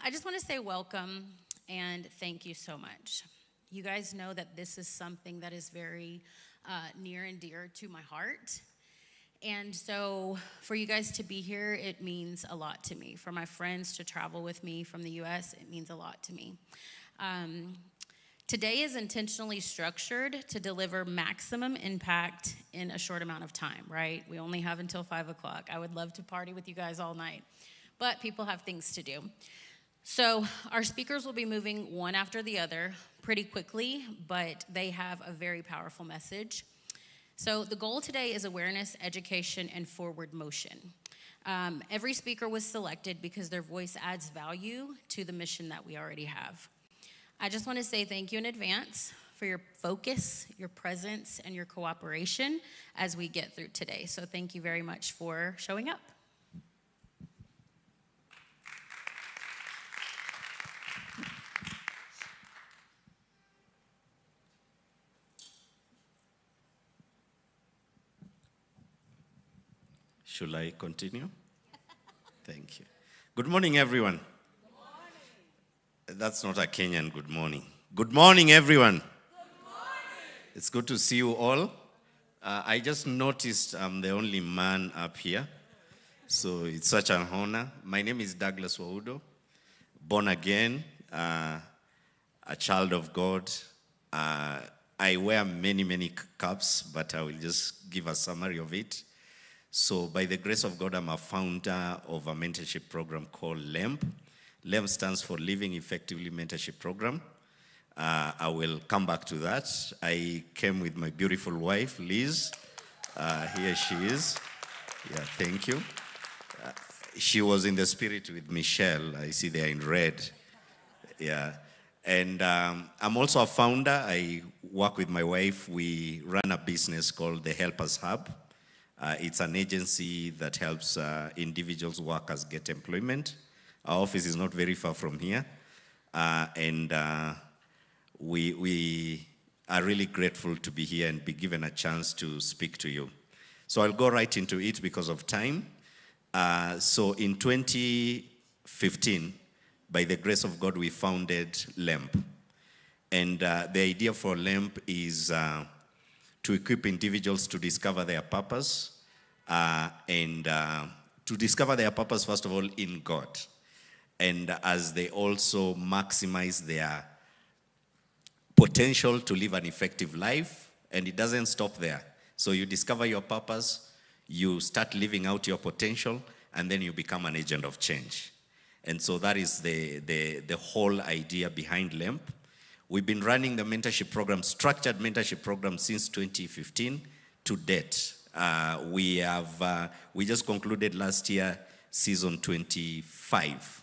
I just want to say welcome and thank you so much. You guys know that this is something that is very near and dear to my heart. And so for you guys to be here, it means a lot to me. For my friends to travel with me from the U.S., it means a lot to me. Today is intentionally structured to deliver maximum impact in a short amount of time, right? We only have until 5 o'clock. I would love to party with you guys all night, but people have things to do. So our speakers will be moving one after the other pretty quickly, but they have a very powerful message. So the goal today is awareness, education, and forward motion. Every speaker was selected because their voice adds value to the mission that we already have. I just want to say thank you in advance for your focus, your presence, and your cooperation as we get through today. So thank you very much for showing up. Should I continue? Thank you. Good morning, everyone. Good morning. That's not a Kenyan good morning. Good morning, everyone. Good morning. It's good to see you all. I just noticed I'm the only man up here, so it's such an honor. My name is Douglas Waudo, born again, a child of God. I wear many caps, but I will just give a summary of it. So by the grace of God, I'm a founder of a mentorship program called LEMP. LEMP stands for Living Effectively Mentorship Program. I will come back to that. I came with my beautiful wife, Liz. Here she is. Yeah, thank you. She was in the spirit with Michelle. I see they are in red. Yeah. And I'm also a founder. I work with my wife. We run a business called the Helpers Hub. It's an agency that helps individuals, workers get employment. Our office is not very far from here. And we are really grateful to be here and be given a chance to speak to you. So I'll go right into it because of time. So in 2015, by the grace of God, we founded LEMP. And the idea for LEMP is to equip individuals to discover their purpose and to discover their purpose, first of all, in God. And as they also maximize their potential to live an effective life, and it doesn't stop there. So you discover your purpose, you start living out your potential, and then you become an agent of change. And so that is the whole idea behind LEMP. We've been running the mentorship program, structured mentorship program, since 2015 to date. We just concluded last year, season 25.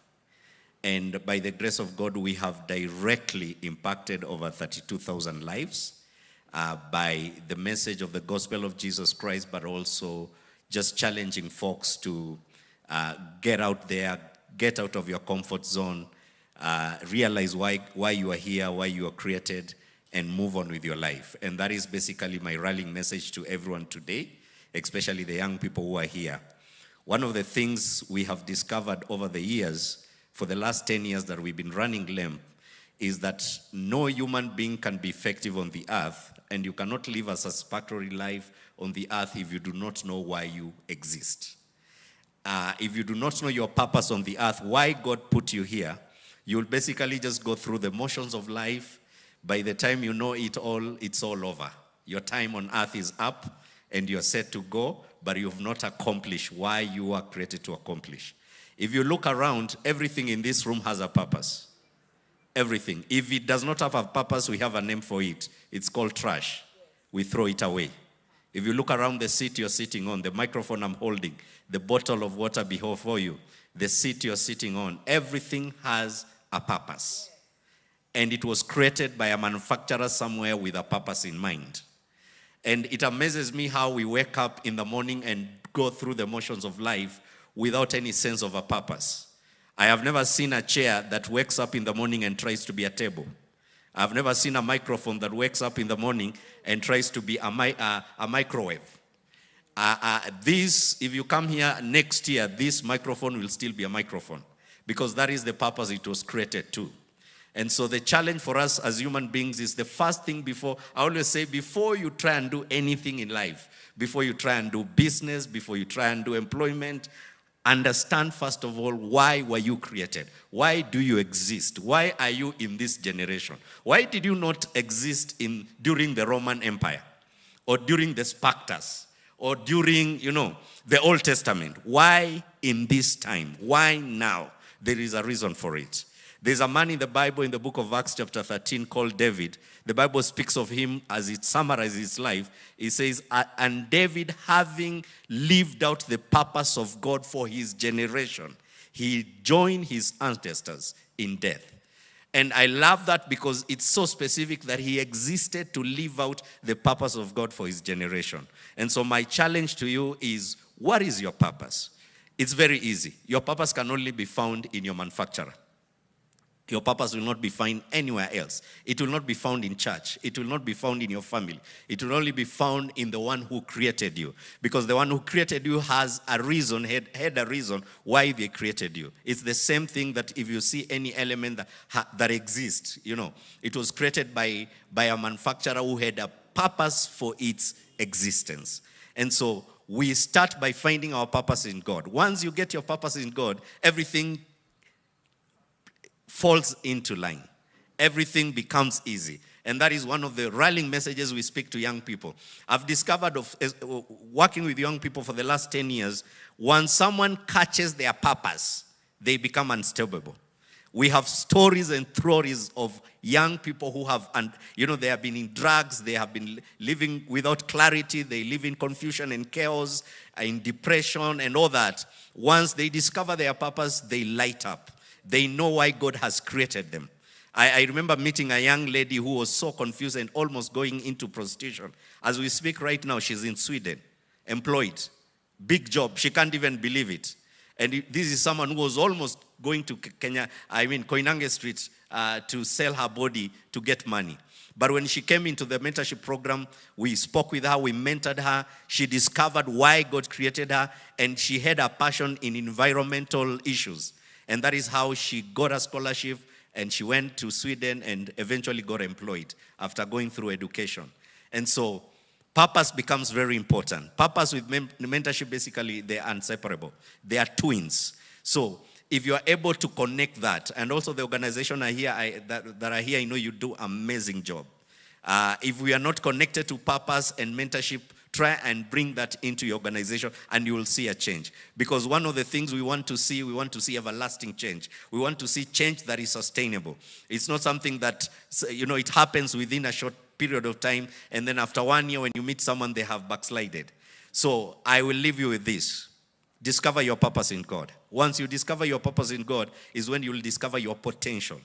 And by the grace of God, we have directly impacted over 32,000 lives by the message of the gospel of Jesus Christ, but also just challenging folks to get out there, get out of your comfort zone, realize why you are here, why you are created, and move on with your life. And that is basically my rallying message to everyone today, especially the young people who are here. One of the things we have discovered over the years, for the last 10 years that we've been running LEMP, is that no human being can be effective on the earth, and you cannot live a satisfactory life on the earth if you do not know why you exist. If you do not know your purpose on the earth, why God put you here, you'll basically just go through the motions of life. By the time you know it all, it's all over. Your time on earth is up and you're set to go, but you've not accomplished why you were created to accomplish. If you look around, everything in this room has a purpose. Everything. If it does not have a purpose, we have a name for it. It's called trash. We throw it away. If you look around the seat you're sitting on, the microphone I'm holding, the bottle of water before you, the seat you're sitting on, everything has a purpose. And it was created by a manufacturer somewhere with a purpose in mind. And it amazes me how we wake up in the morning and go through the motions of life without any sense of a purpose. I have never seen a chair that wakes up in the morning and tries to be a table. I've never seen a microphone that wakes up in the morning and tries to be a microwave. If you come here next year, this microphone will still be a microphone. because that is the purpose it was created to. And so the challenge for us as human beings is the first thing I always say, before you try and do anything in life, before you try and do business, before you try and do employment, understand first of all, why were you created? Why do you exist? Why are you in this generation? Why did you not exist during the Roman Empire or during the Spartans or during, the Old Testament? Why in this time? Why now? There is a reason for it. There's a man in the Bible in the book of Acts chapter 13 called David. The Bible speaks of him as it summarizes his life. It says, and David, having lived out the purpose of God for his generation, he joined his ancestors in death. And I love that because it's so specific that he existed to live out the purpose of God for his generation. And so my challenge to you is, what is your purpose? It's very easy. Your purpose can only be found in your manufacturer. Your purpose will not be found anywhere else. It will not be found in church. It will not be found in your family. It will only be found in the one who created you. Because the one who created you has a reason, had a reason why they created you. It's the same thing that if you see any element that exists, it was created by a manufacturer who had a purpose for its existence. And so we start by finding our purpose in God. Once you get your purpose in God, everything falls into line. Everything becomes easy. And that is one of the rallying messages we speak to young people. I've discovered working with young people for the last 10 years, once someone catches their purpose, they become unstoppable. We have stories and theories of young people who have, they have been in drugs, they have been living without clarity, they live in confusion and chaos, in depression and all that. Once they discover their purpose, they light up. They know why God has created them. I remember meeting a young lady who was so confused and almost going into prostitution. As we speak right now, she's in Sweden, employed, big job. She can't even believe it. And this is someone who was almost going to Koinange Street to sell her body to get money. But when she came into the mentorship program, we spoke with her, we mentored her. She discovered why God created her, and she had a passion in environmental issues. And that is how she got a scholarship, and she went to Sweden and eventually got employed after going through education. And so purpose becomes very important. Purpose with mentorship, basically, they are inseparable. They are twins. So if you are able to connect that, and also the organization that are here, I know you do an amazing job. If we are not connected to purpose and mentorship, try and bring that into your organization and you will see a change. Because one of the things we want to see everlasting change. We want to see change that is sustainable. It's not something that, it happens within a short period of time and then after 1 year when you meet someone, they have backslided. So I will leave you with this. Discover your purpose in God. Once you discover your purpose in God is when you will discover your potential.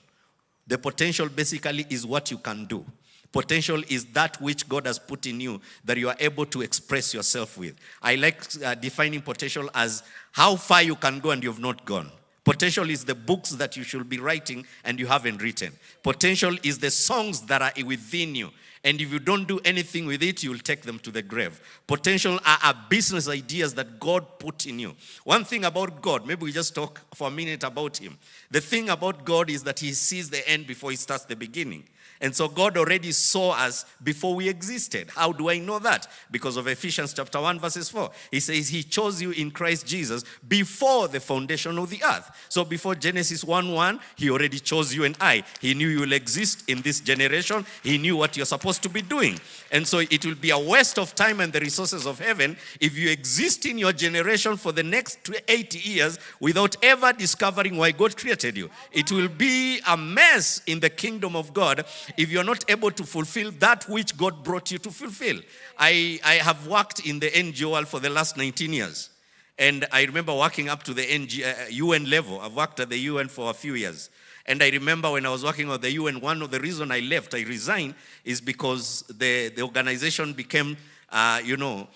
The potential basically is what you can do. Potential is that which God has put in you that you are able to express yourself with. I like defining potential as how far you can go and you have not gone. Potential is the books that you should be writing and you haven't written. Potential is the songs that are within you. And if you don't do anything with it, you'll take them to the grave. Potential are business ideas that God put in you. One thing about God, maybe we just talk for a minute about him. The thing about God is that he sees the end before he starts the beginning. And so God already saw us before we existed. How do I know that? Because of Ephesians chapter 1 verses 4. He says he chose you in Christ Jesus before the foundation of the earth. So before Genesis 1:1, he already chose you and I. He knew you will exist in this generation. He knew what you're supposed to be doing. And so it will be a waste of time and the resources of heaven if you exist in your generation for the next 80 years without ever discovering why God created you. It will be a mess in the kingdom of God if you're not able to fulfill that which God brought you to fulfill. I have worked in the NGO world for the last 19 years. And I remember working up to the UN level. I've worked at the UN for a few years. And I remember when I was working at the UN, one of the reasons I left, I resigned, is because the organization became, long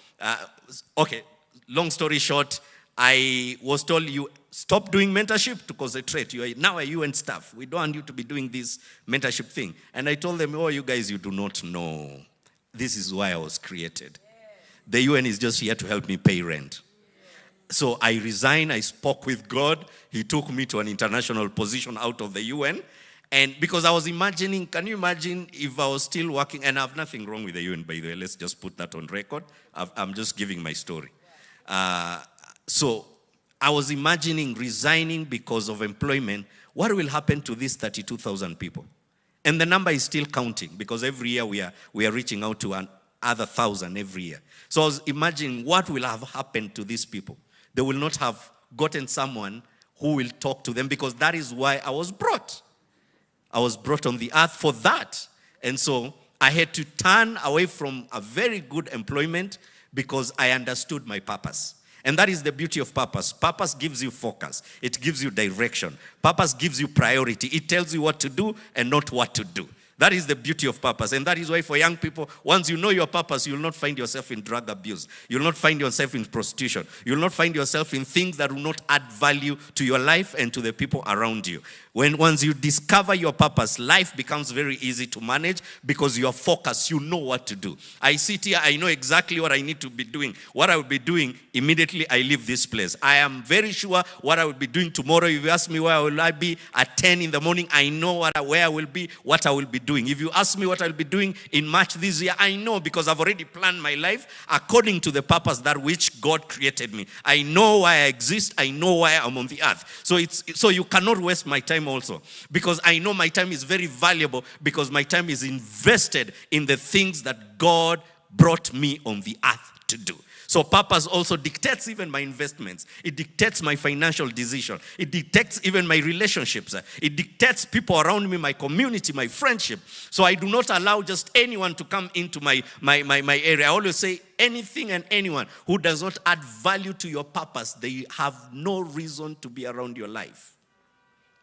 story short, I was told you stop doing mentorship to concentrate. You are now a UN staff. We don't want you to be doing this mentorship thing. And I told them, you guys, you do not know. This is why I was created. The UN is just here to help me pay rent. So I resigned, I spoke with God. He took me to an international position out of the UN. And because I was imagining, can you imagine if I was still working, and I have nothing wrong with the UN, by the way, let's just put that on record. I'm just giving my story. So I was imagining resigning because of employment. What will happen to these 32,000 people? And the number is still counting because every year we are reaching out to another 1,000 every year. So I was imagining what will have happened to these people. They will not have gotten someone who will talk to them because that is why I was brought. I was brought on the earth for that. And so I had to turn away from a very good employment because I understood my purpose. And that is the beauty of purpose. Purpose gives you focus. It gives you direction. Purpose gives you priority. It tells you what to do and not what to do. That is the beauty of purpose. And that is why for young people, once you know your purpose, you will not find yourself in drug abuse. You will not find yourself in prostitution. You will not find yourself in things that will not add value to your life and to the people around you. Once you discover your purpose, life becomes very easy to manage because you are focused. You know what to do. I sit here, I know exactly what I need to be doing. What I will be doing immediately I leave this place. I am very sure what I will be doing tomorrow. If you ask me where will I be at 10 in the morning, I know where I will be, what I will be doing. If you ask me what I'll be doing in March this year, I know because I've already planned my life according to the purpose that which God created me. I know why I exist. I know why I'm on the earth. So you cannot waste my time also because I know my time is very valuable because my time is invested in the things that God brought me on the earth to do. So purpose also dictates even my investments. It dictates my financial decision. It dictates even my relationships. It dictates people around me, my community, my friendship. So I do not allow just anyone to come into my area. I always say anything and anyone who does not add value to your purpose, they have no reason to be around your life.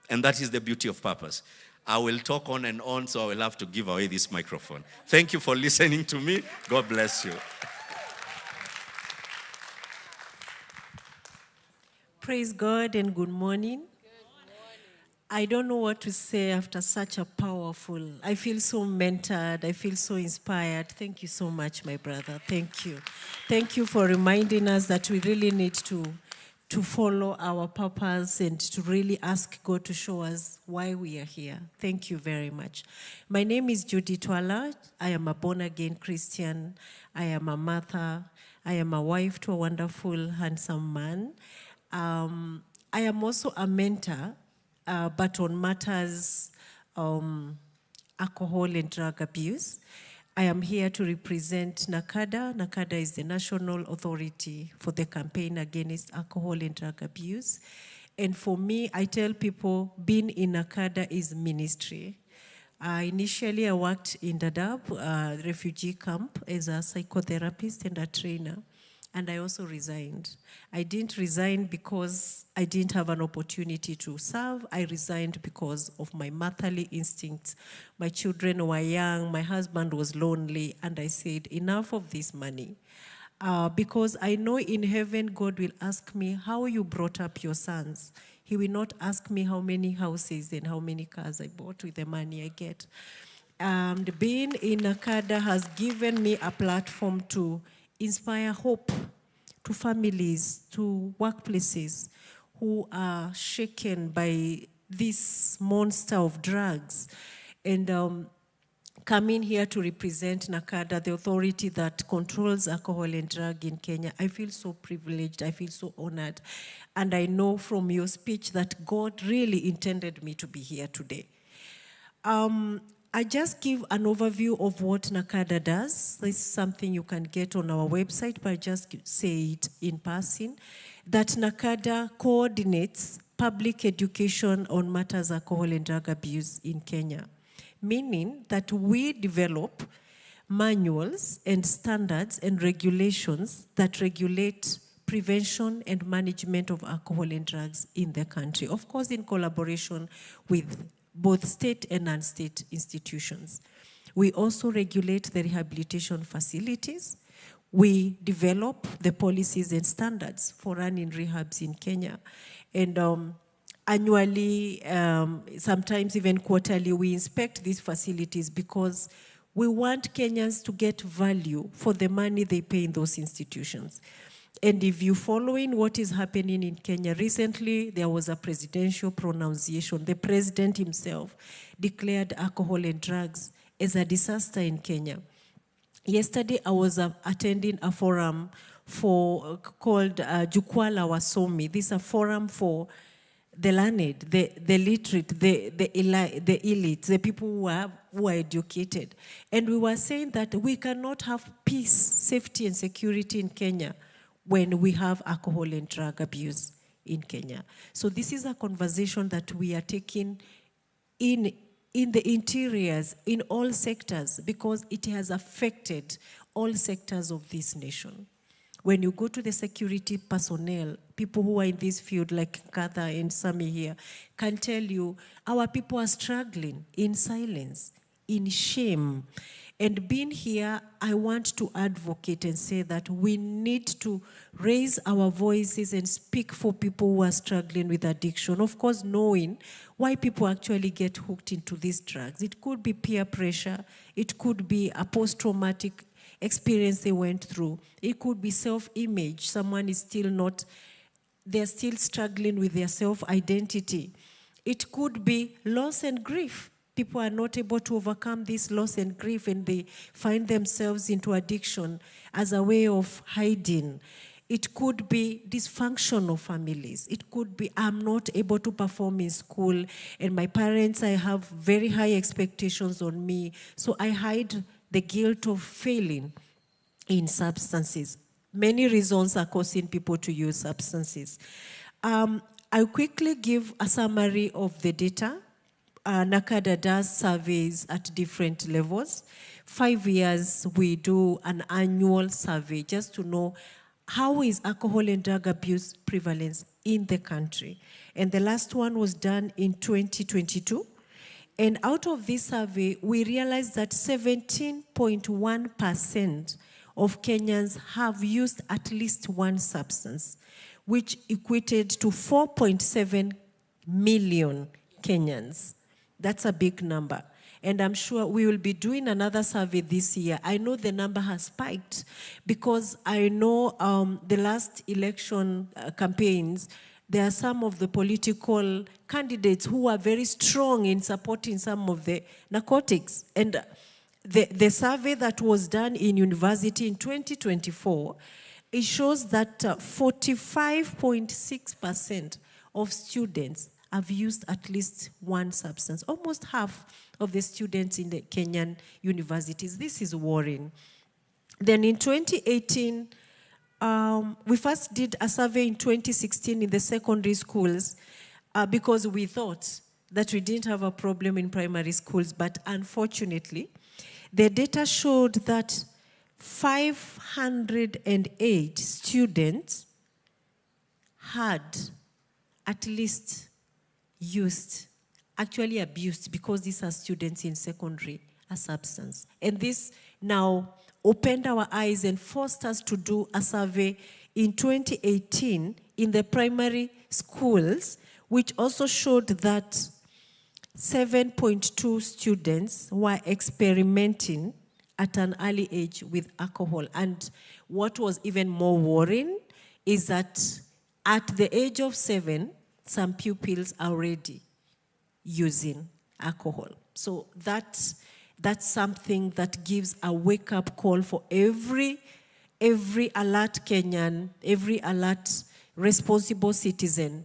And that is the beauty of purpose. I will talk on and on, so I will have to give away this microphone. Thank you for listening to me. God bless you. Praise God and good morning. I don't know what to say after such a powerful, I feel so mentored, I feel so inspired. Thank you so much, my brother. Thank you. Thank you for reminding us that we really need to follow our purpose and to really ask God to show us why we are here. Thank you very much. My name is Judy Twala. I am a born-again Christian. I am a mother. I am a wife to a wonderful, handsome man. I am also a mentor, but on matters alcohol and drug abuse. I am here to represent NACADA. NACADA is the National Authority for the Campaign Against Alcohol and Drug Abuse. And for me, I tell people being in NACADA is ministry. Initially, I worked in Dadaab, refugee camp, as a psychotherapist and a trainer. And I also resigned. I didn't resign because I didn't have an opportunity to serve. I resigned because of my motherly instincts. My children were young, my husband was lonely, and I said, enough of this money. Because I know in heaven, God will ask me how you brought up your sons. He will not ask me how many houses and how many cars I bought with the money I get. And being in NACADA has given me a platform to inspire hope to families, to workplaces who are shaken by this monster of drugs. And coming here to represent NACADA, the authority that controls alcohol and drug in Kenya, I feel so privileged, I feel so honored. And I know from your speech that God really intended me to be here today. I just give an overview of what NACADA does. This is something you can get on our website, but I just say it in passing. That NACADA coordinates public education on matters alcohol and drug abuse in Kenya. Meaning that we develop manuals and standards and regulations that regulate prevention and management of alcohol and drugs in the country. Of course, in collaboration with both state and non-state institutions. We also regulate the rehabilitation facilities. We develop the policies and standards for running rehabs in Kenya. And annually, sometimes even quarterly, we inspect these facilities because we want Kenyans to get value for the money they pay in those institutions. And if you following what is happening in Kenya, recently there was a presidential pronunciation. The president himself declared alcohol and drugs as a disaster in Kenya. Yesterday, I was attending a forum called Jukwaa la Wasomi. This is a forum for the learned, the literate, the elite, the people who are educated. And we were saying that we cannot have peace, safety, and security in Kenya when we have alcohol and drug abuse in Kenya. So this is a conversation that we are taking in the interiors, in all sectors, because it has affected all sectors of this nation. When you go to the security personnel, people who are in this field, like Katha and Sami here, can tell you, our people are struggling in silence, in shame. And being here, I want to advocate and say that we need to raise our voices and speak for people who are struggling with addiction. Of course, knowing why people actually get hooked into these drugs. It could be peer pressure. It could be a post-traumatic experience they went through. It could be self-image. Someone is still not, they're still struggling with their self-identity. It could be loss and grief. People are not able to overcome this loss and grief, and they find themselves into addiction as a way of hiding. It could be dysfunctional families. It could be, I'm not able to perform in school, and my parents, I have very high expectations on me, so I hide the guilt of failing in substances. Many reasons are causing people to use substances. I'll quickly give a summary of the data. NACADA does surveys at different levels. 5 years, we do an annual survey just to know how is alcohol and drug abuse prevalence in the country. And the last one was done in 2022. And out of this survey, we realized that 17.1% of Kenyans have used at least one substance, which equated to 4.7 million Kenyans. That's a big number. And I'm sure we will be doing another survey this year. I know the number has spiked because I know the last election campaigns, there are some of the political candidates who are very strong in supporting some of the narcotics. And the survey that was done in university in 2024, it shows that 45.6% of students have used at least one substance. Almost half of the students in the Kenyan universities. This is worrying. Then in 2018, we first did a survey in 2016 in the secondary schools because we thought that we didn't have a problem in primary schools, but unfortunately, the data showed that 508 students had at least used, actually abused, because these are students in secondary, a substance. And this now opened our eyes and forced us to do a survey in 2018 in the primary schools, which also showed that 7.2 students were experimenting at an early age with alcohol. And what was even more worrying is that at the age of 7, some pupils are already using alcohol. So that's something that gives a wake-up call for every alert Kenyan, every alert responsible citizen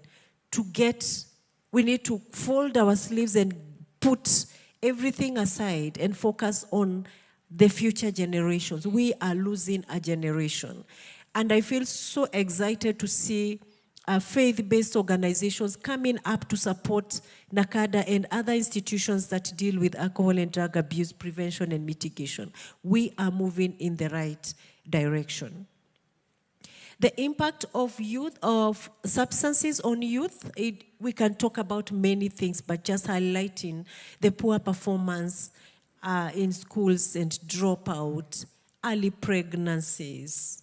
to get, we need to fold our sleeves and put everything aside and focus on the future generations. We are losing a generation. And I feel so excited to see faith-based organizations coming up to support NACADA and other institutions that deal with alcohol and drug abuse prevention and mitigation. We are moving in the right direction. The impact of substances on youth, we can talk about many things, but just highlighting the poor performance in schools and dropout, early pregnancies,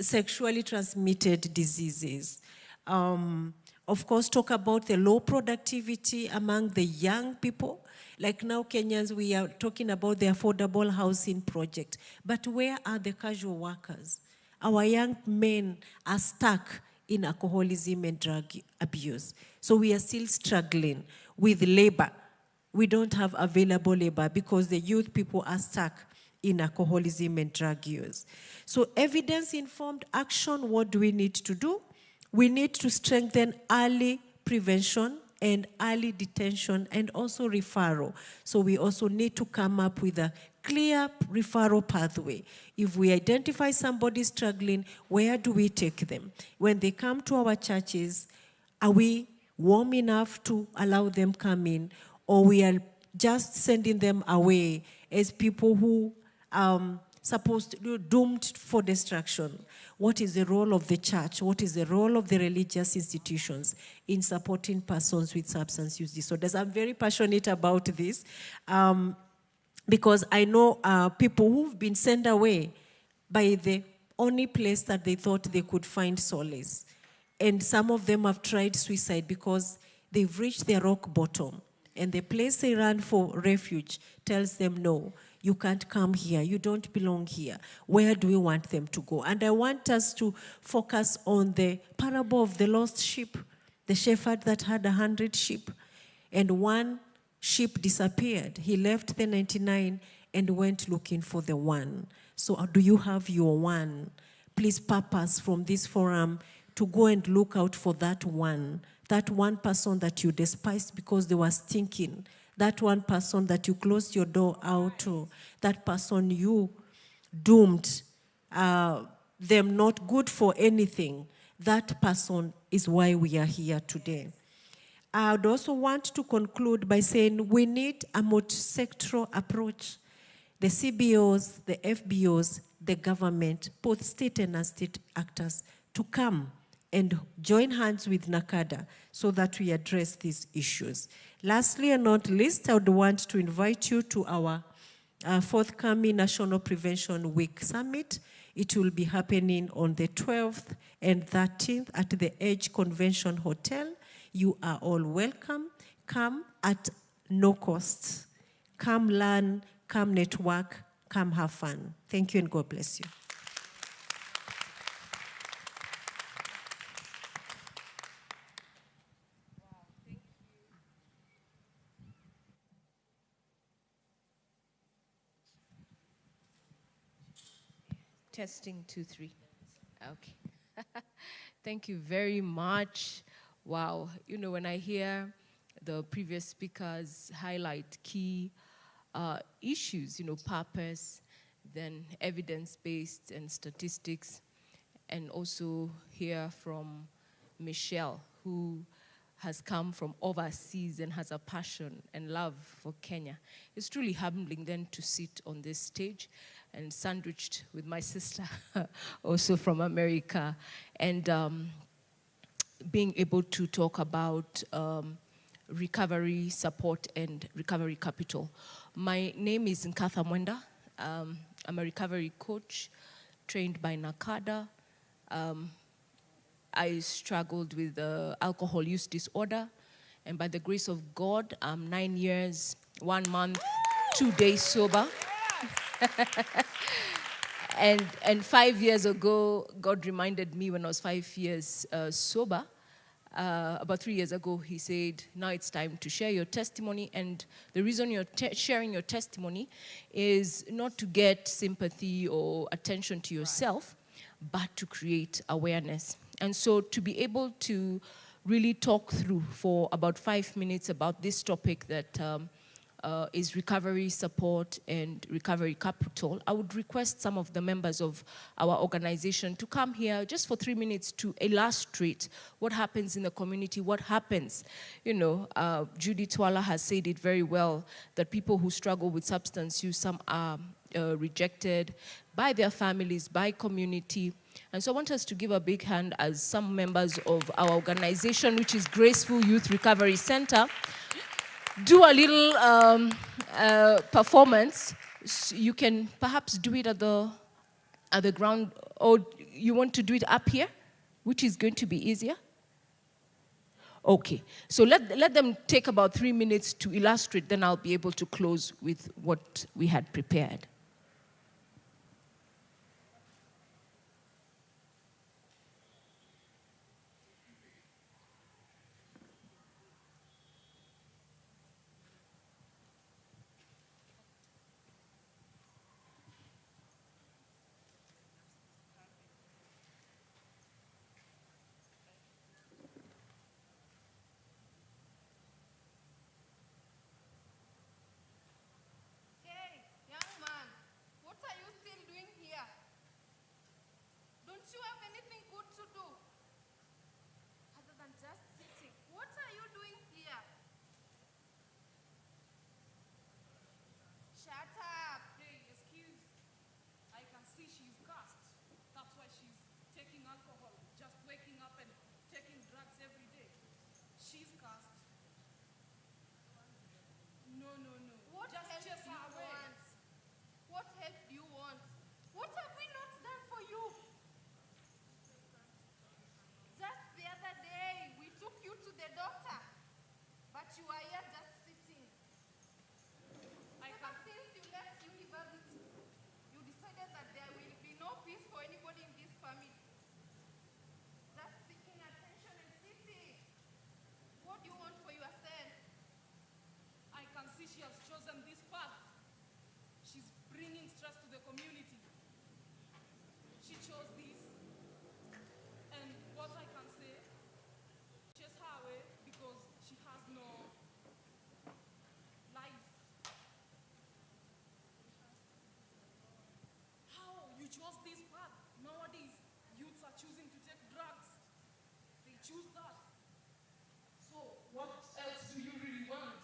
sexually transmitted diseases. Of course, talk about the low productivity among the young people. Like now, Kenyans, we are talking about the affordable housing project. But where are the casual workers? Our young men are stuck in alcoholism and drug abuse. So we are still struggling with labor. We don't have available labor because the youth people are stuck in alcoholism and drug use. So evidence-informed action, what do we need to do? We need to strengthen early prevention and early detention and also referral. So we also need to come up with a clear referral pathway. If we identify somebody struggling, where do we take them? When they come to our churches, are we warm enough to allow them come in, or we are just sending them away as people who supposed to doomed for destruction? What is the role of the church? What is the role of the religious institutions in supporting persons with substance use disorders? I'm very passionate about this because I know people who've been sent away by the only place that they thought they could find solace. And some of them have tried suicide because they've reached their rock bottom. And the place they run for refuge tells them, no, you can't come here. You don't belong here. Where do we want them to go? And I want us to focus on the parable of the lost sheep, the shepherd that had 100 sheep, and one sheep disappeared. He left the 99 and went looking for the one. So do you have your one? Please purpose from this forum to go and look out for that one person that you despised because they were stinking, that one person that you closed your door out to, that person you doomed them not good for anything. That person is why we are here today. I would also want to conclude by saying we need a multi-sectoral approach. The CBOs, the FBOs, the government, both state and non-state actors, to come and join hands with NACADA so that we address these issues. Lastly and not least, I would want to invite you to our forthcoming National Prevention Week Summit. It will be happening on the 12th and 13th at the Edge Convention Hotel. You are all welcome. Come at no cost. Come learn, come network, come have fun. Thank you and God bless you. Testing 2, 3. Okay. Thank you very much. Wow. You know, when I hear the previous speakers highlight key issues, you know, purpose, then evidence-based and statistics, and also hear from Michelle, who has come from overseas and has a passion and love for Kenya. It's truly humbling then to sit on this stage and sandwiched with my sister, also from America, and being able to talk about recovery support and recovery capital. My name is Nkatha Mwenda. I'm a recovery coach trained by NACADA. I struggled with alcohol use disorder, and by the grace of God, I'm 9 years, 1 month, 2 days sober. And 5 years ago, God reminded me when I was 5 years sober, about 3 years ago, he said, now it's time to share your testimony. And the reason you're sharing your testimony is not to get sympathy or attention to yourself, but to create awareness. And so to be able to really talk through for about 5 minutes about this topic that is recovery support and recovery capital, I would request some of the members of our organization to come here just for 3 minutes to illustrate what happens in the community, what happens. You know, Judy Twala has said it very well, that people who struggle with substance use, some are rejected by their families, by community. And so I want us to give a big hand as some members of our organization, which is Graceful Youth Recovery Center, do a little performance. You can perhaps do it at the ground, or you want to do it up here, which is going to be easier? Okay, so let them take about 3 minutes to illustrate, then I'll be able to close with what we had prepared. She's cast. No. What Just help chase do you her away. want? What help do you want? What have we not done for you? Just the other day, we took you to the doctor, but you are here just sitting. Ever since you left university, you decided that there will be no peace for anybody in this family. Just seeking attention and sitting. What do you want for yourself? I can see she has chosen this path. She's bringing stress to the community. She chose this. And what I can say, chase her away because she has no life. How? You chose this path. Nowadays, youths are choosing to take drugs. They choose that. So, what else do you really want?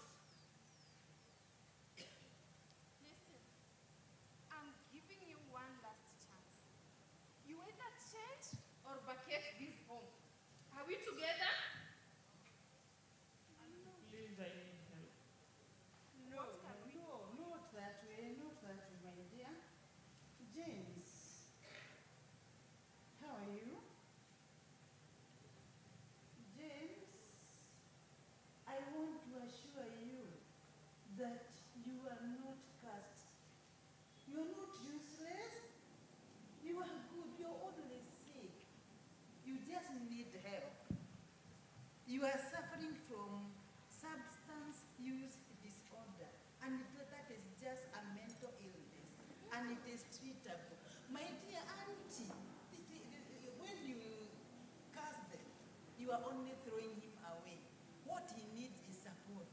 Listen, I'm giving you one last chance. You either change or vacate this home. Are we together? Please, I need help. No, can we? No, not that way, my dear. James, how are you? James, I want to assure you that you are not cursed. You are not useless. You are good. You are only sick. You just need help. You are suffering from substance use disorder, and that is just a mental illness, and it is treatable. My dear auntie, when you curse them, you are only throwing him away. What he needs is support.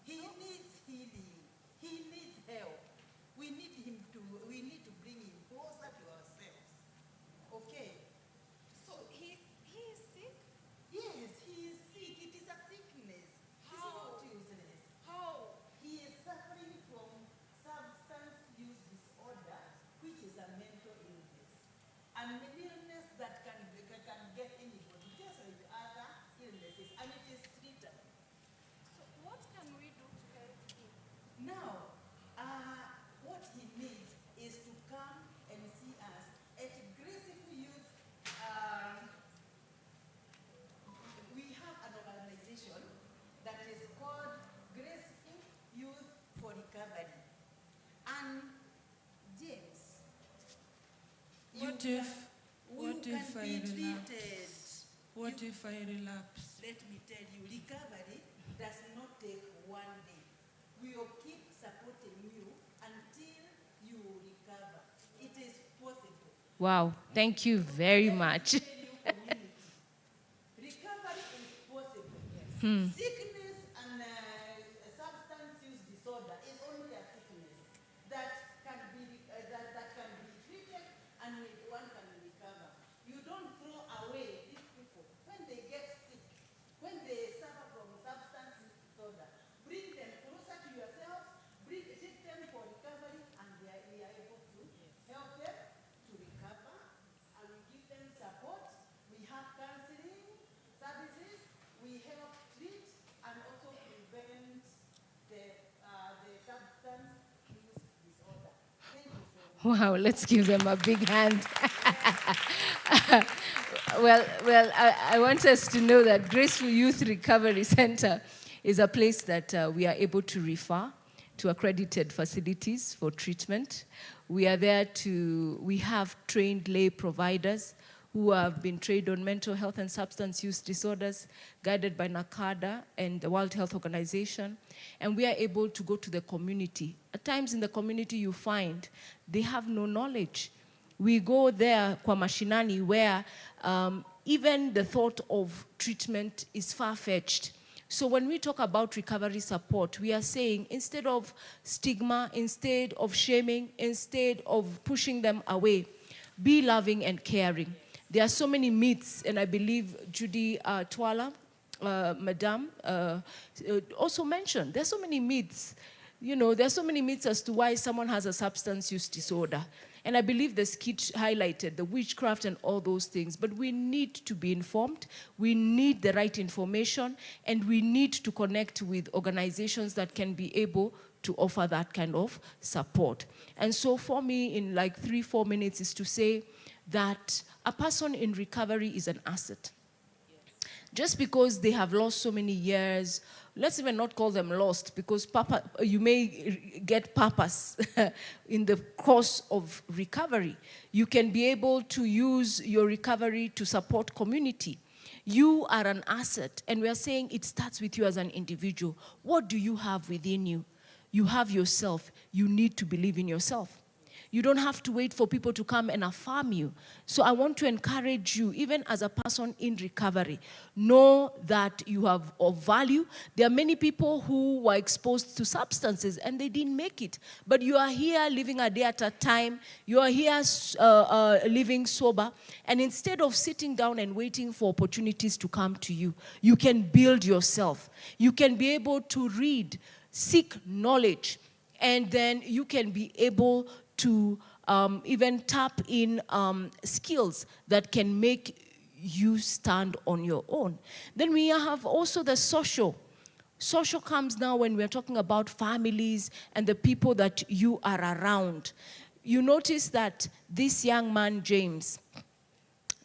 He needs healing. He needs help. We need to bring him closer to ourselves. Okay? So he is sick? Yes, he is sick. It is a sickness. He's How? not useless. How? He is suffering from substance use disorder, which is a mental illness. And an illness that can get anybody, just like other illnesses, and it is treatable. So what can we do to help him? Now, what he needs is to come and see us at Graceful Youth. We have an organization that is called Graceful Youth for Recovery. And James, What you if can I be relapse? treated. What if I relapse? Let me tell you, recovery does not take one day. We will keep supporting you until you recover. It is possible. Wow, thank you very much. Let me tell you, community, recovery is possible. Sickness and substance use disorder is only a sickness that can be treated and one can recover. You don't throw away these people when they get sick, when they suffer from substance use disorder. Bring them closer to yourselves, take them for recovery, and we are able to help them to recover, and we give them support. We have counseling services. We help treat and also prevent the substance use disorder. Thank you so much. Wow, let's give them a big hand. I want us to know that Graceful Youth Recovery Center is a place that we are able to refer to accredited facilities for treatment. We have trained lay providers who have been trained on mental health and substance use disorders, guided by NACADA and the World Health Organization. And we are able to go to the community. At times in the community you find they have no knowledge. We go there kwa mashinani where even the thought of treatment is far-fetched. So when we talk about recovery support, we are saying instead of stigma, instead of shaming, instead of pushing them away, be loving and caring. There are so many myths, and I believe Judy Twala, Madam, also mentioned, there's so many myths. You know, there's so many myths as to why someone has a substance use disorder. And I believe the skit highlighted the witchcraft and all those things. But we need to be informed. We need the right information. And we need to connect with organizations that can be able to offer that kind of support. And so for me, in like 3-4 minutes, is to say that a person in recovery is an asset. Just because they have lost so many years, let's even not call them lost, because you may get purpose in the course of recovery. You can be able to use your recovery to support community. You are an asset, and we are saying it starts with you as an individual. What do you have within you? You have yourself. You need to believe in yourself. You don't have to wait for people to come and affirm you. So I want to encourage you, even as a person in recovery, know that you have of value. There are many people who were exposed to substances and they didn't make it. But you are here living a day at a time. You are here living sober. And instead of sitting down and waiting for opportunities to come to you, you can build yourself. You can be able to read, seek knowledge, and then you can be able to even tap in skills that can make you stand on your own. Then we have also the social. Social comes now when we're talking about families and the people that you are around. You notice that this young man, James,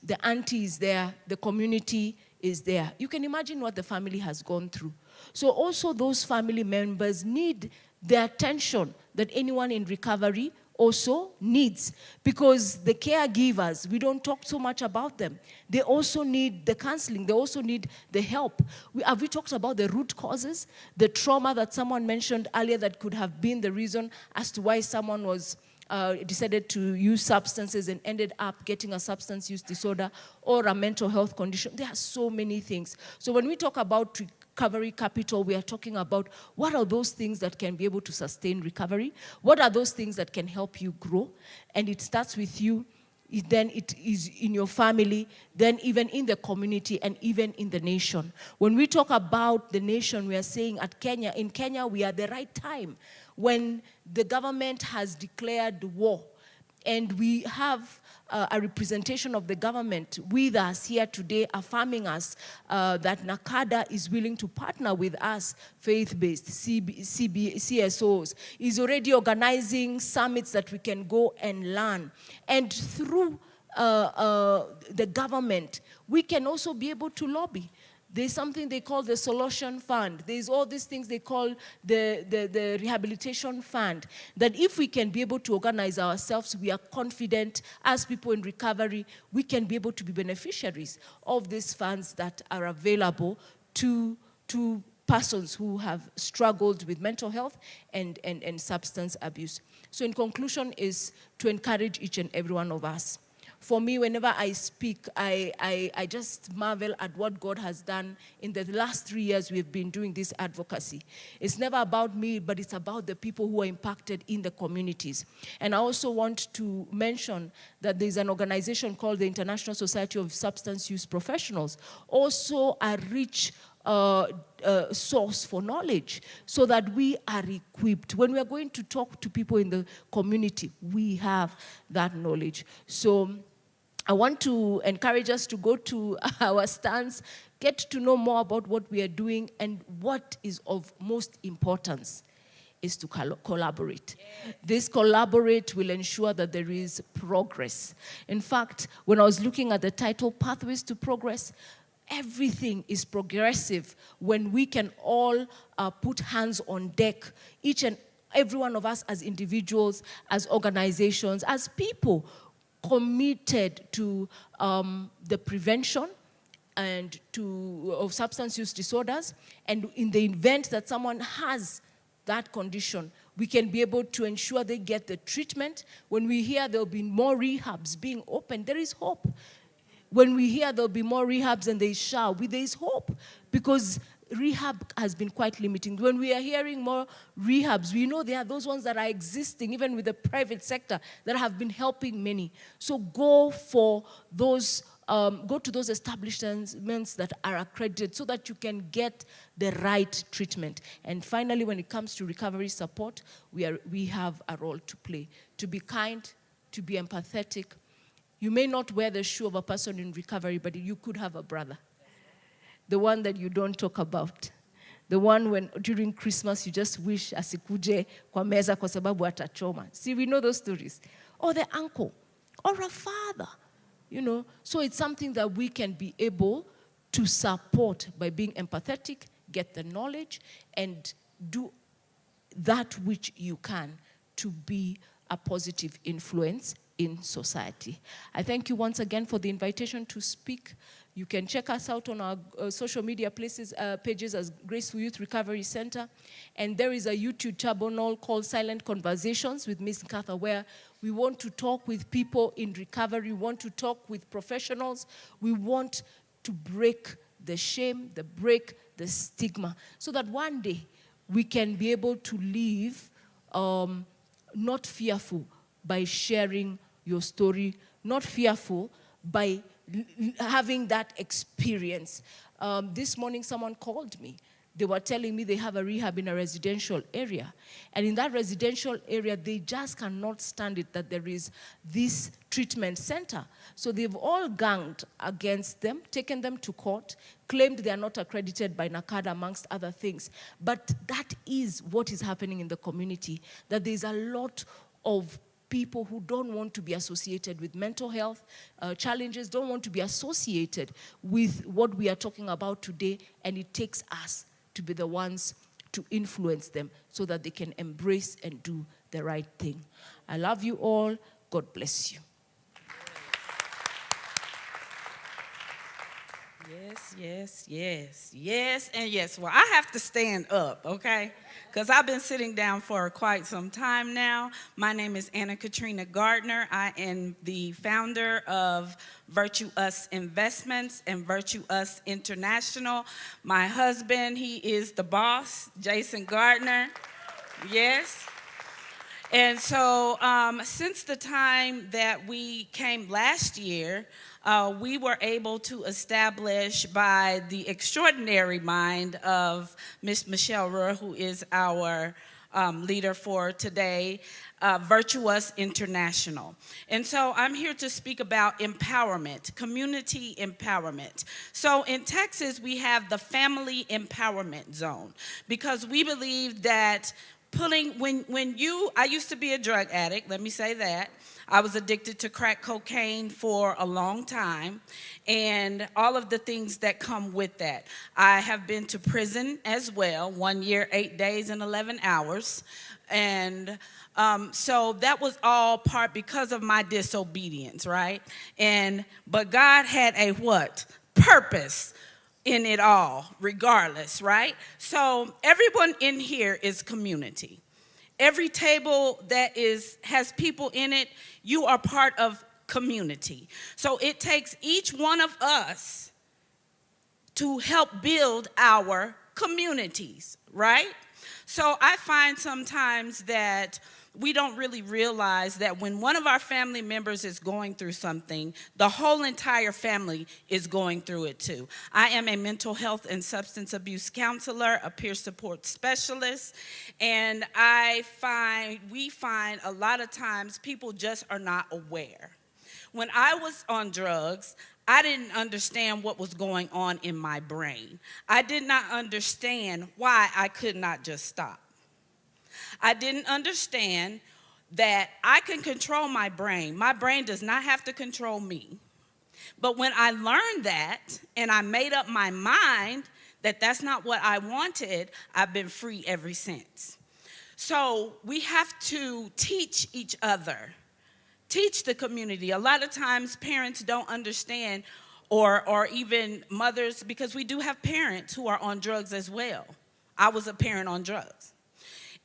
the auntie is there, the community is there. You can imagine what the family has gone through. So also those family members need the attention that anyone in recovery also needs, because the caregivers, we don't talk so much about them. They also need the counseling. They also need the help. Have we talked about the root causes, the trauma that someone mentioned earlier that could have been the reason as to why someone was decided to use substances and ended up getting a substance use disorder or a mental health condition? There are so many things. So when we talk about recovery capital, we are talking about what are those things that can be able to sustain recovery? What are those things that can help you grow? And it starts with you, then it is in your family, then even in the community and even in the nation. When we talk about the nation, we are saying in Kenya, we are at the right time when the government has declared war. And we have a representation of the government with us here today, affirming us that NACADA is willing to partner with us, faith-based CSOs, is already organizing summits that we can go and learn. And through the government, we can also be able to lobby. There's something they call the Solution Fund. There's all these things they call the Rehabilitation Fund, that if we can be able to organize ourselves, we are confident as people in recovery, we can be able to be beneficiaries of these funds that are available to persons who have struggled with mental health and substance abuse. So in conclusion is to encourage each and every one of us. For me, whenever I speak, I just marvel at what God has done in the last 3 years we've been doing this advocacy. It's never about me, but it's about the people who are impacted in the communities. And I also want to mention that there's an organization called the International Society of Substance Use Professionals, also a rich source for knowledge, so that we are equipped. When we are going to talk to people in the community, we have that knowledge. So I want to encourage us to go to our stands, get to know more about what we are doing, and what is of most importance is to collaborate. Yeah. This collaborate will ensure that there is progress. In fact, when I was looking at the title, Pathways to Progress, everything is progressive when we can all put hands on deck, each and every one of us as individuals, as organizations, as people committed to the prevention and of substance use disorders. And in the event that someone has that condition, we can be able to ensure they get the treatment. When we hear there will be more rehabs being opened, there is hope. When we hear there will be more rehabs and there is hope, because rehab has been quite limiting. When we are hearing more rehabs, we know there are those ones that are existing, even with the private sector, that have been helping many. So go for those, go to those establishments that are accredited so that you can get the right treatment. And finally, when it comes to recovery support, we have a role to play, to be kind, to be empathetic. You may not wear the shoe of a person in recovery, but you could have a brother. The one that you don't talk about. The one when during Christmas you just wish asikuje kwa meza kwa sababu atachoma. See, we know those stories. Or the uncle, or a father, you know. So it's something that we can be able to support by being empathetic, get the knowledge, and do that which you can to be a positive influence in society. I thank you once again for the invitation to speak. You can check us out on our social media pages as Graceful Youth Recovery Center. And there is a YouTube channel called Silent Conversations with Miss Nkatha, where we want to talk with people in recovery, we want to talk with professionals, we want to break the shame, break the stigma, so that one day we can be able to live not fearful by sharing your story, not fearful by having that experience. This morning someone called me. They were telling me they have a rehab in a residential area. And in that residential area, they just cannot stand it that there is this treatment center. So they've all ganged against them, taken them to court, claimed they are not accredited by NACADA, amongst other things. But that is what is happening in the community, that there's a lot of people who don't want to be associated with mental health challenges, don't want to be associated with what we are talking about today, and it takes us to be the ones to influence them so that they can embrace and do the right thing. I love you all. God bless you. Yes, yes, yes, yes, and yes. Well, I have to stand up, okay? Because I've been sitting down for quite some time now. My name is Anna Katrina Gardner. I am the founder of Virtue Us Investments and Virtue Us International. My husband, he is the boss, Jason Gardner. Yes. And so since the time that we came last year, we were able to establish by the extraordinary mind of Miss Michelle Rohr, who is our leader for today, Virtue Us International. And so I'm here to speak about empowerment, community empowerment. So in Texas, we have the Family Empowerment Zone because we believe that I used to be a drug addict, let me say that. I was addicted to crack cocaine for a long time and all of the things that come with that. I have been to prison as well, 1 year, 8 days, and 11 hours. And so that was all part because of my disobedience, right? But God had a what? Purpose in it all, regardless, right? So everyone in here is community. Every table that has people in it, you are part of community. So it takes each one of us to help build our communities, right? So I find sometimes that we don't really realize that when one of our family members is going through something, the whole entire family is going through it too. I am a mental health and substance abuse counselor, a peer support specialist, and we find a lot of times people just are not aware. When I was on drugs, I didn't understand what was going on in my brain. I did not understand why I could not just stop. I didn't understand that I can control my brain. My brain does not have to control me. But when I learned that and I made up my mind that that's not what I wanted, I've been free ever since. So we have to teach each other, teach the community. A lot of times parents don't understand or even mothers, because we do have parents who are on drugs as well. I was a parent on drugs.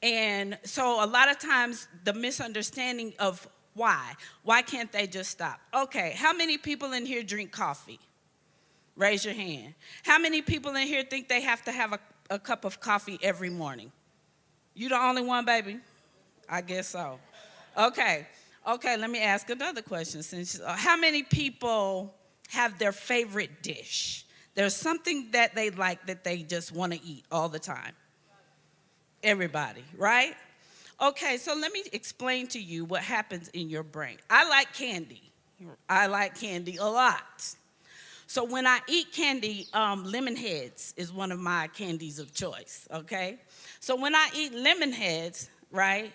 And so a lot of times the misunderstanding of why can't they just stop? Okay, how many people in here drink coffee? Raise your hand. How many people in here think they have to have a cup of coffee every morning? You the only one, baby? I guess so. Okay, let me ask another question. How many people have their favorite dish? There's something that they like that they just want to eat all the time. Everybody, right? Okay, so let me explain to you what happens in your brain. I like candy. I like candy a lot. So when I eat candy, lemon heads is one of my candies of choice, okay? So when I eat lemon heads, right,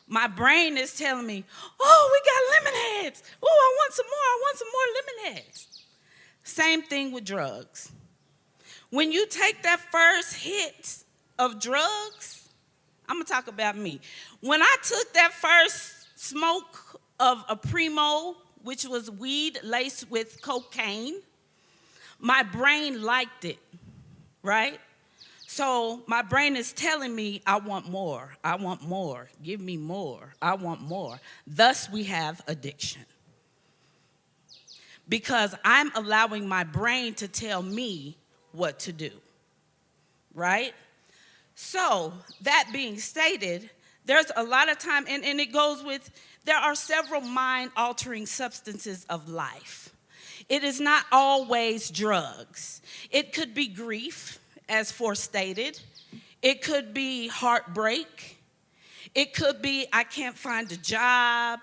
my brain is telling me, oh, we got lemon heads. Oh, I want some more lemon heads. Same thing with drugs. When you take that first hit of drugs, I'm gonna talk about me. When I took that first smoke of a Primo, which was weed laced with cocaine, my brain liked it, right? So my brain is telling me, I want more, give me more, I want more. Thus we have addiction. Because I'm allowing my brain to tell me what to do, right? So that being stated, there's a lot of time, and it goes with, there are several mind-altering substances of life. It is not always drugs. It could be grief, as forestated. It could be heartbreak. It could be I can't find a job.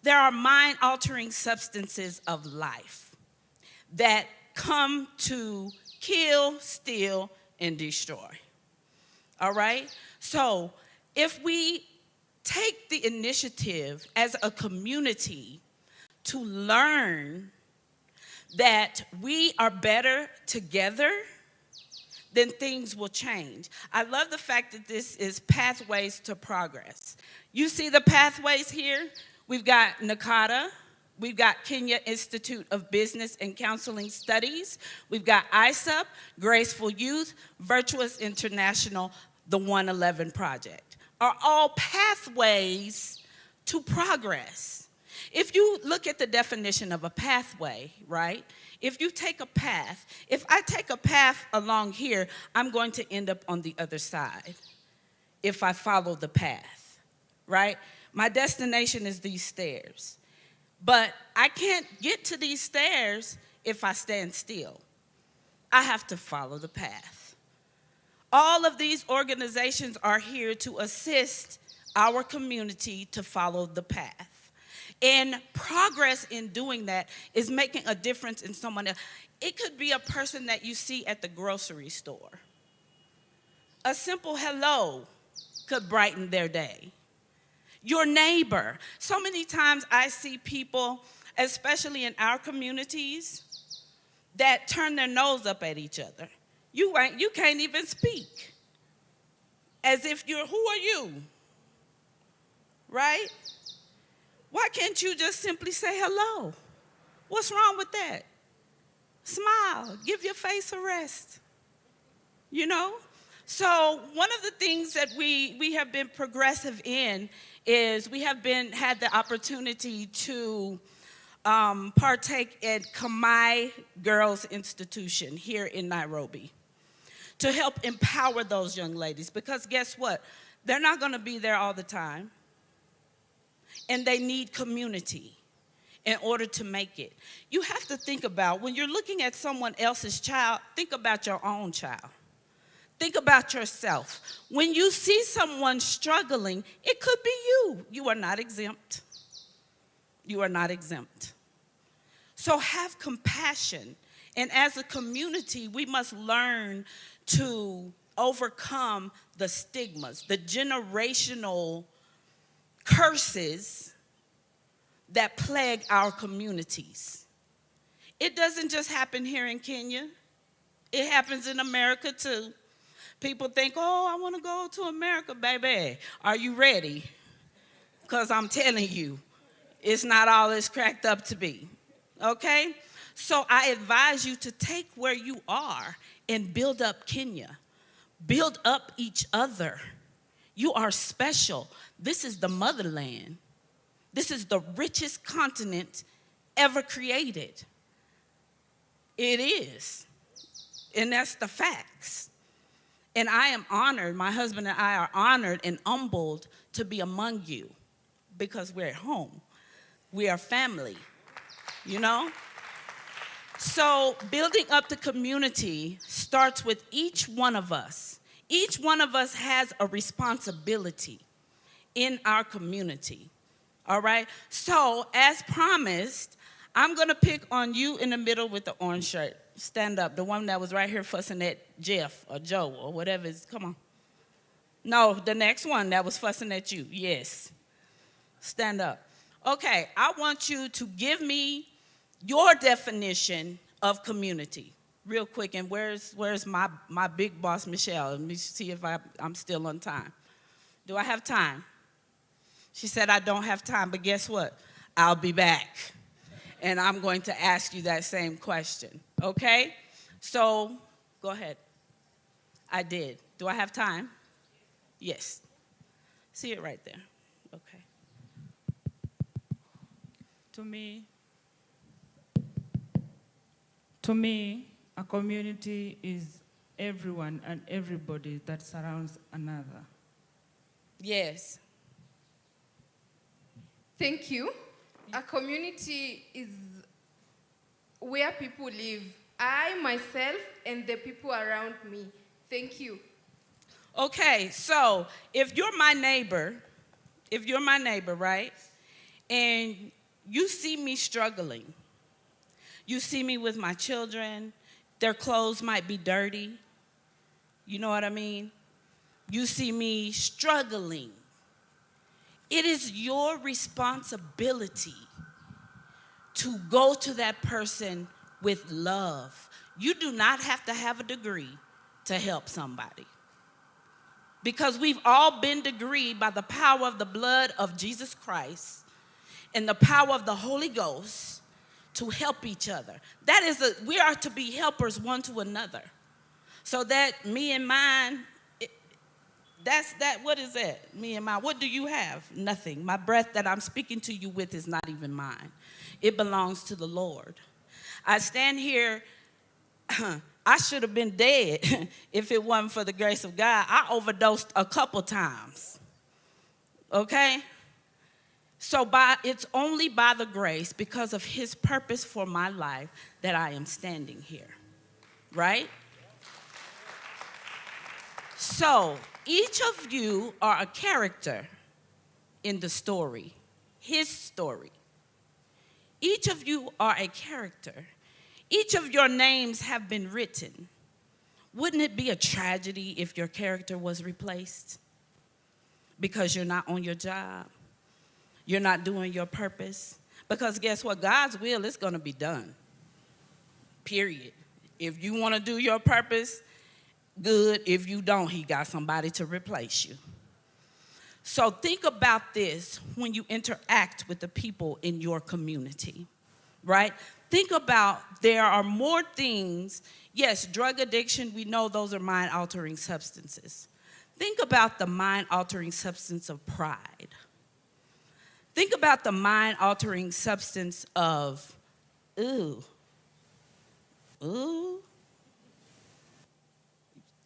There are mind-altering substances of life that come to kill, steal, and destroy. All right? So if we take the initiative as a community to learn that we are better together, then things will change. I love the fact that this is Pathways to Progress. You see the pathways here? We've got NACADA, we've got Kenya Institute of Business and Counseling Studies, we've got ISUP, Graceful Youth, Virtuous International, the 111 Project, are all pathways to progress. If you look at the definition of a pathway, right? If you take a path, if I take a path along here, I'm going to end up on the other side if I follow the path, right? My destination is these stairs. But I can't get to these stairs if I stand still. I have to follow the path. All of these organizations are here to assist our community to follow the path. And progress in doing that is making a difference in someone else. It could be a person that you see at the grocery store. A simple hello could brighten their day. Your neighbor. So many times I see people, especially in our communities, that turn their nose up at each other. You can't even speak. As if who are you? Right? Why can't you just simply say hello? What's wrong with that? Smile, give your face a rest. You know? So one of the things that we have been progressive in is we have had the opportunity to partake at Kamai Girls Institution here in Nairobi to help empower those young ladies, because guess what? They're not going to be there all the time, and they need community in order to make it. You have to think about, when you're looking at someone else's child, think about your own child. Think about yourself. When you see someone struggling, it could be you. You are not exempt. You are not exempt. So have compassion. And as a community, we must learn to overcome the stigmas, the generational curses that plague our communities. It doesn't just happen here in Kenya. It happens in America too. People think, oh, I want to go to America, baby. Are you ready? Because I'm telling you, it's not all it's cracked up to be, okay? So I advise you to take where you are and build up Kenya. Build up each other. You are special. This is the motherland. This is the richest continent ever created. It is. And that's the facts. And I am honored, my husband and I are honored and humbled to be among you because we're at home. We are family, you know? So building up the community starts with each one of us. Each one of us has a responsibility in our community. All right? So, as promised, I'm going to pick on you in the middle with the orange shirt. Stand up. The one that was right here fussing at Jeff or Joe or whatever. Come on. No, the next one that was fussing at you. Yes. Stand up. Okay, I want you to give me your definition of community real quick. And where's my big boss, Michelle? Let me see if I'm still on time. Do I have time? She said I don't have time, but guess what? I'll be back. And I'm going to ask you that same question, okay? So, go ahead. I did. Do I have time? Yes. See it right there. Okay. To me, a community is everyone and everybody that surrounds another. Yes. Thank you. A community is where people live. I, myself, and the people around me. Thank you. Okay, so if you're my neighbor, right, and you see me struggling, you see me with my children, their clothes might be dirty, you know what I mean? You see me struggling. It is your responsibility to go to that person with love. You do not have to have a degree to help somebody. Because we've all been degreed by the power of the blood of Jesus Christ and the power of the Holy Ghost to help each other. We are to be helpers one to another. So that me and mine, what is that? Me and mine, what do you have? Nothing. My breath that I'm speaking to you with is not even mine. It belongs to the Lord. I stand here, I should have been dead if it wasn't for the grace of God. I overdosed a couple times, okay? So it's only by the grace, because of his purpose for my life, that I am standing here, right? So each of you are a character in the story, his story. Each of you are a character. Each of your names have been written. Wouldn't it be a tragedy if your character was replaced? Because you're not on your job. You're not doing your purpose. Because guess what? God's will is going to be done. Period. If you want to do your purpose, good. If you don't, he got somebody to replace you. So think about this when you interact with the people in your community, right? Think about there are more things. Yes, drug addiction, we know those are mind-altering substances. Think about the mind-altering substance of pride. Think about the mind-altering substance of, ooh.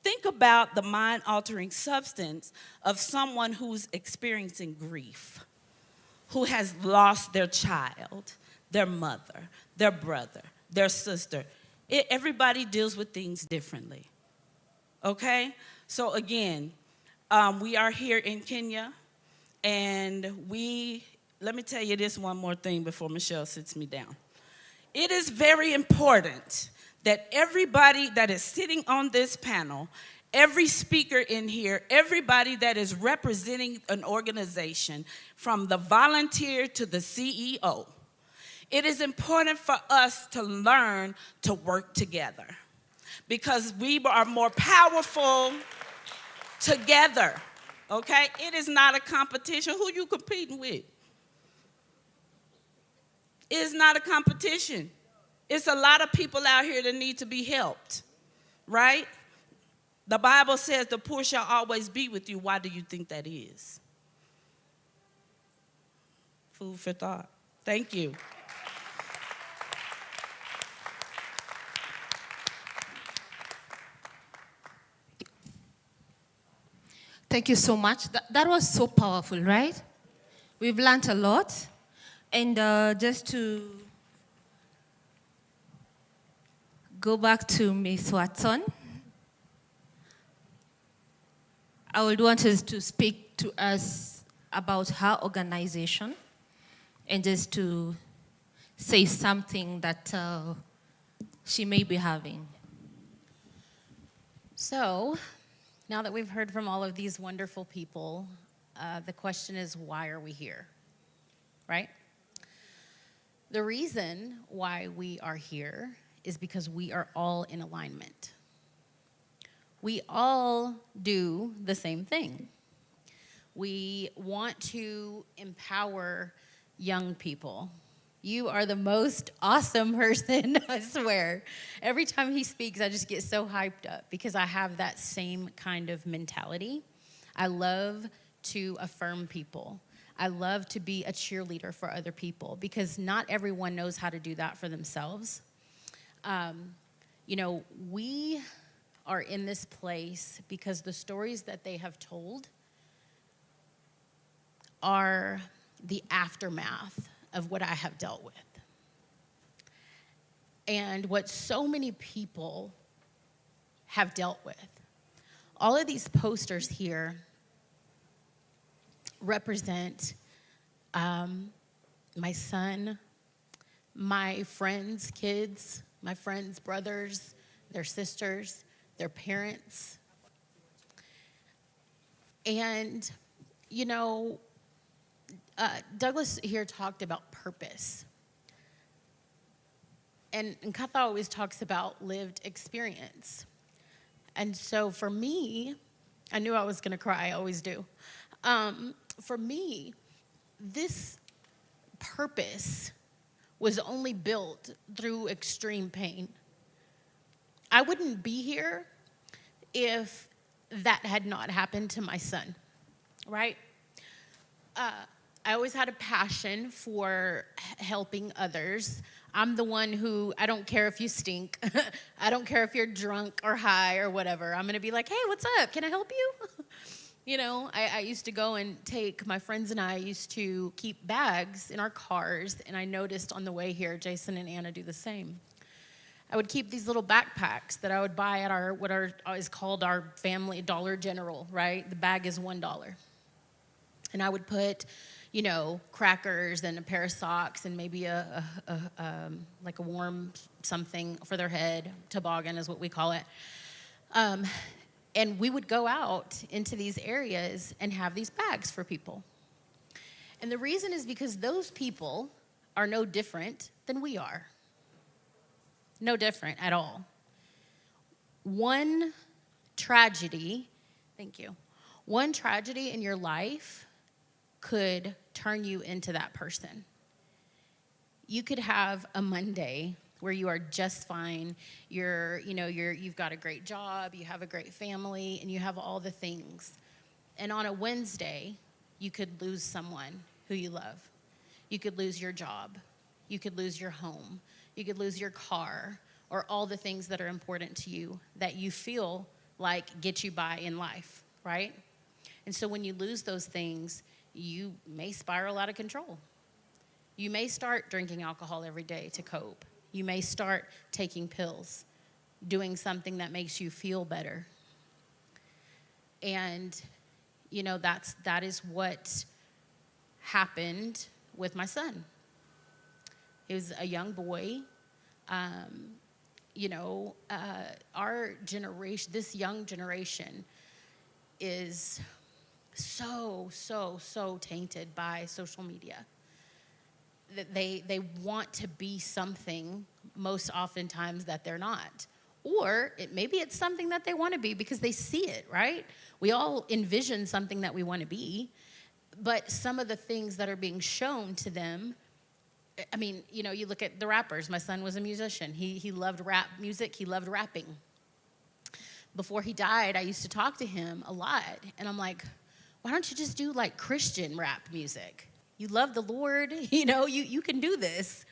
Think about the mind-altering substance of someone who's experiencing grief, who has lost their child, their mother, their brother, their sister. Everybody deals with things differently, okay? So again, we are here in Kenya, and let me tell you this one more thing before Michelle sits me down. It is very important that everybody that is sitting on this panel, every speaker in here, everybody that is representing an organization, from the volunteer to the CEO, it is important for us to learn to work together, because we are more powerful together, okay? It is not a competition. Who you competing with? It is not a competition. It's a lot of people out here that need to be helped, right? The Bible says the poor shall always be with you. Why do you think that is? Food for thought. Thank you. Thank you so much. That was so powerful, right? We've learned a lot. And just to go back to Ms. Watson, I would want us to speak to us about her organization and just to say something that she may be having. So, now that we've heard from all of these wonderful people, the question is, why are we here? Right? The reason why we are here is because we are all in alignment. We all do the same thing. We want to empower young people. You are the most awesome person, I swear. Every time he speaks, I just get so hyped up because I have that same kind of mentality. I love to affirm people. I love to be a cheerleader for other people because not everyone knows how to do that for themselves. We are in this place because the stories that they have told are the aftermath of what I have dealt with. And what so many people have dealt with. All of these posters here represent my son, my friends' kids, my friends' brothers, their sisters, their parents. And, Douglas here talked about purpose. And Katha always talks about lived experience. And so for me, I knew I was going to cry, I always do. For me, this purpose was only built through extreme pain. I wouldn't be here if that had not happened to my son, right? I always had a passion for helping others. I'm the one who, I don't care if you stink. I don't care if you're drunk or high or whatever. I'm going to be like, hey, what's up? Can I help you? I used to go and my friends and I used to keep bags in our cars, and I noticed on the way here, Jason and Anna do the same. I would keep these little backpacks that I would buy at what is called our family Dollar General, right? The bag is $1. And I would put, crackers and a pair of socks and maybe like a warm something for their head. Toboggan is what we call it. And we would go out into these areas and have these bags for people. And the reason is because those people are no different than we are. No different at all. One tragedy in your life could turn you into that person. You could have a Monday where you are just fine. You've got a great job, you have a great family, and you have all the things. And on a Wednesday, you could lose someone who you love. You could lose your job. You could lose your home. You could lose your car, or all the things that are important to you that you feel like get you by in life, right? And so when you lose those things, you may spiral out of control. You may start drinking alcohol every day to cope. You may start taking pills, doing something that makes you feel better. And, that is what happened with my son. He was a young boy. Our generation, this young generation is so tainted by social media. They want to be something most oftentimes that they're not. Or maybe it's something that they want to be because they see it, right? We all envision something that we want to be, but some of the things that are being shown to them, you look at the rappers. My son was a musician. He loved rap music. He loved rapping. Before he died, I used to talk to him a lot, and I'm like, why don't you just do like Christian rap music? You love the Lord, you can do this.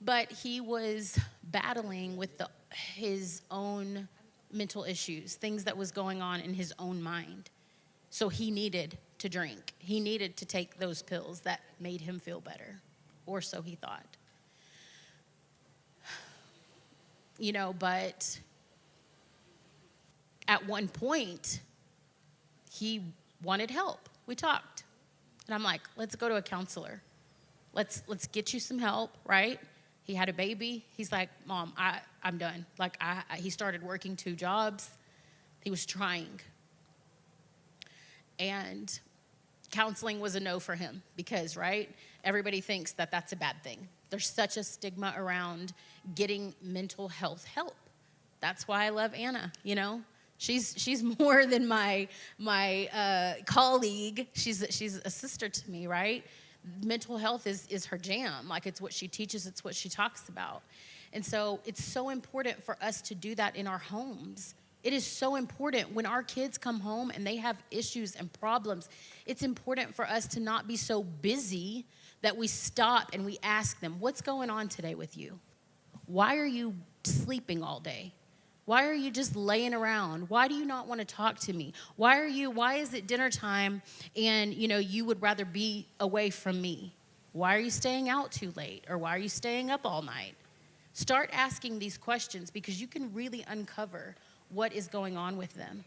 But he was battling with his own mental issues, things that was going on in his own mind. So he needed to drink. He needed to take those pills that made him feel better, or so he thought. But at one point, he wanted help. We talked. And I'm like, let's go to a counselor. Let's get you some help, right? He had a baby. He's like, Mom, I'm done. Like, he started working 2 jobs. He was trying. And counseling was a no for him because, right, everybody thinks that that's a bad thing. There's such a stigma around getting mental health help. That's why I love Anna, you know. She's more than my colleague. She's a sister to me, right? Mental health is her jam. Like, it's what she teaches, it's what she talks about. And so it's so important for us to do that in our homes. It is so important when our kids come home and they have issues and problems. It's important for us to not be so busy that we stop and we ask them, what's going on today with you? Why are you sleeping all day? Why are you just laying around? Why do you not want to talk to me? Why is it dinner time and, you know, you would rather be away from me? Why are you staying out too late? Or why are you staying up all night? Start asking these questions because you can really uncover what is going on with them.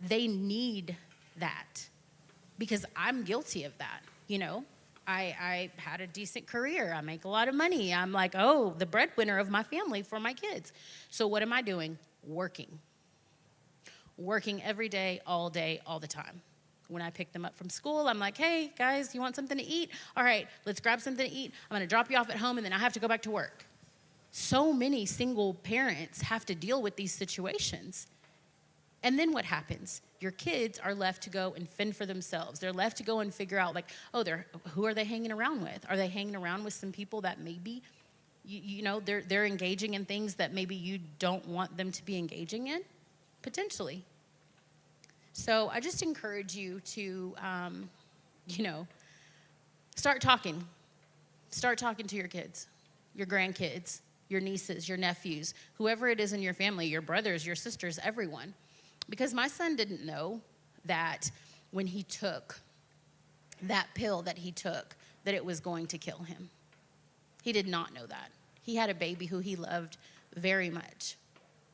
They need that because I'm guilty of that, you know. I had a decent career. I make a lot of money. I'm like, oh, the breadwinner of my family for my kids. So what am I doing? Working. Working every day, all the time. When I pick them up from school, I'm like, hey, guys, you want something to eat? All right, let's grab something to eat. I'm going to drop you off at home, and then I have to go back to work. So many single parents have to deal with these situations. And then what happens? Your kids are left to go and fend for themselves. They're left to go and figure out, like, oh, who are they hanging around with? Are they hanging around with some people that maybe, you know, they're engaging in things that maybe you don't want them to be engaging in? Potentially. So I just encourage you to, you know, start talking. Start talking to your kids, your grandkids, your nieces, your nephews, whoever it is in your family, your brothers, your sisters, everyone. Because my son didn't know that when he took that pill that he took, that it was going to kill him. He did not know that. He had a baby who he loved very much.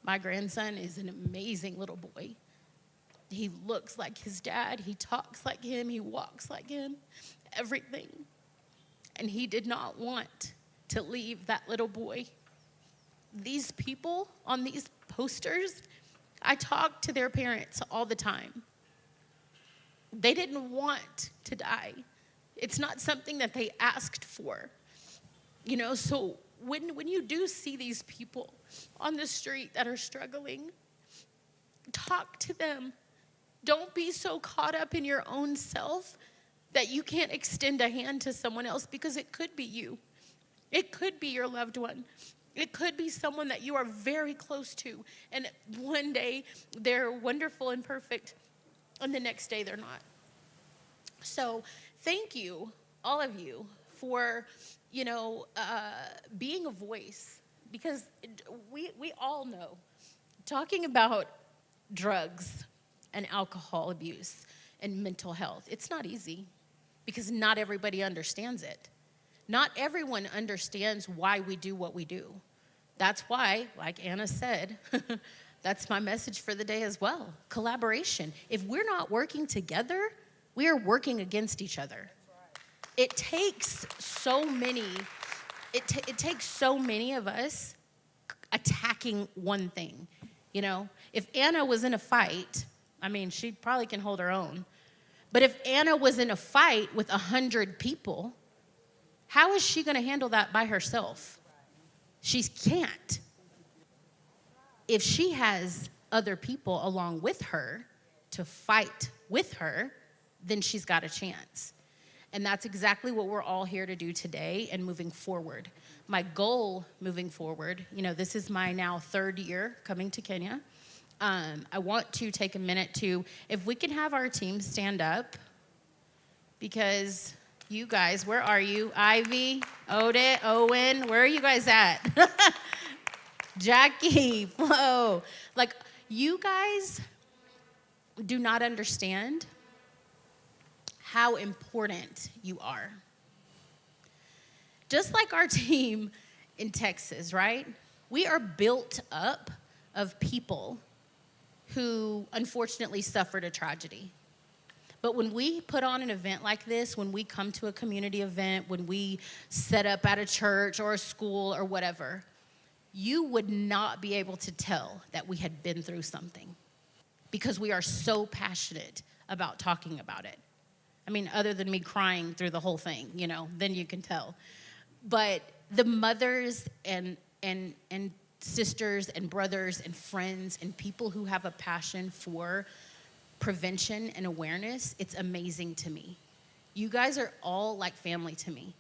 My grandson is an amazing little boy. He looks like his dad. He talks like him. He walks like him. Everything. And he did not want to leave that little boy. These people on these posters, I talk to their parents all the time. They didn't want to die. It's not something that they asked for. You know, so when you do see these people on the street that are struggling, talk to them. Don't be so caught up in your own self that you can't extend a hand to someone else, because it could be you. It could be your loved one. It could be someone that you are very close to, and one day they're wonderful and perfect, and the next day they're not. So thank you, all of you, for, you know, being a voice, because we all know talking about drugs and alcohol abuse and mental health, it's not easy, because not everybody understands it. Not everyone understands why we do what we do. That's why, like Anna said, that's my message for the day as well. Collaboration. If we're not working together, we are working against each other. It takes so many, it takes so many of us attacking one thing. You know, if Anna was in a fight, I mean, she probably can hold her own. But if Anna was in a fight with 100 people, how is she going to handle that by herself? She can't. If she has other people along with her to fight with her, then she's got a chance. And that's exactly what we're all here to do today and moving forward. My goal moving forward, you know, this is my now 3rd year coming to Kenya. I want to take a minute to, if we can have our team stand up, because you guys, where are you? Ivy, Odette, Owen, where are you guys at? Jackie, Flo. Like, you guys do not understand how important you are. Just like our team in Texas, right? We are built up of people who unfortunately suffered a tragedy. But when we put on an event like this, when we come to a community event, when we set up at a church or a school or whatever, you would not be able to tell that we had been through something because we are so passionate about talking about it. I mean, other than me crying through the whole thing, then you can tell. But the mothers and sisters and brothers and friends and people who have a passion for prevention and awareness, it's amazing to me. You guys are all like family to me.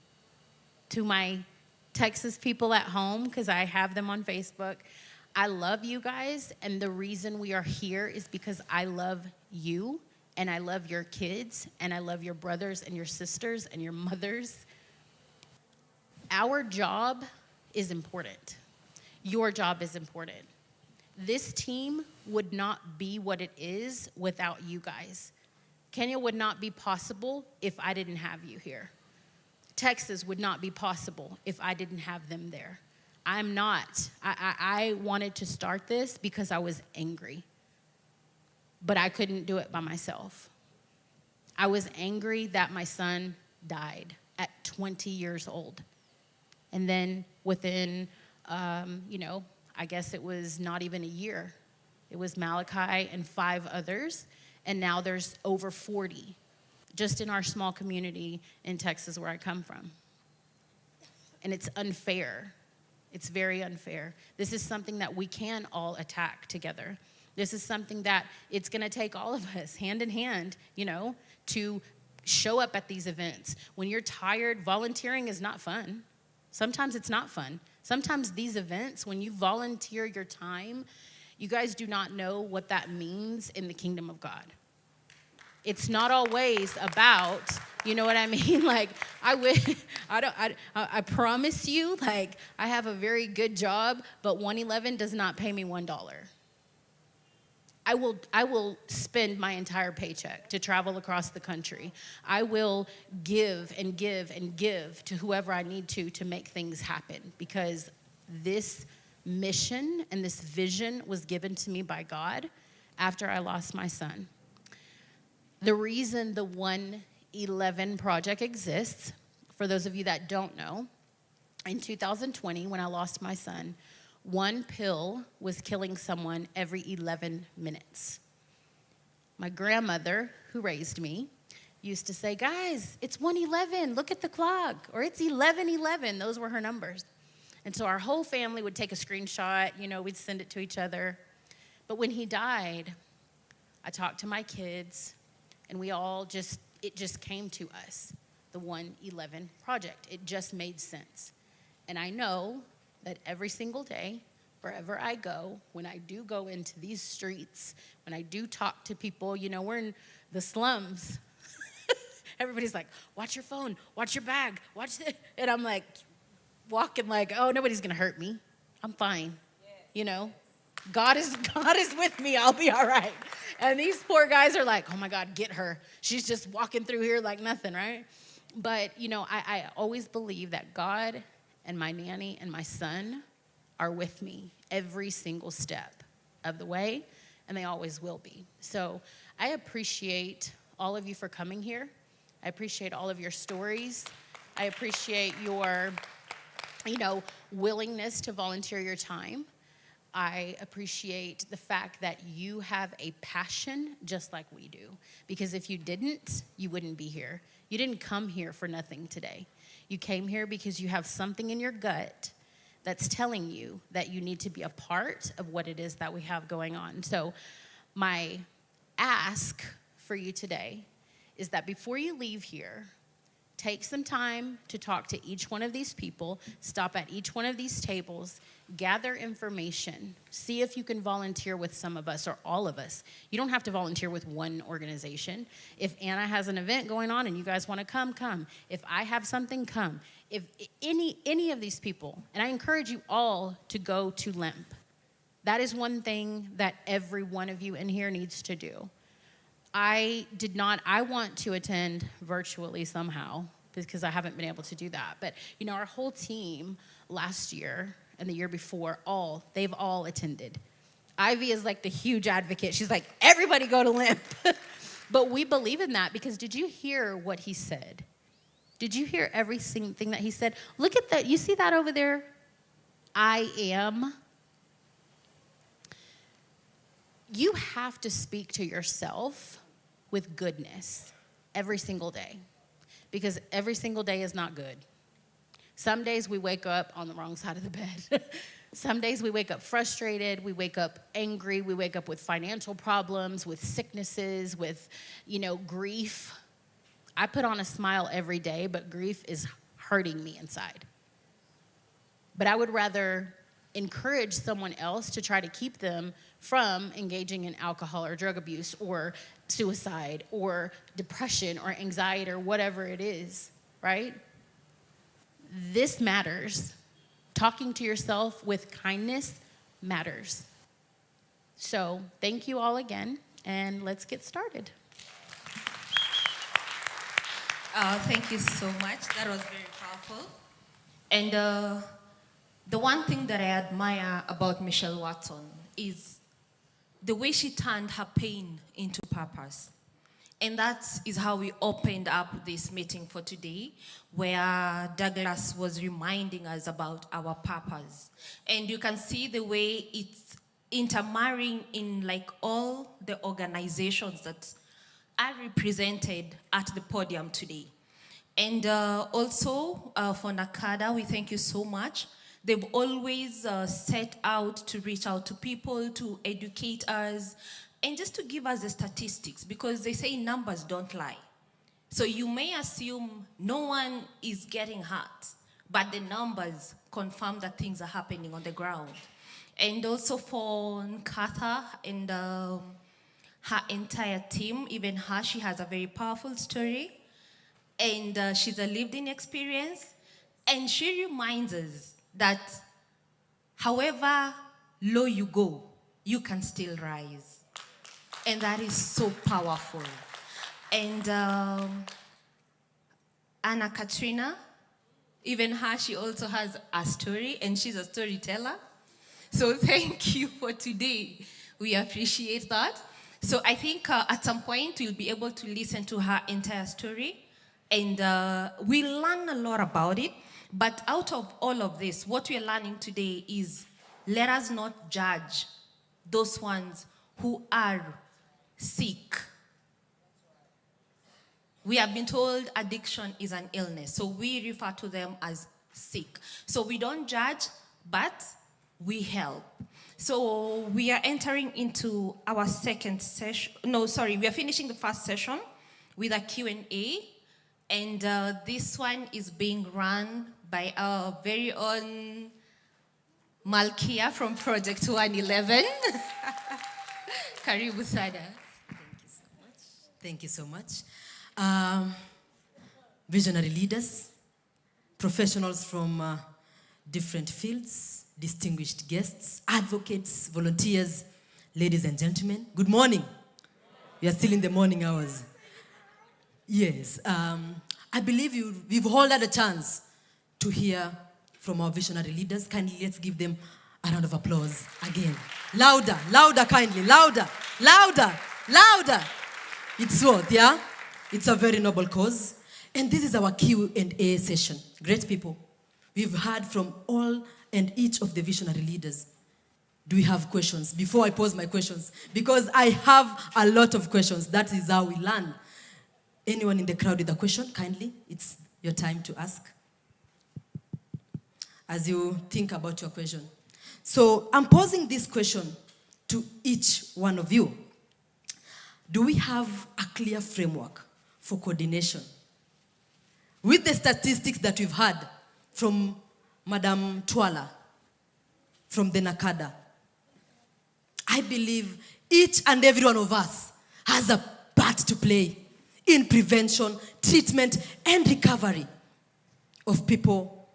To my Texas people at home, because I have them on Facebook, I love you guys, and the reason we are here is because I love you, and I love your kids, and I love your brothers and your sisters and your mothers. Our job is important. Your job is important. This team would not be what it is without you guys. Kenya would not be possible if I didn't have you here. Texas would not be possible if I didn't have them there. I'm not. I wanted to start this because I was angry, but I couldn't do it by myself. I was angry that my son died at 20 years old. And then within, I guess it was not even a year. It was Malachi and 5 others, and now there's over 40 just in our small community in Texas where I come from. And it's unfair. It's very unfair. This is something that we can all attack together. This is something that it's going to take all of us hand in hand, to show up at these events. When you're tired, volunteering is not fun. Sometimes it's not fun. Sometimes these events, when you volunteer your time, you guys do not know what that means in the kingdom of God. It's not always about, you know what I mean? Like, I promise you, I have a very good job, but 111 does not pay me $1. I will spend my entire paycheck to travel across the country. I will give and give and give to whoever I need to make things happen, because this mission and this vision was given to me by God after I lost my son. The reason the 111 Project exists, for those of you that don't know, in 2020, when I lost my son, 1 pill was killing someone every 11 minutes. My grandmother, who raised me, used to say, guys, it's 111, look at the clock, or it's 11:11. Those were her numbers. And so our whole family would take a screenshot, we'd send it to each other. But when he died, I talked to my kids, and it just came to us, the 111 Project. It just made sense. And I know that every single day, wherever I go, when I do go into these streets, when I do talk to people, we're in the slums. Everybody's like, watch your phone, watch your bag, watch this. And I'm like, walking like, oh, nobody's gonna hurt me. I'm fine, God is with me, I'll be all right. And these poor guys are like, oh my God, get her. She's just walking through here like nothing, right? But, I always believe that God and my nanny and my son are with me every single step of the way, and they always will be. So I appreciate all of you for coming here. I appreciate all of your stories. I appreciate your, willingness to volunteer your time. I appreciate the fact that you have a passion just like we do. Because if you didn't, you wouldn't be here. You didn't come here for nothing today. You came here because you have something in your gut that's telling you that you need to be a part of what it is that we have going on. So my ask for you today is that before you leave here, take some time to talk to each one of these people, stop at each one of these tables, gather information, see if you can volunteer with some of us or all of us. You don't have to volunteer with one organization. If Anna has an event going on and you guys want to come, come. If I have something, come. If any of these people, and I encourage you all to go to LIMP. That is one thing that every one of you in here needs to do. I want to attend virtually somehow because I haven't been able to do that. But, our whole team last year and the year before, they've all attended. Ivy is like the huge advocate. She's like, everybody go to LIMP. But we believe in that because did you hear what he said? Did you hear every single thing that he said? Look at that. You see that over there? I am. You have to speak to yourself with goodness every single day because every single day is not good. Some days we wake up on the wrong side of the bed. Some days we wake up frustrated, we wake up angry, we wake up with financial problems, with sicknesses, with, grief. I put on a smile every day, but grief is hurting me inside. But I would rather encourage someone else to try to keep them from engaging in alcohol or drug abuse or suicide or depression or anxiety or whatever it is, right? This matters. Talking to yourself with kindness matters. So thank you all again, and let's get started. Thank you so much. That was very powerful. And the one thing that I admire about Michelle Watson is the way she turned her pain into purpose. And that is how we opened up this meeting for today, where Douglas was reminding us about our purpose. And you can see the way it's intermarrying in like all the organizations that are represented at the podium today. And also for NACADA, we thank you so much. They've always set out to reach out to people, to educate us, and just to give us the statistics, because they say numbers don't lie. So you may assume no one is getting hurt, but the numbers confirm that things are happening on the ground. And also for Nkatha and her entire team, even her, she has a very powerful story, and she's a lived-in experience, and she reminds us that however low you go, you can still rise. And that is so powerful. And Anna Katrina, even her, she also has a story, and she's a storyteller. So thank you for today. We appreciate that. So I think at some point we'll be able to listen to her entire story, and we'll learn a lot about it. But out of all of this, what we're learning today is let us not judge those ones who are sick. We have been told addiction is an illness, so we refer to them as sick. So we don't judge, but we help. So we are entering into our second session. No, sorry, we are finishing the first session with a Q&A, and this one is being run by our very own Malkia from Project 111. Karibu Sada. Thank you so much. Visionary leaders, professionals from different fields, distinguished guests, advocates, volunteers, ladies and gentlemen, good morning. We are still in the morning hours. Yes, I believe we've all had a chance to hear from our visionary leaders. Kindly, let's give them a round of applause again. Louder, louder, kindly, louder, louder, louder. It's worth, yeah? It's a very noble cause. And this is our Q&A session. Great people. We've heard from all and each of the visionary leaders. Do we have questions? Before I pose my questions, because I have a lot of questions. That is how we learn. Anyone in the crowd with a question, kindly, it's your time to ask as you think about your question. So I'm posing this question to each one of you. Do we have a clear framework for coordination? With the statistics that we've had from Madam Twala, from the NACADA, I believe each and every one of us has a part to play in prevention, treatment, and recovery of people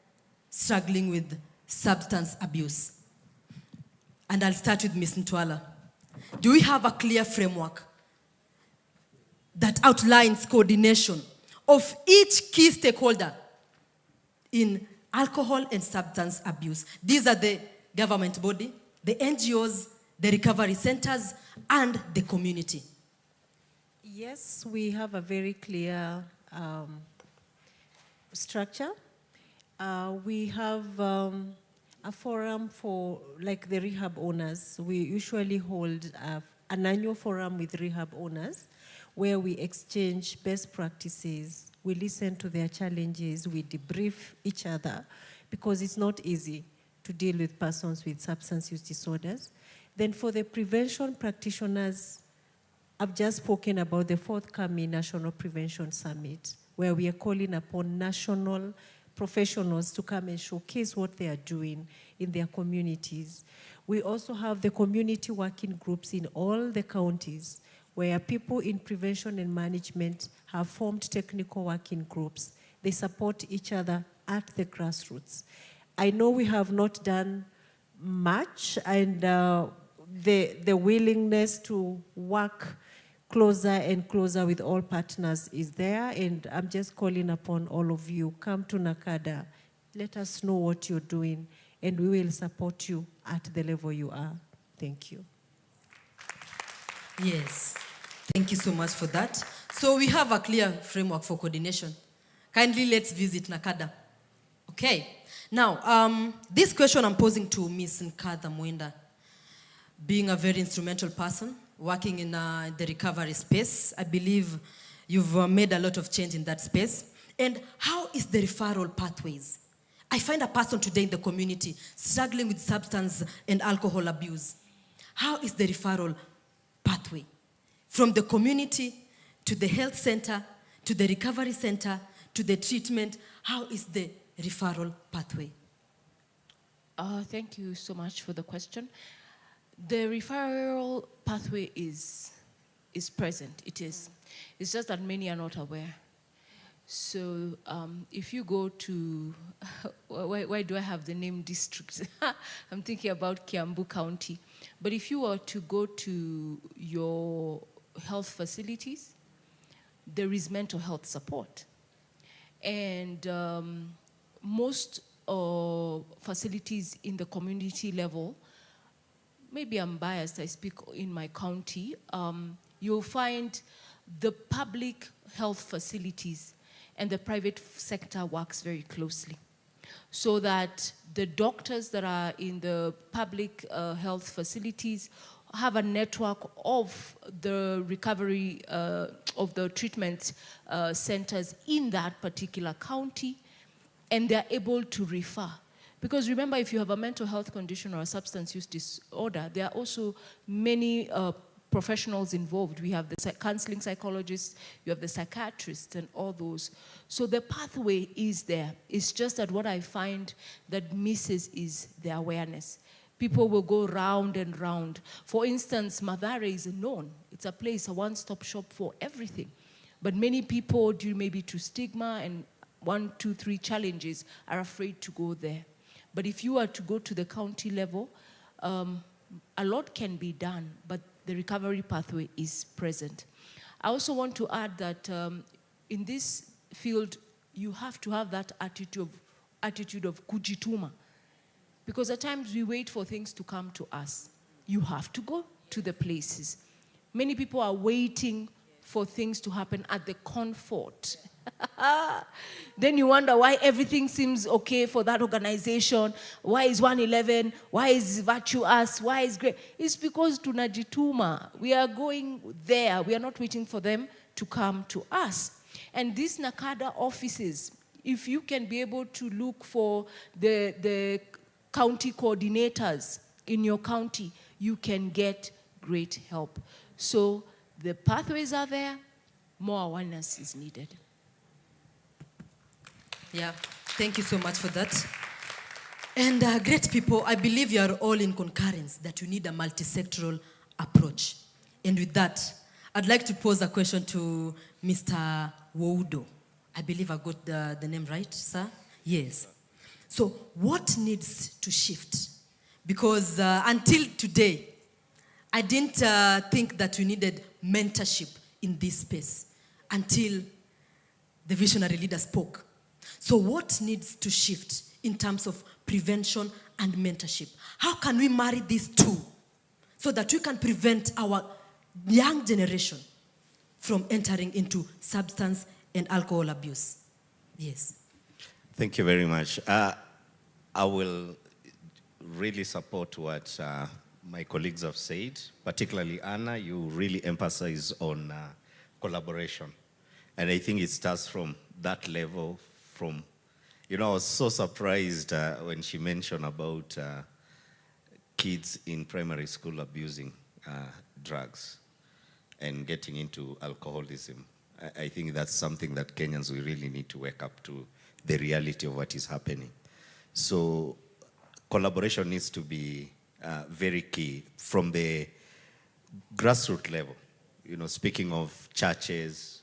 struggling with substance abuse. And I'll start with Ms. Ntwala. Do we have a clear framework that outlines coordination of each key stakeholder in alcohol and substance abuse? These are the government body, the NGOs, the recovery centers, and the community. Yes, we have a very clear structure. We have a forum for, like, the rehab owners. We usually hold an annual forum with rehab owners where we exchange best practices, we listen to their challenges, we debrief each other, because it's not easy to deal with persons with substance use disorders. Then for the prevention practitioners, I've just spoken about the forthcoming National Prevention Summit, where we are calling upon national professionals to come and showcase what they are doing in their communities. We also have the community working groups in all the counties, where people in prevention and management have formed technical working groups. They support each other at the grassroots. I know we have not done much, and the willingness to work closer and closer with all partners is there, and I'm just calling upon all of you, come to NACADA, let us know what you're doing, and we will support you at the level you are. Thank you. Yes, thank you so much for that. So we have a clear framework for coordination. Kindly let's visit NACADA. Okay, now this question I'm posing to Ms. Nkadha Mwenda, being a very instrumental person, working in the recovery space. I believe you've made a lot of change in that space. And how is the referral pathways? I find a person today in the community struggling with substance and alcohol abuse. How is the referral pathway? From the community to the health center, to the recovery center, to the treatment, how is the referral pathway? Thank you so much for the question. The referral pathway is present. It is. It's just that many are not aware. So if you go to, why do I have the name district? I'm thinking about Kiambu County. But if you were to go to your health facilities, there is mental health support. And most facilities in the community level, maybe I'm biased, I speak in my county, you'll find the public health facilities and the private sector works very closely, so that the doctors that are in the public health facilities have a network of the recovery of the treatment centers in that particular county, and they're able to refer. Because remember, if you have a mental health condition or a substance use disorder, there are also many professionals involved. We have the counseling psychologists, you have the psychiatrists, and all those. So the pathway is there. It's just that what I find that misses is the awareness. People will go round and round. For instance, Mathare is known. It's a place, a one-stop shop for everything. But many people, due maybe to stigma and 1, 2, 3 challenges, are afraid to go there. But if you are to go to the county level, a lot can be done, but the recovery pathway is present. I also want to add that in this field, you have to have that attitude of kujituma. Because at times we wait for things to come to us. You have to go to the places. Many people are waiting for things to happen at the comfort. Then you wonder why everything seems okay for that organization. Why is 111? Why is Virtuous? Why is great? It's because tunajituma. We are going there. We are not waiting for them to come to us. And these NACADA offices, if you can be able to look for the county coordinators in your county, you can get great help. So the pathways are there. More awareness is needed. Yeah, thank you so much for that. And great people, I believe you are all in concurrence that you need a multi-sectoral approach. And with that, I'd like to pose a question to Mr. Woudo. I believe I got the name right, sir? Yes. So what needs to shift? Because until today, I didn't think that we needed mentorship in this space until the visionary leader spoke. So what needs to shift in terms of prevention and mentorship? How can we marry these two so that we can prevent our young generation from entering into substance and alcohol abuse? Yes. Thank you very much. I will really support what my colleagues have said, particularly Anna. You really emphasize on collaboration. And I think it starts from that level, I was so surprised when she mentioned about kids in primary school abusing drugs and getting into alcoholism. I think that's something that Kenyans, we really need to wake up to the reality of what is happening. So collaboration needs to be very key from the grassroots level. Speaking of churches,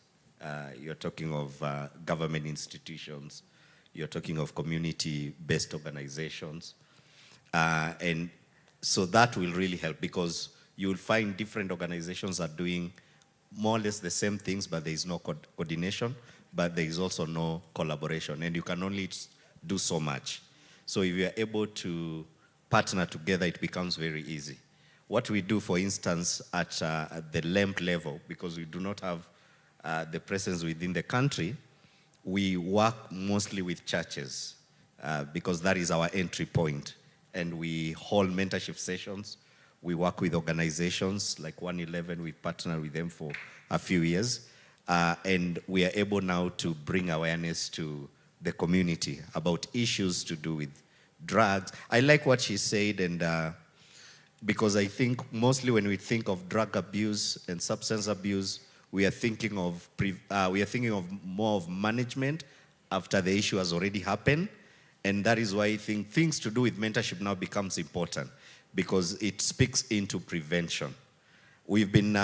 you're talking of government institutions, you're talking of community-based organizations. And so that will really help, because you'll find different organizations are doing more or less the same things, but there is no coordination, but there is also no collaboration, and you can only do so much. So if you are able to partner together, it becomes very easy. What we do, for instance, at the LEMP level, because we do not have the presence within the country, we work mostly with churches because that is our entry point. And we hold mentorship sessions. We work with organizations like 111. We've partnered with them for a few years. And we are able now to bring awareness to the community about issues to do with drugs. I like what she said, and because I think mostly when we think of drug abuse and substance abuse, we are thinking of more of management after the issue has already happened. And that is why I think things to do with mentorship now becomes important, because it speaks into prevention. We've been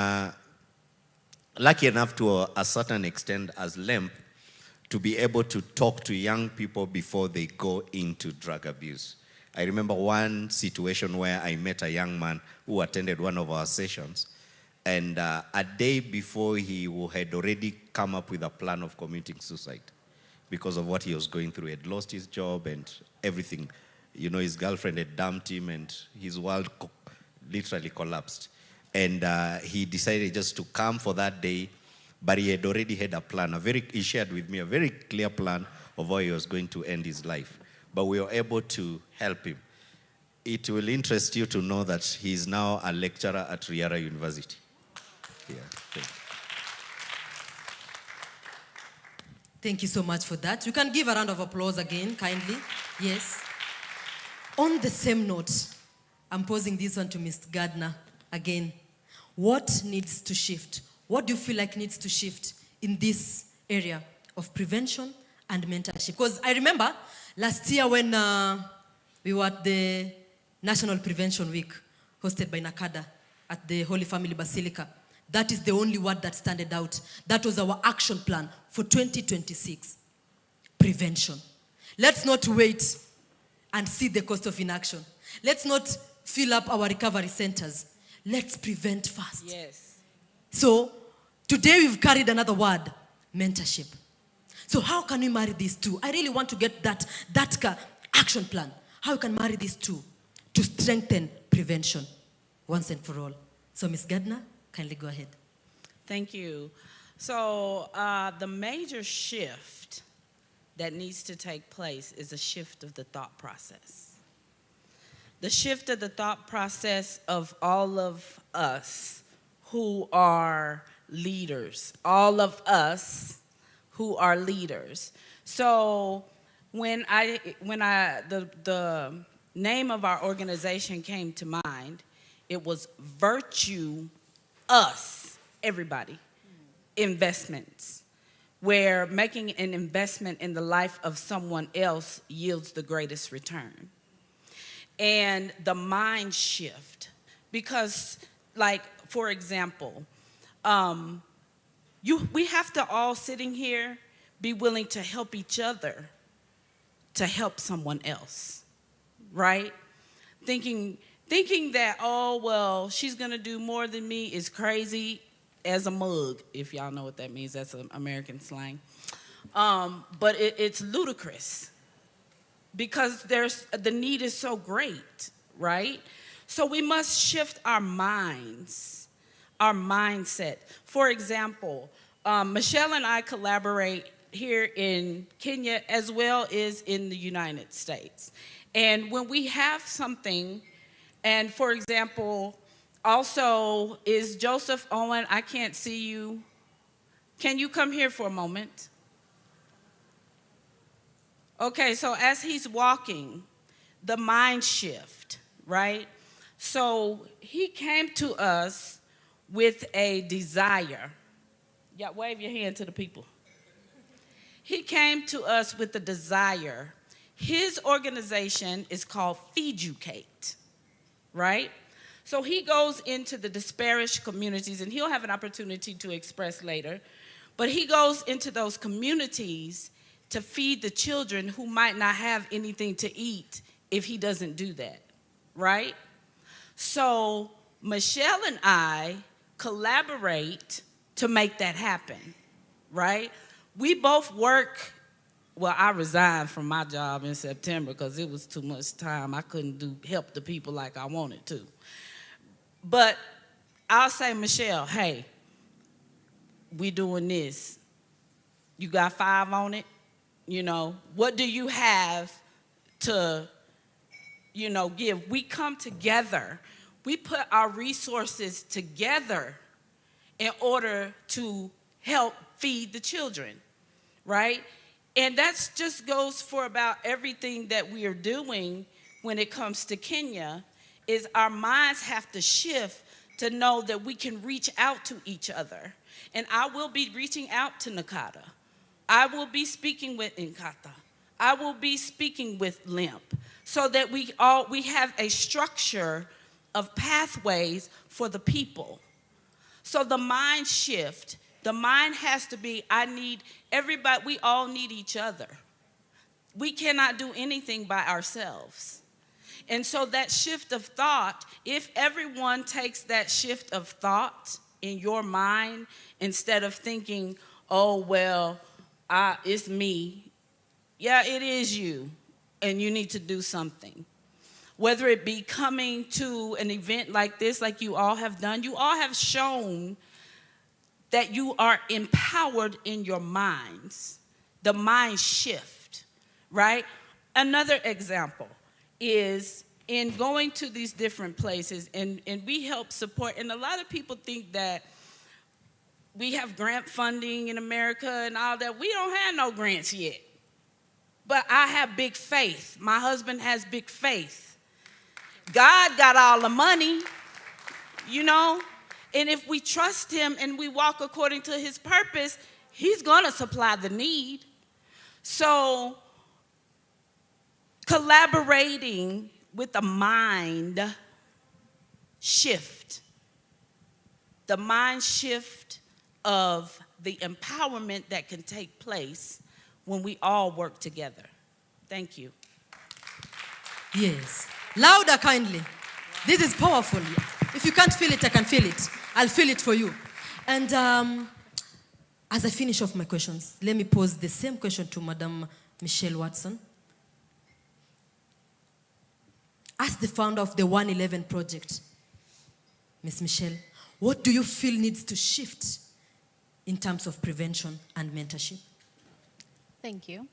lucky enough to a certain extent as LEMP to be able to talk to young people before they go into drug abuse. I remember one situation where I met a young man who attended one of our sessions, and a day before he had already come up with a plan of committing suicide because of what he was going through. He had lost his job and everything. His girlfriend had dumped him and his world literally collapsed. And he decided just to come for that day, but he had already had a plan. He shared with me a very clear plan of how he was going to end his life. But we were able to help him. It will interest you to know that he is now a lecturer at Riara University. Yeah, thank you. Thank you so much for that. You can give a round of applause again, kindly. Yes. On the same note, I'm posing this one to Ms. Gardner again. What needs to shift? What do you feel like needs to shift in this area of prevention and mentorship? Because I remember last year when we were at the National Prevention Week hosted by NACADA at the Holy Family Basilica, that is the only word that stood out. That was our action plan for 2026. Prevention. Let's not wait and see the cost of inaction. Let's not fill up our recovery centers. Let's prevent first. Yes. So today we've carried another word, mentorship. So how can we marry these two? I really want to get that action plan. How you can marry these two to strengthen prevention once and for all. So Ms. Gardner, kindly go ahead. Thank you. So the major shift that needs to take place is a shift of the thought process. The shift of the thought process of all of us who are leaders, all of us who are leaders. So when the name of our organization came to mind, it was Virtue Us, everybody, investments, where making an investment in the life of someone else yields the greatest return. And the mind shift, because like, for example, we have to all sitting here be willing to help each other to help someone else, right? Thinking that, oh, well, she's gonna do more than me is crazy as a mug, if y'all know what that means. That's an American slang. But it's ludicrous because the need is so great, right? So we must shift our minds our mindset. For example, Michelle and I collaborate here in Kenya as well as in the United States. And when we have something, and for example, also is Joseph Owen, I can't see you. Can you come here for a moment? Okay, so as he's walking, the mind shift, right? So he came to us with a desire. Yeah, wave your hand to the people. He came to us with a desire. His organization is called Feeducate, right? So he goes into the disparaged communities, and he'll have an opportunity to express later, but he goes into those communities to feed the children who might not have anything to eat if he doesn't do that, right? So Michelle and I collaborate to make that happen, right? We both work, well, I resigned from my job in September because it was too much time. I couldn't help the people like I wanted to. But I'll say, Michelle, hey, we doing this. You got 5 on it? You know, what do you have to, you know, give? We come together. We put our resources together in order to help feed the children, right? And that just goes for about everything that we are doing when it comes to Kenya, is our minds have to shift to know that we can reach out to each other. And I will be reaching out to Nakada. I will be speaking with Nkata. I will be speaking with Limp, so that we have a structure of pathways for the people. So the mind shift, the mind has to be, I need everybody, we all need each other. We cannot do anything by ourselves. And so that shift of thought, if everyone takes that shift of thought in your mind, instead of thinking, oh, well, it's me. Yeah, it is you, and you need to do something. Whether it be coming to an event like this, like you all have done, you all have shown that you are empowered in your minds, the mind shift, right? Another example is in going to these different places, and we help support, and a lot of people think that we have grant funding in America and all that. We don't have no grants yet. But I have big faith. My husband has big faith. God got all the money, you know? And if we trust him and we walk according to his purpose, he's gonna supply the need. So collaborating with a mind shift, the mind shift of the empowerment that can take place when we all work together. Thank you. Yes. Louder, kindly. This is powerful. If you can't feel it, I can feel it. I'll feel it for you. And as I finish off my questions, let me pose the same question to Madam Michelle Watson. As the founder of the 111 Project, Ms. Michelle, what do you feel needs to shift in terms of prevention and mentorship? Thank you.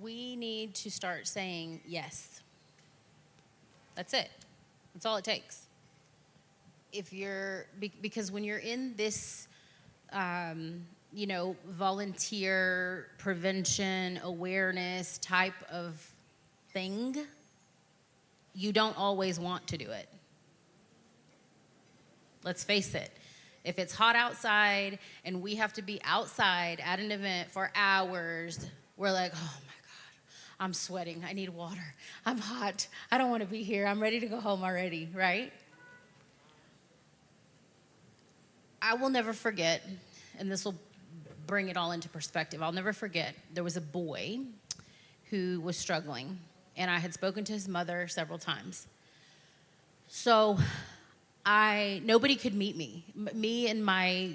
We need to start saying yes. That's it. That's all it takes. Because when you're in this, volunteer prevention, awareness type of thing, you don't always want to do it. Let's face it. If it's hot outside and we have to be outside at an event for hours, we're like, oh my God, I'm sweating. I need water. I'm hot. I don't want to be here. I'm ready to go home already, right? I will never forget, and this will bring it all into perspective. I'll never forget, there was a boy who was struggling, and I had spoken to his mother several times. So nobody could meet me. Me and my,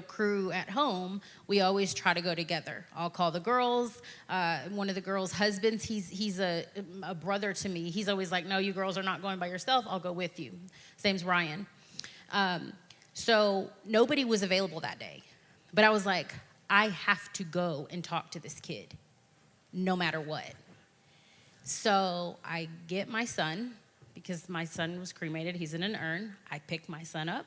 crew at home, we always try to go together. I'll call the girls. One of the girls' husbands, he's a brother to me. He's always like, no, you girls are not going by yourself. I'll go with you. His name's Ryan. So nobody was available that day. But I was like, I have to go and talk to this kid, no matter what. So I get my son, because my son was cremated. He's in an urn. I pick my son up,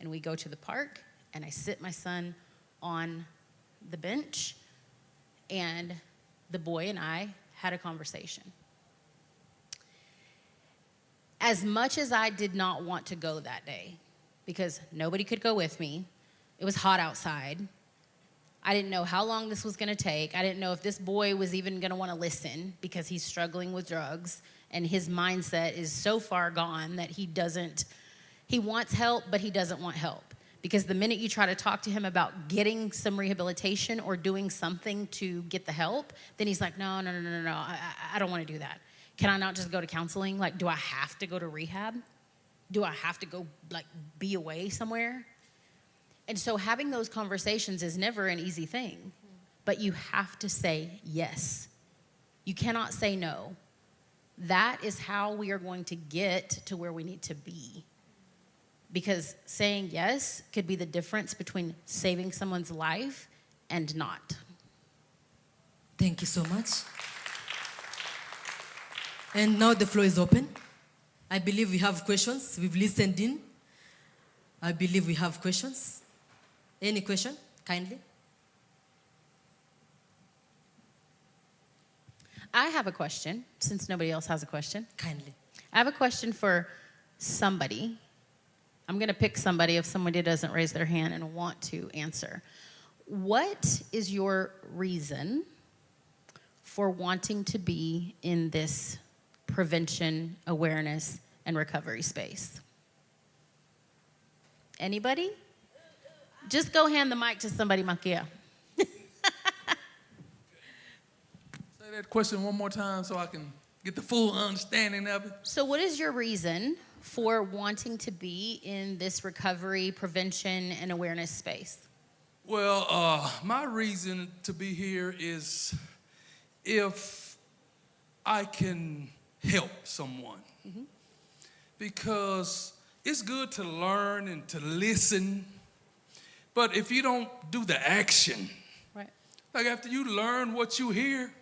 and we go to the park, and I sit my son on the bench, and the boy and I had a conversation. As much as I did not want to go that day, because nobody could go with me, it was hot outside. I didn't know how long this was gonna take. I didn't know if this boy was even gonna wanna listen, because he's struggling with drugs, and his mindset is so far gone that he wants help, but he doesn't want help. Because the minute you try to talk to him about getting some rehabilitation or doing something to get the help, then he's like, no, I don't want to do that. Can I not just go to counseling? Like, do I have to go to rehab? Do I have to go, be away somewhere? And so having those conversations is never an easy thing, but you have to say yes. You cannot say no. That is how we are going to get to where we need to be. Because saying yes could be the difference between saving someone's life and not. Thank you so much. And now the floor is open. I believe we have questions. We've listened in. I believe we have questions. Any question? Kindly. I have a question, since nobody else has a question. Kindly. I have a question for somebody. I'm going to pick somebody if somebody doesn't raise their hand and want to answer. What is your reason for wanting to be in this prevention, awareness, and recovery space? Anybody? Just go hand the mic to somebody, Makia. Say that question one more time so I can get the full understanding of it. So what is your reason for wanting to be in this recovery, prevention, and awareness space? Well, my reason to be here is if I can help someone. Mm-hmm. Because it's good to learn and to listen, but if you don't do the action, Right. like after you learn what you hear,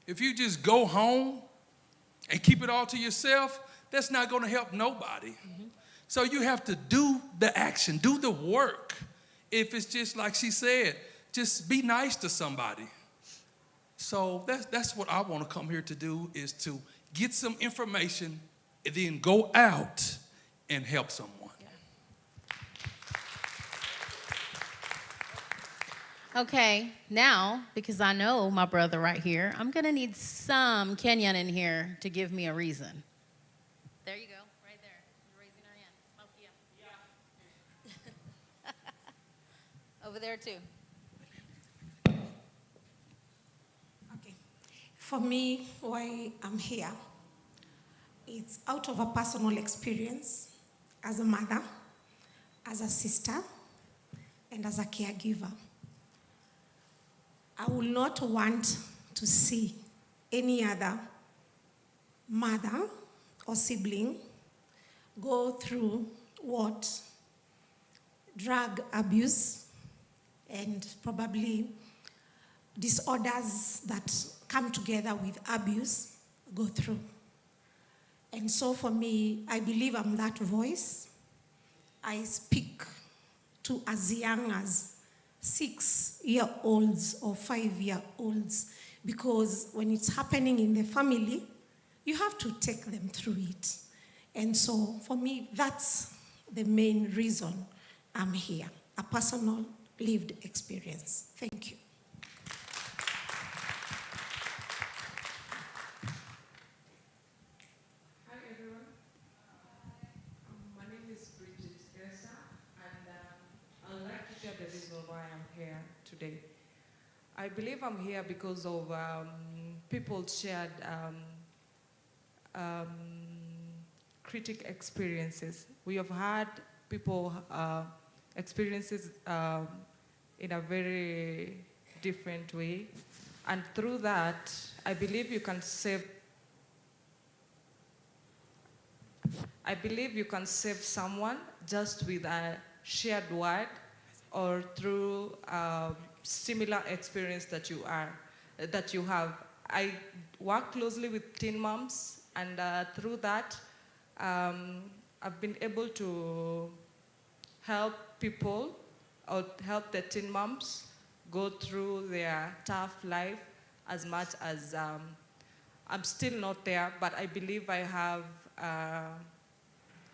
if you just go home and keep it all to yourself, that's not going to help nobody. Mm-hmm. So you have to do the action, do the work. If it's just like she said, just be nice to somebody. So that's what I want to come here to do, is to get some information and then go out and help someone. Okay, now, because I know my brother right here, I'm going to need some Kenyan in here to give me a reason. There you go, right there. You're raising her hand. Yeah. Over there, too. Okay. For me, why I'm here, it's out of a personal experience as a mother, as a sister, and as a caregiver. I will not want to see any other mother or sibling go through what drug abuse and probably disorders that come together with abuse go through. And so for me, I believe I'm that voice. I speak to as young as 6-year-olds or 5-year-olds, because when it's happening in the family, you have to take them through it. And so for me, that's the main reason I'm here, a personal lived experience. Thank you. Hi everyone. My name is Bridget Esa, and I'd like to share the reason why I'm here today. I believe I'm here because of people shared critic experiences. We have had people experiences in a very different way. And through that, I believe you can save someone just with a shared word or through similar experience that you have. I work closely with teen moms, and through that, I've been able to help people or help the teen moms go through their tough life as much as I'm still not there, but I believe I have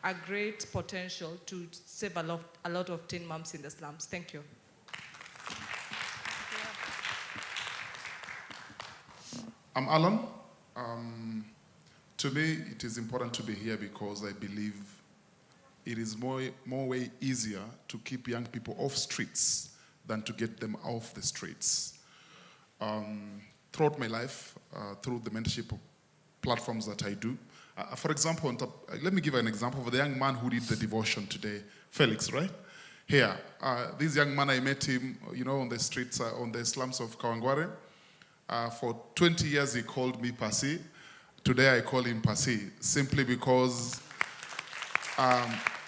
a great potential to save a lot of teen moms in the slums. Thank you. I'm Alan. To me, it is important to be here because I believe it is more way easier to keep young people off streets than to get them off the streets. Throughout my life, through the mentorship platforms that I do, for example, let me give an example of the young man who did the devotion today, Felix, right? Here, this young man, I met him, on the streets, on the slums of Kawangware. For 20 years, he called me Pasi. Today, I call him Pasi, simply because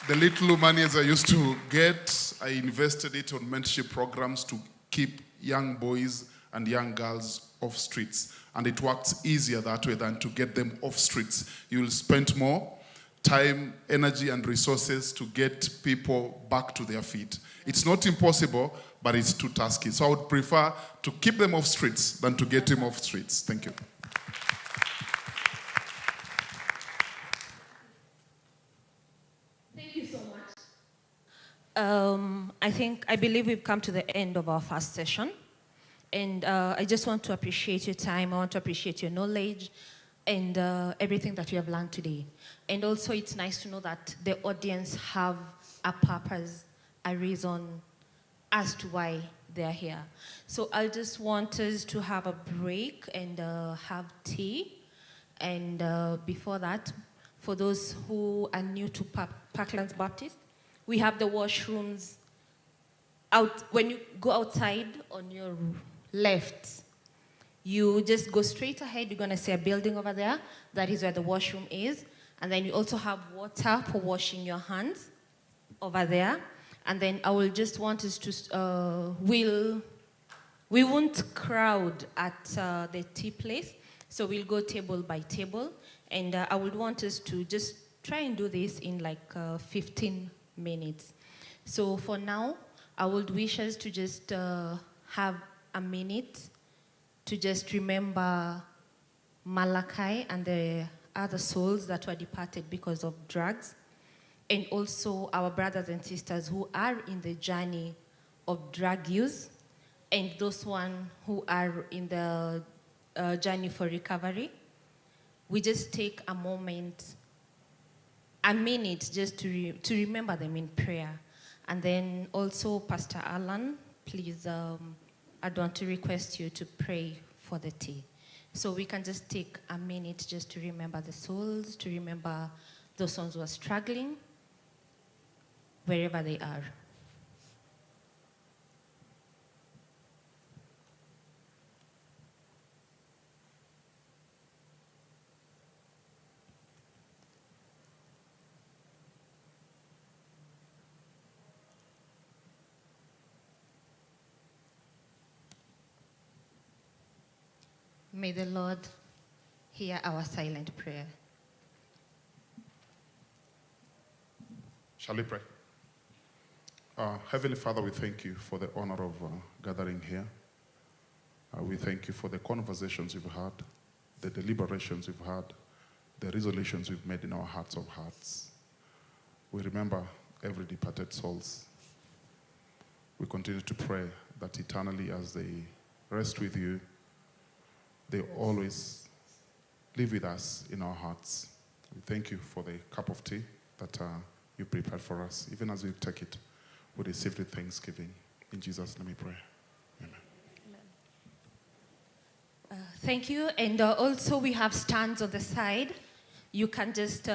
the little money as I used to get, I invested it on mentorship programs to keep young boys and young girls off streets. And it works easier that way than to get them off streets. You'll spend more time, energy, and resources to get people back to their feet. It's not impossible, but it's too tasky. So I would prefer to keep them off streets than to get them off streets. Thank you. Thank you so much. I believe we've come to the end of our first session. And I just want to appreciate your time. I want to appreciate your knowledge and everything that we have learned today. And also, it's nice to know that the audience have a purpose, a reason as to why they're here. So I just want us to have a break and have tea. And before that, for those who are new to Parklands Baptist, we have the washrooms out. When you go outside on your left, you just go straight ahead. You're going to see a building over there. That is where the washroom is. And then you also have water for washing your hands over there. And then I will just want us to, we won't crowd at the tea place. So we'll go table by table. And I would want us to just try and do this in like 15 minutes. So for now, I would wish us to just have a minute to just remember Malachi and the other souls that were departed because of drugs, and also our brothers and sisters who are in the journey of drug use, and those one who are in the journey for recovery. We just take a moment, a minute, just to remember them in prayer. And then also, Pastor Alan, please, I'd want to request you to pray for the tea. So we can just take a minute just to remember the souls, to remember those ones who are struggling, wherever they are. May the Lord hear our silent prayer. Shall we pray? Heavenly Father, we thank you for the honor of gathering here. We thank you for the conversations we've had, the deliberations we've had, the resolutions we've made in our hearts of hearts. We remember every departed souls. We continue to pray that eternally as they rest with you, they always live with us in our hearts. We thank you for the cup of tea that you prepared for us. Even as we take it, we receive with thanksgiving. In Jesus' name we pray. Amen. Thank you. And also we have stands on the side. You can just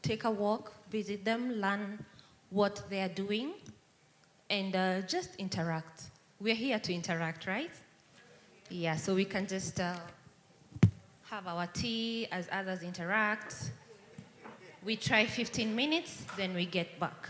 take a walk, visit them, learn what they are doing. and just interact. We're here to interact, right? Yeah, so we can just have our tea as others interact. We try 15 minutes, then we get back.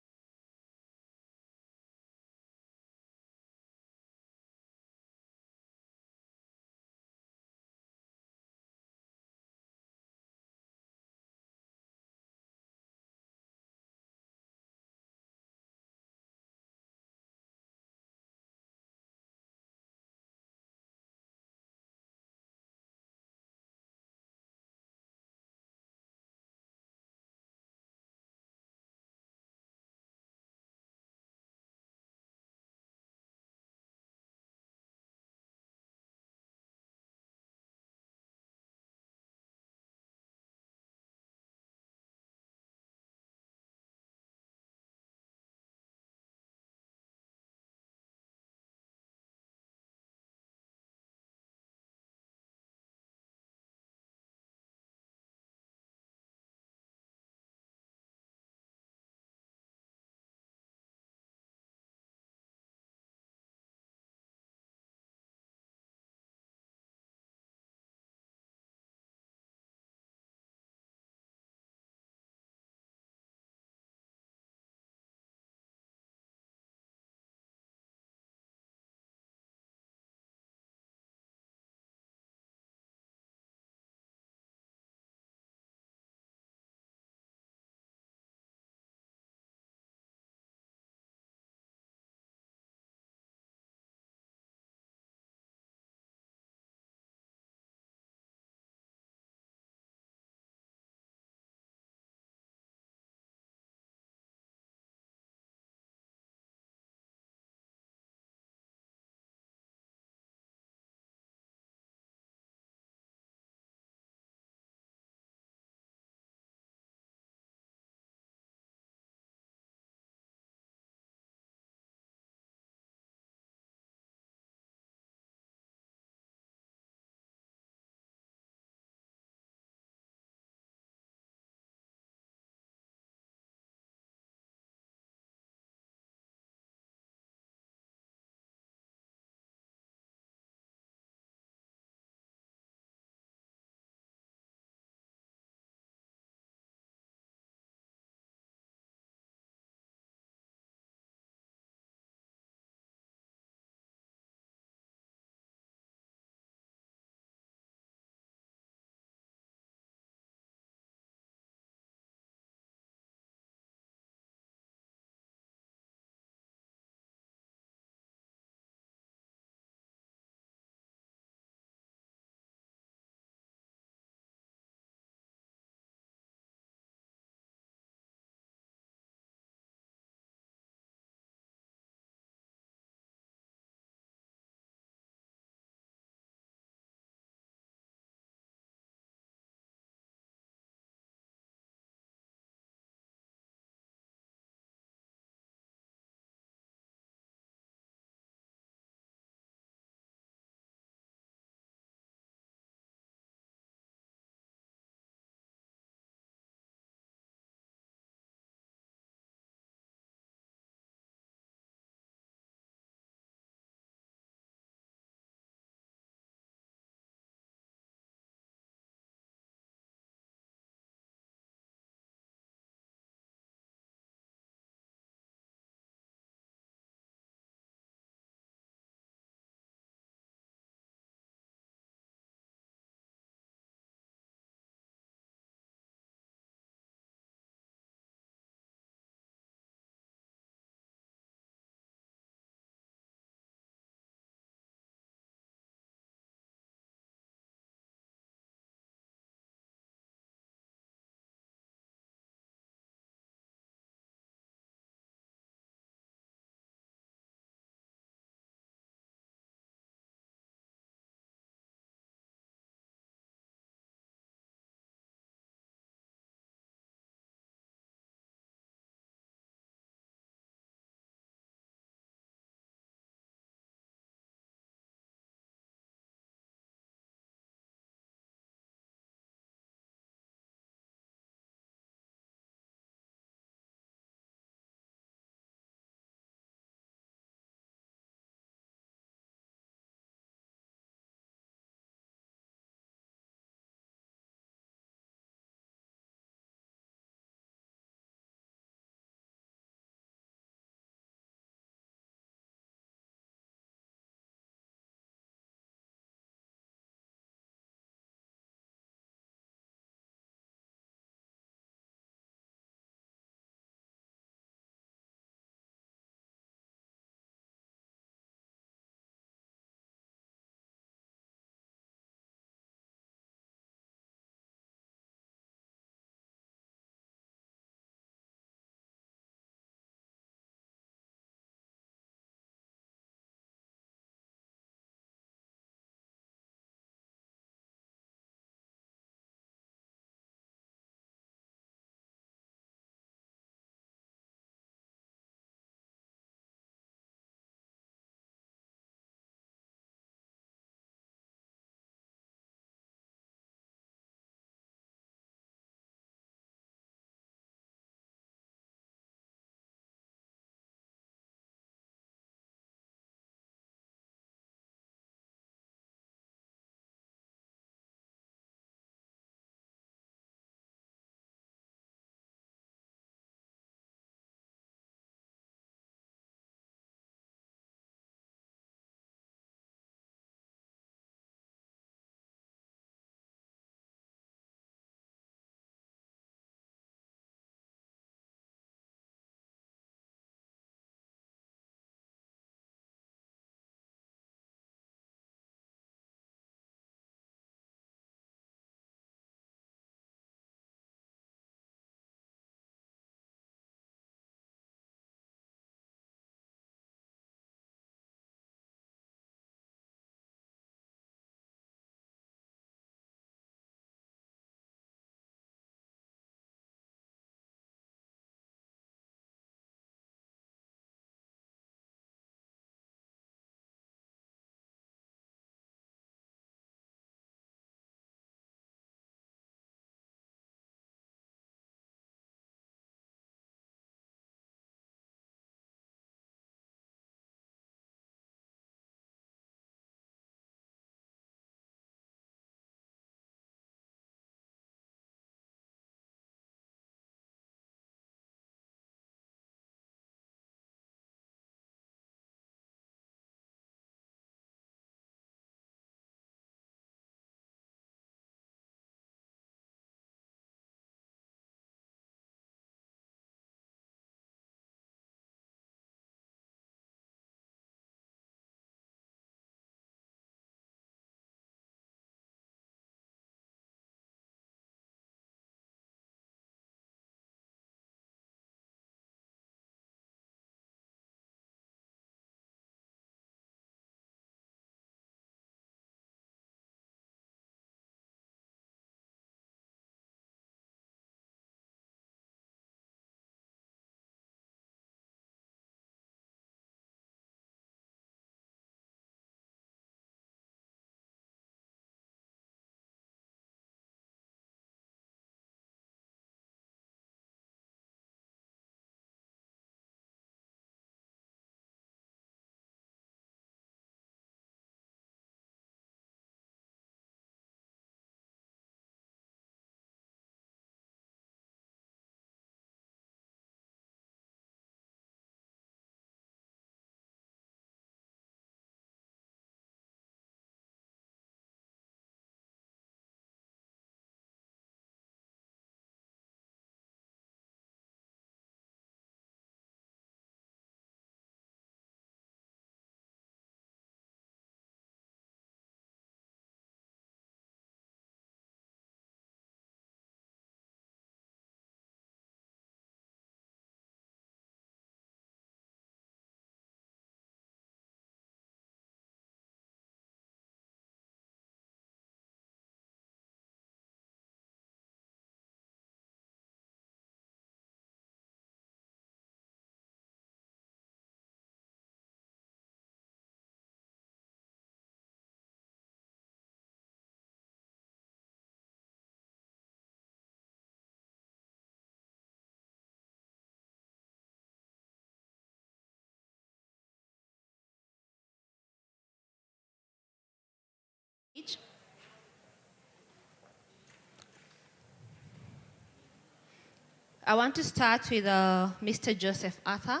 I want to start with Mr. Joseph Arthur.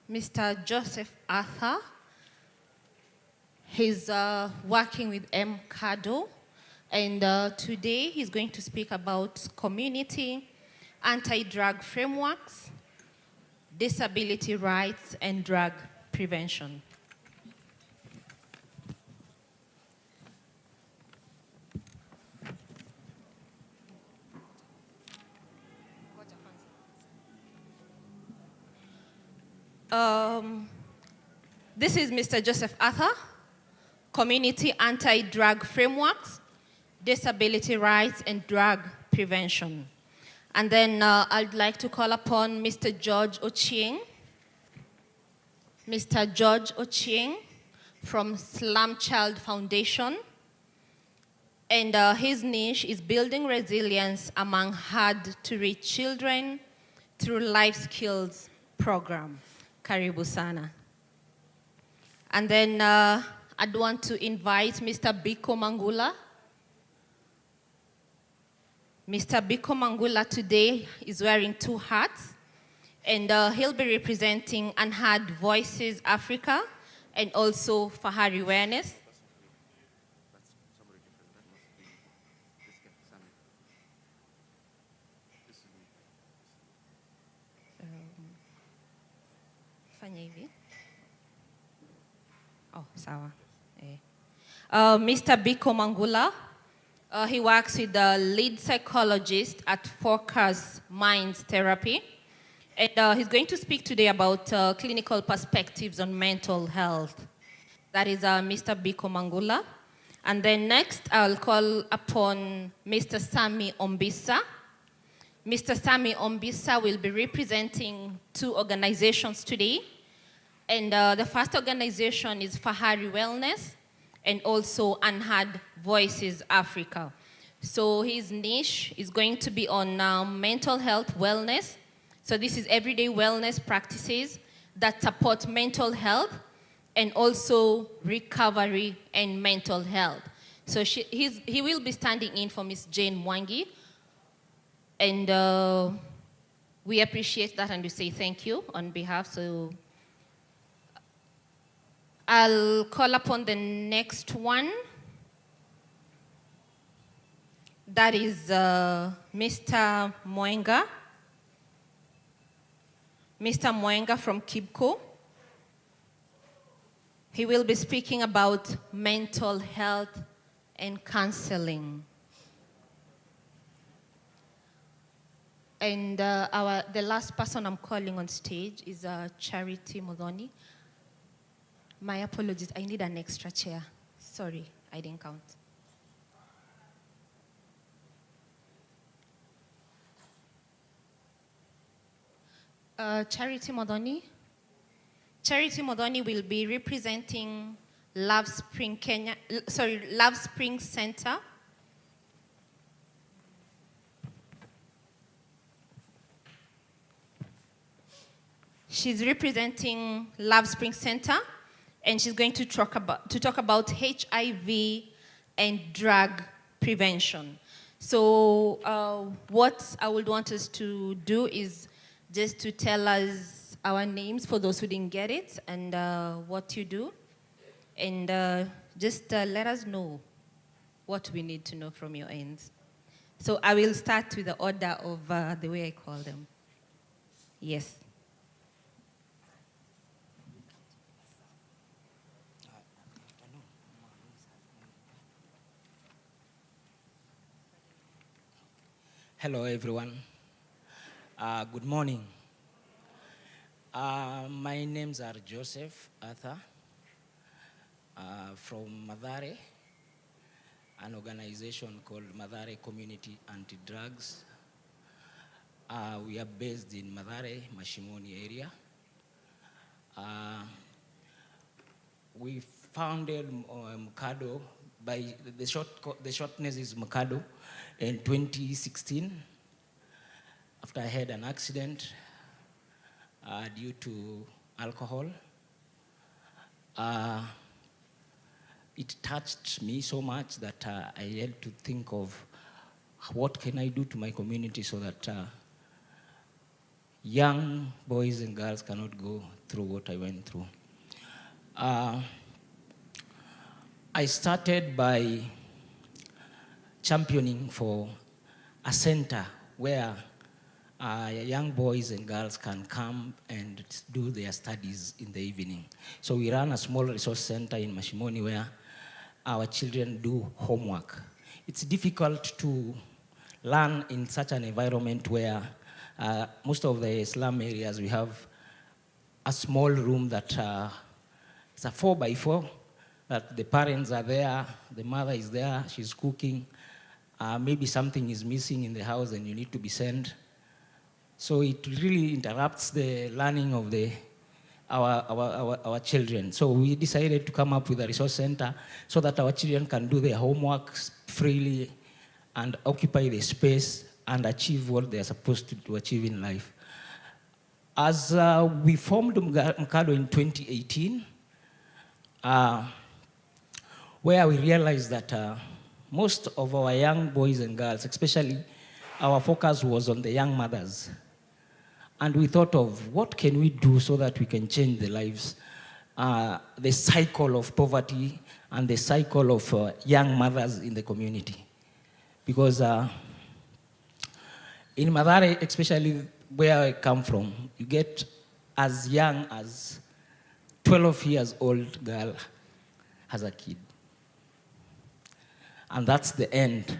Mr. Joseph Arthur, he's working with MCADO, and today he's going to speak about community anti-drug frameworks, disability rights, and drug prevention. This is Mr. Joseph Arthur, Community Anti-Drug Frameworks, Disability Rights, and Drug Prevention. And then I'd like to call upon Mr. George Ochieng. Mr. George Ochieng from Slum Child Foundation. And his niche is building resilience among hard-to-reach children through life skills program. Karibu sana. And then I'd want to invite Mr. Biko Mangula. Mr. Biko Mangula today is wearing 2 hats, and he'll be representing Unheard Voices Africa and also Fahari Awareness. Fanya hivi. Oh, sawa. Mr. Biko Mangula, he works with the lead psychologist at Focus Minds Therapy. And he's going to speak today about clinical perspectives on mental health. That is Mr. Biko Mangula. And then next, I'll call upon Mr. Sami Ombisa. Mr. Sami Ombisa will be representing 2 organizations today. And the first organization is Fahari Wellness and also Unheard Voices Africa. So his niche is going to be on mental health wellness. So this is everyday wellness practices that support mental health and also recovery and mental health. So he will be standing in for Ms. Jane Mwangi. And we appreciate that and we say thank you on behalf. So I'll call upon the next one. That is Mr. Mwenga. Mr. Mwenga from Kibco. He will be speaking about mental health and counseling. And the last person I'm calling on stage is Charity Modoni. My apologies, I need an extra chair. Sorry, I didn't count. Charity Modoni. Charity Modoni will be representing Love Spring Center. She's representing Love Spring Center, and she's going to talk about HIV and drug prevention. So what I would want us to do is just to tell us our names for those who didn't get it and what you do, and just let us know what we need to know from your ends. So I will start with the order of the way I call them. Yes. Hello, everyone. Good morning. My names are Joseph Arthur from Mathare, an organization called Mathare Community Anti-Drugs. We are based in Mathare, Mashimoni area. We founded MCADO by the shortness is MCADO in 2016 after I had an accident due to alcohol. it touched me so much that I had to think of what can I do to my community so that young boys and girls cannot go through what I went through. I started by championing for a center where young boys and girls can come and do their studies in the evening. So we run a small resource center in Mashimoni where our children do homework. It's difficult to learn in such an environment where most of the slum areas, we have a small room that it's a 4x4, that the parents are there, the mother is there, she's cooking. Maybe something is missing in the house and you need to be sent. So it really interrupts the learning of our children. So we decided to come up with a resource center so that our children can do their homework freely and occupy the space and achieve what they are supposed to achieve in life. As we formed Mkado in 2018, where we realized that most of our young boys and girls, especially our focus was on the young mothers. And we thought of what can we do so that we can change the lives, the cycle of poverty and the cycle of young mothers in the community. Because in Mathare, especially where I come from, you get as young as 12 years old girl has a kid. And that's the end.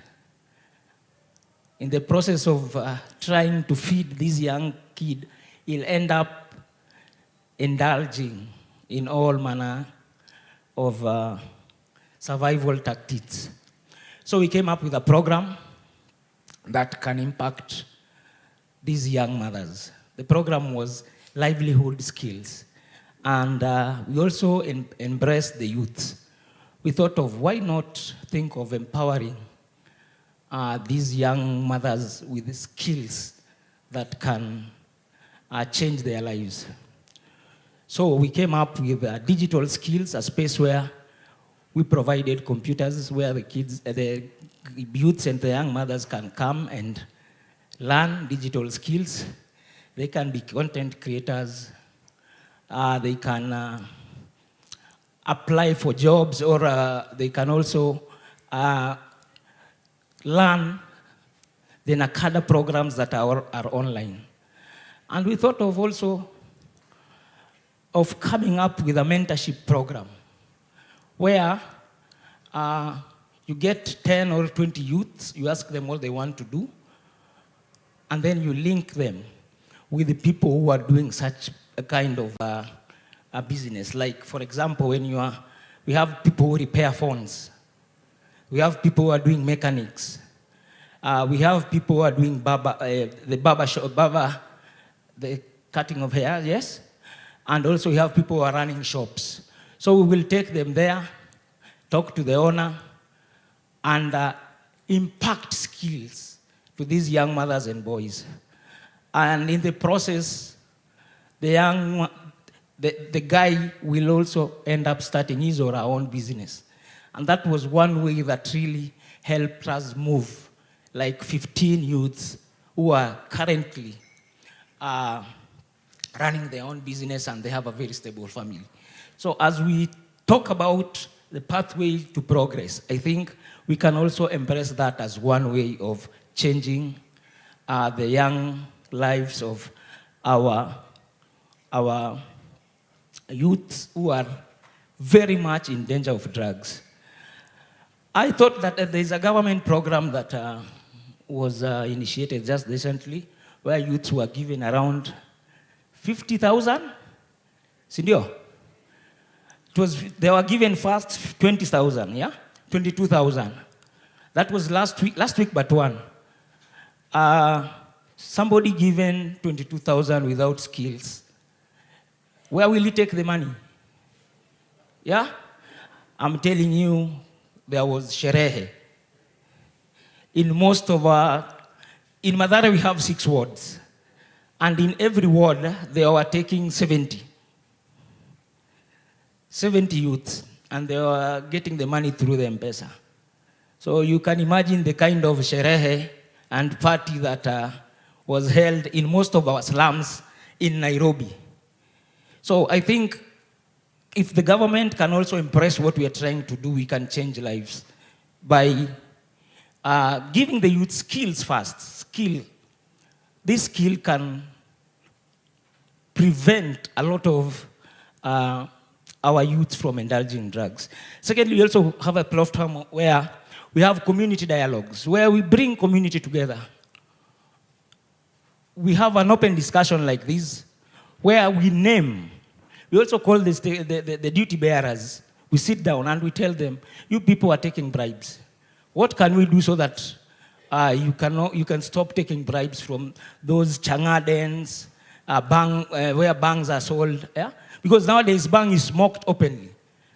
In the process of trying to feed this young kid, he'll end up indulging in all manner of survival tactics. So we came up with a program that can impact these young mothers. The program was livelihood skills. And we also embraced the youth. We thought of why not think of empowering these young mothers with skills that can change their lives. So we came up with digital skills, a space where we provided computers where the kids, the youths and the young mothers can come and learn digital skills. They can be content creators. They can apply for jobs, or they can also learn the NACADA programs that are online. And we thought of also of coming up with a mentorship program where you get 10 or 20 youths, you ask them what they want to do, and then you link them with the people who are doing such a kind of a business. Like, for example, when we have people who repair phones. We have people who are doing mechanics. We have people who are doing the cutting of hair, yes? And also we have people who are running shops. So we will take them there, talk to the owner, and impact skills to these young mothers and boys. And in the process, the guy will also end up starting his or her own business. And that was one way that really helped us move like 15 youths who are currently running their own business, and they have a very stable family. So as we talk about the pathway to progress, I think we can also embrace that as one way of changing the young lives of our youth who are very much in danger of drugs. I thought that there's a government program that was initiated just recently where youths were given around 50,000. Sindio? They were given first 20,000, yeah? 22,000. That was last week but one. Somebody given 22,000 without skills. Where will he take the money? Yeah? I'm telling you, there was sherehe. In most of in Mathare we have 6 wards. And in every ward, they were taking 70 youths. and they were getting the money through the M-Pesa. So you can imagine the kind of sherehe and party that was held in most of our slums in Nairobi. So I think if the government can also embrace what we are trying to do, we can change lives by giving the youth skills first. This skill can prevent a lot of our youth from indulging in drugs. Secondly, we also have a platform where we have community dialogues, where we bring community together. We have an open discussion like this, where we name. We also call this the duty bearers. We sit down and we tell them, you people are taking bribes. What can we do so that you can stop taking bribes from those changadens, where bangs are sold? Yeah? Because nowadays, bang is smoked openly.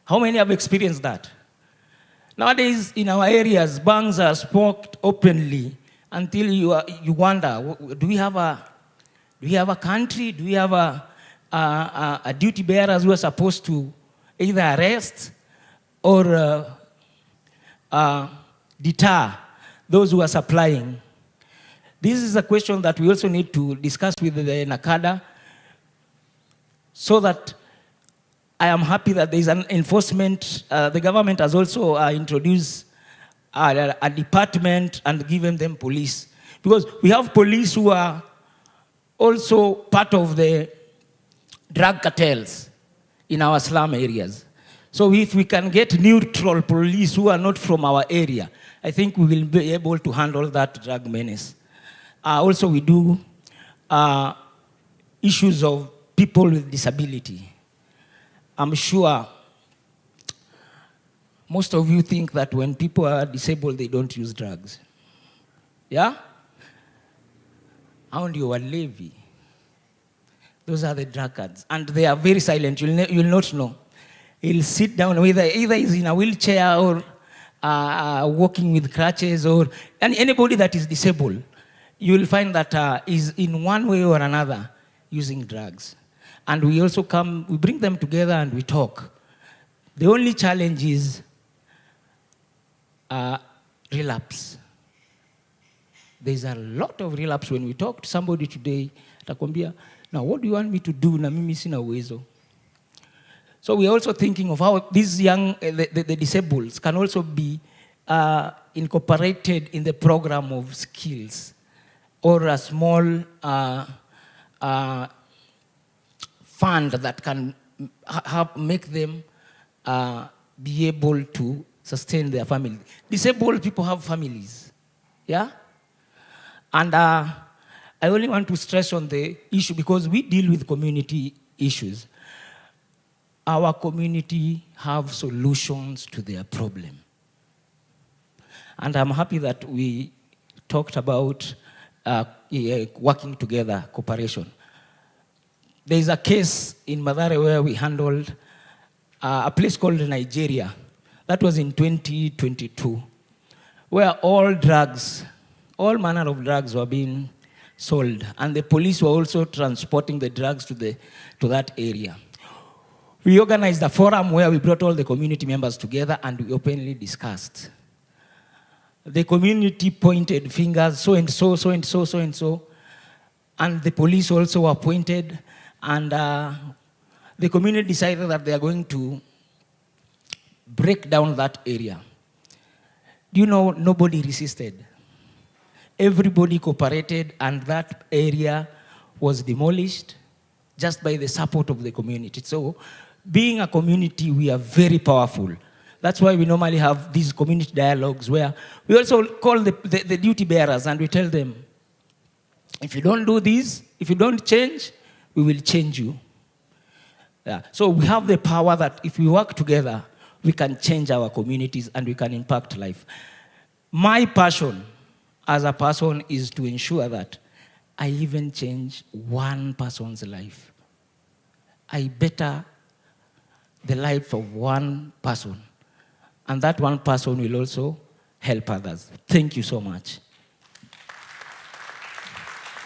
How many have experienced that? Nowadays, in our areas, bangs are smoked openly until you wonder, do we have a country? Do we have a duty bearers who are supposed to either arrest or deter those who are supplying? This is a question that we also need to discuss with the NACADA, so that I am happy that there is an enforcement. The government has also introduced a department and given them police. Because we have police who are also part of the drug cartels in our slum areas. So if we can get neutral police who are not from our area, I think we will be able to handle that drug menace. Also, we do issues of people with disability. I'm sure most of you think that when people are disabled, they don't use drugs. Yeah? How do you levy? Those are the drunkards. And they are very silent. You'll not know. He'll sit down, either he's in a wheelchair or walking with crutches, or anybody that is disabled, you will find that is in one way or another using drugs. And we also we bring them together and we talk. The only challenge is relapse. There's a lot of relapse. When we talk to somebody today, atakwambia, now what do you want me to do? Na mimi sina uwezo. So we're also thinking of how these young, the disabled can also be incorporated in the program of skills, or a small fund that can make them be able to sustain their family. Disabled people have families, yeah? And I only want to stress on the issue because we deal with community issues. Our community have solutions to their problem. And I'm happy that we talked about working together, cooperation. There is a case in Mathare where we handled a place called Nigeria. That was in 2022, where all manner of drugs were being sold, and the police were also transporting the drugs to that area. We organized a forum where we brought all the community members together and we openly discussed. The community pointed fingers, so and so, so and so, so and so, and the police also were pointed. And the community decided that they are going to break down that area. Do you know, nobody resisted. Everybody cooperated, and that area was demolished just by the support of the community. So, being a community, we are very powerful. That's why we normally have these community dialogues where we also call the duty bearers and we tell them, if you don't do this, if you don't change, we will change you. Yeah. So we have the power that if we work together, we can change our communities and we can impact life. My passion as a person is to ensure that I even change one person's life. I better the life of one person. And that one person will also help others. Thank you so much.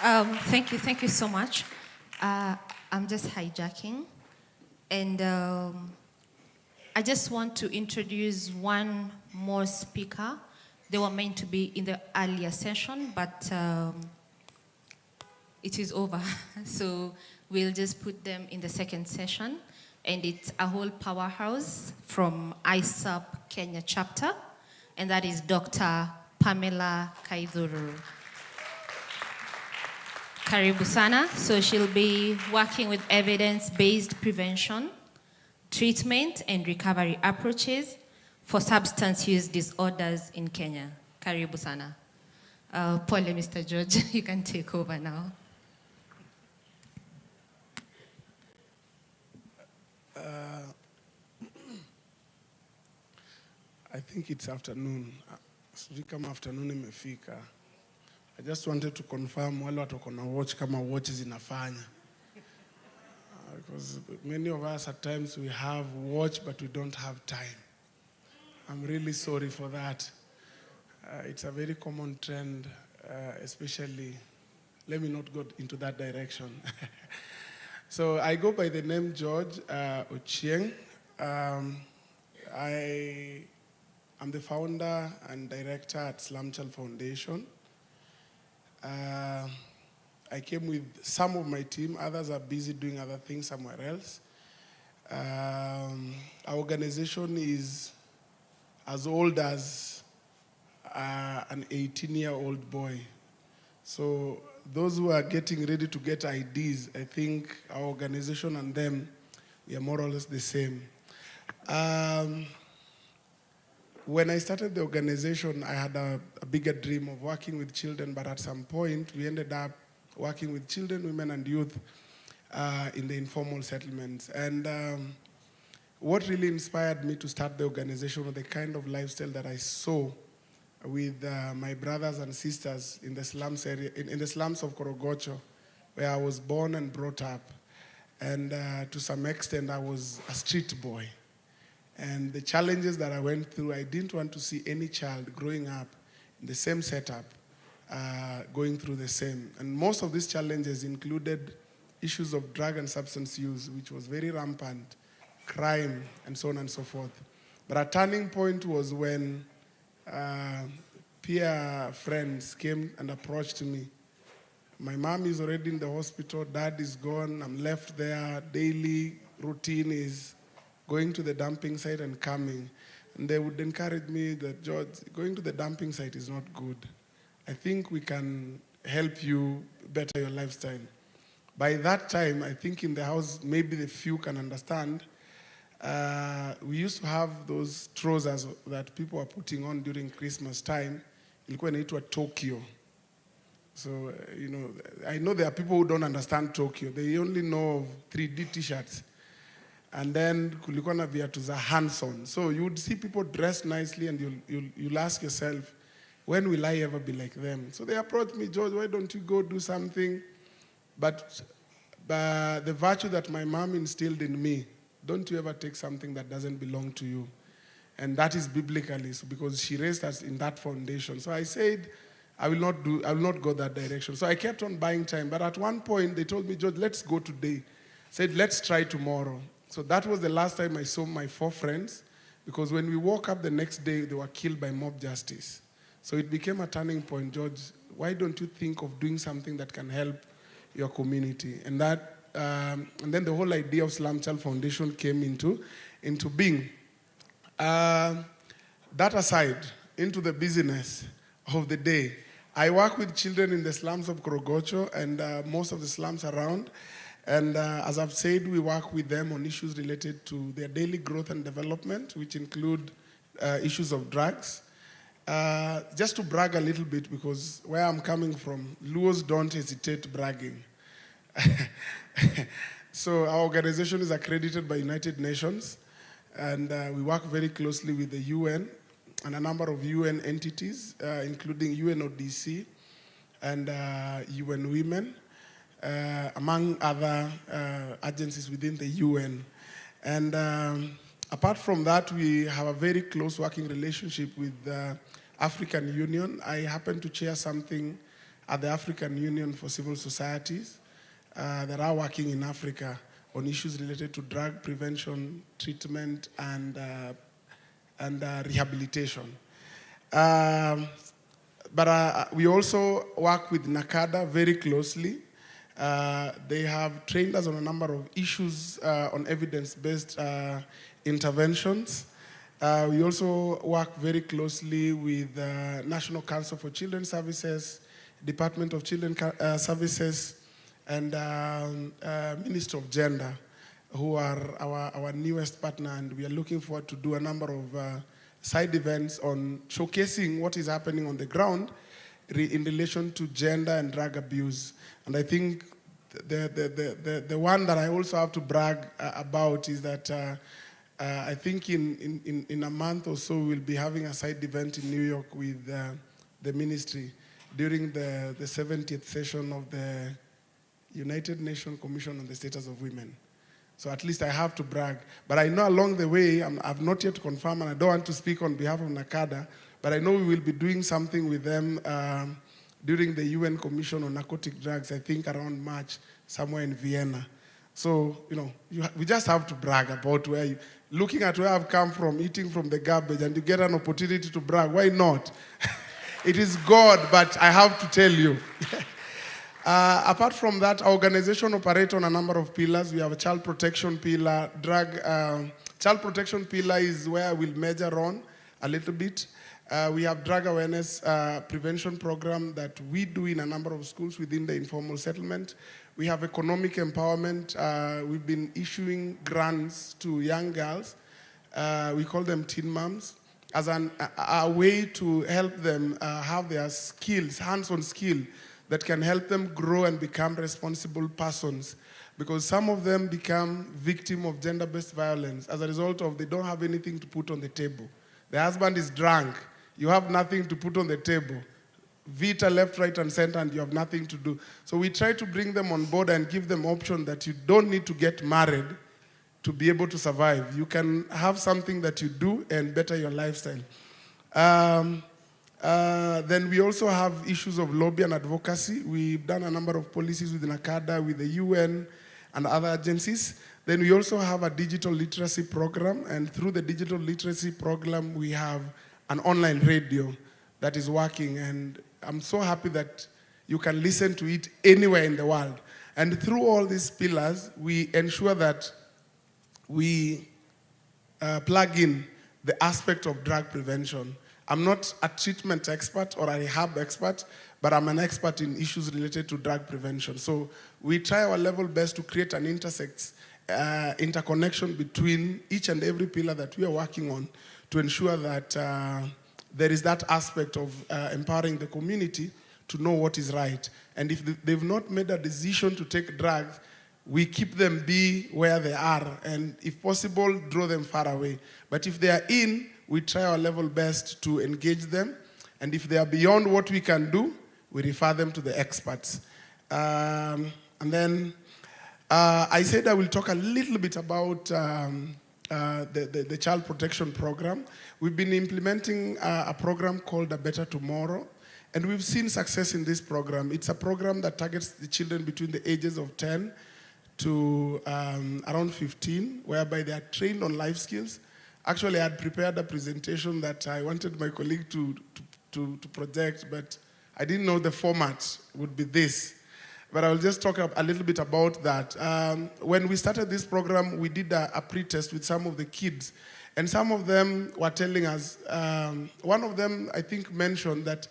Thank you so much. I'm just hijacking. And I just want to introduce one more speaker. They were meant to be in the earlier session, but it is over. So we'll just put them in the second session. And it's a whole powerhouse from ISAP Kenya chapter, and that is Dr. Pamela Kaidhuru. Karibu sana. So she'll be working with evidence-based prevention, treatment, and recovery approaches for substance use disorders in Kenya. Karibu sana. Pole, Mr. George, you can take over now. I think it's afternoon. Sijui kama afternoon imefika. I just wanted to confirm wale watu wako na watch kama watch zinafanya. Because many of us at times we have watch but we don't have time. I'm really sorry for that. It's a very common trend, especially, let me not go into that direction. So I go by the name George Ochieng. I'm the founder and director at Slum Child Foundation. I came with some of my team. Others are busy doing other things somewhere else. Our organization is as old as an 18-year-old boy. So those who are getting ready to get IDs, I think our organization and them, we are more or less the same. When I started the organization, I had a bigger dream of working with children, but at some point, we ended up working with children, women, and youth in the informal settlements. And what really inspired me to start the organization was the kind of lifestyle that I saw with my brothers and sisters in the slums area, in the slums of Korogocho, where I was born and brought up. And to some extent, I was a street boy. And the challenges that I went through, I didn't want to see any child growing up in the same setup, going through the same. And most of these challenges included issues of drug and substance use, which was very rampant, crime, and so on and so forth. But a turning point was when peer friends came and approached me. My mom is already in the hospital, dad is gone, I'm left there, daily routine is going to the dumping site and coming. And they would encourage me that, George, going to the dumping site is not good. I think we can help you better your lifestyle. By that time, I think in the house, maybe the few can understand, we used to have those trousers that people were putting on during Christmas time. Ilikuwa inaitwa Tokyo. So, I know there are people who don't understand Tokyo. They only know of 3D t-shirts. And then kulikuwa na viatu za Hanson. So you would see people dressed nicely and you'll ask yourself, when will I ever be like them? So they approached me, George, why don't you go do something? But the virtue that my mom instilled in me, don't you ever take something that doesn't belong to you. And that is biblically, so because she raised us in that foundation. So I said, I will not go that direction. So I kept on buying time. But at one point, they told me, George, let's go today. I said, let's try tomorrow. So that was the last time I saw my 4 friends, because when we woke up the next day, they were killed by mob justice. So it became a turning point. George, why don't you think of doing something that can help your community? And then the whole idea of Slum Child Foundation came into being. That aside, into the business of the day, I work with children in the slums of Korogocho and most of the slums around. And as I've said, we work with them on issues related to their daily growth and development, which include issues of drugs. Just to brag a little bit, because where I'm coming from, Luos don't hesitate bragging. So our organization is accredited by United Nations, and we work very closely with the UN and a number of UN entities, including UNODC and UN Women, among other agencies within the UN. And apart from that, we have a very close working relationship with the African Union. I happen to chair something at the African Union for Civil Societies that are working in Africa on issues related to drug prevention, treatment, and rehabilitation. But we also work with NACADA very closely. They have trained us on a number of issues on evidence-based interventions. We also work very closely with National Council for Children's Services, Department of Children's Services, and Ministry of Gender, who are our newest partner, and we are looking forward to do a number of side events on showcasing what is happening on the ground in relation to gender and drug abuse. And I think the one that I also have to brag about is that I think in a month or so we'll be having a side event in New York with the ministry during the 70th session of the United Nations Commission on the Status of Women. So at least I have to brag. But I know along the way, I've not yet confirmed, and I don't want to speak on behalf of NACADA, but I know we will be doing something with them during the UN Commission on Narcotic Drugs, I think around March, somewhere in Vienna. So, we just have to brag about looking at where I've come from, eating from the garbage, and you get an opportunity to brag. Why not? It is God, but I have to tell you. Apart from that, our organization operates on a number of pillars. We have a child protection pillar. Child protection pillar is where we'll measure on a little bit. We have drug awareness prevention program that we do in a number of schools within the informal settlement. We have economic empowerment. We've been issuing grants to young girls. We call them teen moms, as a way to help them have their skills, hands-on skill, that can help them grow and become responsible persons. Because some of them become victims of gender-based violence as a result of they don't have anything to put on the table. The husband is drunk. You have nothing to put on the table. Vita left, right, and center, and you have nothing to do. So we try to bring them on board and give them option that you don't need to get married to be able to survive. You can have something that you do and better your lifestyle. Then we also have issues of lobby and advocacy. We've done a number of policies with NACADA, with the UN, and other agencies. Then we also have a digital literacy program, and through the digital literacy program, we have an online radio that is working, and I'm so happy that you can listen to it anywhere in the world. And through all these pillars, we ensure that we plug in the aspect of drug prevention. I'm not a treatment expert or a rehab expert, but I'm an expert in issues related to drug prevention. So we try our level best to create an interconnection between each and every pillar that we are working on to ensure that there is that aspect of empowering the community to know what is right. And if they've not made a decision to take drugs, we keep them be where they are, and if possible, draw them far away. But if they are in, we try our level best to engage them, and if they are beyond what we can do, we refer them to the experts. And then I said I will talk a little bit about the child protection program. We've been implementing a program called A Better Tomorrow, and we've seen success in this program. It's a program that targets the children between the ages of 10 to around 15, whereby they are trained on life skills. Actually, I had prepared a presentation that I wanted my colleague to project, but I didn't know the format would be this. But I will just talk a little bit about that. When we started this program, we did a pre-test with some of the kids, and some of them were telling us, one of them, I think, mentioned that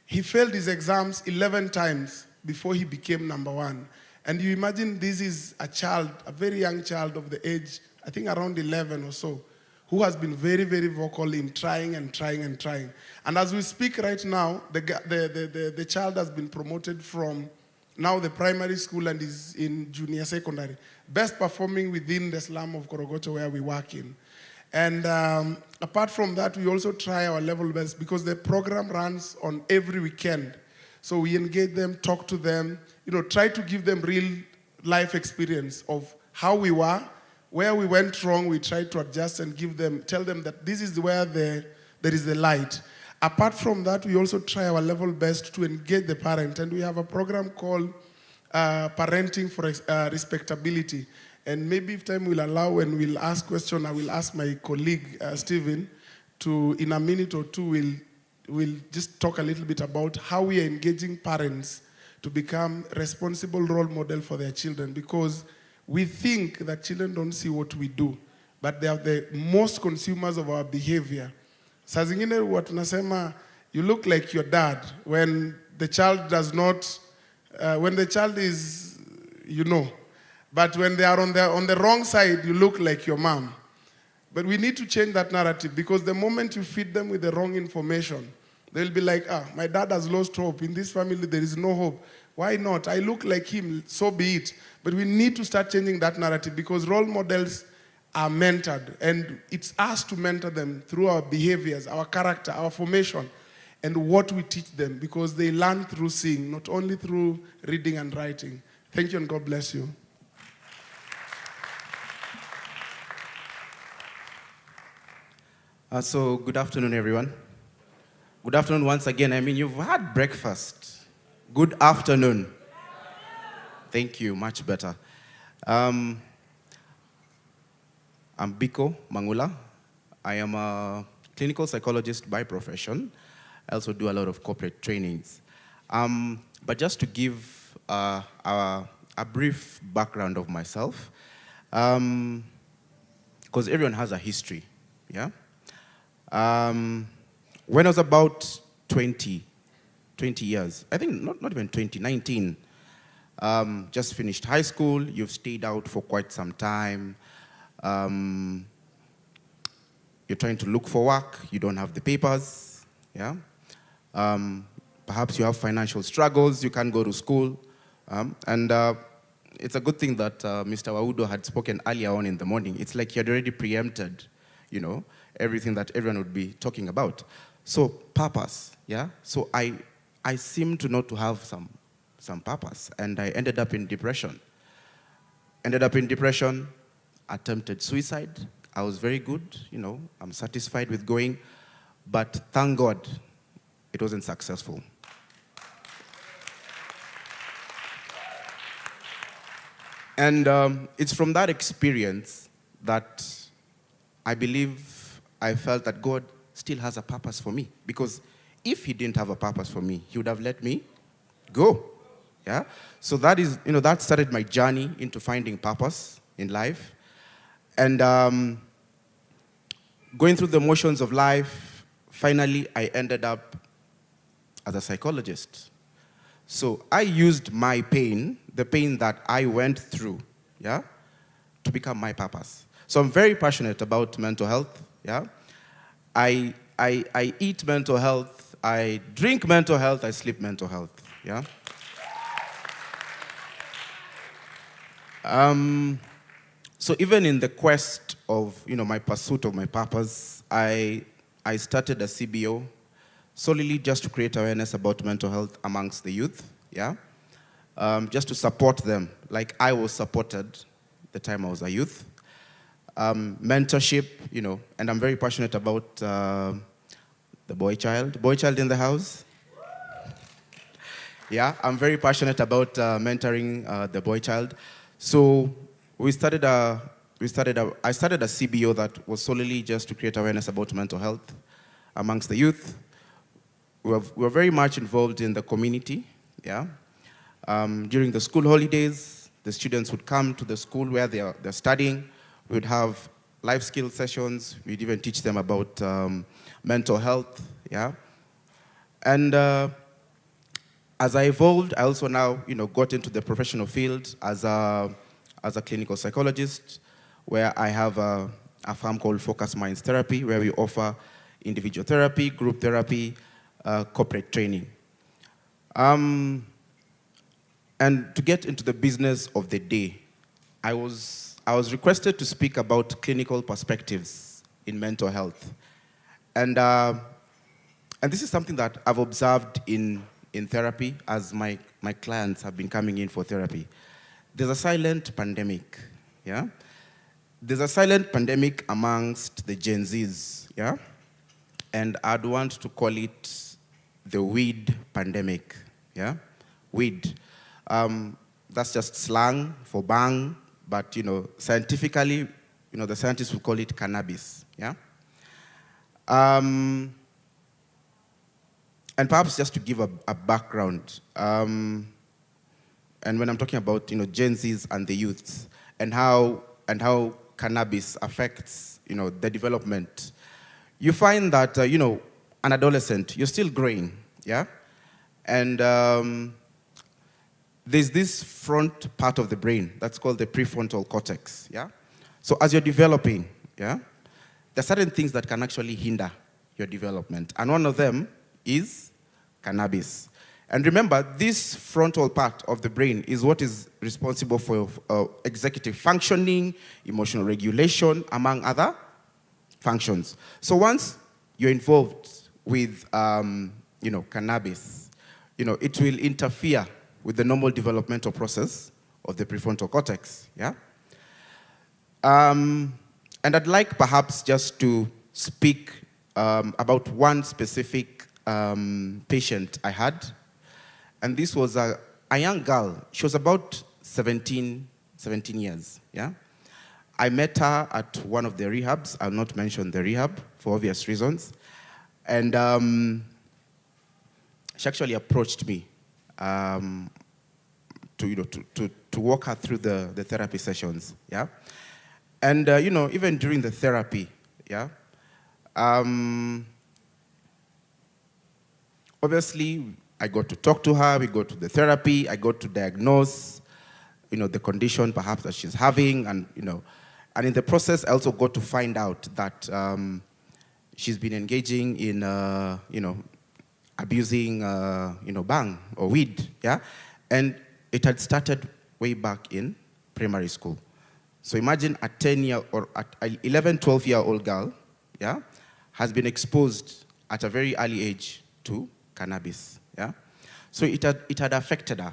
he failed his exams 11 times before he became number one. And you imagine this is a child, a very young child of the age, I think around 11 or so, who has been very, very vocal in trying and trying and trying. And as we speak right now, the child has been promoted from now the primary school and is in junior secondary, best performing within the slum of Korogocho where we work in. And apart from that, we also try our level best because the program runs on every weekend. So we engage them, talk to them, try to give them real life experience of how we were, where we went wrong. We try to adjust and tell them that this is where there is the light. Apart from that, we also try our level best to engage the parent, and we have a program called Parenting for Respectability. And maybe if time will allow, when we'll ask questions, I will ask my colleague, Stephen, to, in a minute or two, we'll just talk a little bit about how we are engaging parents to become responsible role model for their children, because we think that children don't see what we do, but they are the most consumers of our behavior. Saa zingine huwa tunasema, you look like your dad when the child does not, when the child is, you know, but when they are on the wrong side, you look like your mom. But we need to change that narrative, because the moment you feed them with the wrong information, they'll be like, my dad has lost hope. In this family, there is no hope. Why not? I look like him, so be it. But we need to start changing that narrative, because role models are mentored. And it's us to mentor them through our behaviors, our character, our formation, and what we teach them, because they learn through seeing, not only through reading and writing. Thank you, and God bless you. So good afternoon, everyone. Good afternoon once again. I mean, you've had breakfast. Good afternoon. Thank you, much better. I'm Biko Mangula. I am a clinical psychologist by profession. I also do a lot of corporate trainings. But just to give a brief background of myself, because everyone has a history, yeah? When I was about 20 years, I think not even 20, 19, just finished high school, you've stayed out for quite some time, you're trying to look for work, you don't have the papers, yeah? Perhaps you have financial struggles, you can't go to school, and it's a good thing that Mr. Waudo had spoken earlier on in the morning. It's like he had already preempted, you know, everything that everyone would be talking about. So purpose, yeah? So I seem to not to have some purpose, and I ended up in depression. Attempted suicide. I was very good, you know, I'm satisfied with going, but thank God it wasn't successful. And it's from that experience that I believe I felt that God still has a purpose for me. Because if he didn't have a purpose for me, he would have let me go. Yeah? So that is, you know, that started my journey into finding purpose in life. And going through the motions of life, finally I ended up as a psychologist. So I used my pain, the pain that I went through, yeah, to become my purpose. So I'm very passionate about mental health, yeah. I eat mental health, I drink mental health, I sleep mental health, yeah. So even in the quest of, you know, my pursuit of my purpose, I started a CBO solely just to create awareness about mental health amongst the youth, yeah? Just to support them, like I was supported the time I was a youth. Mentorship, you know, and I'm very passionate about the boy child. Boy child in the house? Yeah, I'm very passionate about mentoring the boy child. So I started a CBO that was solely just to create awareness about mental health amongst the youth. We were very much involved in the community, yeah. During the school holidays, the students would come to the school where they're studying. We'd have life skill sessions. We'd even teach them about mental health, yeah. And as I evolved, I also now, you know, got into the professional field as a clinical psychologist, where I have a firm called Focus Minds Therapy, where we offer individual therapy, group therapy, corporate training. And to get into the business of the day, I was requested to speak about clinical perspectives in mental health. And this is something that I've observed in therapy as my clients have been coming in for therapy. There's a silent pandemic, yeah? There's a silent pandemic amongst the Gen Zs, yeah? And I'd want to call it the weed pandemic, yeah? Weed. That's just slang for bang, but scientifically, the scientists would call it cannabis. Yeah. And perhaps just to give a background, and when I'm talking about Gen Zs and the youths, and how cannabis affects the development, you find that an adolescent, you're still growing, yeah, and there's this front part of the brain that's called the prefrontal cortex, yeah. So as you're developing, yeah, there are certain things that can actually hinder your development, and one of them is cannabis. And remember, this frontal part of the brain is what is responsible for executive functioning, emotional regulation, among other functions. So once you're involved with, cannabis, it will interfere with the normal developmental process of the prefrontal cortex, yeah? And I'd like perhaps just to speak about one specific patient I had. And this was a young girl. She was about 17 years, yeah? I met her at one of the rehabs. I'll not mention the rehab for obvious reasons. And she actually approached me to walk her through the therapy sessions, yeah? And, even during the therapy, yeah? Obviously, I got to talk to her, we got to the therapy, I got to diagnose, the condition perhaps that she's having, and, and in the process, I also got to find out that she's been engaging in, abusing, bang or weed, yeah? And it had started way back in primary school. So imagine a 10-year or 11, 12-year-old girl, yeah, has been exposed at a very early age to cannabis, yeah? So it had affected her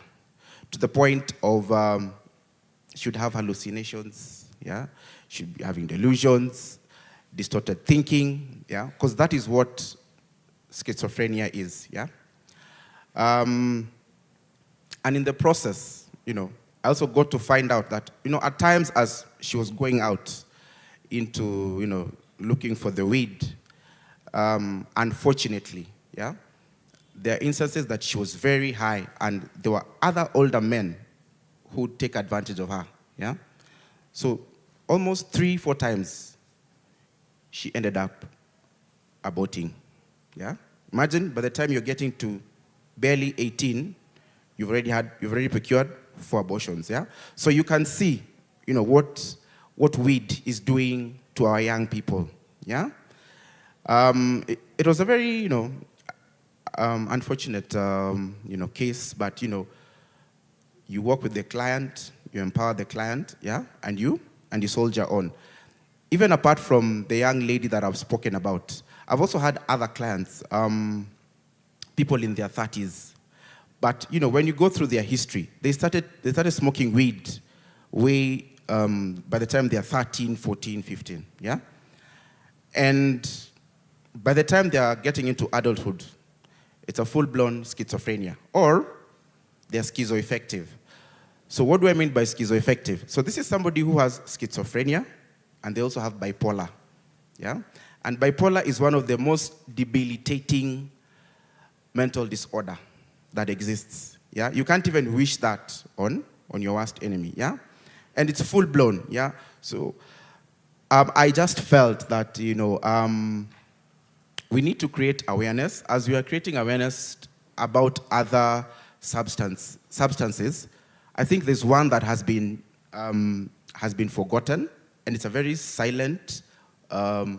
to the point of she would have hallucinations, yeah? She'd be having delusions, distorted thinking, yeah? Because that is what schizophrenia is, yeah? And in the process, I also got to find out that, at times as she was going out into, looking for the weed, unfortunately, yeah, there are instances that she was very high and there were other older men who would take advantage of her, yeah? So almost 3-4 times she ended up aborting, yeah? Imagine by the time you're getting to barely 18, you've already procured 4 abortions, yeah? So you can see, what weed is doing to our young people, yeah? It was a very, unfortunate, case, but, you work with the client, you empower the client, yeah? And you soldier on. Even apart from the young lady that I've spoken about, I've also had other clients, people in their 30s. But, when you go through their history, they started smoking weed way, by the time they're 13, 14, 15, yeah? And by the time they are getting into adulthood, it's a full-blown schizophrenia, or they're schizoaffective. So what do I mean by schizoaffective? So this is somebody who has schizophrenia, and they also have bipolar, yeah? And bipolar is one of the most debilitating mental disorder that exists, yeah? You can't even wish that on your worst enemy, yeah? And it's full-blown, yeah? So I just felt that, we need to create awareness. As we are creating awareness about other substances, I think there's one that has been forgotten, and it's a very silent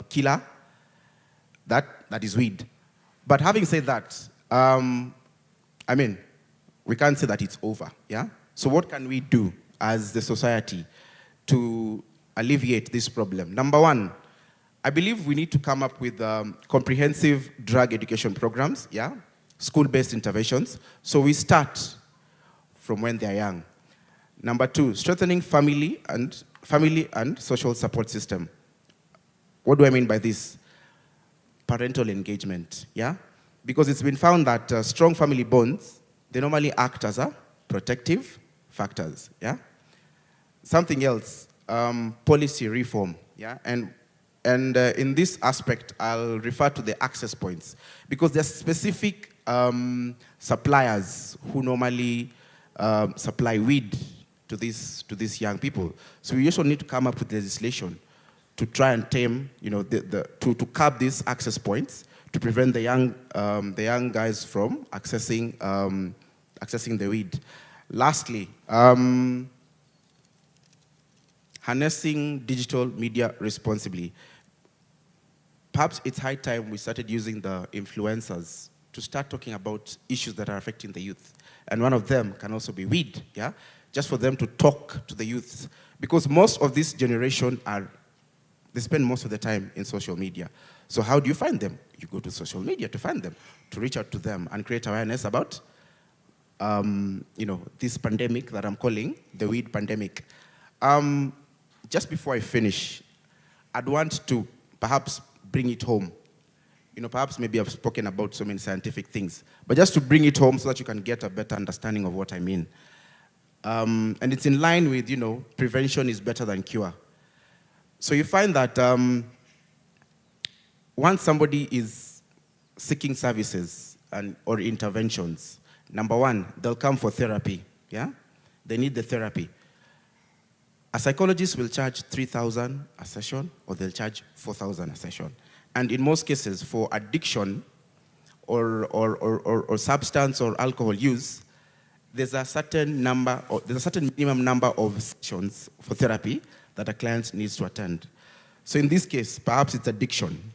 killer, that is weed. But having said that, we can't say that it's over, yeah? So what can we do as the society to alleviate this problem? Number one, I believe we need to come up with comprehensive drug education programs, yeah? School-based interventions. So we start from when they're young. Number two, strengthening family and social support system. What do I mean by this? Parental engagement, yeah? Because it's been found that strong family bonds, they normally act as a protective factors, yeah? something else, policy reform, yeah? And in this aspect, I'll refer to the access points, because there's specific suppliers who normally supply weed to these young people. So we also need to come up with legislation to try and tame, to curb these access points, to prevent the young guys from accessing the weed. Lastly, harnessing digital media responsibly. Perhaps it's high time we started using the influencers to start talking about issues that are affecting the youth. And one of them can also be weed, yeah? Just for them to talk to the youth. Because most of this generation they spend most of the time in social media. So how do you find them? You go to social media to find them, to reach out to them and create awareness about this pandemic that I'm calling the weed pandemic. Just before I finish, I'd want to perhaps bring it home. Perhaps maybe I've spoken about so many scientific things, but just to bring it home so that you can get a better understanding of what I mean. And it's in line with, prevention is better than cure. So you find that once somebody is seeking services or interventions, number one, they'll come for therapy, yeah? They need the therapy. A psychologist will charge 3,000 a session, or they'll charge 4,000 a session. And in most cases, for addiction or substance or alcohol use, there's a certain minimum number of sessions for therapy that a client needs to attend. So in this case, perhaps it's addiction.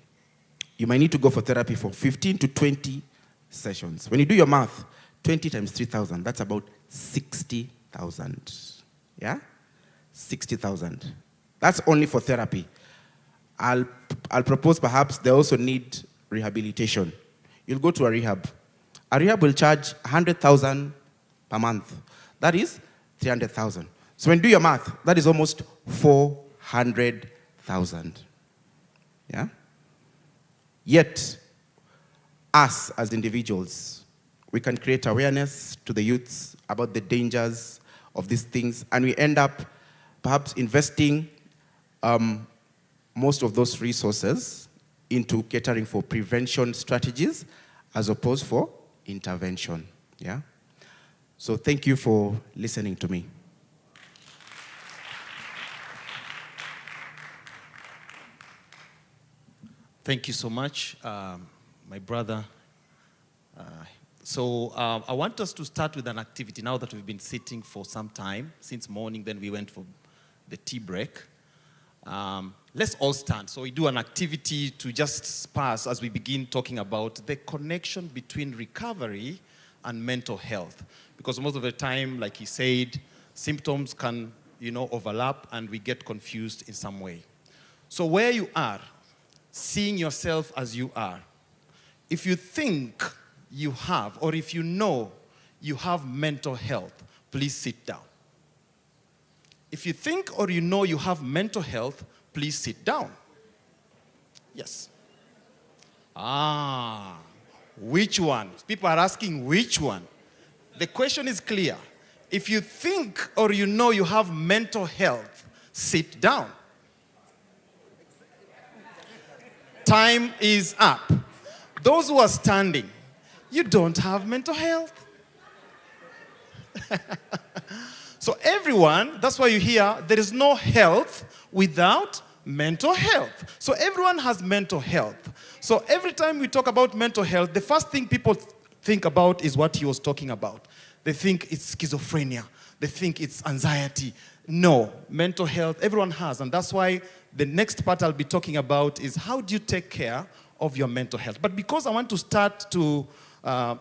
You might need to go for therapy for 15 to 20 sessions. When you do your math, 20 times 3,000, that's about 60,000. Yeah? 60,000. That's only for therapy. I'll propose perhaps they also need rehabilitation. You'll go to a rehab. A rehab will charge 100,000 per month. That is 300,000. So when you do your math, that is almost 400,000. Yeah? Yet, us as individuals, we can create awareness to the youths about the dangers of these things, and we end up perhaps investing most of those resources into catering for prevention strategies as opposed for intervention. Yeah? So thank you for listening to me. Thank you so much, my brother. So I want us to start with an activity now that we've been sitting for some time, since morning, then we went for the tea break. Let's all stand. So we do an activity to just sparse as we begin talking about the connection between recovery and mental health. Because most of the time, like he said, symptoms can, overlap and we get confused in some way. So where you are, seeing yourself as you are, if you think you have, or if you know you have mental health, please sit down. If you think or you know you have mental health, please sit down. Yes. Which one? People are asking which one. The question is clear. If you think or you know you have mental health, sit down. Time is up. Those who are standing, you don't have mental health. So everyone, that's why you hear, there is no health without mental health. So everyone has mental health. So every time we talk about mental health, the first thing people think about is what he was talking about. They think it's schizophrenia. They think it's anxiety. No, mental health, everyone has. And that's why the next part I'll be talking about is how do you take care of your mental health. But because I want to start to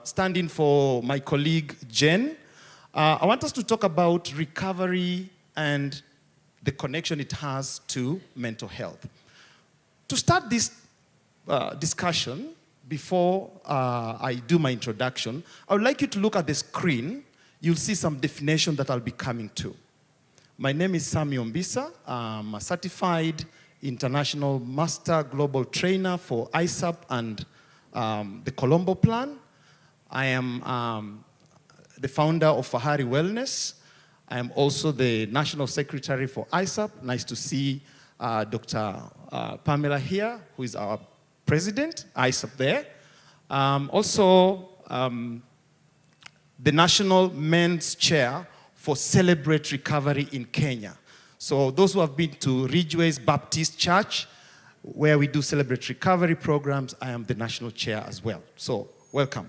stand in for my colleague Jen, I want us to talk about recovery and the connection it has to mental health. To start this discussion, before I do my introduction, I would like you to look at the screen. You'll see some definition that I'll be coming to. My name is Sami Ombisa. I'm a certified international master global trainer for ISAP and the Colombo Plan. I am the founder of Fahari Wellness. I am also the National Secretary for ISAP. Nice to see Dr. Pamela here, who is our president, ISAP there. Also, the National Men's Chair for Celebrate Recovery in Kenya. So those who have been to Ridgeways Baptist Church, where we do Celebrate Recovery programs, I am the national chair as well. So welcome.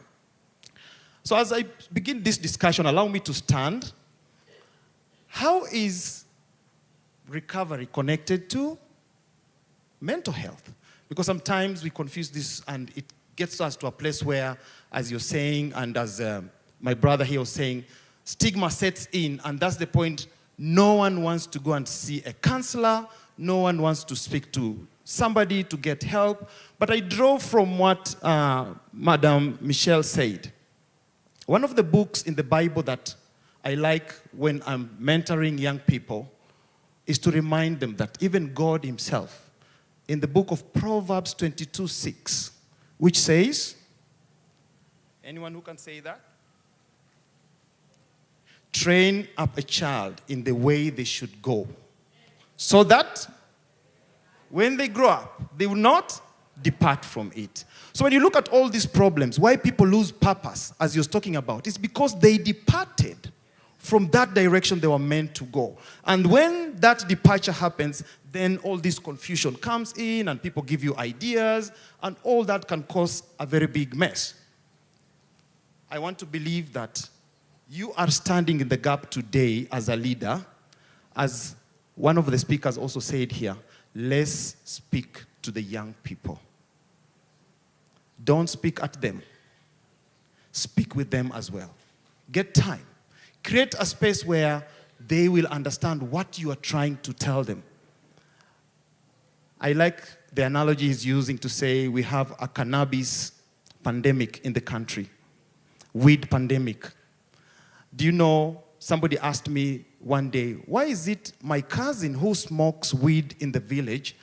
So as I begin this discussion, allow me to stand. How is recovery connected to mental health? Because sometimes we confuse this and it gets us to a place where, as you're saying, and as my brother here was saying, stigma sets in, and that's the point. No one wants to go and see a counselor. No one wants to speak to somebody to get help. But I draw from what Madam Michelle said. One of the books in the Bible that I like when I'm mentoring young people is to remind them that even God himself, in the book of Proverbs 22:6, which says, anyone who can say that? Train up a child in the way they should go, so that when they grow up, they will not depart from it. So when you look at all these problems, why people lose purpose, as you're talking about, it's because they departed from that direction they were meant to go. And when that departure happens, then all this confusion comes in and people give you ideas, and all that can cause a very big mess. I want to believe that you are standing in the gap today as a leader. As one of the speakers also said here, let's speak to the young people. Don't speak at them. Speak with them as well. Get time. Create a space where they will understand what you are trying to tell them. I like the analogy he's using to say we have a cannabis pandemic in the country, weed pandemic. Do you know, somebody asked me one day, why is it my cousin who smokes weed in the village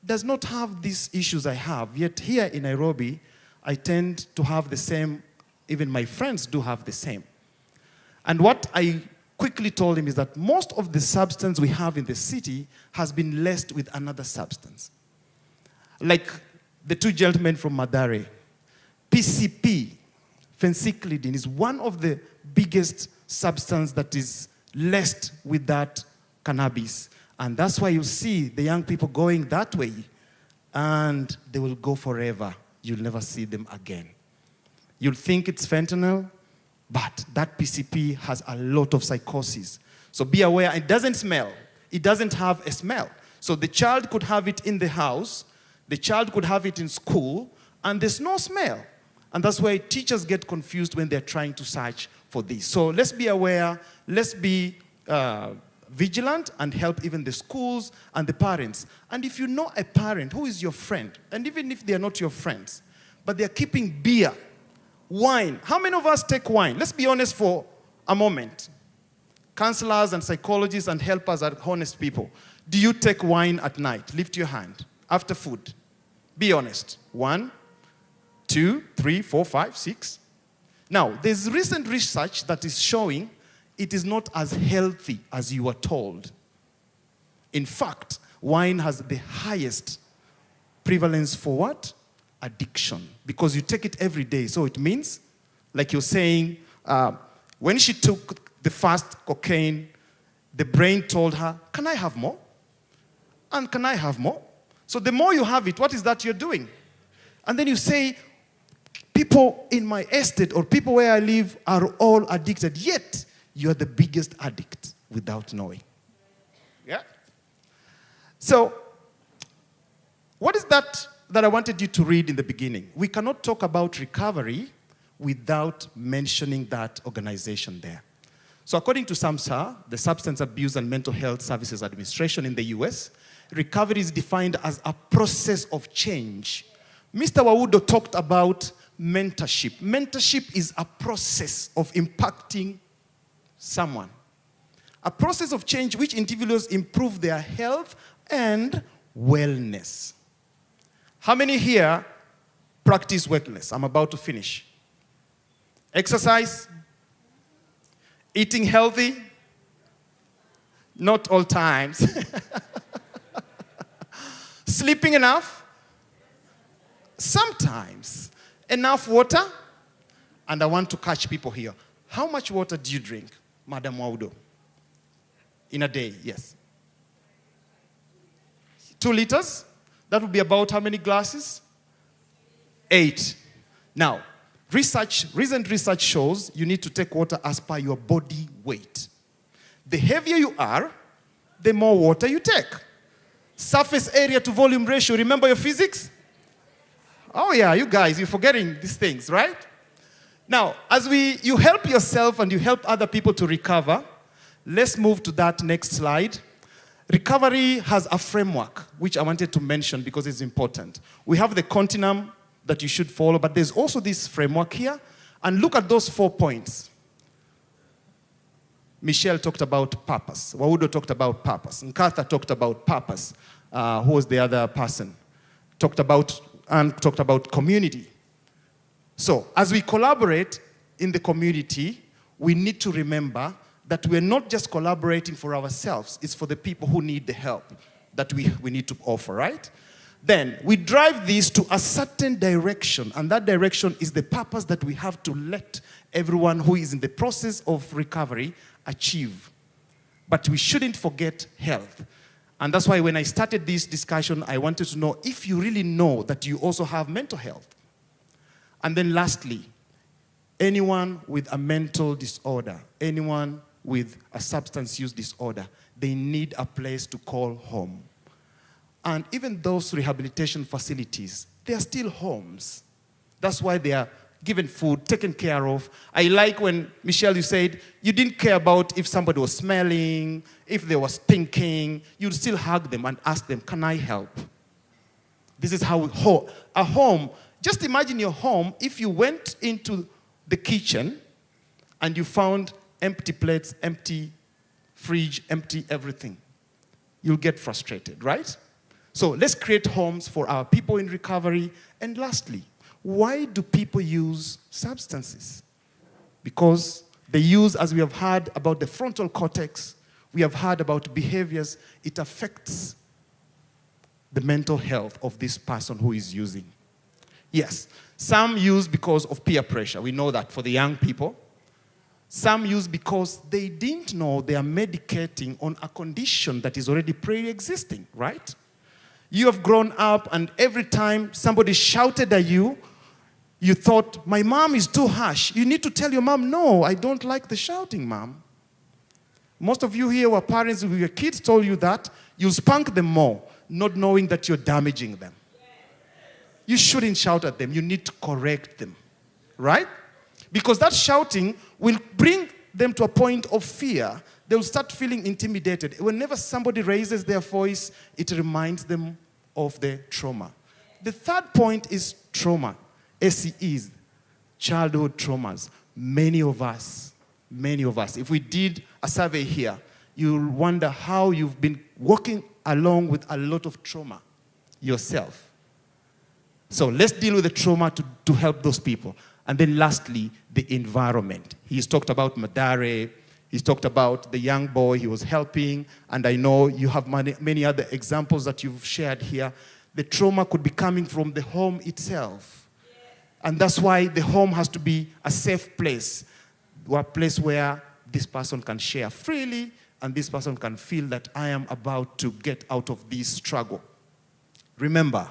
does not have these issues I have, yet here in Nairobi, I tend to have the same, even my friends do have the same. And what I quickly told him is that most of the substance we have in the city has been laced with another substance. Like the two gentlemen from Mathare, PCP, phencyclidine, is one of the biggest substance that is laced with that cannabis. And that's why you see the young people going that way, and they will go forever. You'll never see them again. You'll think it's fentanyl, but that PCP has a lot of psychosis. So be aware, it doesn't smell. It doesn't have a smell. So the child could have it in the house, the child could have it in school, and there's no smell. And that's why teachers get confused when they're trying to search for this. So let's be aware, let's be vigilant and help even the schools and the parents. And if you know a parent who is your friend, and even if they're not your friends, but they're keeping beer, wine. How many of us take wine? Let's be honest for a moment. Counselors and psychologists and helpers are honest people. Do you take wine at night? Lift your hand. After food. Be honest. 1, 2, 3, 4, 5, 6. Now, there's recent research that is showing it is not as healthy as you were told. In fact, wine has the highest prevalence for what? Addiction. Because you take it every day. So it means, like you're saying, when she took the first cocaine, the brain told her, can I have more? And can I have more? So the more you have it, what is that you're doing? And then you say, people in my estate or people where I live are all addicted, yet you're the biggest addict without knowing. Yeah? So, what is that I wanted you to read in the beginning? We cannot talk about recovery without mentioning that organization there. So according to SAMHSA, the Substance Abuse and Mental Health Services Administration in the US, recovery is defined as a process of change. Mr. Waudo talked about mentorship. Mentorship is a process of impacting someone. A process of change which individuals improve their health and wellness. How many here practice wellness? I'm about to finish. Exercise, eating healthy, Not all times. Sleeping enough? Sometimes. Enough water? And I want to catch people here. How much water do you drink, Madam Waudo? In a day, yes. 2 liters? That would be about how many glasses? 8. Now, recent research shows you need to take water as per your body weight. The heavier you are, the more water you take. Surface area to volume ratio, remember your physics? Oh yeah, you guys, you're forgetting these things, right? Now, as you help yourself and you help other people to recover, let's move to that next slide. Recovery has a framework, which I wanted to mention because it's important. We have the continuum that you should follow, but there's also this framework here. And look at those 4 points. Michelle talked about purpose. Waudo talked about purpose. Nkatha talked about purpose. Who was the other person? Talked about community. So, as we collaborate in the community, we need to remember that we're not just collaborating for ourselves, it's for the people who need the help that we need to offer, right? Then, we drive this to a certain direction, and that direction is the purpose that we have to let everyone who is in the process of recovery achieve. But we shouldn't forget health. And that's why when I started this discussion, I wanted to know if you really know that you also have mental health. And then lastly, anyone with a mental disorder, anyone with a substance use disorder, they need a place to call home. And even those rehabilitation facilities, they are still homes. That's why they are given food, taken care of. I like when, Michelle, you said you didn't care about if somebody was smelling, if they were stinking. You'd still hug them and ask them, can I help? This is how a home, just imagine your home if you went into the kitchen and you found empty plates, empty fridge, empty everything. You'll get frustrated, right? So let's create homes for our people in recovery. And lastly, why do people use substances? Because they use, as we have heard about the frontal cortex, we have heard about behaviors, it affects the mental health of this person who is using. Yes, some use because of peer pressure. We know that for the young people. Some use because they didn't know they are medicating on a condition that is already pre-existing, right? You have grown up and every time somebody shouted at you, you thought, my mom is too harsh. You need to tell your mom, no, I don't like the shouting, mom. Most of you here were parents, if your kids told you that, you spank them more, not knowing that you're damaging them. You shouldn't shout at them. You need to correct them, right? Because that shouting will bring them to a point of fear. They'll start feeling intimidated. Whenever somebody raises their voice, it reminds them of the trauma. The third point is trauma. SEEs, childhood traumas. Many of us, if we did a survey here, you'll wonder how you've been walking along with a lot of trauma yourself. So let's deal with the trauma to help those people. And then lastly, the environment. He's talked about Madare. He's talked about the young boy he was helping. And I know you have many other examples that you've shared here. The trauma could be coming from the home itself. And that's why the home has to be a safe place. A place where this person can share freely and this person can feel that I am about to get out of this struggle. Remember,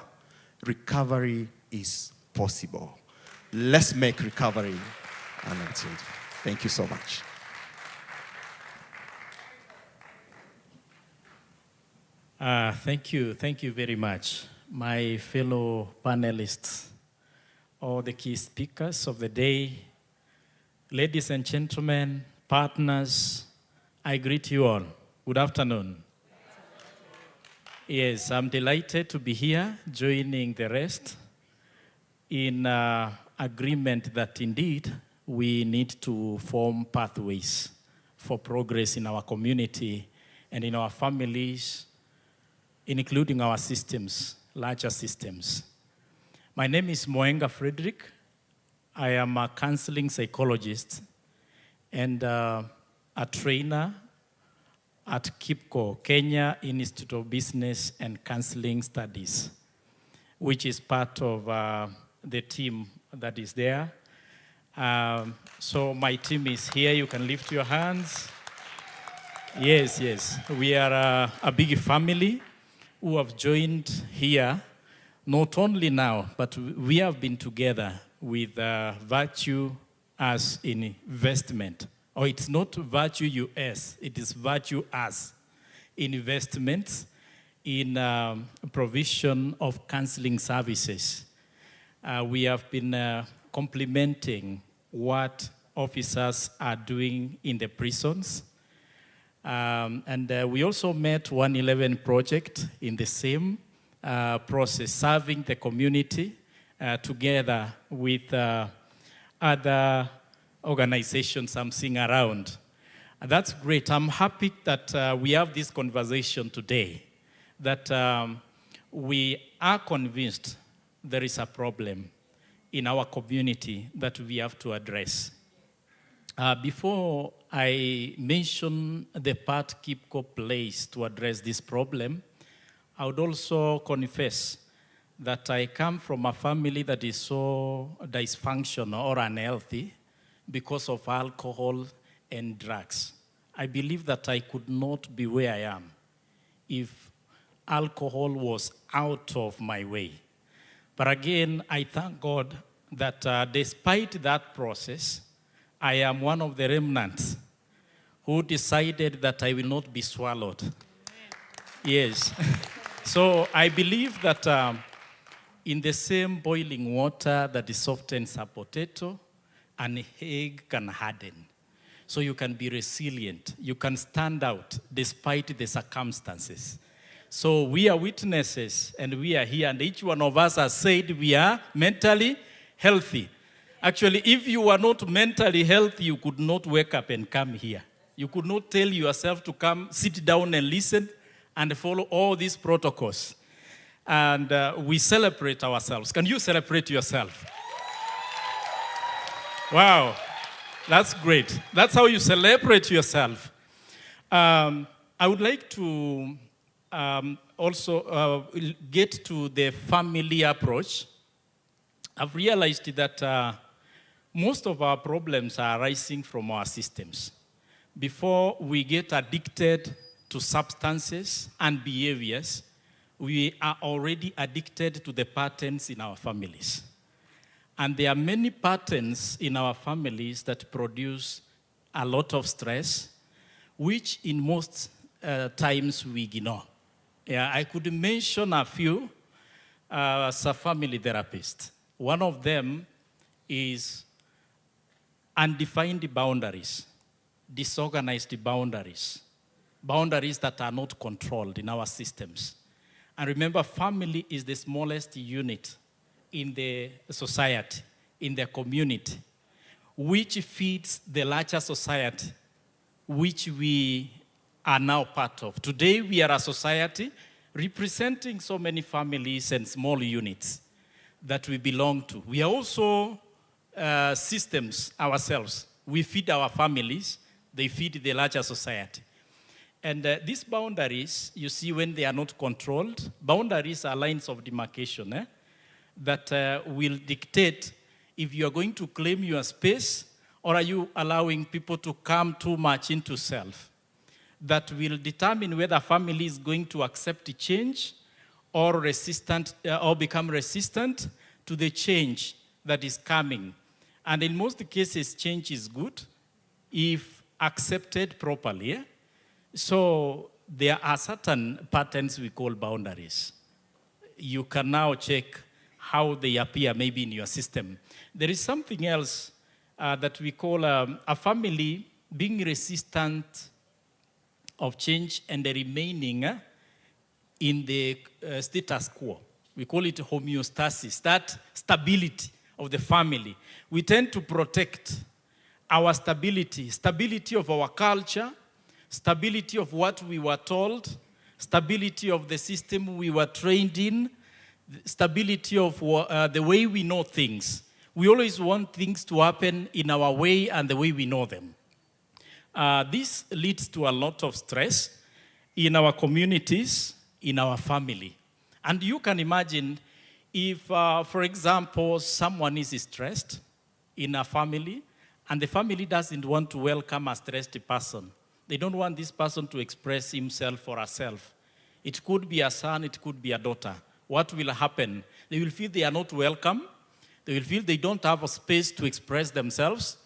recovery is possible. Let's make recovery an opportunity. Thank you so much. Thank you very much, my fellow panelists, all the key speakers of the day, ladies and gentlemen, partners, I greet you all. Good afternoon. Yes, I'm delighted to be here, joining the rest in agreement that indeed we need to form pathways for progress in our community and in our families, including our systems, larger systems. My name is Moenga Frederick. I am a counseling psychologist and a trainer at KIPCO, Kenya Institute of Business and Counseling Studies, which is part of the team that is there. So my team is here. You can lift your hands. Yes, yes. We are a big family who have joined here, not only now, but we have been together with Virtue as investment. Or it's not Virtue US, it is Virtue as investments in provision of counseling services. We have been complementing what officers are doing in the prisons. And we also met 111 project in the same process, serving the community together with other organizations I'm seeing around. And that's great. I'm happy that we have this conversation today, that we are convinced there is a problem in our community that we have to address. Before I mention the part KIPCO plays to address this problem, I would also confess that I come from a family that is so dysfunctional or unhealthy because of alcohol and drugs. I believe that I could not be where I am if alcohol was out of my way. But again, I thank God that despite that process, I am one of the remnants who decided that I will not be swallowed. Yes. So I believe that in the same boiling water that softens a potato, an egg can harden. So you can be resilient. You can stand out despite the circumstances. So we are witnesses and we are here, and each one of us has said we are mentally healthy. Actually, if you are not mentally healthy, you could not wake up and come here. You could not tell yourself to come, sit down and listen and follow all these protocols. And we celebrate ourselves. Can you celebrate yourself? Wow, that's great. That's how you celebrate yourself. I would like to also get to the family approach. I've realized that most of our problems are arising from our systems. Before we get addicted to substances and behaviors, we are already addicted to the patterns in our families. And there are many patterns in our families that produce a lot of stress, which in most times we ignore. Yeah, I could mention a few as a family therapist. One of them is undefined boundaries, disorganized boundaries, boundaries that are not controlled in our systems. And remember, family is the smallest unit in the society, in the community, which feeds the larger society, which we are now part of. Today, we are a society representing so many families and small units that we belong to. We are also systems ourselves. We feed our families, they feed the larger society. And these boundaries, you see, when they are not controlled, boundaries are lines of demarcation that will dictate if you are going to claim your space or are you allowing people to come too much into self. That will determine whether family is going to accept change or resistant or become resistant to the change that is coming. And in most cases, change is good if accepted properly. Yeah? So there are certain patterns we call boundaries. You can now check how they appear maybe in your system. There is something else that we call a family being resistant of change and remaining in the status quo. We call it homeostasis, that stability of the family. We tend to protect our stability, stability of our culture, stability of what we were told, stability of the system we were trained in, stability of the way we know things. We always want things to happen in our way and the way we know them. This leads to a lot of stress in our communities, in our family. And you can imagine if, for example, someone is stressed in a family, and the family doesn't want to welcome a stressed person. They don't want this person to express himself or herself. It could be a son, it could be a daughter. What will happen? They will feel they are not welcome. They will feel they don't have a space to express themselves,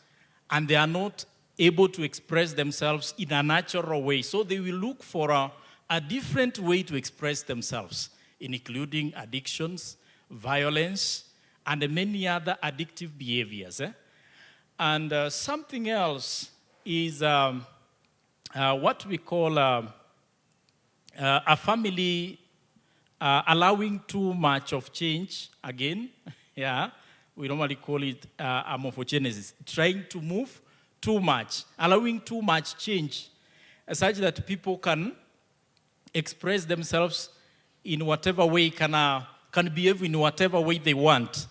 and they are not able to express themselves in a natural way. So they will look for a different way to express themselves, including addictions, violence, and many other addictive behaviors. And something else is what we call a family allowing too much of change again. Yeah, we normally call it amorphogenesis, trying to move too much, allowing too much change, such that people can express themselves in whatever way, can behave in whatever way they want.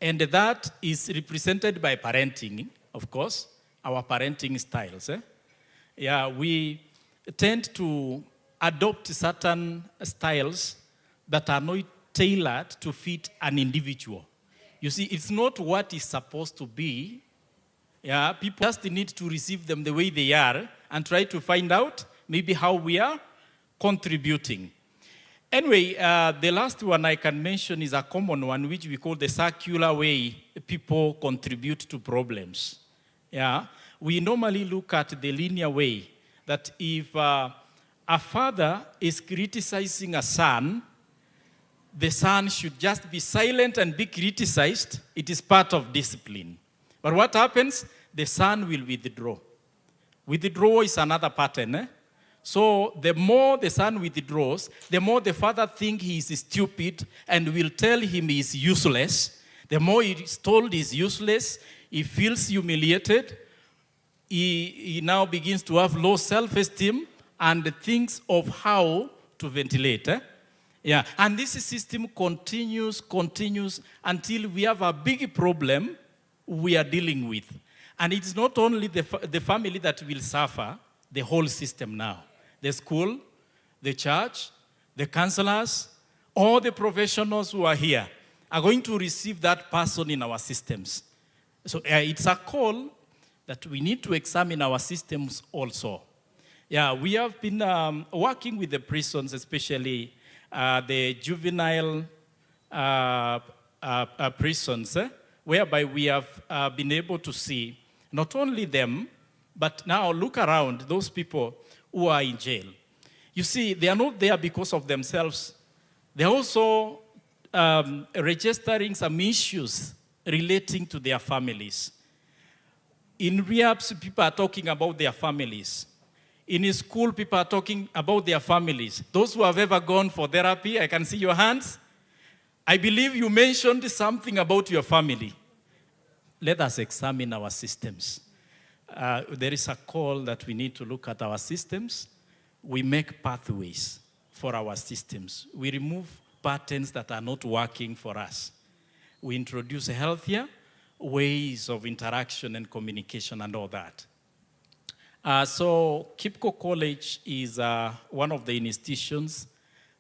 And that is represented by parenting, of course, our parenting styles. Yeah, we tend to adopt certain styles that are not tailored to fit an individual. You see, it's not what is supposed to be. Yeah, people just need to receive them the way they are and try to find out maybe how we are contributing. Anyway, the last one I can mention is a common one, which we call the circular way people contribute to problems. Yeah, we normally look at the linear way, that if a father is criticizing a son, the son should just be silent and be criticized. It is part of discipline. But what happens? The son will withdraw. Withdraw is another pattern. So the more the son withdraws, the more the father thinks he is stupid and will tell him he is useless. The more he is told he is useless, he feels humiliated. He now begins to have low self-esteem and thinks of how to ventilate. Yeah, and this system continues until we have a big problem we are dealing with. And it's not only the family that will suffer, the whole system now. The school, the church, the counselors, all the professionals who are here are going to receive that person in our systems. So it's a call that we need to examine our systems also. Yeah, we have been working with the prisons, especially the juvenile prisons, whereby we have been able to see not only them, but now look around those people who are in jail. You see, they are not there because of themselves. They're also registering some issues relating to their families. In rehabs, people are talking about their families. In school, people are talking about their families. Those who have ever gone for therapy, I can see your hands. I believe you mentioned something about your family. Let us examine our systems. There is a call that we need to look at our systems. We make pathways for our systems. We remove patterns that are not working for us. We introduce healthier ways of interaction and communication and all that. So KIPCO College is one of the institutions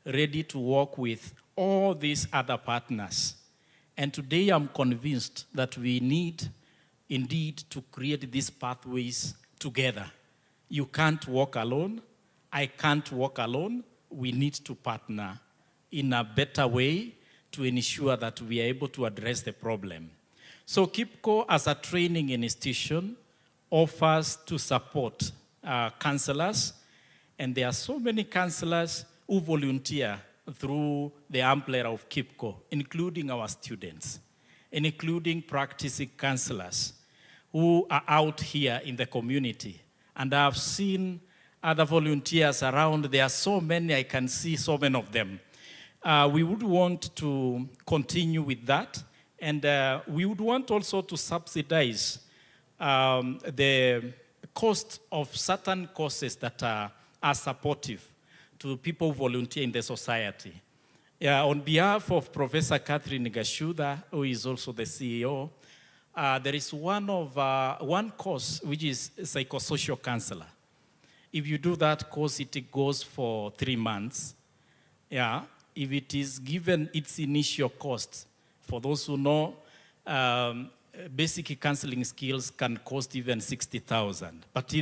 ready to work with all these other partners. And today I'm convinced that we need indeed to create these pathways together. You can't walk alone. I can't walk alone. We need to partner in a better way to ensure that we are able to address the problem. So KIPCO, as a training institution, offers to support counselors, and there are so many counselors who volunteer through the umbrella of KIPCO, including our students, and including practicing counselors who are out here in the community. And I've seen other volunteers around. There are so many, I can see so many of them. We would want to continue with that, and we would want also to subsidize the cost of certain courses that are supportive to people who volunteer in the society. On behalf of Professor Catherine Gashuda, who is also the CEO, there is one course which is psychosocial counselor. If you do that course, it goes for 3 months. Yeah, if it is given its initial cost, for those who know, basic counseling skills can cost even 60,000. But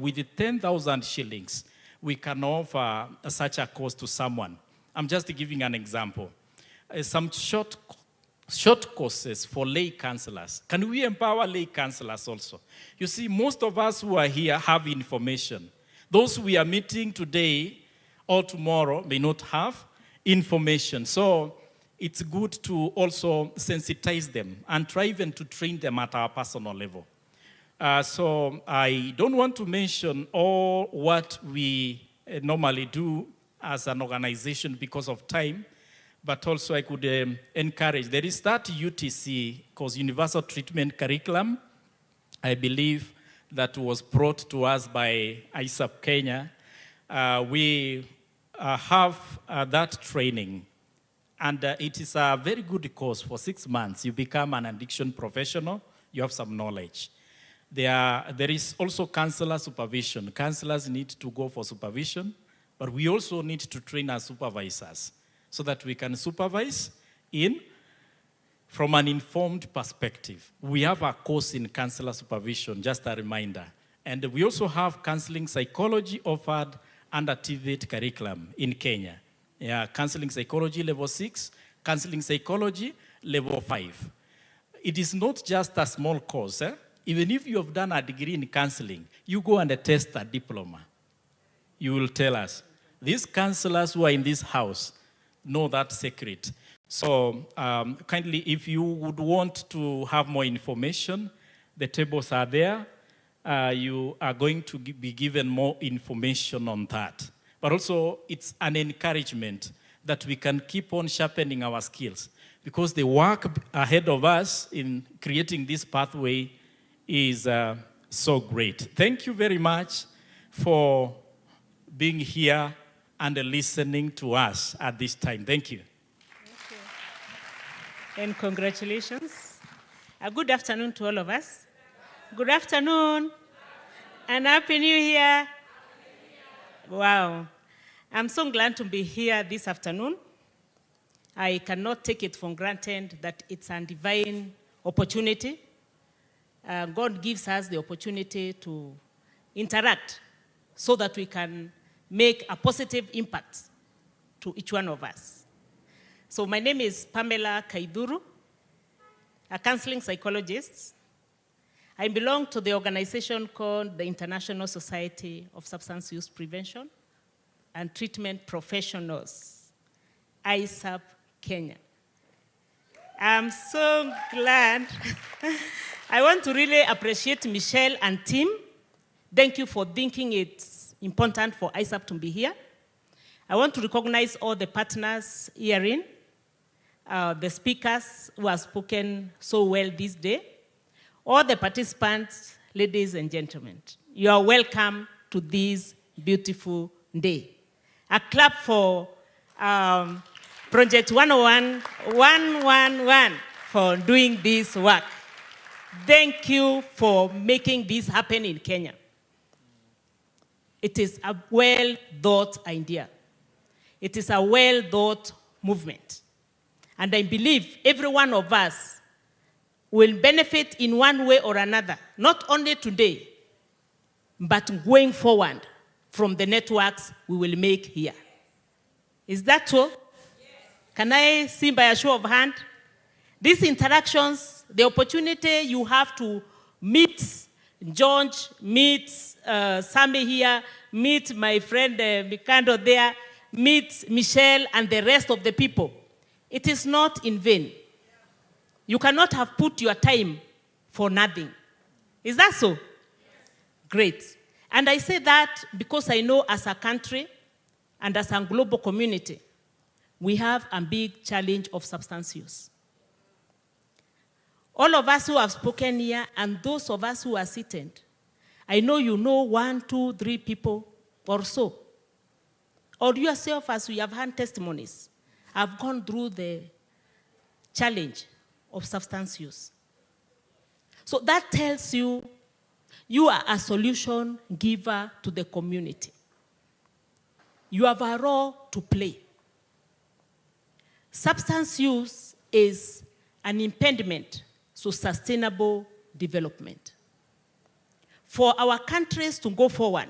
with the 10,000 shillings, we can offer such a course to someone. I'm just giving an example. Some short courses for lay counselors. Can we empower lay counselors also? You see, most of us who are here have information. Those we are meeting today or tomorrow may not have information. So it's good to also sensitize them and try even to train them at our personal level. So I don't want to mention all what we normally do as an organization because of time, but also I could encourage. There is that UTC, called Universal Treatment Curriculum, I believe, that was brought to us by ISAP Kenya. We have that training, and it is a very good course for 6 months. You become an addiction professional, you have some knowledge. There is also counselor supervision. Counselors need to go for supervision, but we also need to train our supervisors so that we can supervise from an informed perspective. We have a course in counselor supervision, just a reminder. And we also have counseling psychology offered under TVET curriculum in Kenya. Yeah, counseling psychology level 6, counseling psychology level 5. It is not just a small course. Even if you have done a degree in counseling, you go and test a diploma. You will tell us. These counselors who are in this house know that secret. So kindly, if you would want to have more information, the tables are there. You are going to be given more information on that. But also, it's an encouragement that we can keep on sharpening our skills, because the work ahead of us in creating this pathway is so great. Thank you very much for being here and listening to us at this time. Thank you. And congratulations. A good afternoon to all of us. Good afternoon. And Happy New Year. Wow. I'm so glad to be here this afternoon. I cannot take it for granted that it's a divine opportunity. God gives us the opportunity to interact so that we can make a positive impact to each one of us. So my name is Pamela Kaiduru, a counseling psychologist. I belong to the organization called the International Society of Substance Use Prevention and Treatment Professionals, ISAP Kenya. I'm so glad. I want to really appreciate Michelle and team. Thank you for thinking it's important for ISAP to be here. I want to recognize all the partners herein, the speakers who have spoken so well this day, all the participants, ladies and gentlemen. You are welcome to this beautiful day. A clap for Project 101 for doing this work. Thank you for making this happen in Kenya. It is a well-thought idea. It is a well-thought movement. And I believe every one of us will benefit in one way or another, not only today, but going forward from the networks we will make here. Is that so? Yes. Can I see by a show of hand? These interactions, the opportunity you have to meet George, meet Sammy here, meet my friend Mikando there, meet Michelle and the rest of the people. It is not in vain. You cannot have put your time for nothing. Is that so? Yes. Great. And I say that because I know as a country and as a global community, we have a big challenge of substance use. All of us who have spoken here and those of us who are seated, I know you know 1, 2, 3 people or so. Or yourself, as we have had testimonies, have gone through the challenge of substance use. So that tells you You are a solution giver to the community. You have a role to play. Substance use is an impediment to sustainable development. For our countries to go forward,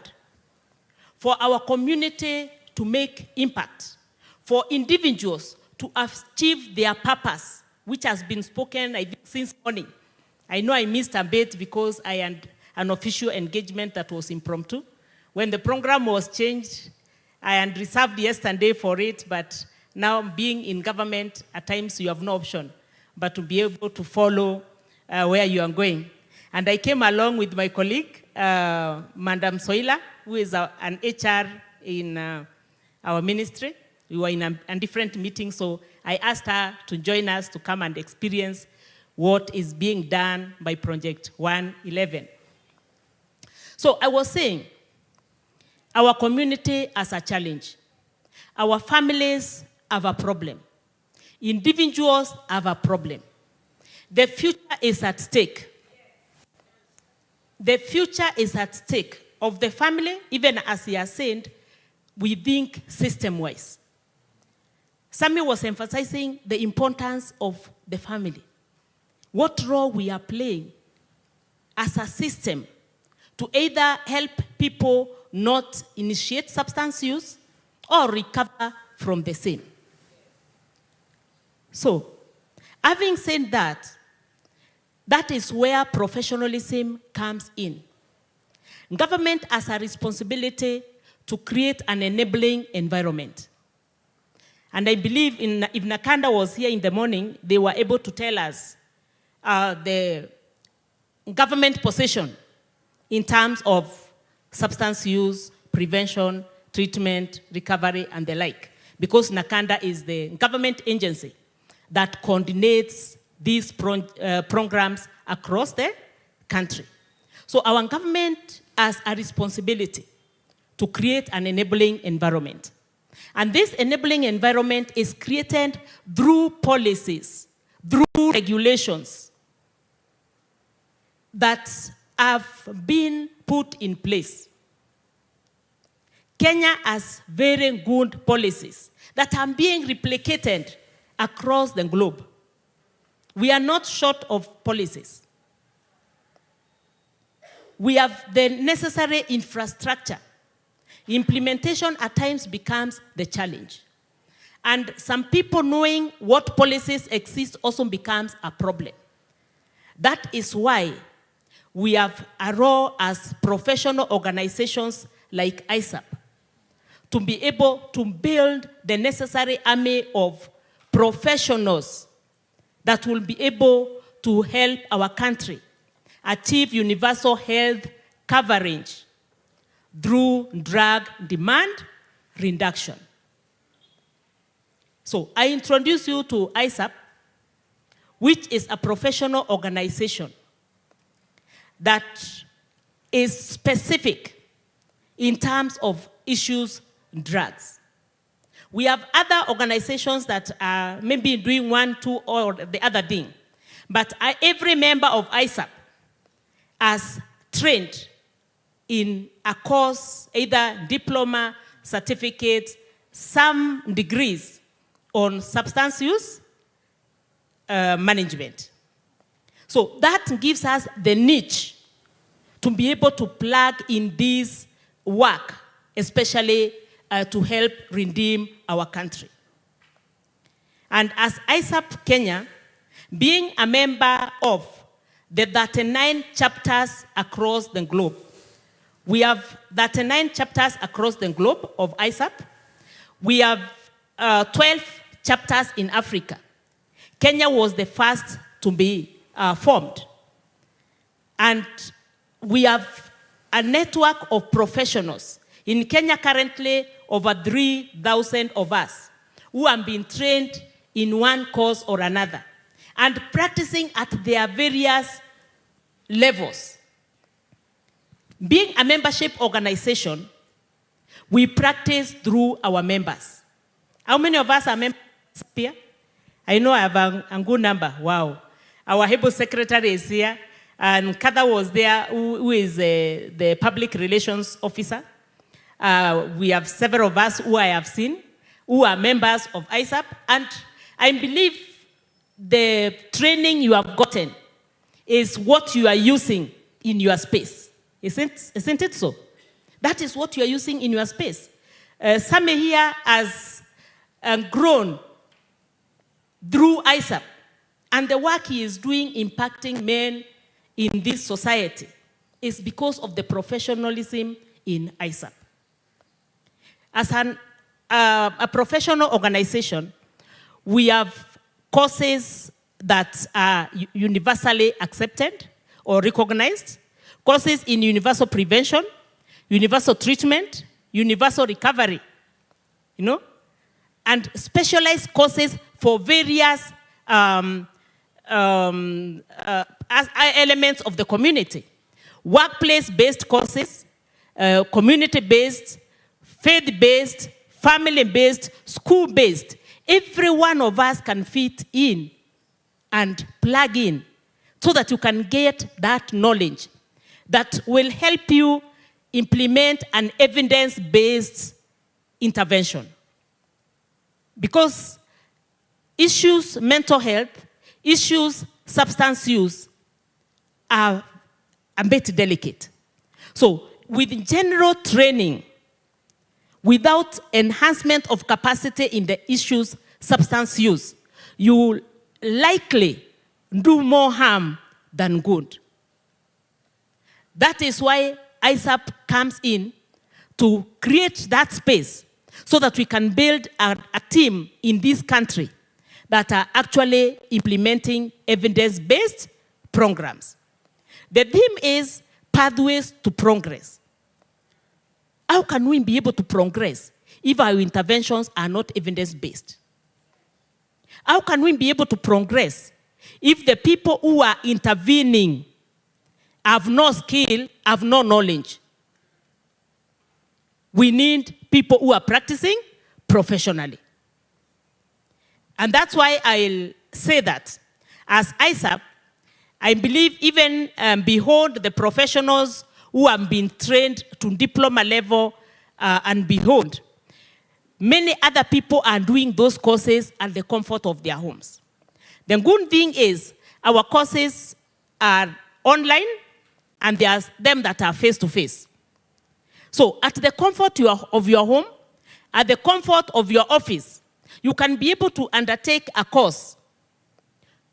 for our community to make impact, for individuals to achieve their purpose, which has been spoken, I think, since morning. I know I missed a bit because I had an official engagement that was impromptu. When the program was changed, I had reserved yesterday for it, but now being in government, at times you have no option but to be able to follow where you are going. And I came along with my colleague, Madam Soila, who is an HR in our ministry. We were in a different meeting, so I asked her to join us to come and experience what is being done by Project 111. So I was saying, our community has a challenge. Our families have a problem. Individuals have a problem. The future is at stake. The future is at stake of the family, even as he has said, we think system-wise. Sammy was emphasizing the importance of the family. What role we are playing as a system to either help people not initiate substance use or recover from the same. So, having said that, that is where professionalism comes in. Government has a responsibility to create an enabling environment. And I believe if Nakanda was here in the morning, they were able to tell us the government position in terms of substance use, prevention, treatment, recovery, and the like. Because Nakanda is the government agency that coordinates these programs across the country. So our government has a responsibility to create an enabling environment. And this enabling environment is created through policies, through regulations that have been put in place. Kenya has very good policies that are being replicated across the globe. We are not short of policies. We have the necessary infrastructure. Implementation at times becomes the challenge. And some people knowing what policies exist also becomes a problem. That is why we have a role as professional organizations like ISAP to be able to build the necessary army of professionals that will be able to help our country achieve universal health coverage through drug demand reduction. So I introduce you to ISAP, which is a professional organization that is specific in terms of issues drugs. We have other organizations that are maybe doing one, two, or the other thing. But every member of ISAP has trained in a course, either diploma, certificate, some degrees on substance use management. So that gives us the niche to be able to plug in this work, especially to help redeem our country. And as ISAP Kenya, being a member of the 39 chapters across the globe, we have 39 chapters across the globe of ISAP. We have 12 chapters in Africa. Kenya was the first to be formed. And we have a network of professionals. In Kenya currently, over 3,000 of us who have been trained in one course or another and practicing at their various levels. Being a membership organization, we practice through our members. How many of us are members here? I know I have a good number. Wow. Our HEBO secretary is here. And Kada was there, who is the public relations officer. We have several of us who I have seen, who are members of ISAP. And I believe the training you have gotten is what you are using in your space. Isn't it so? That is what you are using in your space. Some here has grown through ISAP, and the work he is doing impacting men in this society is because of the professionalism in ISAP. As a professional organization, we have courses that are universally accepted or recognized, courses in universal prevention, universal treatment, universal recovery, you know, and specialized courses for various elements of the community. Workplace-based courses, community-based, faith-based, family-based, school-based. Every one of us can fit in and plug in so that you can get that knowledge that will help you implement an evidence-based intervention. Because issues, mental health, issues, substance use are a bit delicate. So with general training, without enhancement of capacity in the issues, substance use, you will likely do more harm than good. That is why ISAP comes in to create that space so that we can build a team in this country that are actually implementing evidence-based programs. The theme is pathways to progress. How can we be able to progress if our interventions are not evidence-based? How can we be able to progress if the people who are intervening have no skill, have no knowledge? We need people who are practicing professionally. And that's why I'll say that as ISAP, I believe even behold the professionals who have been trained to diploma level and behold, many other people are doing those courses at the comfort of their homes. The good thing is our courses are online and there are them that are face-to-face. So at the comfort of your home, at the comfort of your office, you can be able to undertake a course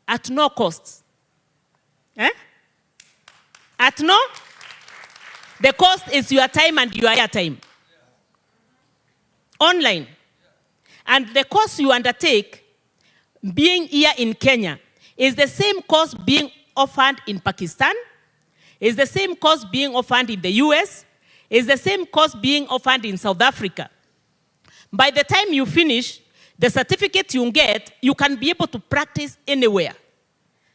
at no cost. Eh? At no? The cost is your time and your airtime. Online. And the course you undertake, being here in Kenya, is the same course being offered in Pakistan, is the same course being offered in the US, is the same course being offered in South Africa. By the time you finish, the certificate you get, you can be able to practice anywhere.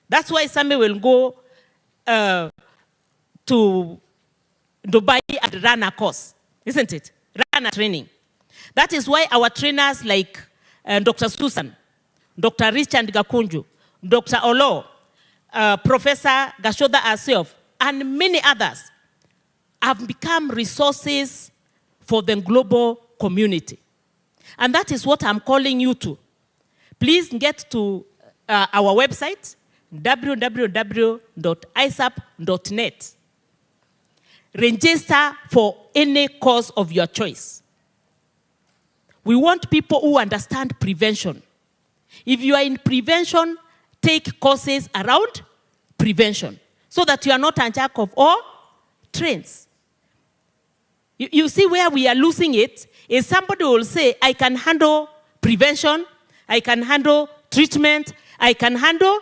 That's why some will go to Dubai and run a course, isn't it? Run a training. That is why our trainers like Dr. Susan, Dr. Richard Gakunju, Dr. Olo, Professor Gashoda herself, and many others have become resources for the global community. And that is what I'm calling you to. Please get to our website, www.isap.net. Register for any course of your choice. We want people who understand prevention. If you are in prevention, take courses around prevention so that you are not a jack of all trades. You see where we are losing it is somebody will say, I can handle prevention, I can handle treatment, I can handle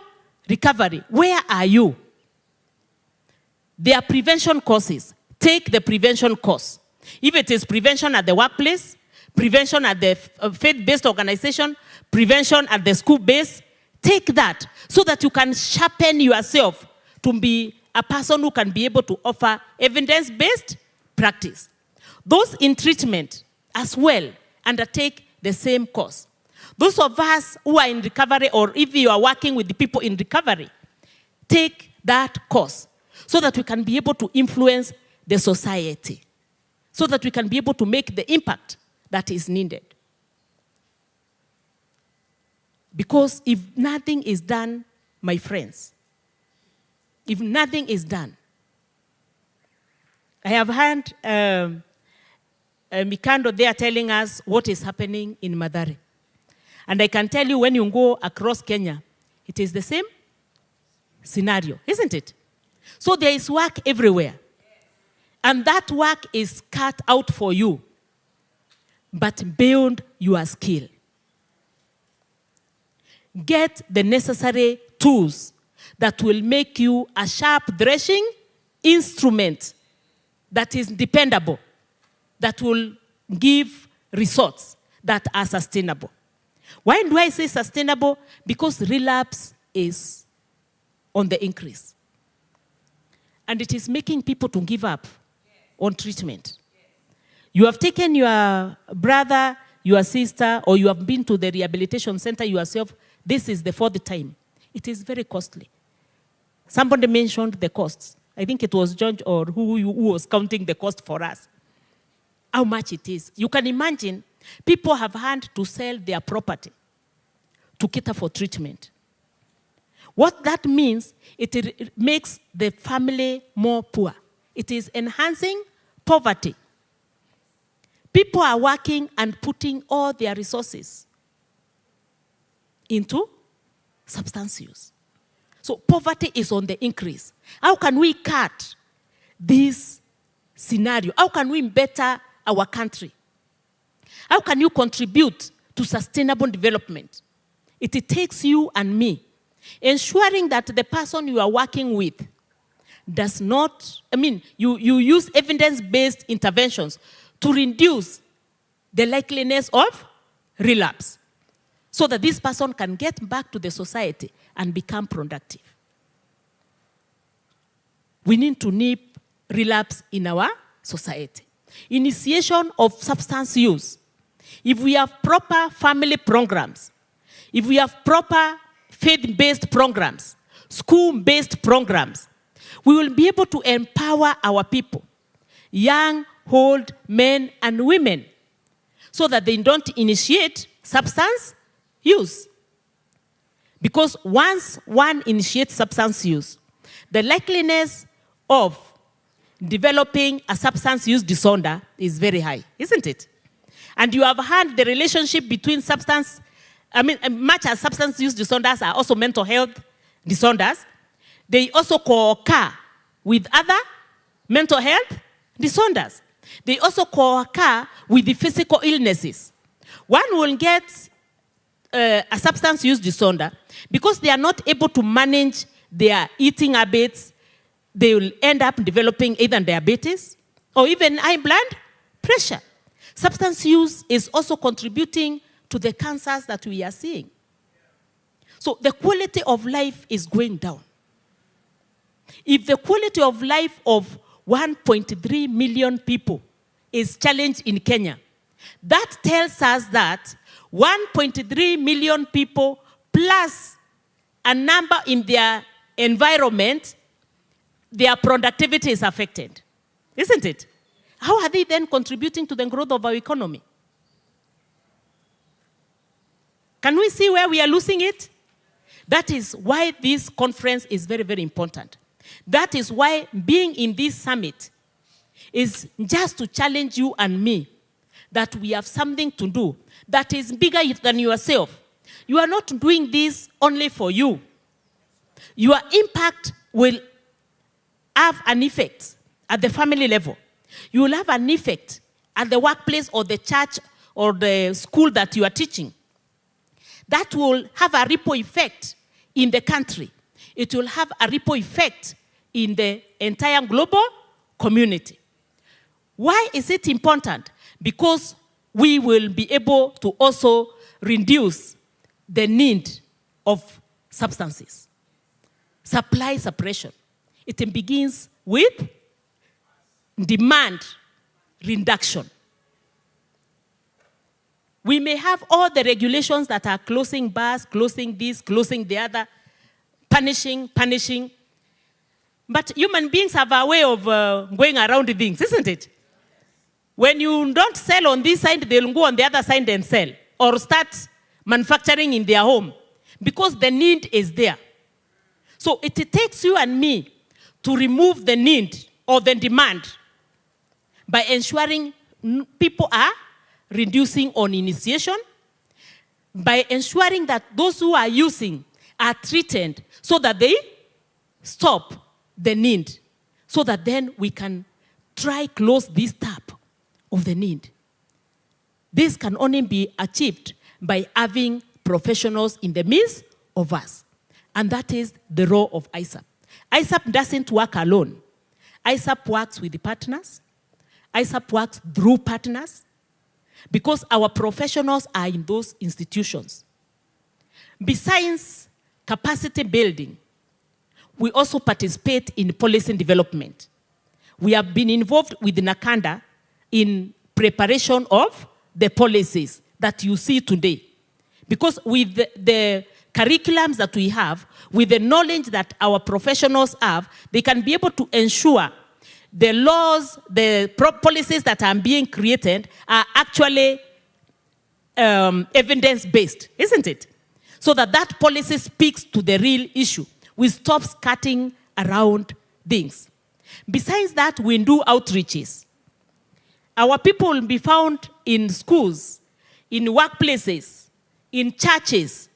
recovery. Where are you? There are prevention courses. Take the prevention course. If it is prevention at the workplace, prevention at the faith-based organization, prevention at the school base, take that so that you can sharpen yourself to be a person who can be able to offer evidence-based practice. Those in treatment as well undertake the same course. Those of us who are in recovery, or if you are working with the people in recovery, take that course so that we can be able to influence the society, so that we can be able to make the impact that is needed. Because if nothing is done, my friends, if nothing is done, I have heard Mikando there telling us what is happening in Mathare. And I can tell you when you go across Kenya, it is the same scenario, isn't it? So there is work everywhere. And that work is cut out for you, but beyond your skill. Get the necessary tools that will make you a sharp threshing instrument that is dependable, that will give results that are sustainable. Why do I say sustainable? Because relapse is on the increase. And it is making people to give up on treatment. You have taken your brother, your sister, or you have been to the rehabilitation center yourself. This is the fourth time. It is very costly. Somebody mentioned the costs. I think it was George or who was counting the cost for us. How much it is. You can imagine people have had to sell their property to cater for treatment. What that means, it makes the family more poor. It is enhancing poverty. People are working and putting all their resources into substance use. So poverty is on the increase. How can we cut this scenario? How can we better our country? How can you contribute to sustainable development? It takes you and me ensuring that the person you are working with does not, you use evidence-based interventions to reduce the likeliness of relapse so that this person can get back to the society and become productive. We need to nip relapse in our society. Initiation of substance use. If we have proper family programs, if we have proper faith-based programs, school-based programs, we will be able to empower our people, young, old, men, and women, so that they don't initiate substance use. Because once one initiates substance use, the likeliness of developing a substance use disorder is very high, isn't it? And you have had the relationship between much as substance use disorders are also mental health disorders, they also co-occur with other mental health disorders. They also co-occur with the physical illnesses. One will get a substance use disorder because they are not able to manage their eating habits. They will end up developing either diabetes or even high blood pressure. Substance use is also contributing to the cancers that we are seeing. So the quality of life is going down. If the quality of life of 1.3 million people is challenged in Kenya, that tells us that 1.3 million people plus a number in their environment, their productivity is affected, isn't it? How are they then contributing to the growth of our economy? Can we see where we are losing it? That is why this conference is very, very important. That is why being in this summit is just to challenge you and me that we have something to do that is bigger than yourself. You are not doing this only for you. Your impact will have an effect at the family level. You will have an effect at the workplace or the church or the school that you are teaching. That will have a ripple effect in the country. It will have a ripple effect in the entire global community. Why is it important? Because we will be able to also reduce the need of substances. Supply suppression. It begins with demand reduction. We may have all the regulations that are closing bars, closing this, closing the other, punishing. But human beings have a way of going around things, isn't it? When you don't sell on this side, they'll go on the other side and sell or start manufacturing in their home because the need is there. So it takes you and me to remove the need or the demand by ensuring people are reducing on initiation, by ensuring that those who are using are treated so that they stop the need, so that then we can try close this tap of the need. This can only be achieved by having professionals in the midst of us. And that is the role of ISAP. ISAP doesn't work alone. ISAP works with the partners. ISAP works through partners because our professionals are in those institutions. Besides capacity building, we also participate in policy development. We have been involved with NACADA in preparation of the policies that you see today. Because with the curriculums that we have, with the knowledge that our professionals have, they can be able to ensure the laws, the policies that are being created are actually evidence-based, isn't it? So that that policy speaks to the real issue. We stop skirting around things. Besides that, we do outreaches. Our people will be found in schools, in workplaces, in churches,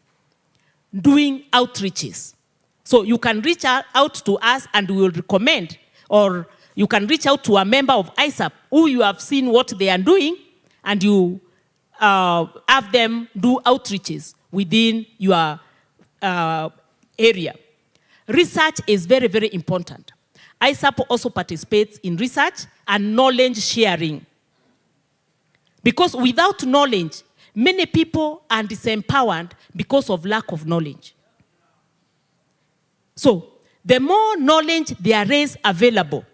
doing outreaches. So you can reach out to us and we will recommend, or you can reach out to a member of ISAP who you have seen what they are doing and you have them do outreaches within your area. Research is very, very important. ISAP also participates in research and knowledge sharing. Because without knowledge, many people are disempowered because of lack of knowledge. So, the more knowledge there is available,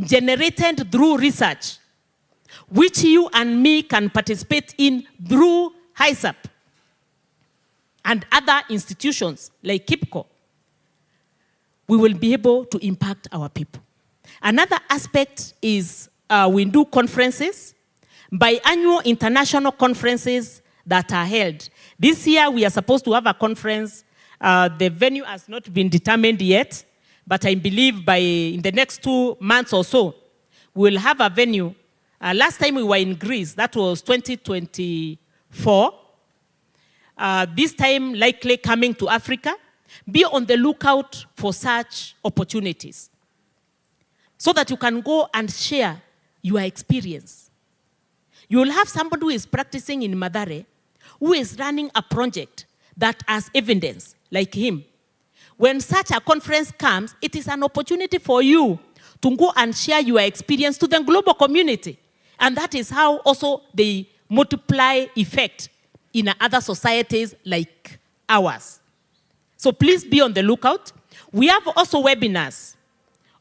generated through research, which you and me can participate in through ISAP and other institutions like KIPCO, we will be able to impact our people. Another aspect is we do conferences, biannual international conferences that are held. This year we are supposed to have a conference. The venue has not been determined yet, but I believe in the next 2 months or so, we'll have a venue. Last time we were in Greece, that was 2024. This time likely coming to Africa. Be on the lookout for such opportunities so that you can go and share your experience. You will have somebody who is practicing in Mathare who is running a project that has evidence, like him. When such a conference comes, it is an opportunity for you to go and share your experience to the global community. And that is how also they multiply effect in other societies like ours. So please be on the lookout. We have also webinars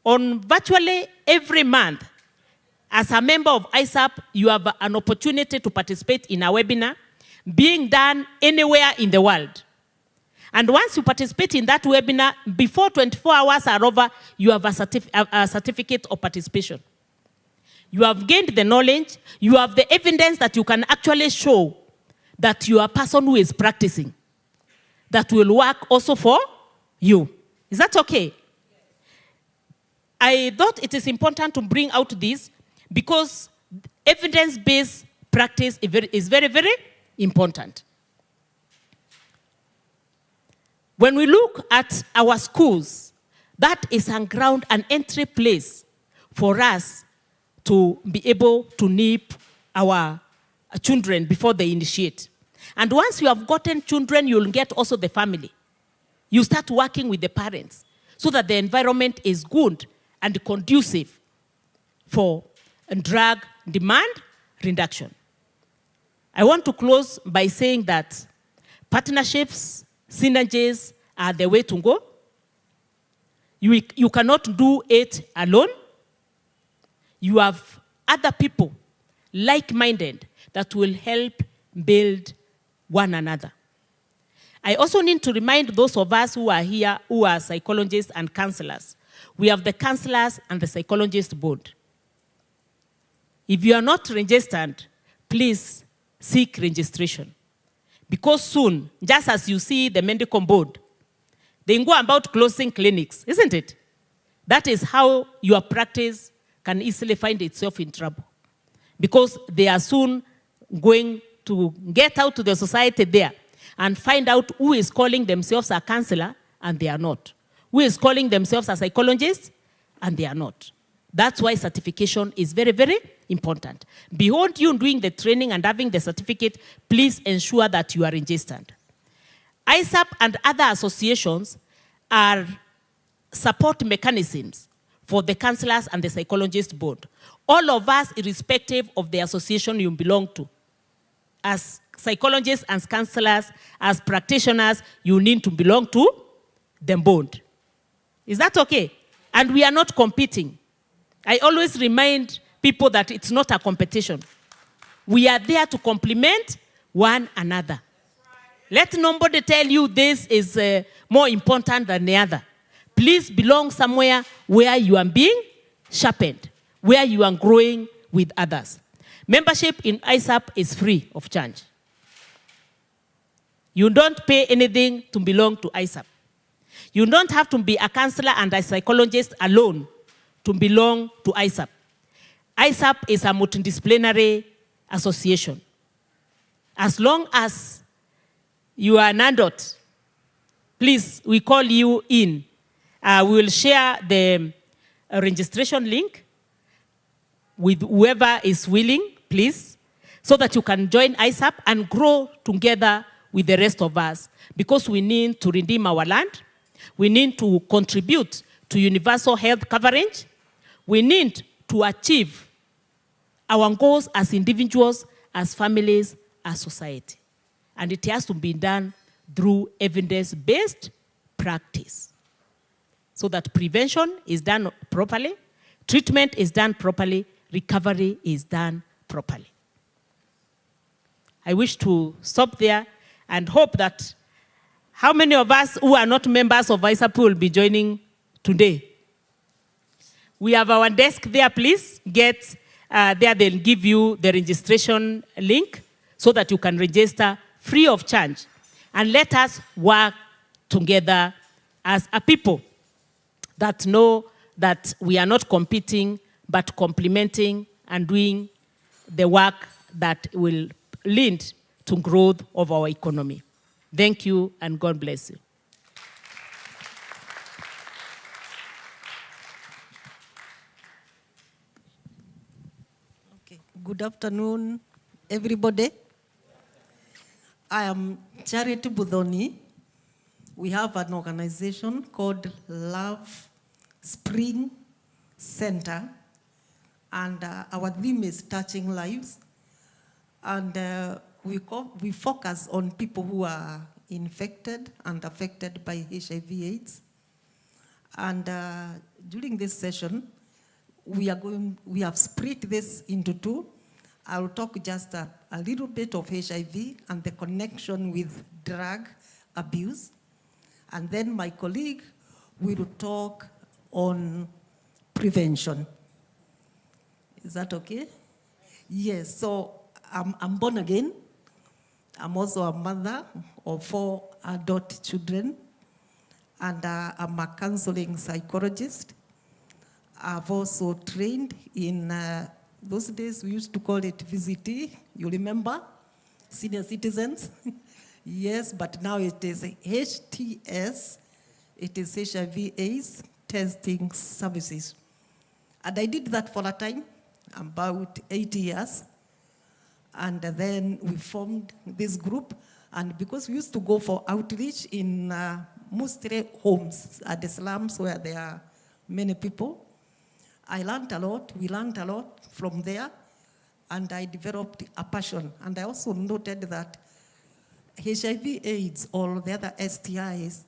on virtually every month. As a member of ISAP, you have an opportunity to participate in a webinar being done anywhere in the world. And once you participate in that webinar, before 24 hours are over, you have a certificate of participation. You have gained the knowledge, you have the evidence that you can actually show that you are a person who is practicing. That will work also for you. Is that okay? I thought it is important to bring out this because evidence-based practice is very, very important. When we look at our schools, that is a ground, an entry place for us to be able to nip our children before they initiate. And once you have gotten children, you'll get also the family. You start working with the parents so that the environment is good and conducive for drug demand reduction. I want to close by saying that partnerships, synergies are the way to go. You cannot do it alone. You have other people, like-minded, that will help build one another. I also need to remind those of us who are here, who are psychologists and counselors, we have the counselors and the psychologist board. If you are not registered, please seek registration. Because soon, just as you see the medical board, they go about closing clinics, isn't it? That is how your practice can easily find itself in trouble. Because they are soon going to get out to the society there and find out who is calling themselves a counselor and they are not. Who is calling themselves a psychologist and they are not. That's why certification is very, very important. Beyond you doing the training and having the certificate, please ensure that you are registered. ISAP and other associations are support mechanisms for the counselors and the psychologist board. All of us, irrespective of the association you belong to, as psychologists and counselors, as practitioners, you need to belong to the board. Is that okay? And we are not competing. I always remind people that it's not a competition. We are there to complement one another. Let nobody tell you this is more important than the other. Please belong somewhere where you are being sharpened, where you are growing with others. Membership in ISAP is free of charge. You don't pay anything to belong to ISAP. You don't have to be a counselor and a psychologist alone to belong to ISAP. ISAP is a multidisciplinary association. As long as you are an adult, please, we call you in. We will share the registration link with whoever is willing, please, so that you can join ISAP and grow together with the rest of us. Because we need to redeem our land. We need to contribute to universal health coverage. We need to achieve our goals as individuals, as families, as society. And it has to be done through evidence-based practice, so that prevention is done properly, treatment is done properly, recovery is done properly. I wish to stop there and hope that how many of us who are not members of ISAP will be joining today? We have our desk there, please. Get there, they'll give you the registration link so that you can register free of charge. And let us work together as a people that know that we are not competing, but complementing and doing the work that will lead to growth of our economy. Thank you, and God bless you. Okay. Good afternoon, everybody. I am Charity Budhoni. We have an organization called Love Spring Center, and our theme is Touching Lives. And we focus on people who are infected and affected by HIV/AIDS. And during this session, we have split this into two. I'll talk just a little bit of HIV and the connection with drug abuse. And then my colleague will talk on prevention. Is that okay? Yes, so I'm born again. I'm also a mother of 4 adult children, and I'm a counseling psychologist. I've also trained in, those days we used to call it VCT, you remember? Senior citizens. Yes, but now it is HTS, it is HIV/AIDS testing services. And I did that for a time, about 8 years. And then we formed this group. And because we used to go for outreach in mostly homes at the slums where there are many people, I learned a lot. We learned a lot from there. And I developed a passion. And I also noted that HIV/AIDS or the other STIs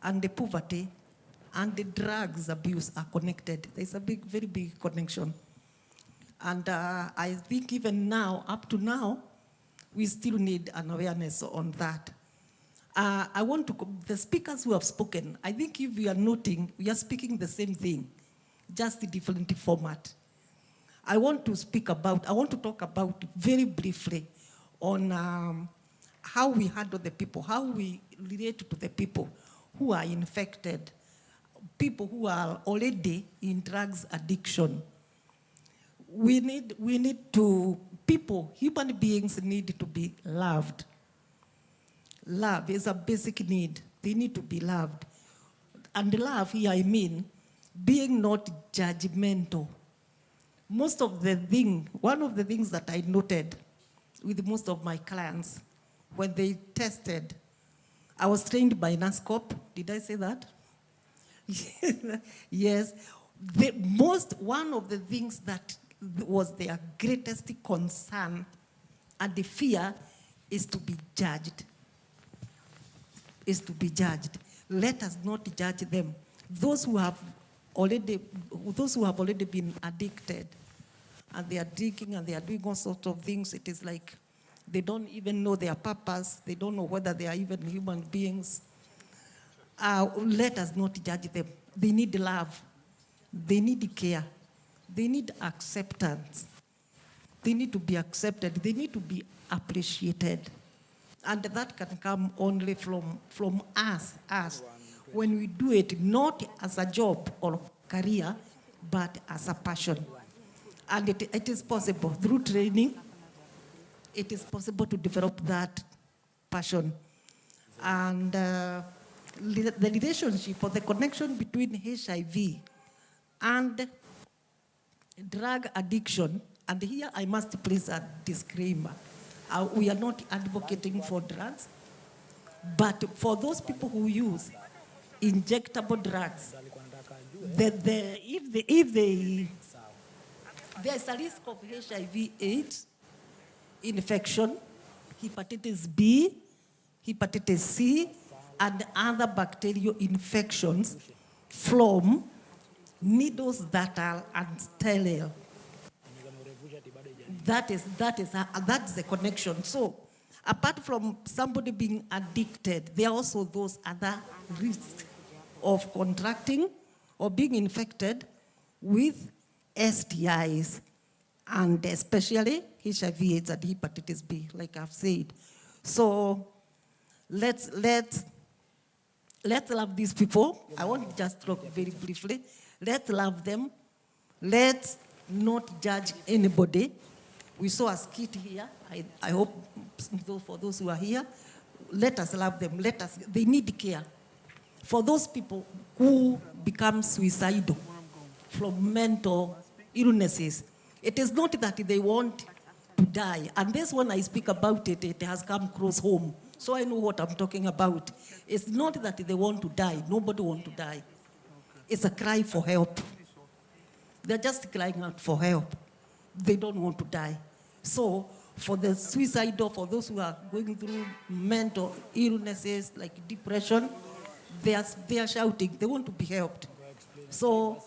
and the poverty and the drugs abuse are connected. There's a very big connection. And I think even now, up to now, we still need an awareness on that. I want to, the speakers who have spoken, I think if you are noting, we are speaking the same thing, just a different format. I want to talk about very briefly on how we handle the people, how we relate to the people who are infected, people who are already in drugs addiction. We need to, human beings need to be loved. Love is a basic need. They need to be loved. And love here, I mean, being not judgmental. One of the things that I noted with most of my clients, when they tested, I was trained by NASCOP. Did I say that? Yes. One of the things that was their greatest concern and the fear is to be judged. Is to be judged. Let us not judge them. Those who have already been addicted, and they are drinking and they are doing all sorts of things, it is like they don't even know their purpose. They don't know whether they are even human beings. Let us not judge them. They need love. They need care. They need acceptance. They need to be accepted. They need to be appreciated. And that can come only from us, when we do it not as a job or career, but as a passion. And it is possible through training. It is possible to develop that passion. And the relationship or the connection between HIV and drug addiction, and here I must place a disclaimer. We are not advocating for drugs, but for those people who use injectable drugs, if there's a risk of HIV/AIDS infection, hepatitis B, hepatitis C, and other bacterial infections from needles that are unsterile. That's the connection. So, apart from somebody being addicted, there are also those other risks of contracting or being infected with STIs, and especially HIV/AIDS and hepatitis B, like I've said. So, let's love these people. I want to just talk very briefly. Let's love them. Let's not judge anybody. We saw a skit here. I hope for those who are here, let us love them. They need care. For those people who become suicidal from mental illnesses, it is not that they want to die. And this, when I speak about it, it has come close home. So I know what I'm talking about. It's not that they want to die. Nobody wants to die. It's a cry for help. They're just crying out for help. They don't want to die. So for the suicidal, for those who are going through mental illnesses like depression, they are shouting. They want to be helped. So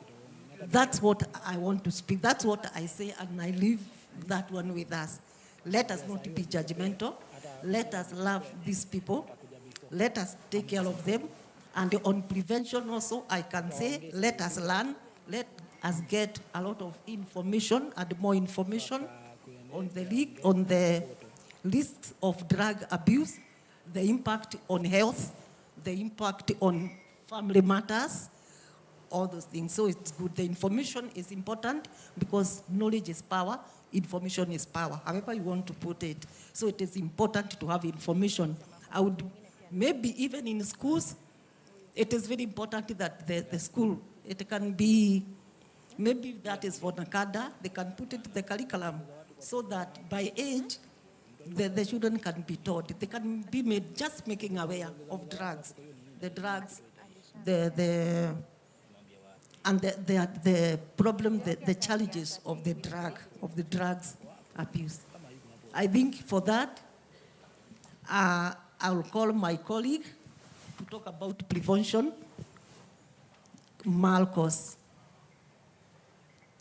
that's what I want to speak. That's what I say, and I leave that one with us. Let us not be judgmental. Let us love these people. Let us take care of them. And on prevention also, I can say, let us learn. Let us get a lot of information and more information on the list of drug abuse, the impact on health, the impact on family matters, all those things. So it's good. The information is important because knowledge is power, information is power, however you want to put it. So it is important to have information. I would, maybe even in schools, it is very important that the school, it can be, maybe that is for NACADA, they can put it in the curriculum so that by age, the children can be taught. They can be made just making aware of drugs, the problem, the challenges of the drugs abuse. I think for that, I'll call my colleague to talk about prevention, Marcos.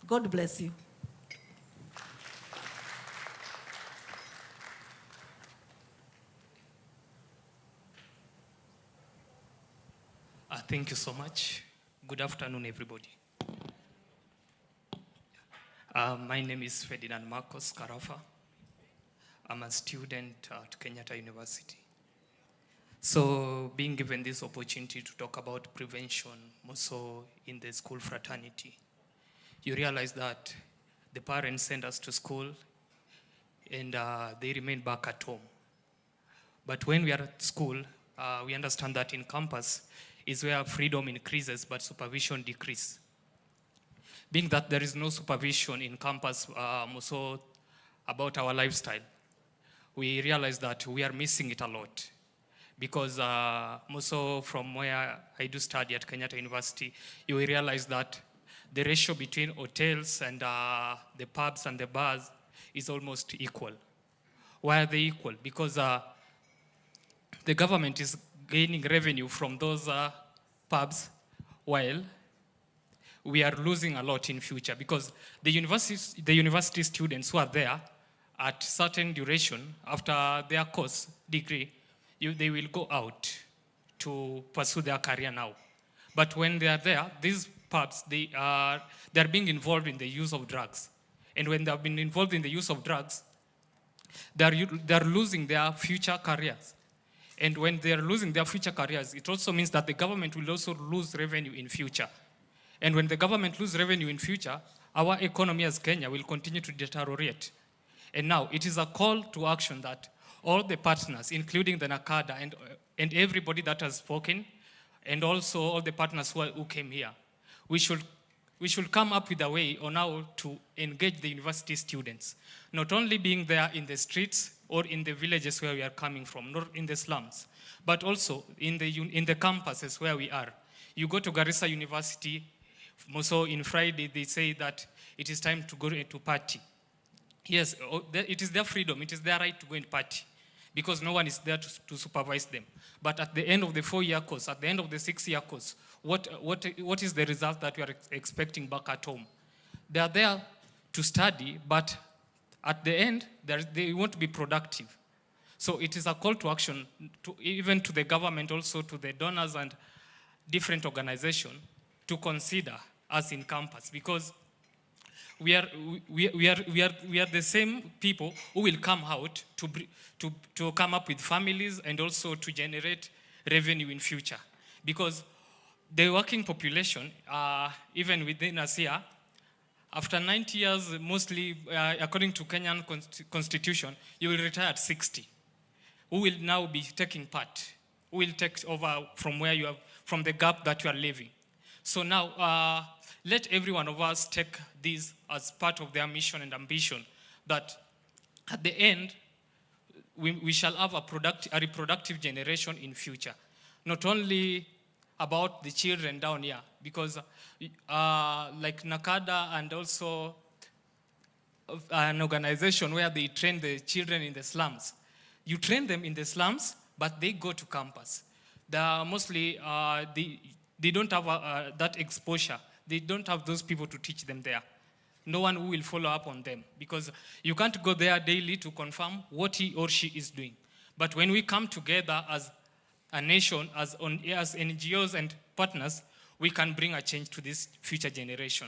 God bless you. Thank you so much. Good afternoon, everybody. My name is Ferdinand Marcos Carafa. I'm a student at Kenyatta University. So being given this opportunity to talk about prevention, more so in the school fraternity, you realize that the parents send us to school and they remain back at home. But when we are at school, we understand that in campus is where freedom increases but supervision decreases. Being that there is no supervision in campus so about our lifestyle, we realize that we are missing it a lot. Because also from where I do study at Kenyatta University, you will realize that the ratio between hotels and the pubs and the bars is almost equal. Why are they equal? Because the government is gaining revenue from those pubs while we are losing a lot in future, because the university students who are there at certain duration after their course degree, they will go out to pursue their career now. But when they are there, these pubs, they are being involved in the use of drugs. And when they have been involved in the use of drugs, they are losing their future careers. And when they are losing their future careers, it also means that the government will also lose revenue in future. And when the government loses revenue in future, our economy as Kenya will continue to deteriorate. And now it is a call to action that all the partners, including the NACADA and everybody that has spoken, and also all the partners who came here, we should come up with a way on how to engage the university students, not only being there in the streets or in the villages where we are coming from, not in the slums, but also in the campuses where we are. You go to Garissa University, so in Friday they say that it is time to go to party. Yes, it is their freedom, it is their right to go and party, because no one is there to supervise them. But at the end of the 4-year course, at the end of the 6-year course, what is the result that we are expecting back at home? They are there to study, but at the end, they won't be productive. So it is a call to action, even to the government, also to the donors and different organizations, to consider us in campus, because we are the same people who will come out to come up with families and also to generate revenue in future. Because the working population, even within us here, after 90 years, mostly according to Kenyan constitution, you will retire at 60. Who will now be taking part? Who will take over from where you are, from the gap that you are leaving? So now, let every one of us take this as part of their mission and ambition, that at the end, we shall have a reproductive generation in future. Not only about the children down here, because like NACADA and also an organization where they train the children in the slums. You train them in the slums, but they go to campus. They are mostly, they don't have that exposure. They don't have those people to teach them there. No one who will follow up on them, because you can't go there daily to confirm what he or she is doing. But when we come together as a nation, as NGOs and partners, we can bring a change to this future generation.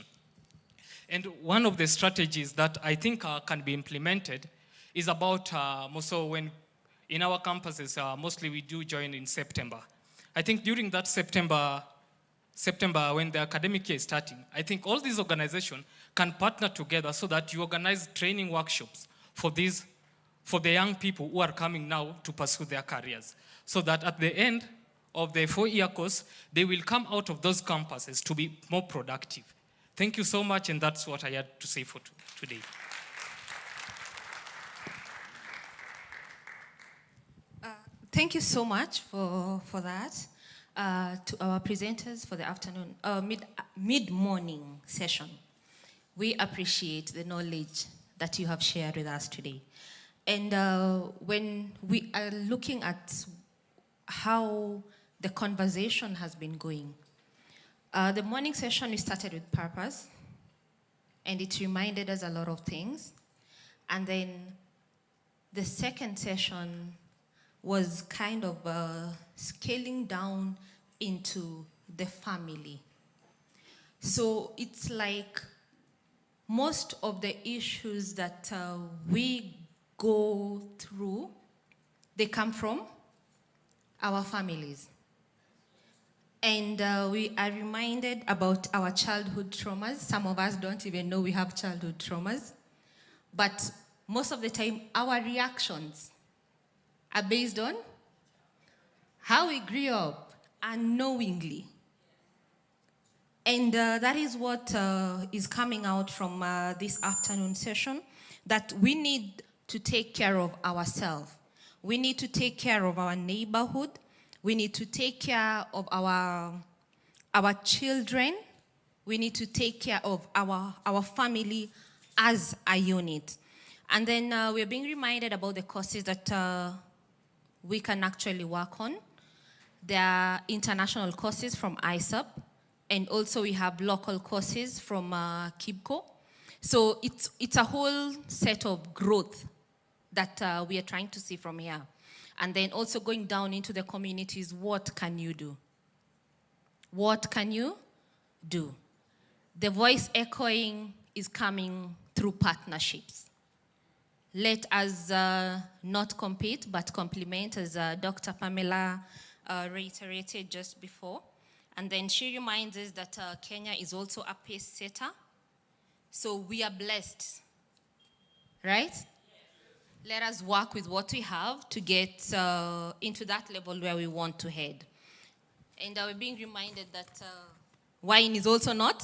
And one of the strategies that I think can be implemented is about, also when in our campuses, mostly we do join in September. I think during that September, when the academic year is starting, I think all these organizations can partner together so that you organize training workshops for the young people who are coming now to pursue their careers, so that at the end of the 4-year course, they will come out of those campuses to be more productive. Thank you so much, and that's what I had to say for today. Thank you so much for that. To our presenters for the afternoon, mid-morning session. We appreciate the knowledge that you have shared with us today. And when we are looking at how the conversation has been going, the morning session we started with purpose, and it reminded us a lot of things. And then the second session was kind of scaling down into the family. So it's like most of the issues that we go through, they come from our families. And we are reminded about our childhood traumas. Some of us don't even know we have childhood traumas. But most of the time, our reactions are based on how we grew up unknowingly. And that is what is coming out from this afternoon session, that we need to take care of ourselves. We need to take care of our neighborhood. We need to take care of our children. We need to take care of our family as a unit. And then we're being reminded about the courses that we can actually work on. There are international courses from ISAP, and also we have local courses from KIBCO. So it's a whole set of growth that we are trying to see from here. And then also going down into the communities, what can you do? What can you do? The voice echoing is coming through partnerships. Let us not compete, but complement, as Dr. Pamela reiterated just before. And then she reminds us that Kenya is also a pace setter. So we are blessed, right? Let us work with what we have to get into that level where we want to head. And we're being reminded that wine is also not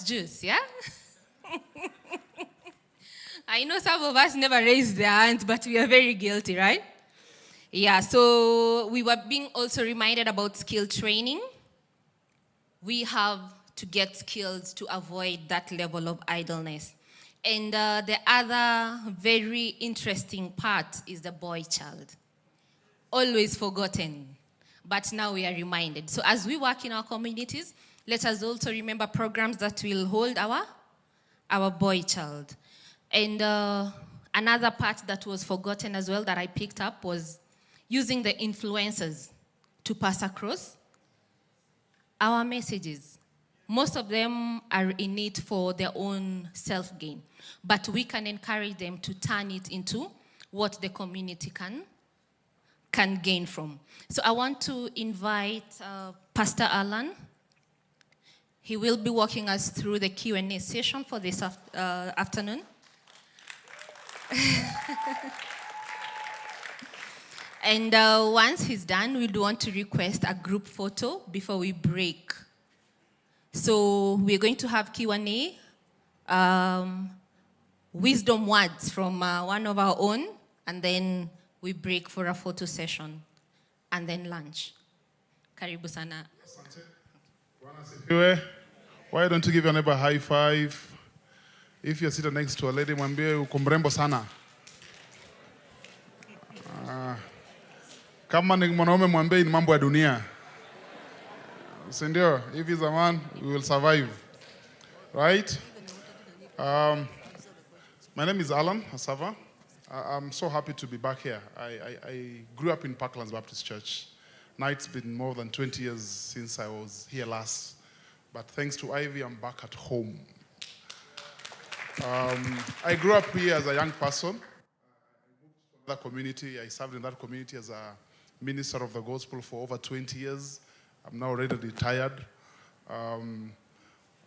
juice, yeah? I know some of us never raised their hands, but we are very guilty, right? Yeah, so we were being also reminded about skill training. We have to get skills to avoid that level of idleness. And the other very interesting part is the boy child. Always forgotten, but now we are reminded. So as we work in our communities, let us also remember programs that will hold our boy child. And another part that was forgotten as well that I picked up was using the influencers to pass across our messages. Most of them are in it for their own self-gain, but we can encourage them to turn it into what the community can gain from. So I want to invite Pastor Alan. He will be walking us through the Q&A session for this afternoon. And once he's done, we'd want to request a group photo before we break. So we're going to have Q&A, wisdom words from one of our own, and then we break for a photo session, and then lunch. Karibu sana. Why don't you give your neighbor a high five? If you're sitting next to a lady, mwambie uko mrembo sana. Kama ni mwanaume mwambie ni mambo ya dunia. Sindio? If he's a man, we will survive. Right? My name is Alan Asava. I'm so happy to be back here. I grew up in Parklands Baptist Church. Now it's been more than 20 years since I was here last. But thanks to Ivy, I'm back at home. I grew up here as a young person. I moved to another community. I served in that community as a minister of the gospel for over 20 years. I'm now already retired. I'm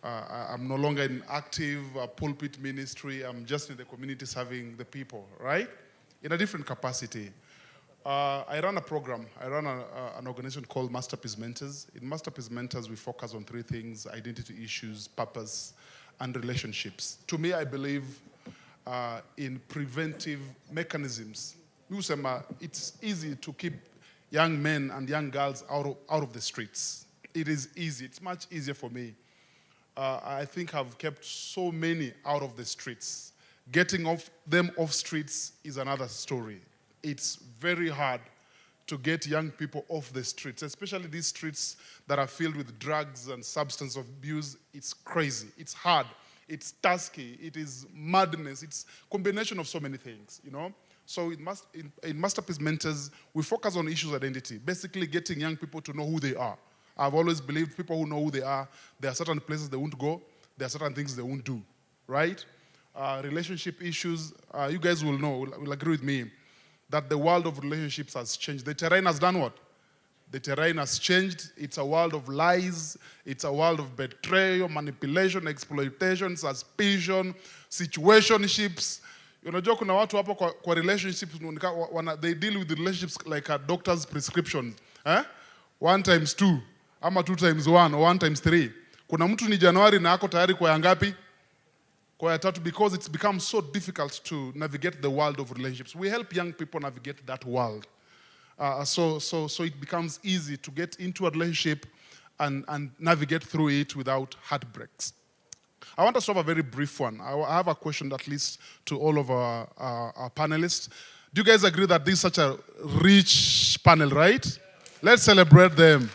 no longer in active pulpit ministry. I'm just in the community serving the people, right? In a different capacity. I run a program. I run an organization called Masterpiece Mentors. In Masterpiece Mentors, we focus on three things: identity issues, purpose, and relationships. To me, I believe in preventive mechanisms. It's easy to keep young men and young girls out of the streets. It is easy. It's much easier for me. I think I've kept so many out of the streets. Getting them off streets is another story. It's very hard to get young people off the streets, especially these streets that are filled with drugs and substance abuse. It's crazy. It's hard. It's tasky. It is madness. It's a combination of so many things, you know? So in Masterpiece Mentors, we focus on issues of identity, basically getting young people to know who they are I've always believed people who know who they are, there are certain places they won't go, there are certain things they won't do, right? Relationship issues, you guys will know, will agree with me, that the world of relationships has changed. The terrain has done what? The terrain has changed. It's a world of lies. It's a world of betrayal, manipulation, exploitation, suspicion, situationships. Unajua kuna watu hapo kwa relationships, they deal with the relationships like a doctor's prescription. 1x2, ama 2x1, or 1x3. Kuna mtu ni Januari na ako tayari kwa yangapi? Kwa ya tatu, because it's become so difficult to navigate the world of relationships. We help young people navigate that world. So it becomes easy to get into a relationship and navigate through it without heartbreaks. I want us to have a very brief one. I have a question at least to all of our panelists. Do you guys agree that this is such a rich panel, right? Let's celebrate them.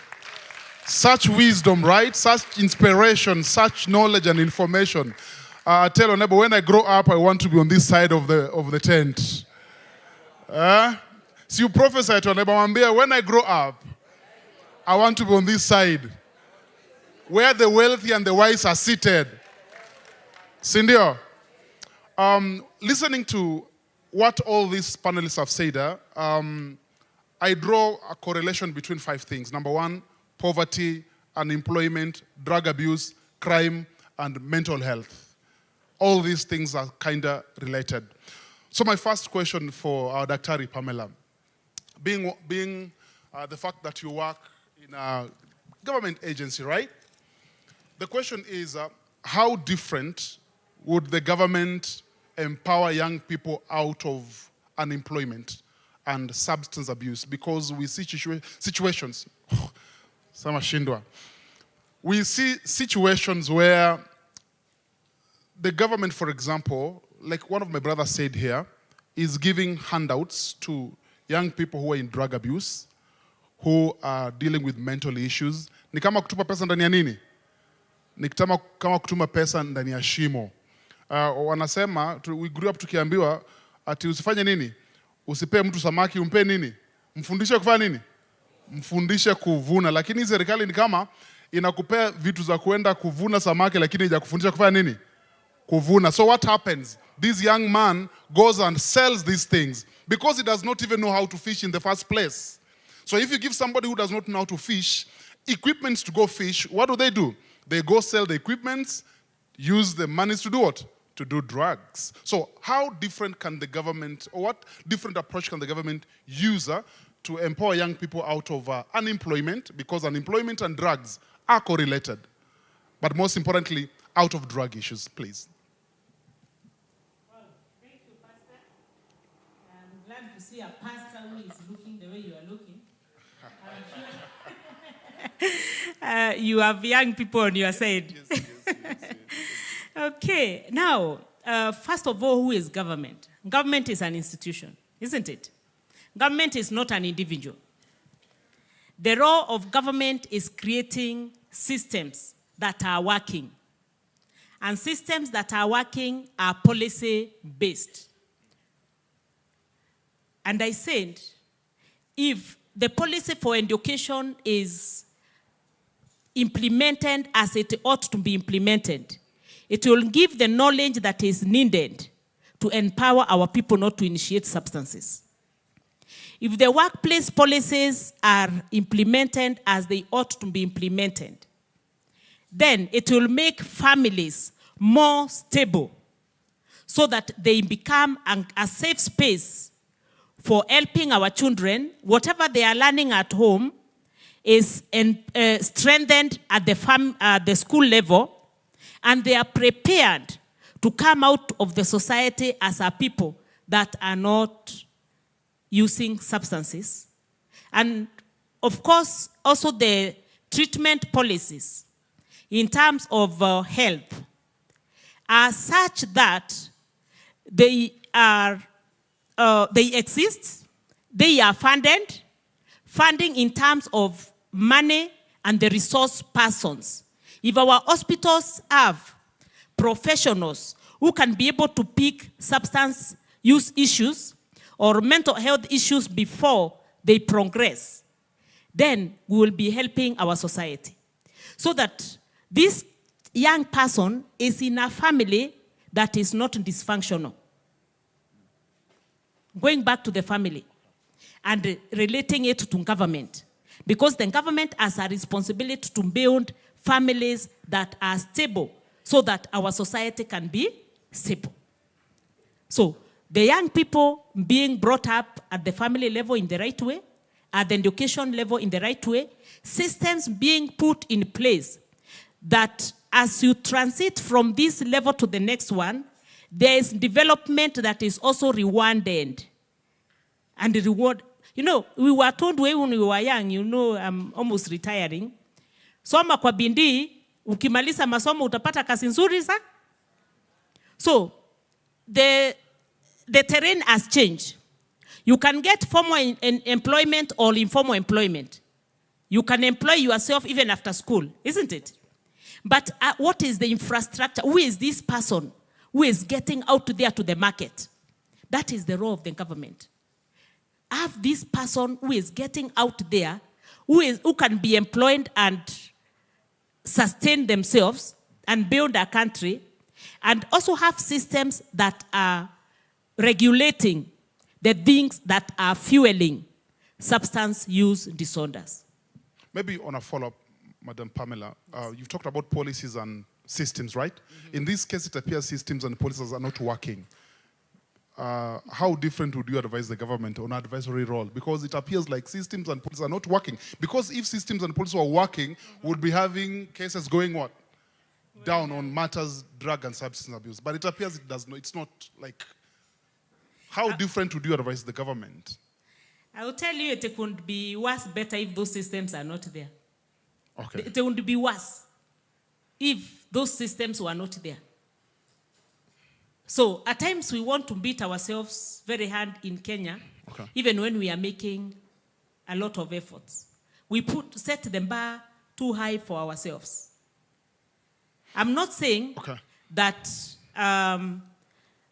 Such wisdom, right? Such inspiration, such knowledge and information. Tell your neighbor, when I grow up, I want to be on this side of the tent. So you prophesy to your neighbor, when I grow up, I want to be on this side, where the wealthy and the wise are seated. Sindio, listening to what all these panelists have said, I draw a correlation between 5 things. Number 1, poverty, unemployment, drug abuse, crime, and mental health. All these things are kind of related. So my first question for our Daktari Pamela, being the fact that you work in a government agency, right? The question is, how different would the government empower young people out of unemployment and substance abuse? Because we see situations, we see situations where the government, for example, like one of my brothers said here, is giving handouts to young people who are in drug abuse, who are dealing with mental issues. Ni kama kutupa pesa ndani ya nini? Ni kama kutuma pesa ndani ya shimo. Wanasema, we grew up tukiambiwa, ati usifanye nini? Usipe mtu samaki, umpe nini? Mfundishe kufanya nini? Mfundishe kuvuna. Lakini serikali ni kama inakupea vitu za kuenda kuvuna samaki, lakini haijakufundisha kufanya nini? Kuvuna. So what happens? This young man goes and sells these things because he does not even know how to fish in the first place. So if you give somebody who does not know how to fish equipment to go fish, what do? They go sell the equipment, use the monies to do what? To do drugs. So how different can the government, or what different approach can the government use to empower young people out of unemployment, because unemployment and drugs are correlated, but most importantly, out of drug issues, please. Glad to see a pastor who is looking the way you are looking. You have young people on your side. Yes. Okay, now, first of all, who is government? Government is an institution, isn't it? Government is not an individual. The role of government is creating systems that are working. And systems that are working are policy-based. And I said, if the policy for education is implemented as it ought to be implemented, it will give the knowledge that is needed to empower our people not to initiate substances. If the workplace policies are implemented as they ought to be implemented, then it will make families more stable so that they become a safe space for helping our children. Whatever they are learning at home is strengthened at the school level, and they are prepared to come out of the society as a people that are not using substances. And of course, also the treatment policies in terms of health are such that they exist, they are funding in terms of money and the resource persons. If our hospitals have professionals who can be able to pick substance use issues or mental health issues before they progress, then we will be helping our society. So that this young person is in a family that is not dysfunctional. Going back to the family and relating it to government. Because the government has a responsibility to build families that are stable so that our society can be stable. So the young people being brought up at the family level in the right way, at the education level in the right way, systems being put in place that as you transit from this level to the next one, there is development that is also rewarded. And the reward, you know, we were told when we were young, you know, I'm almost retiring. Soma kwa bidii, ukimaliza masomo utapata kazi nzuri sa? So, the terrain has changed. You can get formal employment or informal employment. You can employ yourself even after school, isn't it? But what is the infrastructure? Who is this person who is getting out there to the market? That is the role of the government. Have this person who is getting out there, who can be employed and sustain themselves and build a country, and also have systems that are regulating the things that are fueling substance use disorders. Maybe on a follow-up, Madam Pamela, you've talked about policies and systems, right? In this case, it appears systems and policies are not working. How different would you advise the government on advisory role? Because it appears like systems and policies are not working. Because if systems and policies were working, we'd be having cases going what? Down on matters, drug and substance abuse. But it appears it does not. It's not like, how different would you advise the government? I will tell you it could be worse, better if those systems are not there. Okay. It would be worse if those systems were not there. So at times we want to beat ourselves very hard in Kenya, even when we are making a lot of efforts. We set the bar too high for ourselves. I'm not saying that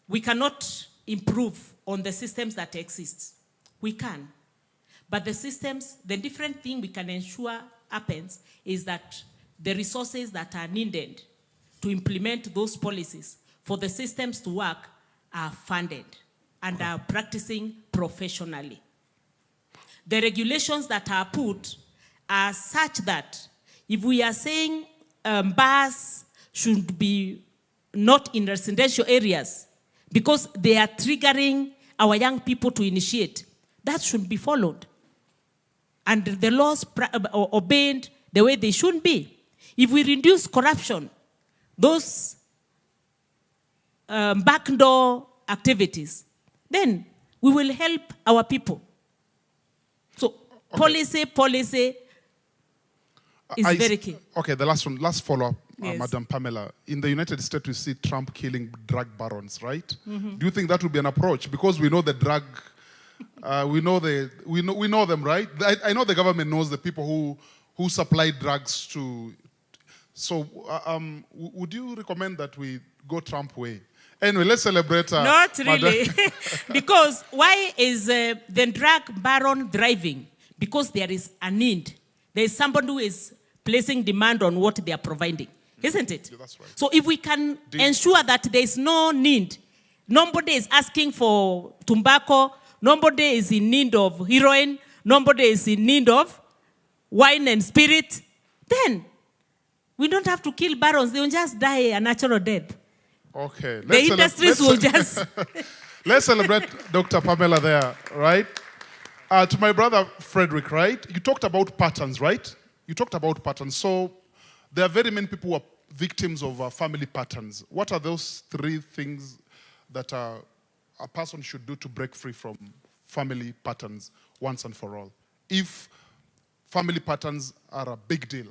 we cannot improve on the systems that exist. We can. But the systems, the different thing we can ensure happens is that the resources that are needed to implement those policies for the systems to work are funded and are practicing professionally. The regulations that are put are such that if we are saying bars should be not in residential areas because they are triggering our young people to initiate, that should be followed. And the laws obeyed the way they should be. If we reduce corruption, those backdoor activities, then we will help our people. So policy is very key. Okay, the last one, last follow-up, Yes. Madam Pamela. In the United States, we see Trump killing drug barons, right? Mhm. Do you think that would be an approach? Because we know the drug, we know them, right? I know the government knows the people who supply drugs to. So, would you recommend that we go Trump way? Anyway, let's celebrate. Not really. Because why is the drug baron driving? Because there is a need. There is somebody who is placing demand on what they are providing. Isn't it? Yeah, that's right. So if we can ensure that there is no need, nobody is asking for tobacco, nobody is in need of heroin, nobody is in need of wine and spirit, then we don't have to kill barons. They will just die a natural death. Okay. The industries will just... Let's celebrate Dr. Pamela there, right? To my brother Frederick, right? You talked about patterns, right? You talked about patterns. So there are very many people who are victims of family patterns. What are those 3 things that a person should do to break free from family patterns once and for all? If family patterns are a big deal.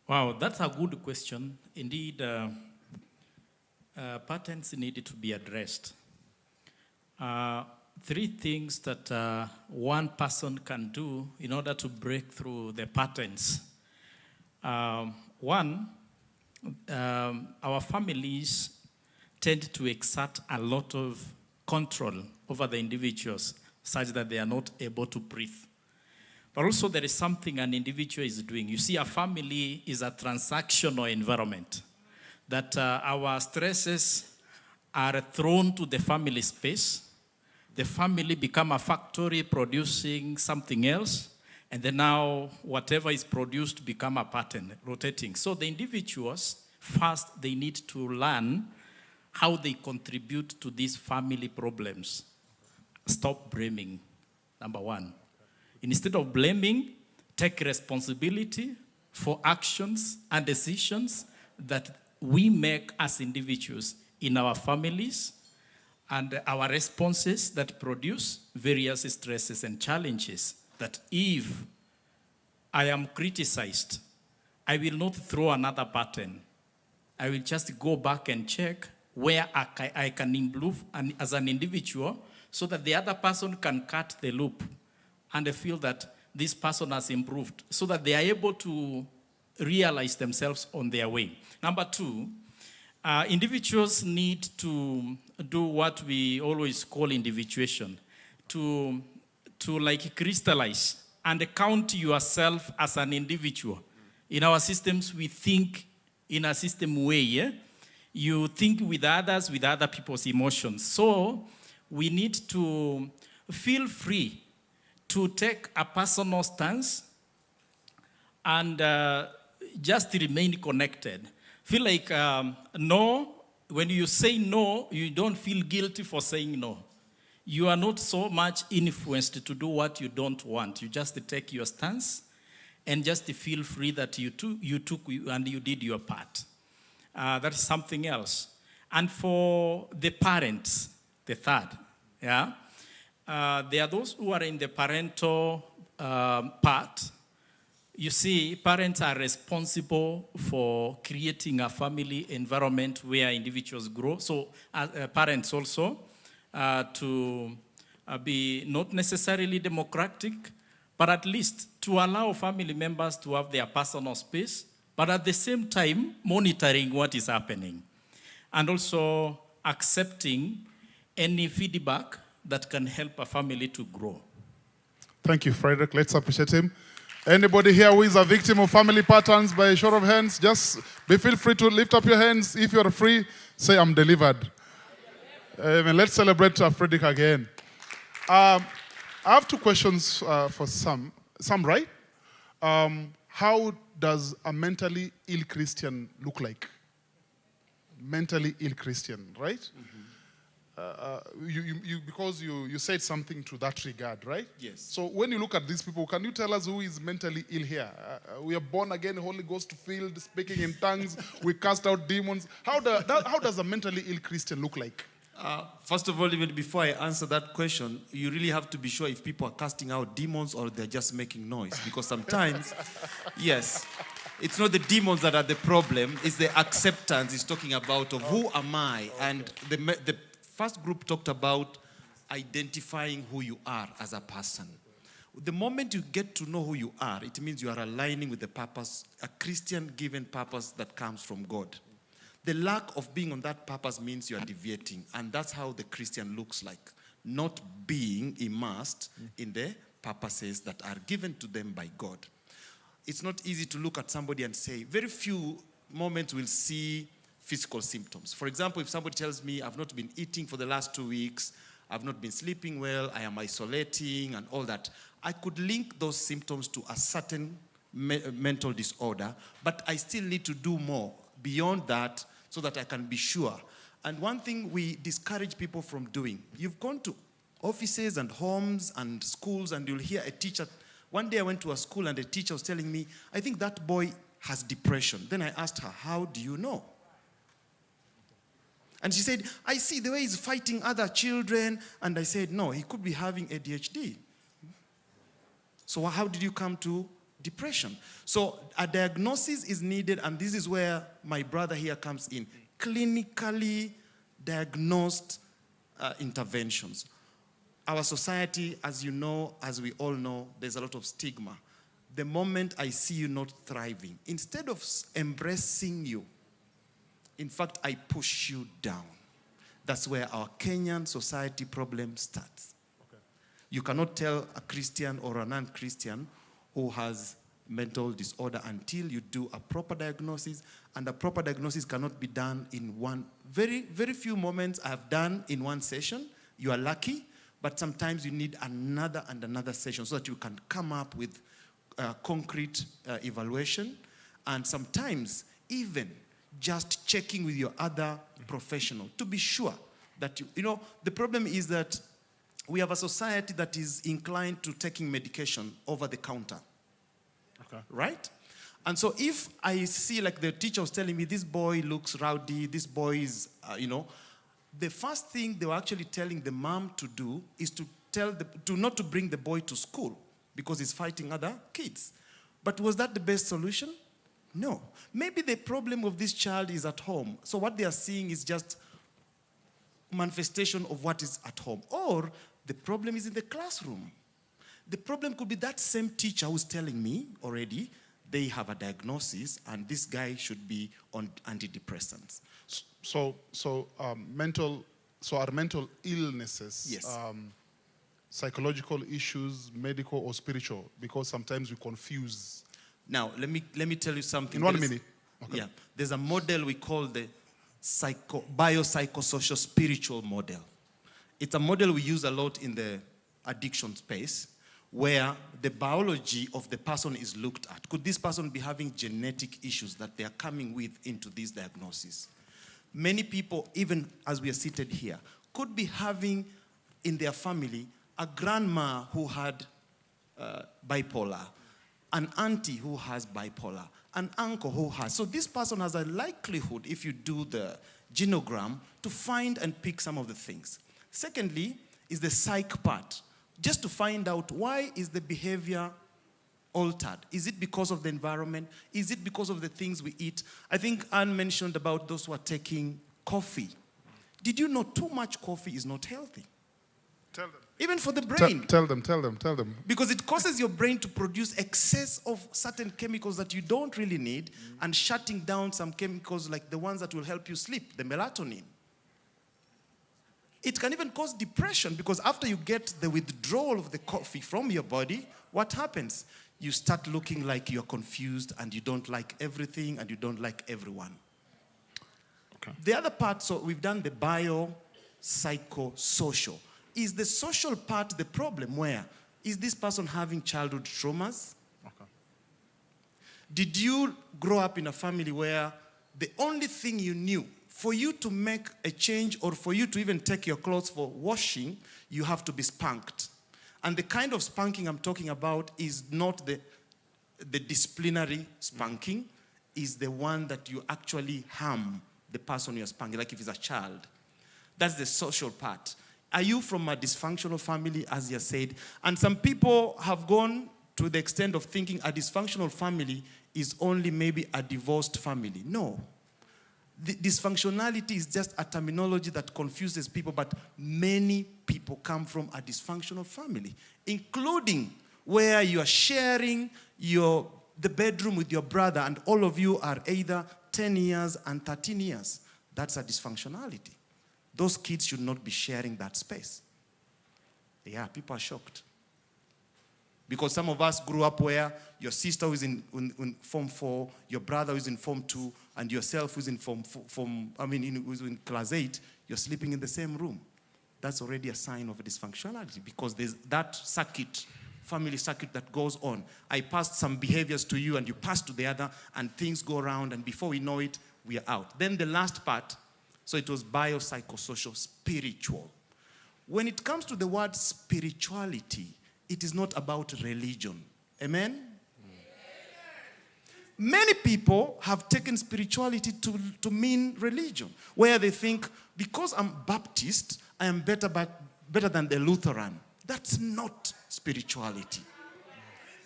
Wow, that's a good question. Indeed, patterns need to be addressed. 3 things that one person can do in order to break through the patterns. One, our families tend to exert a lot of control over the individuals such that they are not able to breathe. But also there is something an individual is doing. You see, a family is a transactional environment. That our stresses are thrown to the family space. The family become a factory producing something else. And then now whatever is produced become a pattern, rotating. So the individuals, first, they need to learn how they contribute to these family problems. Stop blaming, number one. Instead of blaming, take responsibility for actions and decisions that we make as individuals in our families and our responses that produce various stresses and challenges. That if I am criticized, I will not throw another pattern. I will just go back and check where I can improve as an individual so that the other person can cut the loop and feel that this person has improved so that they are able to realize themselves on their way. Number two, individuals need to do what we always call individuation, to like crystallize and count yourself as an individual. In our systems, we think in a system way. Yeah? You think with others, with other people's emotions. So we need to feel free to take a personal stance and just remain connected. Feel like no, when you say no, you don't feel guilty for saying no. You are not so much influenced to do what you don't want. You just take your stance and just feel free that you took and you did your part. That is something else. And for the parents, the third, yeah, there are those who are in the parental part. You see, parents are responsible for creating a family environment where individuals grow. So parents also to be not necessarily democratic, but at least to allow family members to have their personal space, but at the same time monitoring what is happening. And also accepting any feedback that can help a family to grow. Thank you, Frederick. Let's appreciate him. Anybody here who is a victim of family patterns, by a show of hands, just feel free to lift up your hands. If you're free, say, I'm delivered. Let's celebrate Frederick again. I have two questions for Sam, right? How does a mentally ill Christian look like? Mentally ill Christian, right? Because you said something to that regard, right? Yes. So when you look at these people, can you tell us who is mentally ill here? We are born again, Holy Ghost filled, speaking in tongues. We cast out demons. How does a mentally ill Christian look like? First of all, even before I answer that question, you really have to be sure if people are casting out demons or they're just making noise. Because sometimes, yes, it's not the demons that are the problem, it's the acceptance it's talking about of who am I. And the first group talked about identifying who you are as a person. The moment you get to know who you are, it means you are aligning with the purpose, a Christian-given purpose that comes from God. The lack of being on that purpose means you are deviating, and that's how the Christian looks like, not being immersed in the purposes that are given to them by God. It's not easy to look at somebody and say, very few moments we'll see physical symptoms. For example, if somebody tells me, I've not been eating for the last 2 weeks, I've not been sleeping well, I am isolating and all that, I could link those symptoms to a certain mental disorder, but I still need to do more beyond that so that I can be sure. And one thing we discourage people from doing, you've gone to offices and homes and schools and you'll hear a teacher. One day I went to a school and a teacher was telling me, I think that boy has depression. Then I asked her, how do you know? And she said, I see the way he's fighting other children. And I said, no, he could be having ADHD. So how did you come to depression? So a diagnosis is needed, and this is where my brother here comes in. Clinically diagnosed interventions. Our society, as you know, as we all know, there's a lot of stigma. The moment I see you not thriving, instead of embracing you, in fact, I push you down. That's where our Kenyan society problem starts. Okay. You cannot tell a Christian or a non-Christian who has mental disorder until you do a proper diagnosis, and a proper diagnosis cannot be done in one, very, very few moments I have done in one session. You are lucky, but sometimes you need another and another session so that you can come up with concrete evaluation, and sometimes even just checking with your other professional to be sure that you know, the problem is that we have a society that is inclined to taking medication over the counter. Okay. Right? And so if I see, like the teacher was telling me, this boy looks rowdy, this boy is, you know, the first thing they were actually telling the mom to do is to tell not to bring the boy to school because he's fighting other kids. But was that the best solution? No. Maybe the problem of this child is at home. So what they are seeing is just manifestation of what is at home. Or the problem is in the classroom. The problem could be that same teacher who's telling me already they have a diagnosis and this guy should be on antidepressants. So our mental illnesses, Yes. psychological issues, medical or spiritual, because sometimes we confuse. Now, let me tell you something. In 1 minute. Okay. Yeah, there's a model we call the biopsychosocial spiritual model. It's a model we use a lot in the addiction space, where the biology of the person is looked at. Could this person be having genetic issues that they are coming with into this diagnosis? Many people, even as we are seated here, could be having in their family a grandma who had bipolar, an auntie who has bipolar, an uncle who has. So this person has a likelihood, if you do the genogram, to find and pick some of the things. Secondly, is the psych part. Just to find out, why is the behavior altered? Is it because of the environment? Is it because of the things we eat? I think Anne mentioned about those who are taking coffee. Did you know too much coffee is not healthy? Tell them. Even for the brain. Tell them. Because it causes your brain to produce excess of certain chemicals that you don't really need, and shutting down some chemicals like the ones that will help you sleep, the melatonin. It can even cause depression, because after you get the withdrawal of the coffee from your body, what happens? You start looking like you're confused and you don't like everything and you don't like everyone. Okay. The other part, so we've done the biopsychosocial. Is the social part the problem? Where? Is this person having childhood traumas? Okay. Did you grow up in a family where the only thing you knew, for you to make a change or for you to even take your clothes for washing, you have to be spanked? And the kind of spanking I'm talking about is not the disciplinary spanking, is the one that you actually harm the person you're spanking, like if it's a child. That's the social part. Are you from a dysfunctional family, as you said? And some people have gone to the extent of thinking a dysfunctional family is only maybe a divorced family. No. The dysfunctionality is just a terminology that confuses people, but many people come from a dysfunctional family, including where you are sharing the bedroom with your brother and all of you are either 10 years and 13 years. That's a dysfunctionality. Those kids should not be sharing that space. Yeah, people are shocked. Because some of us grew up where your sister who is in Form 4, your brother who is in Form 2, and yourself who is in who's in Class 8, you're sleeping in the same room. That's already a sign of a dysfunctionality, because there's that circuit, family circuit that goes on. I passed some behaviors to you and you pass to the other, and things go around, and before we know it, we are out. Then the last part, so it was biopsychosocial, spiritual. When it comes to the word spirituality, it is not about religion. Amen? Many people have taken spirituality to mean religion, where they think, because I'm Baptist, I am better than the Lutheran. That's not spirituality.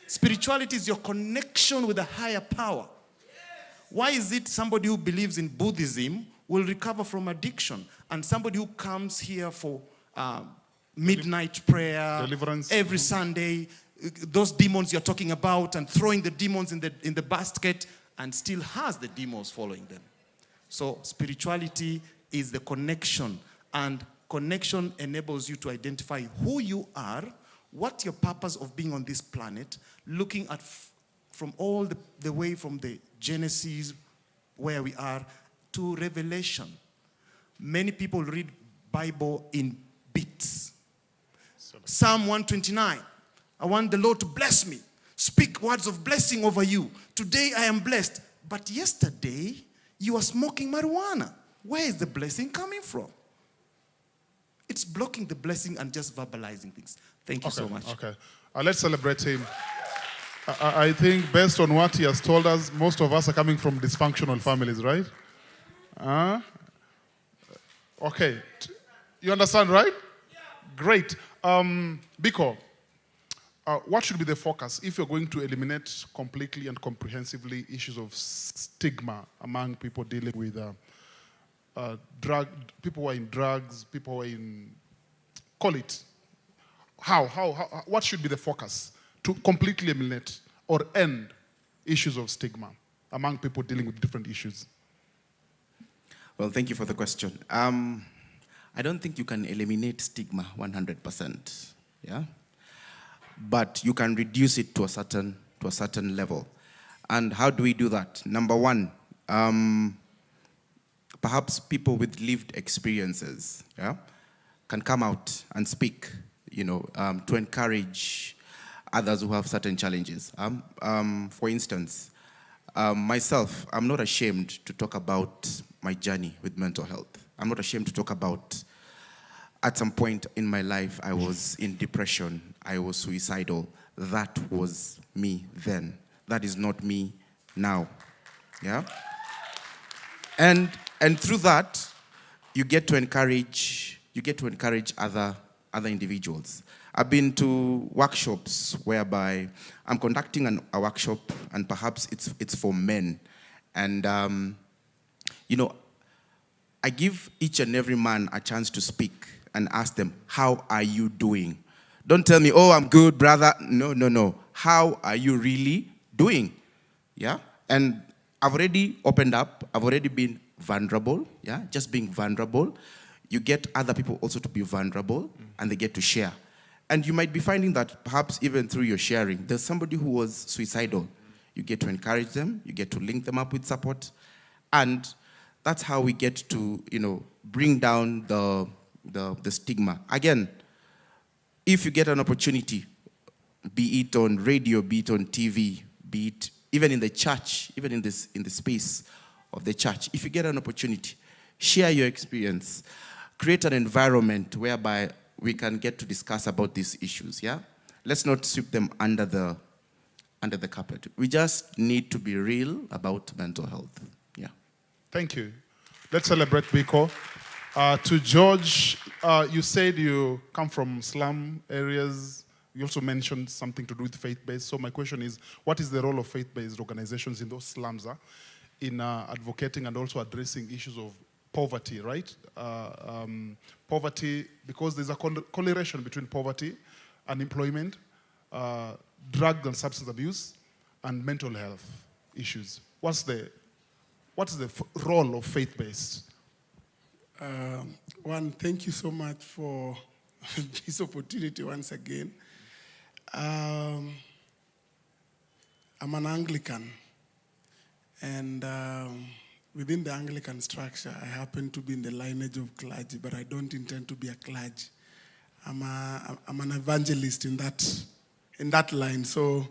Spirituality is your connection with a higher power. Why is it somebody who believes in Buddhism will recover from addiction, and somebody who comes here for midnight prayer, deliverance every Sunday, those demons you're talking about, and throwing the demons in the basket, and still has the demons following them? So spirituality is the connection, and connection enables you to identify who you are, what your purpose of being on this planet, looking at from all the way from the Genesis, where we are, to Revelation. Many people read Bible in bits. Psalm 129, I want the Lord to bless me. Speak words of blessing over you. Today I am blessed. But yesterday, you were smoking marijuana. Where is the blessing coming from? It's blocking the blessing and just verbalizing things. Thank you so much. Okay. Let's celebrate him. I think based on what he has told us, most of us are coming from dysfunctional families, right? Okay. You understand, right? Great. Biko, what should be the focus if you're going to eliminate completely and comprehensively issues of stigma among people dealing with people who are in drugs, people who are in, call it, what should be the focus to completely eliminate or end issues of stigma among people dealing with different issues? Well, thank you for the question. I don't think you can eliminate stigma 100%, yeah? But you can reduce it to a certain level. And how do we do that? Number one, perhaps people with lived experiences, yeah, can come out and speak, to encourage others who have certain challenges. For instance, myself, I'm not ashamed to talk about my journey with mental health. I'm not ashamed to talk about, at some point in my life, I was in depression, I was suicidal. That was me then. That is not me now. Yeah? And through that, you get to encourage other individuals. I've been to workshops whereby I'm conducting a workshop, and perhaps it's for men. And I give each and every man a chance to speak and ask them, how are you doing? Don't tell me, oh, I'm good, brother. No. How are you really doing? Yeah? And I've already opened up. I've already been vulnerable. Yeah? Just being vulnerable. You get other people also to be vulnerable, and they get to share. And you might be finding that perhaps even through your sharing, there's somebody who was suicidal. You get to encourage them. You get to link them up with support. And that's how we get to, bring down the stigma. Again, if you get an opportunity, be it on radio, be it on TV, be it even in the church, even in the space of the church, if you get an opportunity, share your experience, create an environment whereby we can get to discuss about these issues, yeah? Let's not sweep them under the carpet. We just need to be real about mental health, yeah. Thank you. Let's celebrate Biko. To George, you said you come from slum areas. You also mentioned something to do with faith-based. So my question is, what is the role of faith-based organizations in those slums in advocating and also addressing issues of poverty, right? Poverty, because there's a correlation between poverty, unemployment, drug and substance abuse, and mental health issues. What's the role of faith-based? One, thank you so much for this opportunity once again. I'm an Anglican, and within the Anglican structure, I happen to be in the lineage of clergy, but I don't intend to be a clergy. I'm an evangelist in that line. So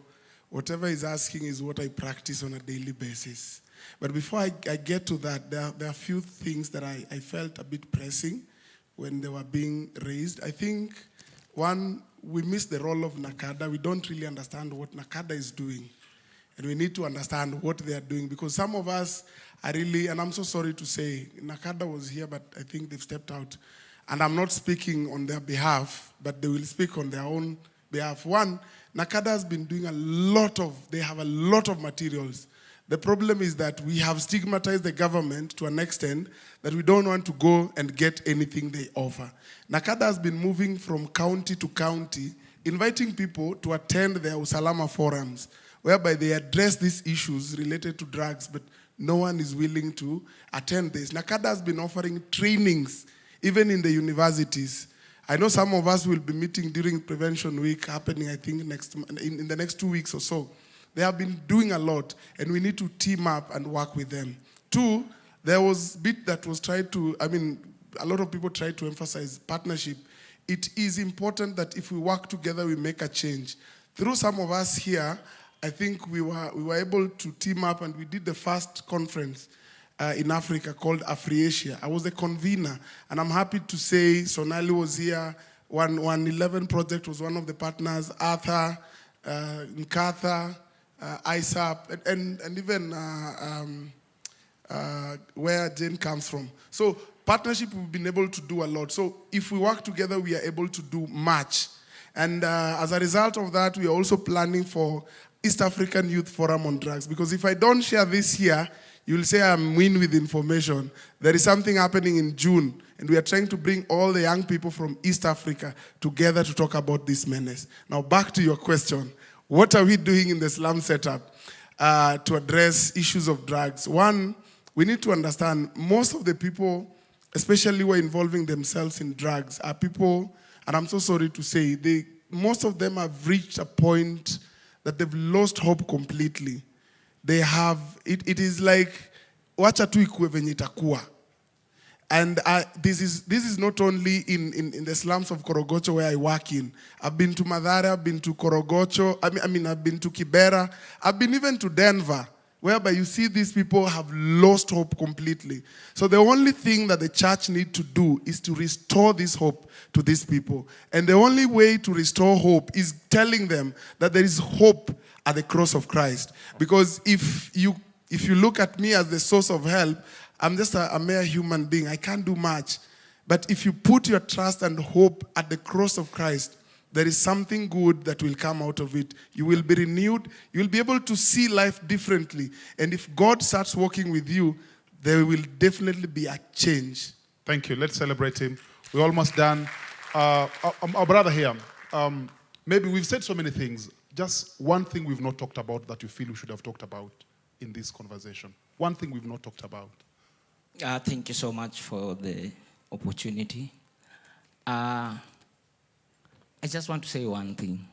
whatever he's asking is what I practice on a daily basis. But before I get to that, there are a few things that I felt a bit pressing when they were being raised. I think, one, we miss the role of NACADA. We don't really understand what NACADA is doing. And we need to understand what they are doing, because some of us are really, and I'm so sorry to say, NACADA was here, but I think they've stepped out. And I'm not speaking on their behalf, but they will speak on their own behalf. One, NACADA has been doing they have a lot of materials. The problem is that we have stigmatized the government to an extent that we don't want to go and get anything they offer. NACADA has been moving from county to county, inviting people to attend their Usalama forums, whereby they address these issues related to drugs, but no one is willing to attend this. NACADA has been offering trainings, even in the universities. I know some of us will be meeting during Prevention Week happening, I think, in the next 2 weeks or so. They have been doing a lot, and we need to team up and work with them. 2, there was a bit that was tried to, a lot of people tried to emphasize partnership. It is important that if we work together, we make a change. Through some of us here, I think we were able to team up, and we did the first conference in Africa called AfriAsia. I was the convener, and I'm happy to say Sonali was here. 111 Project was one of the partners, Arthur, Nkatha, ISAP, and even where Jane comes from. So partnership, we've been able to do a lot. So if we work together, we are able to do much. And as a result of that, we are also planning for East African Youth Forum on Drugs. Because if I don't share this here, you'll say I'm win with information. There is something happening in June, and we are trying to bring all the young people from East Africa together to talk about this menace. Now back to your question. What are we doing in the slum setup to address issues of drugs? One, we need to understand most of the people, especially who are involving themselves in drugs, are people, and I'm so sorry to say, most of them have reached a point that they've lost hope completely. They have, it is like, wacha tu ikuwe venye itakuwa. And this is not only in the slums of Korogocho where I work in. I've been to Mathare, I've been to Korogocho, I've been to Kibera, I've been even to Denver, whereby you see these people have lost hope completely. So the only thing that the church needs to do is to restore this hope to these people. And the only way to restore hope is telling them that there is hope at the cross of Christ. Because if you look at me as the source of help, I'm just a mere human being. I can't do much. But if you put your trust and hope at the cross of Christ, there is something good that will come out of it. You will be renewed. You will be able to see life differently. And if God starts working with you, there will definitely be a change. Thank you. Let's celebrate him. We're almost done. Our brother here, maybe we've said so many things. Just one thing we've not talked about that you feel we should have talked about in this conversation. One thing we've not talked about. Thank you so much for the opportunity. I just want to say one thing.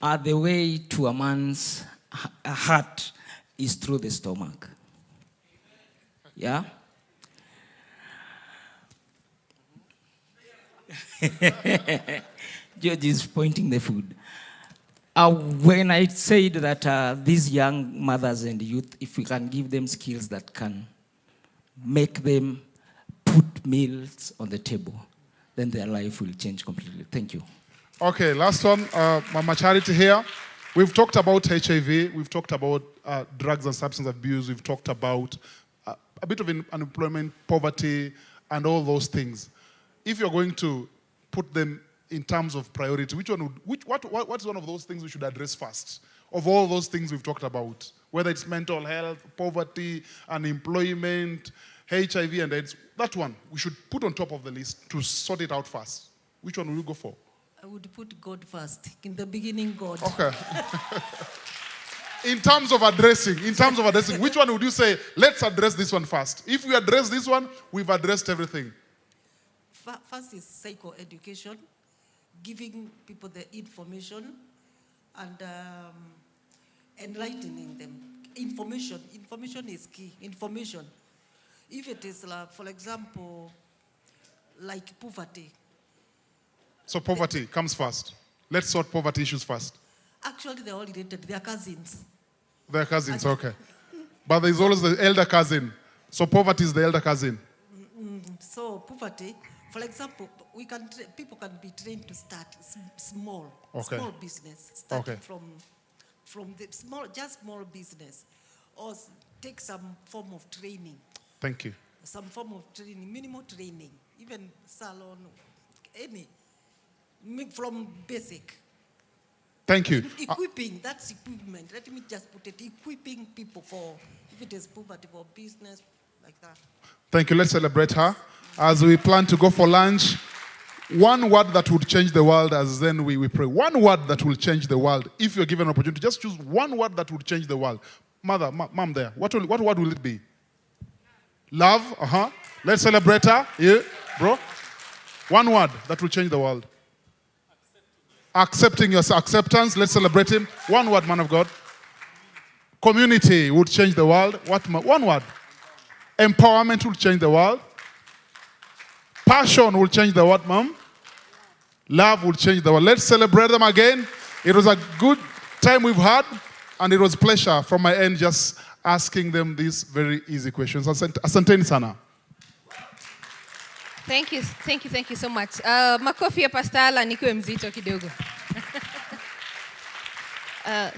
The way to a man's heart is through the stomach. Yeah? George is pointing the food. When I said that these young mothers and youth, if we can give them skills that can make them put meals on the table, then their life will change completely. Thank you. Okay, last one, Mama Charity here. We've talked about HIV, we've talked about drugs and substance abuse, we've talked about a bit of unemployment, poverty, and all those things. If you're going to put them in terms of priority, what's one of those things we should address first? Of all those things we've talked about, whether it's mental health, poverty, unemployment, HIV, and AIDS, that one we should put on top of the list to sort it out first. Which one will you go for? I would put God first. In the beginning, God. Okay. In terms of addressing, which one would you say, let's address this one first? If we address this one, we've addressed everything. First is psychoeducation, giving people the information and enlightening them. Information is key. Information. If it is, for example, like poverty. So poverty comes first. Let's sort poverty issues first. Actually, they're all related. They are cousins. They're cousins, okay. But there's always the elder cousin. So poverty is the elder cousin. So poverty, for example, people can be trained to start small business, starting from the small business, or take some form of training. Thank you. Some form of training, minimal training, even salon, any, from basic. Thank you. Equipping, that's equipment. Let me just put it, equipping people for, if it is poverty, for business, like that. Thank you. Let's celebrate her. As we plan to go for lunch, one word that would change the world, as then we pray. One word that will change the world. If you're given an opportunity, just choose one word that would change the world. Mom there, what word will it be? Love, Let's celebrate her. Yeah, bro. One word that will change the world. Accepting your acceptance. Let's celebrate him. One word, man of God. Community would change the world. One word. Empowerment will change the world. Passion will change the world, mom. Love will change the world. Let's celebrate them again. It was a good time we've had, and it was a pleasure from my end just asking them these very easy questions. Asanteni sana. Thank you so much. Makofi ya pastala nikuwe mzito kidogo.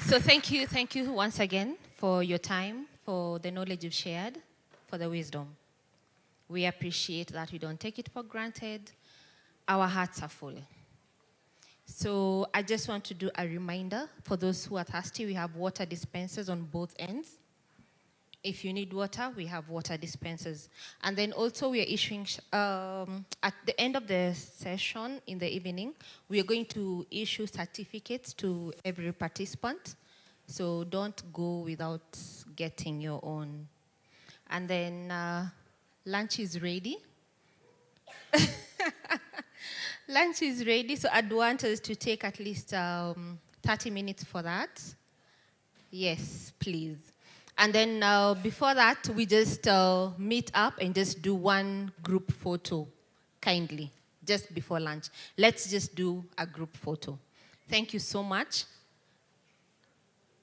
So thank you once again for your time, for the knowledge you've shared, for the wisdom. We appreciate that. We don't take it for granted. Our hearts are full. So I just want to do a reminder for those who are thirsty. We have water dispensers on both ends. If you need water, we have water dispensers. And then also we are issuing, at the end of the session in the evening, we are going to issue certificates to every participant. So don't go without getting your own. And then lunch is ready. Lunch is ready, so I'd want us to take at least 30 minutes for that. Yes, please. And then before that, we just meet up and just do one group photo, kindly, just before lunch. Let's just do a group photo. Thank you so much.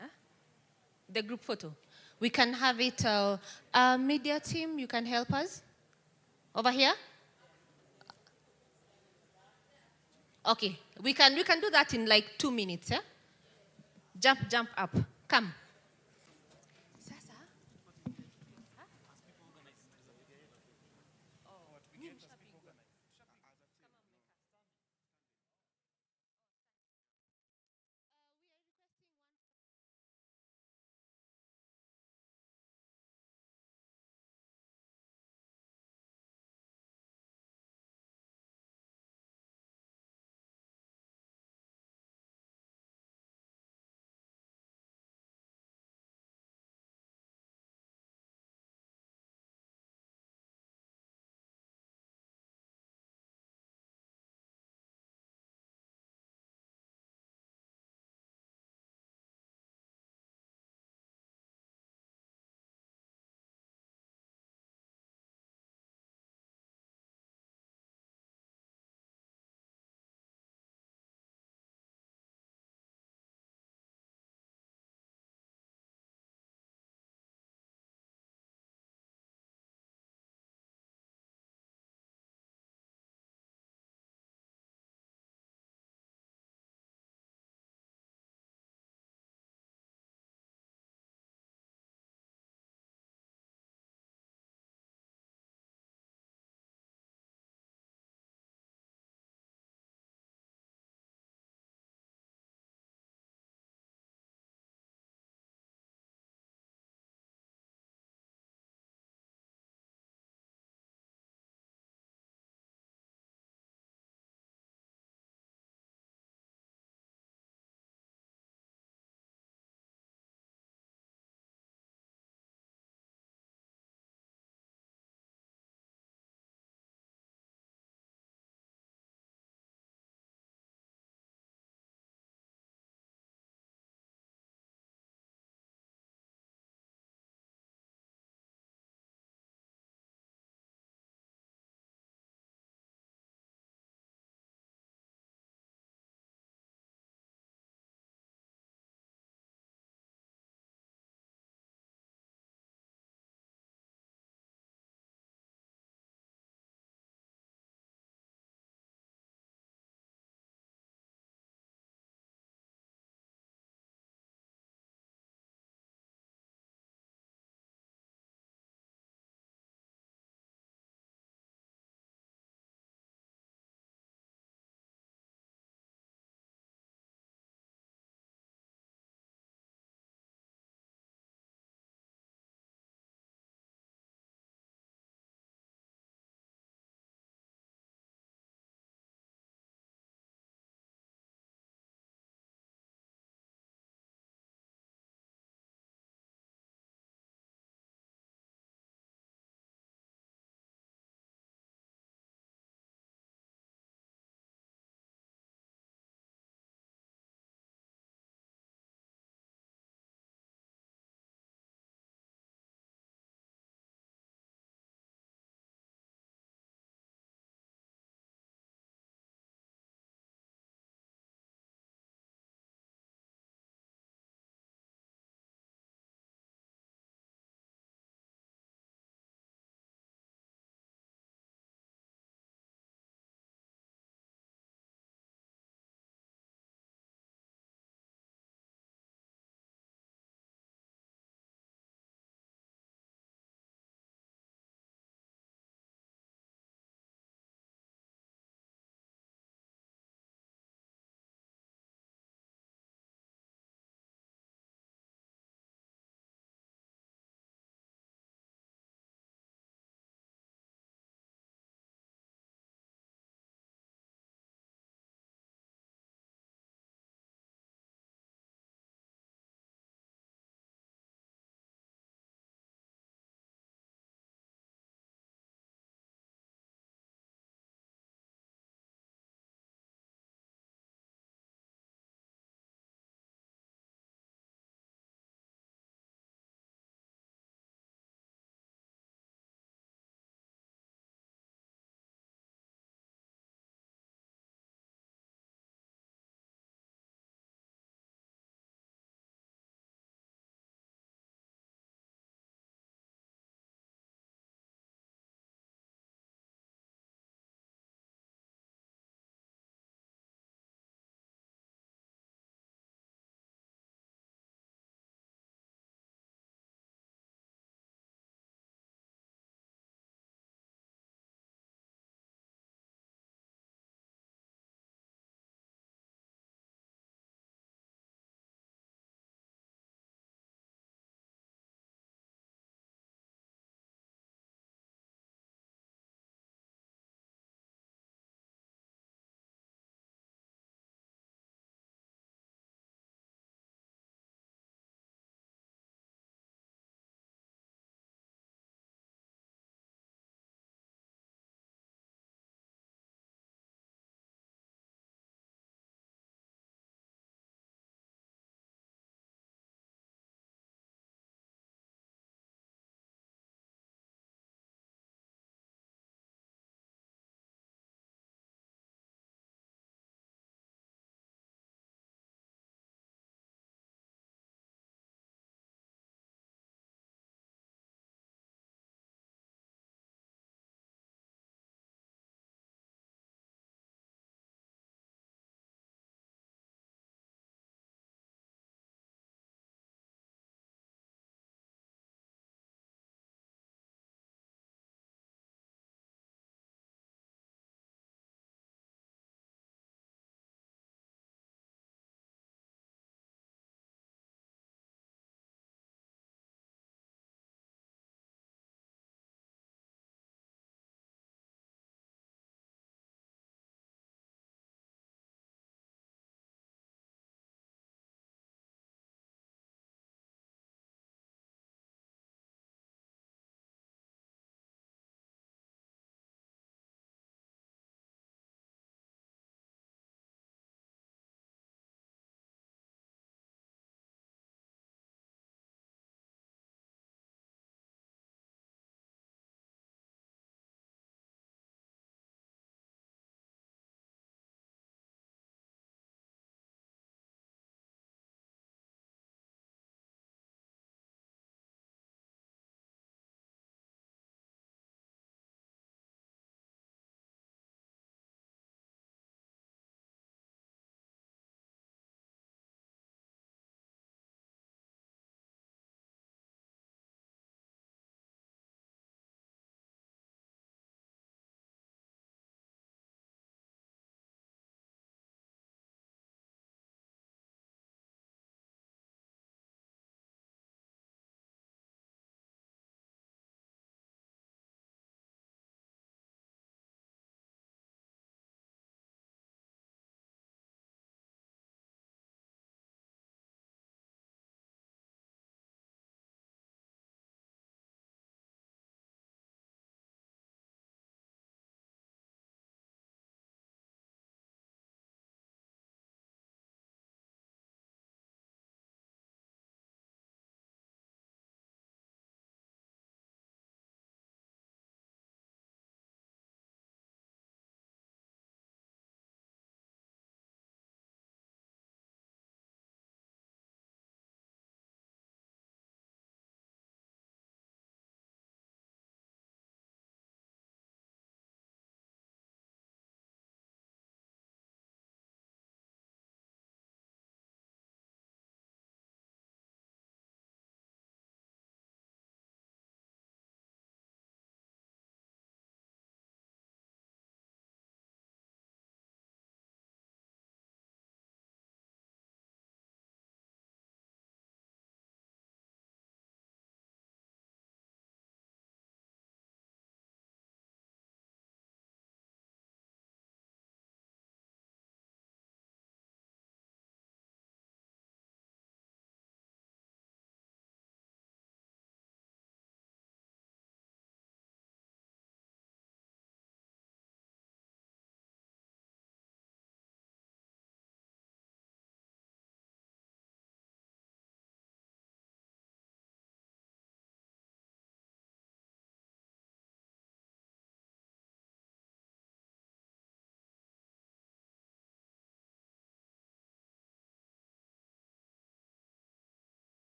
Huh? The group photo. We can have it, media team, you can help us. Over here? Okay, we can do that in like 2 minutes, yeah? Jump up, come.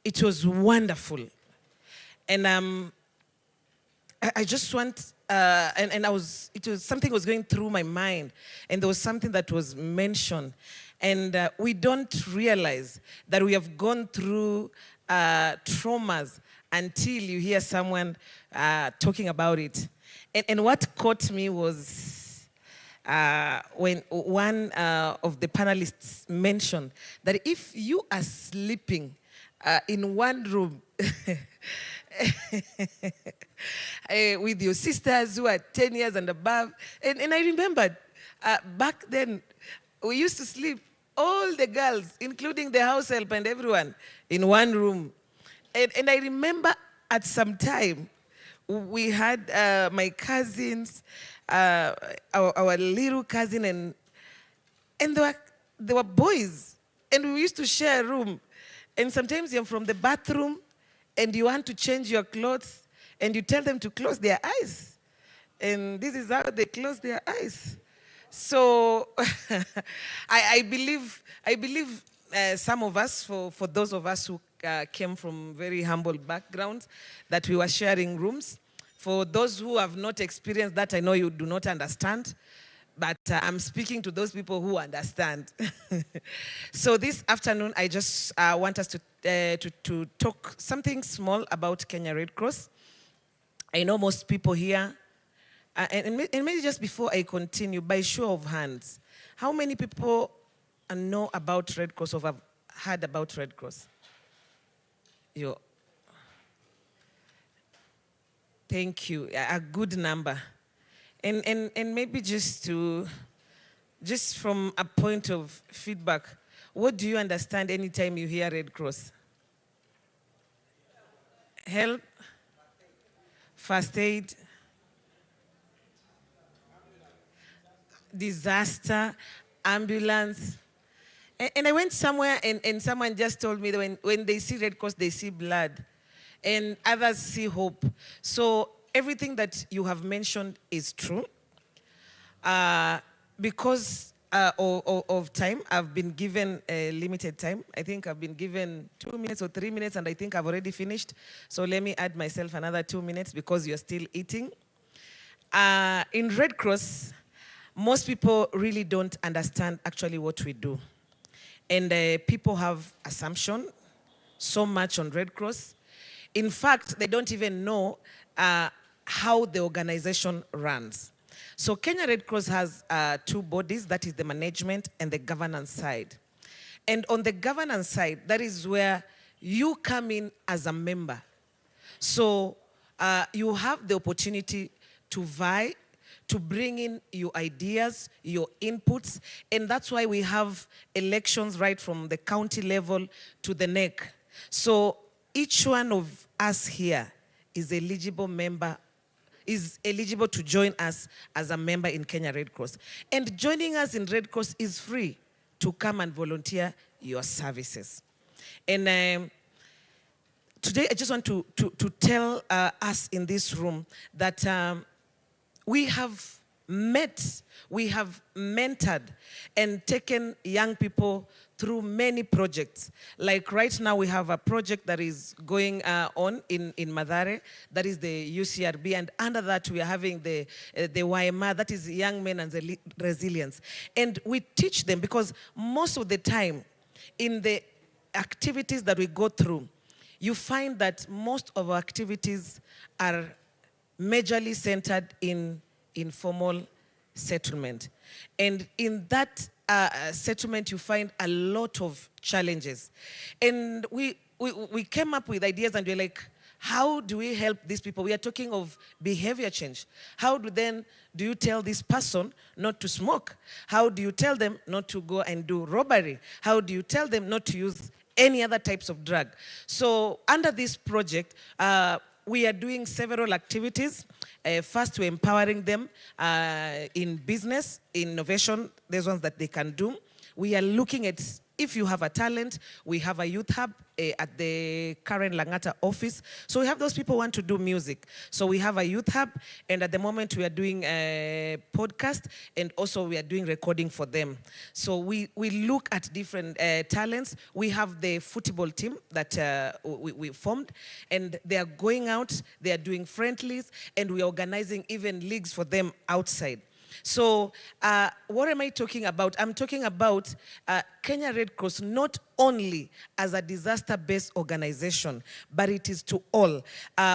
it was wonderful. And I just want, and something was going through my mind, and there was something that was mentioned. And we don't realize that we have gone through traumas until you hear someone talking about it. And what caught me was when one of the panelists mentioned that if you are sleeping in one room with your sisters who are 10 years and above, and I remembered back then we used to sleep, all the girls, including the house help and everyone, in one room. And I remember at some time, we had my cousins, our little cousin, and there were boys, and we used to share a room. And sometimes you're from the bathroom, and you want to change your clothes, and you tell them to close their eyes. And this is how they close their eyes. So I believe some of us, for those of us who came from very humble backgrounds, that we were sharing rooms. For those who have not experienced that, I know you do not understand, but I'm speaking to those people who understand. So this afternoon, I just want us to talk something small about Kenya Red Cross. I know most people here, and maybe just before I continue, by show of hands, how many people know about Red Cross or have heard about Red Cross? Thank you, a good number. And maybe just from a point of feedback, what do you understand anytime you hear Red Cross? Help, first aid, disaster, ambulance. And I went somewhere and someone just told me that when they see Red Cross, they see blood. And others see hope. So everything that you have mentioned is true. Because of time, I've been given a limited time. I think I've been given 2 minutes or 3 minutes, and I think I've already finished. So let me add myself another 2 minutes because you're still eating. In Red Cross, most people really don't understand actually what we do. And people have assumption so much on Red Cross. In fact, they don't even know how the organization runs. So Kenya Red Cross has two bodies, that is the management and the governance side. And on the governance side, that is where you come in as a member. So you have the opportunity to vie, to bring in your ideas, your inputs, and that's why we have elections right from the county level to the NEC. So each one of us here is eligible to join us as a member in Kenya Red Cross. And joining us in Red Cross is free to come and volunteer your services. And today I just want to tell us in this room that we have met, we have mentored and taken young people through many projects. Like right now we have a project that is going on in Mathare, that is the UCRB, and under that we are having the YMR, that is Young Men and Resilience. And we teach them because most of the time in the activities that we go through, you find that most of our activities are majorly centered in informal settlement. And in that settlement, you find a lot of challenges. And we came up with ideas and we're like, how do we help these people? We are talking of behavior change. How do you tell this person not to smoke? How do you tell them not to go and do robbery? How do you tell them not to use any other types of drug? So under this project, we are doing several activities. First, we're empowering them in business, innovation, there's ones that they can do. We are looking at if you have a talent, we have a youth hub at the Karen Langata office. So we have those people who want to do music. So we have a youth hub, and at the moment we are doing a podcast, and also we are doing recording for them. So we look at different talents. We have the football team that we formed, and they are going out, they are doing friendlies, and we are organizing even leagues for them outside. So what am I talking about? I'm talking about Kenya Red Cross not only as a disaster-based organization, but it is to all.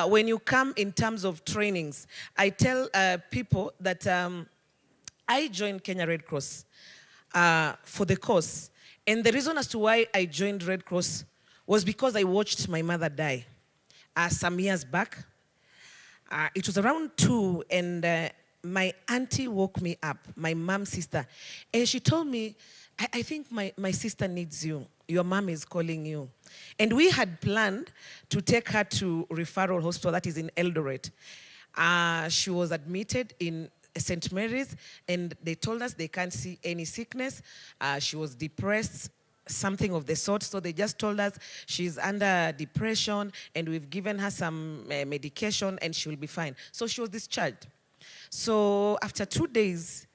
When you come in terms of trainings, I tell people that I joined Kenya Red Cross for the cause. And the reason as to why I joined Red Cross was because I watched my mother die some years back. It was around 2, and my auntie woke me up, my mom's sister, and she told me, I think my sister needs you. Your mom is calling you. And we had planned to take her to referral hospital that is in Eldoret. She was admitted in St. Mary's, and they told us they can't see any sickness. She was depressed, something of the sort. So they just told us she's under depression, and we've given her some medication, and she will be fine. So she was discharged. So after 2 days,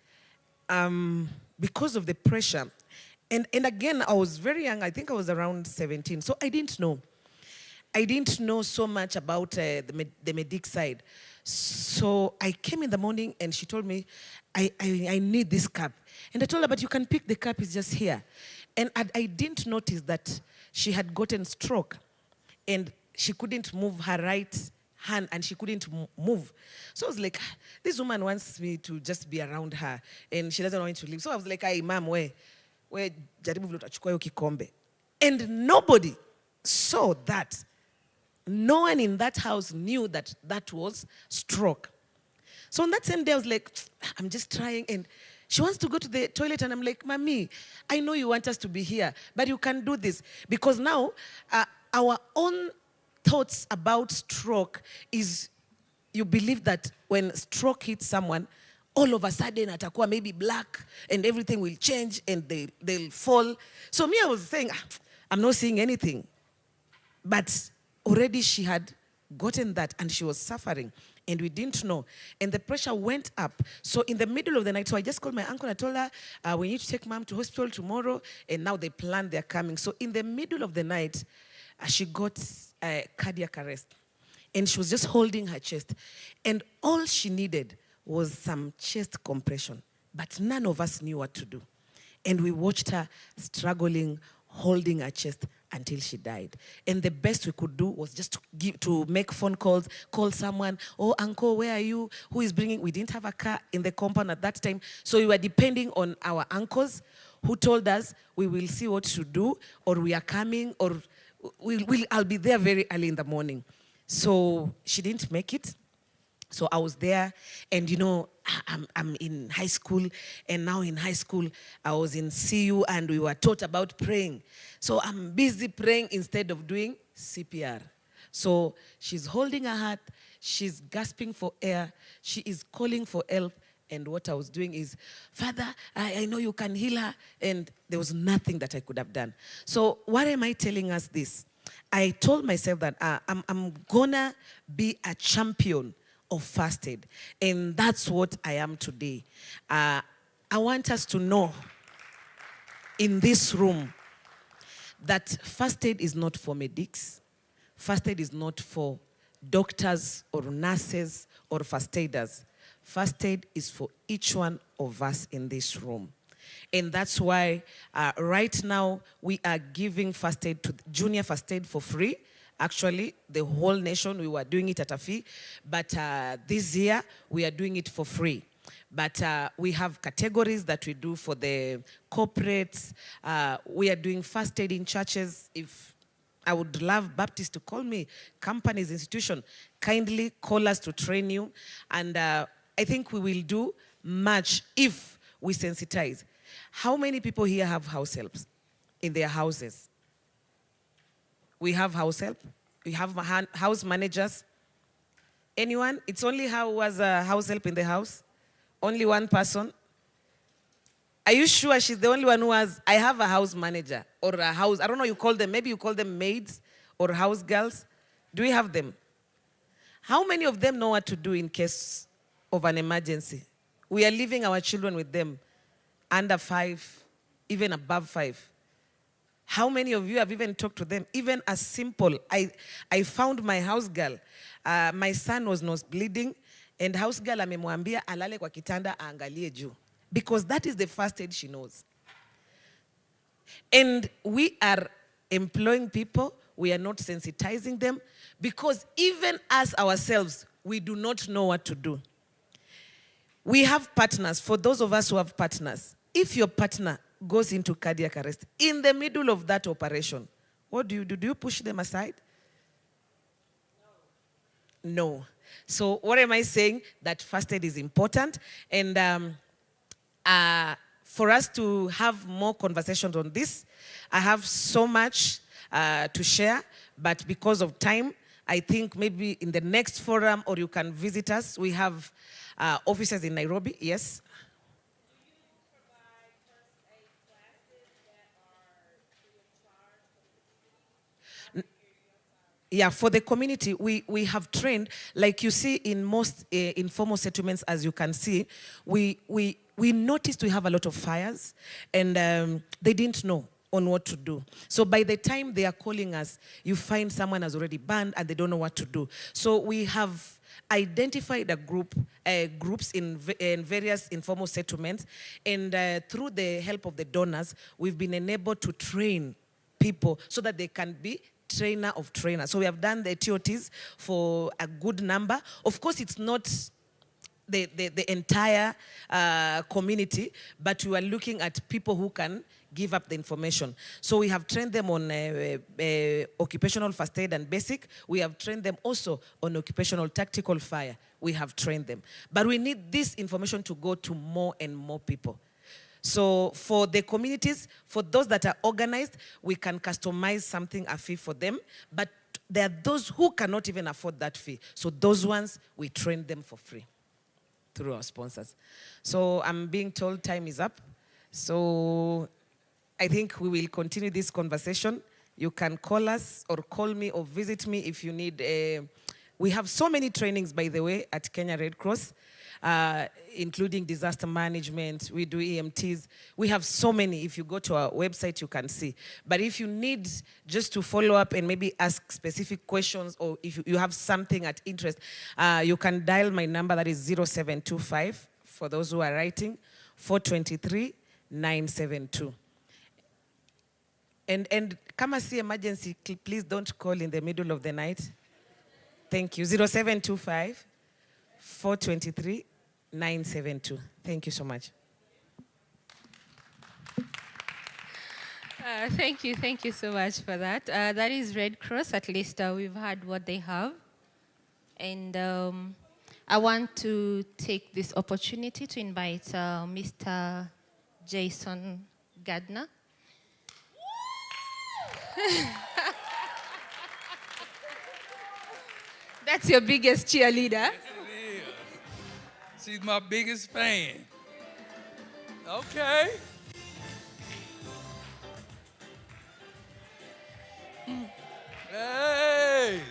because of the pressure, and again, I was very young. I think I was around 17. So I didn't know. I didn't know so much about the medic side. So I came in the morning, and she told me, I need this cup. And I told her, but you can pick the cup, it's just here. And I didn't notice that she had gotten stroke, and she couldn't move her right hand, and she couldn't move. So I was like, this woman wants me to just be around her, and she doesn't want me to leave. So I was like, hey, ma'am, where jaribu vile utachukua hiyo kikombe. And nobody saw that. No one in that house knew that that was stroke. So on that same day, I was like, I'm just trying, and she wants to go to the toilet, and I'm like, Mommy, I know you want us to be here, but you can do this. Because now, our own thoughts about stroke is you believe that when stroke hits someone, all of a sudden atakuwa maybe black and everything will change and they'll fall. So me, I was saying, I'm not seeing anything. But already she had gotten that and she was suffering and we didn't know. And the pressure went up. So in the middle of the night, so I just called my uncle and I told her, we need to take mom to hospital tomorrow. And now they plan they're coming. So in the middle of the night, she got cardiac arrest. And she was just holding her chest. And all she needed was some chest compression. But none of us knew what to do. And we watched her struggling, holding her chest until she died. And the best we could do was just to make phone calls, call someone. Oh, uncle, where are you? Who is bringing? We didn't have a car in the compound at that time. So we were depending on our uncles who told us we will see what to do, or we are coming, or I'll be there very early in the morning. So she didn't make it. So I was there, and you know, I'm in high school, and now in high school, I was in CU, and we were taught about praying. So I'm busy praying instead of doing CPR. So she's holding her heart, she's gasping for air, she is calling for help, and what I was doing is, Father, I know you can heal her, and there was nothing that I could have done. So why am I telling us this? I told myself that I'm gonna be a champion of first aid, and that's what I am today. I want us to know in this room that first aid is not for medics. First aid is not for doctors or nurses or first aiders. First aid is for each one of us in this room. And that's why right now we are giving first aid to junior first aid for free. Actually, the whole nation, we were doing it at a fee. But this year, we are doing it for free. But we have categories that we do for the corporates. We are doing first aid in churches. If I would love Baptists to call me, companies, institution, kindly call us to train you. And I think we will do much if we sensitize. How many people here have house helps in their houses? We have house help. We have house managers. Anyone? It's only how was a house help in the house? Only one person? Are you sure she's the only one who has? I have a house manager or a house, I don't know, you call them, maybe you call them maids or house girls. Do we have them? How many of them know what to do in case of an emergency? We are leaving our children with them, under 5, even above 5. How many of you have even talked to them? Even as simple, I found my house girl. My son was nose bleeding, and house girl amemwambia alale kwa kitanda aangalie juu. Because that is the first aid she knows. And we are employing people, we are not sensitizing them, because even as ourselves, we do not know what to do. We have partners. For those of us who have partners, if your partner goes into cardiac arrest, in the middle of that operation, what do you do? Do you push them aside? No. So what am I saying? That first aid is important. And for us to have more conversations on this, I have so much to share, but because of time, I think maybe in the next forum, or you can visit us. We have offices in Nairobi, yes. Yeah, for the community, we have trained, like you see in most informal settlements, as you can see, we noticed we have a lot of fires, and they didn't know on what to do. So by the time they are calling us, you find someone has already burned and they don't know what to do. So we have identified a groups in various informal settlements, and through the help of the donors, we've been enabled to train people so that they can be trainer of trainers. So we have done the TOTs for a good number. Of course, it's not the entire community, but we are looking at people who can give up the information. So we have trained them on occupational first aid and basic. We have trained them also on occupational tactical fire. We have trained them. But we need this information to go to more and more people. So for the communities, for those that are organized, we can customize something, a fee for them. But there are those who cannot even afford that fee. So those ones, we train them for free through our sponsors. So I'm being told time is up. So I think we will continue this conversation. You can call us or call me or visit me if you need. We have so many trainings, by the way, at Kenya Red Cross, including disaster management. We do EMTs. We have so many. If you go to our website, you can see. But if you need just to follow up and maybe ask specific questions, or if you have something at interest, you can dial my number, that is 0725, for those who are writing, 423-972. And kama si emergency, please don't call in the middle of the night. Thank you. 0725 423 972. Thank you so much. Thank you so much for that. That is Red Cross. At least we've heard what they have. And I want to take this opportunity to invite Mr. Jason Gardner. That's your biggest cheerleader. Yes, it is. She's my biggest fan. Okay. Hey.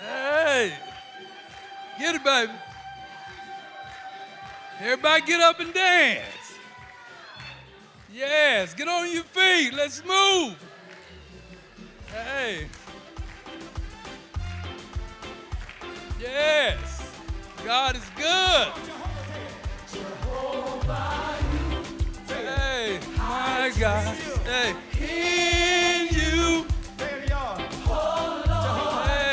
Hey. Get it, baby. Everybody get up and dance. Yes, get on your feet. Let's move. Hey. Yes. God is good. Hey, my God. Hey, in you. Hey,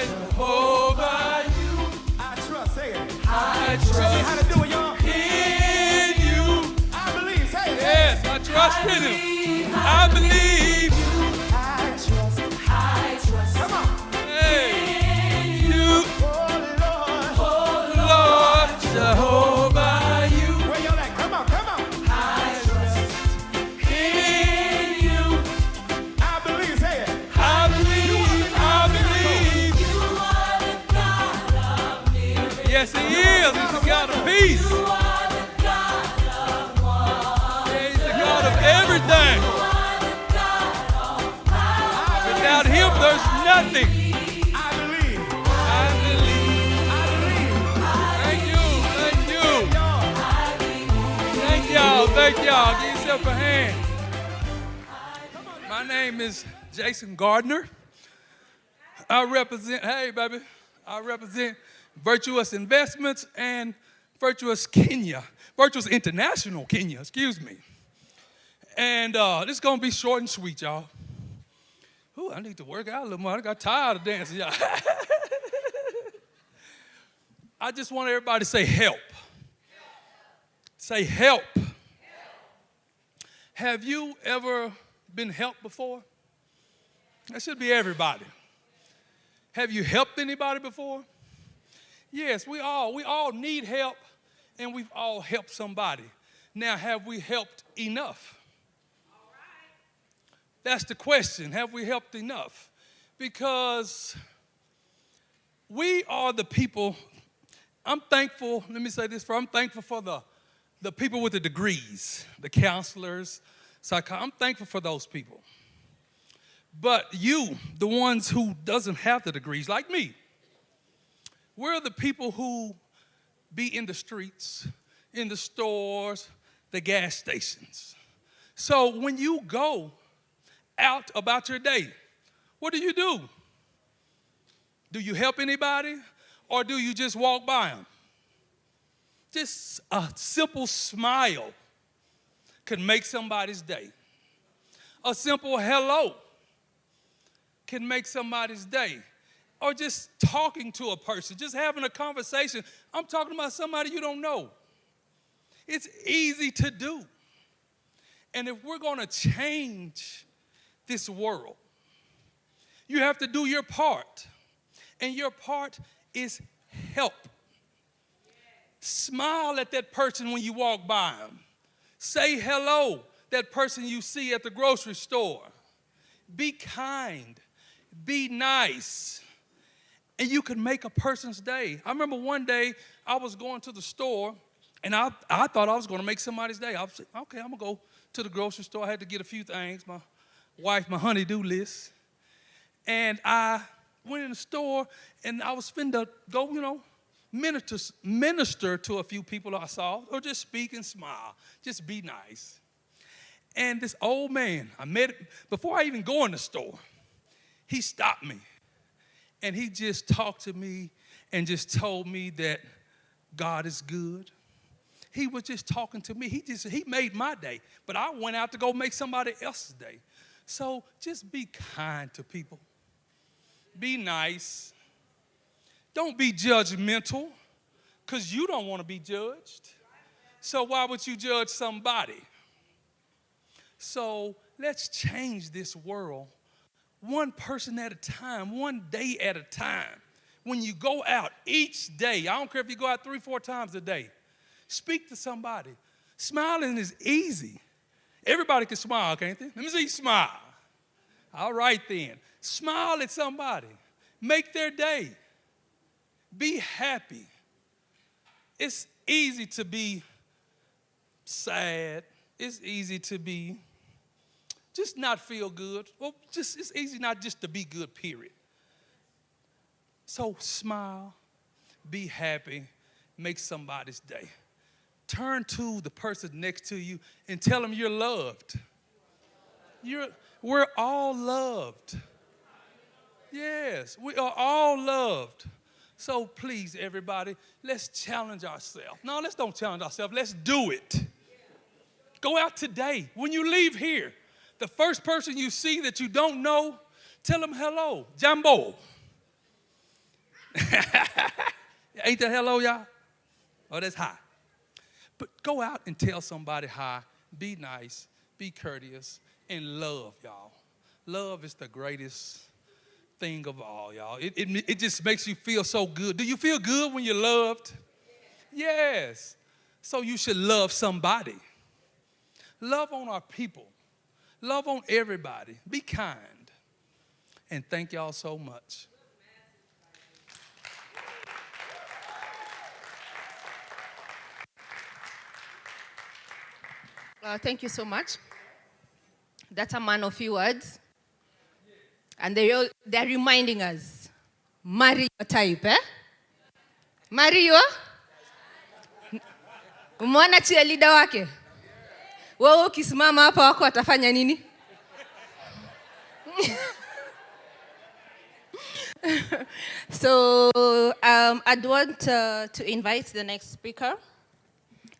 Jehovah, you. I trust. Say it. I trust. How to do it, y'all? In you. I believe. Say it. Yes, I trust in him. I believe. I trust. Come on. Hey. In you. Jehovah, you. Where y'all at? Come on, come on. I trust in you. I believe, say it. I believe, I believe. You are the God of miracles. Yes, he is. He's the God of peace. You are the God of wonders. everything. Without him, there's nothing. I believe. I believe. I believe. Thank you. Thank you. Thank y'all. Thank y'all. Give yourself a hand. My name is Jason Gardner. I represent Virtuous Investments and Virtuous International Kenya, excuse me. And this is gonna be short and sweet, y'all. Ooh, I need to work out a little more. I got tired of dancing, y'all. I just want everybody to say help. Say help. Have you ever been helped before? That should be everybody. Have you helped anybody before? Yes, we all need help, and we've all helped somebody. Now, have we helped enough? All right. That's the question. Have we helped enough? Because we are the people. I'm thankful, let me say this first. I'm thankful for the people with the degrees, the counselors, psychologists. I'm thankful for those people. But you, the ones who doesn't have the degrees, like me, we're the people who be in the streets, in the stores, the gas stations. So when you go out about your day, what do? Do you help anybody, or do you just walk by them? Just a simple smile could make somebody's day. A simple hello can make somebody's day. Or just talking to a person, just having a conversation. I'm talking about somebody you don't know. It's easy to do. And if we're going to change this world, you have to do your part. And your part is help. Smile at that person when you walk by them. Say hello, that person you see at the grocery store. Be kind. Be nice. And you can make a person's day. I remember one day I was going to the store, and I thought I was going to make somebody's day. I was like, okay, I'm going to go to the grocery store. I had to get a few things, my wife, my honey-do list. And I went in the store, and I was finna go, minister to a few people I saw, or just speak and smile. Just be nice. And this old man, I met him before I even go in the store. He stopped me, and he just talked to me and just told me that God is good. He was just talking to me. He made my day, but I went out to go make somebody else's day. So just be kind to people. Be nice. Don't be judgmental, because you don't want to be judged. So why would you judge somebody? So let's change this world one person at a time, one day at a time. When you go out each day, I don't care if you go out 3-4 times a day, speak to somebody. Smiling is easy. Everybody can smile, can't they? Let me see you smile. All right then. Smile at somebody. Make their day. Be happy. It's easy to be sad. It's easy to be just not feel good. Well, it's easy not just to be good, period. So smile, be happy, make somebody's day. Turn to the person next to you and tell them you're loved. We're all loved. Yes, we are all loved. So please, everybody, let's challenge ourselves. No, let's don't challenge ourselves. Let's do it. Go out today. When you leave here, the first person you see that you don't know, tell them hello. Jambo. Ain't that hello, y'all? Oh, that's hi. But go out and tell somebody hi. Be nice. Be courteous. And love, y'all. Love is the greatest thing of all, y'all. It just makes you feel so good. Do you feel good when you're loved? Yes. So you should love somebody. Love on our people. Love on everybody. Be kind. And thank y'all so much. Thank you so much. That's a man of few words. And they're reminding us, marry your type, eh? Marry your? Umeona cheerleader wake? Wewe ukisimama hapa wako watafanya nini? So I'd want to invite the next speaker.